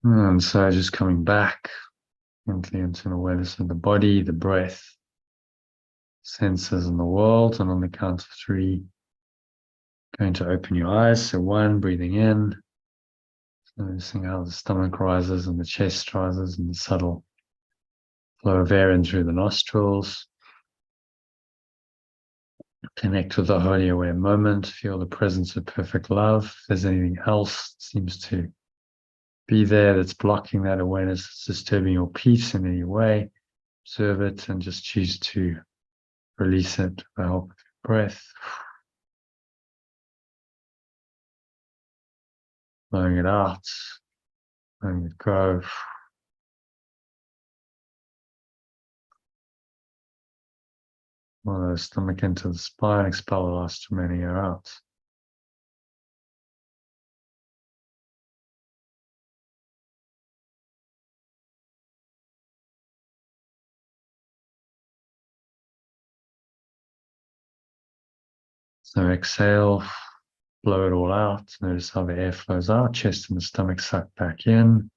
And so just coming back into an awareness of the body, the breath, senses in the world, and on the count of 3, going to open your eyes. So 1, breathing in, noticing how the stomach rises and the chest rises and the subtle flow of air in through the nostrils. Connect with the wholly aware moment, feel the presence of perfect love. If there's anything else that seems to be there that's blocking that awareness, that's disturbing your peace in any way, observe it and just choose to release it with the help of your breath. Blowing it out, letting it go. Follow the stomach into the spine, expel the last remaining air out. So exhale, blow it all out. Notice how the air flows out, chest and the stomach suck back in.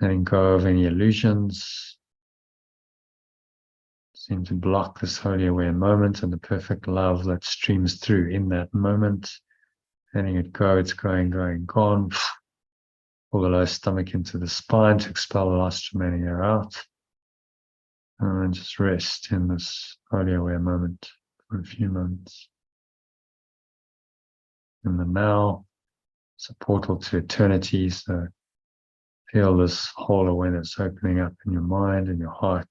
Letting go of any illusions. Seem to block this wholly aware moment and the perfect love that streams through in that moment. Letting it go, it's going, gone. Pull the lower stomach into the spine to expel the last remaining air out. And then just rest in this wholly aware moment for a few moments. In the now, it's a portal to eternity, so feel this whole awareness opening up in your mind and your heart.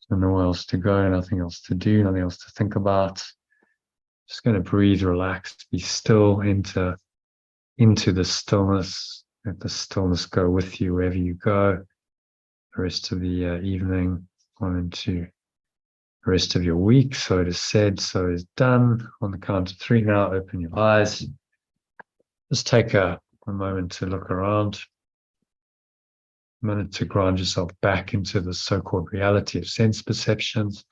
So nowhere else to go, nothing else to do, nothing else to think about. Just going to breathe, relax, be still into the stillness. Let the stillness go with you wherever you go. The rest of the evening on into the rest of your week. So it is said, so it is done. On the count of 3 now, open your eyes. Just take a moment to look around. A minute to ground yourself back into the so-called reality of sense perceptions.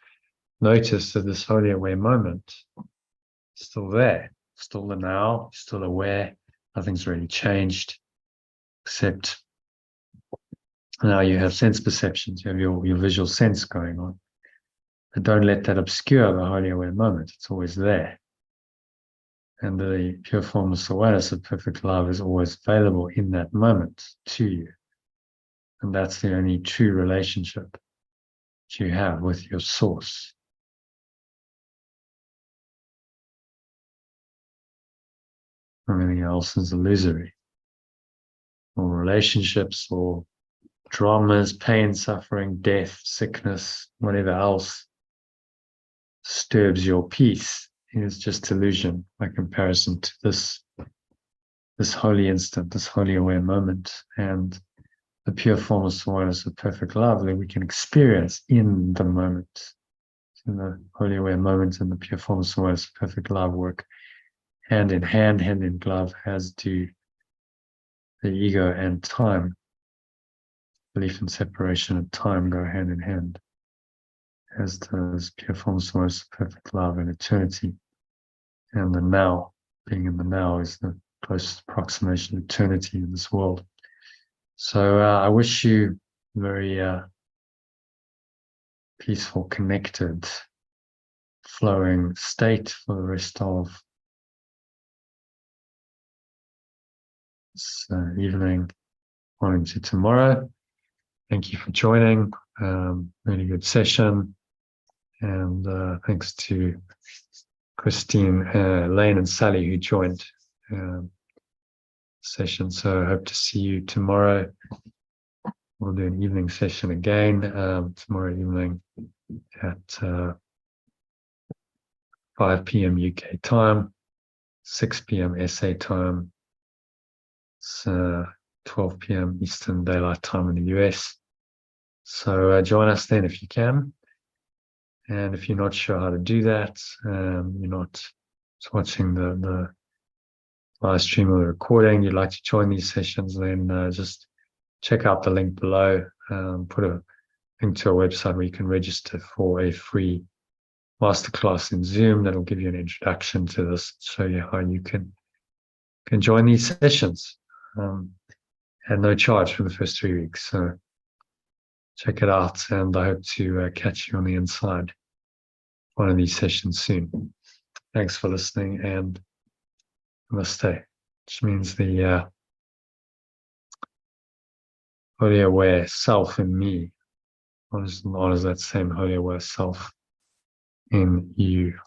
Notice that this wholly aware moment is still there, still the now, still aware. Nothing's really changed, except now you have sense perceptions, you have your visual sense going on. But don't let that obscure the wholly aware moment. It's always there. And the pure formless awareness of perfect love is always available in that moment to you. And that's the only true relationship that you have with your source. Everything else is illusory. Or relationships, or dramas, pain, suffering, death, sickness, whatever else disturbs your peace is just illusion by comparison to this holy instant, this holy aware moment, and the pure formless awareness of perfect love that we can experience in the moment. So the holy aware moment and the pure formless awareness of perfect love work hand in hand, hand in glove, as do the ego and time. Belief in separation and time go hand in hand, as does pure formless awareness of perfect love and eternity. And the now, being in the now, is the closest approximation of eternity in this world. So I wish you a very peaceful, connected, flowing state for the rest of this evening, on into tomorrow. Thank you for joining. Really good session. And thanks to Christine, Lane and Sally who joined session. So I hope to see you tomorrow. We'll do an evening session again tomorrow evening at 5 p.m. UK time, 6 p.m. SA time. It's 12 p.m. Eastern Daylight Time in the US. So join us then if you can. And if you're not sure how to do that, you're not just watching the live stream or the recording, you'd like to join these sessions, then just check out the link below. Put a link to our website where you can register for a free masterclass in Zoom that'll give you an introduction to this, show you how you can join these sessions at no charge for the first 3 weeks. So check it out, and I hope to catch you on the inside one of these sessions soon. Thanks for listening, and namaste, which means the wholly aware self in me honors that same wholly aware self in you.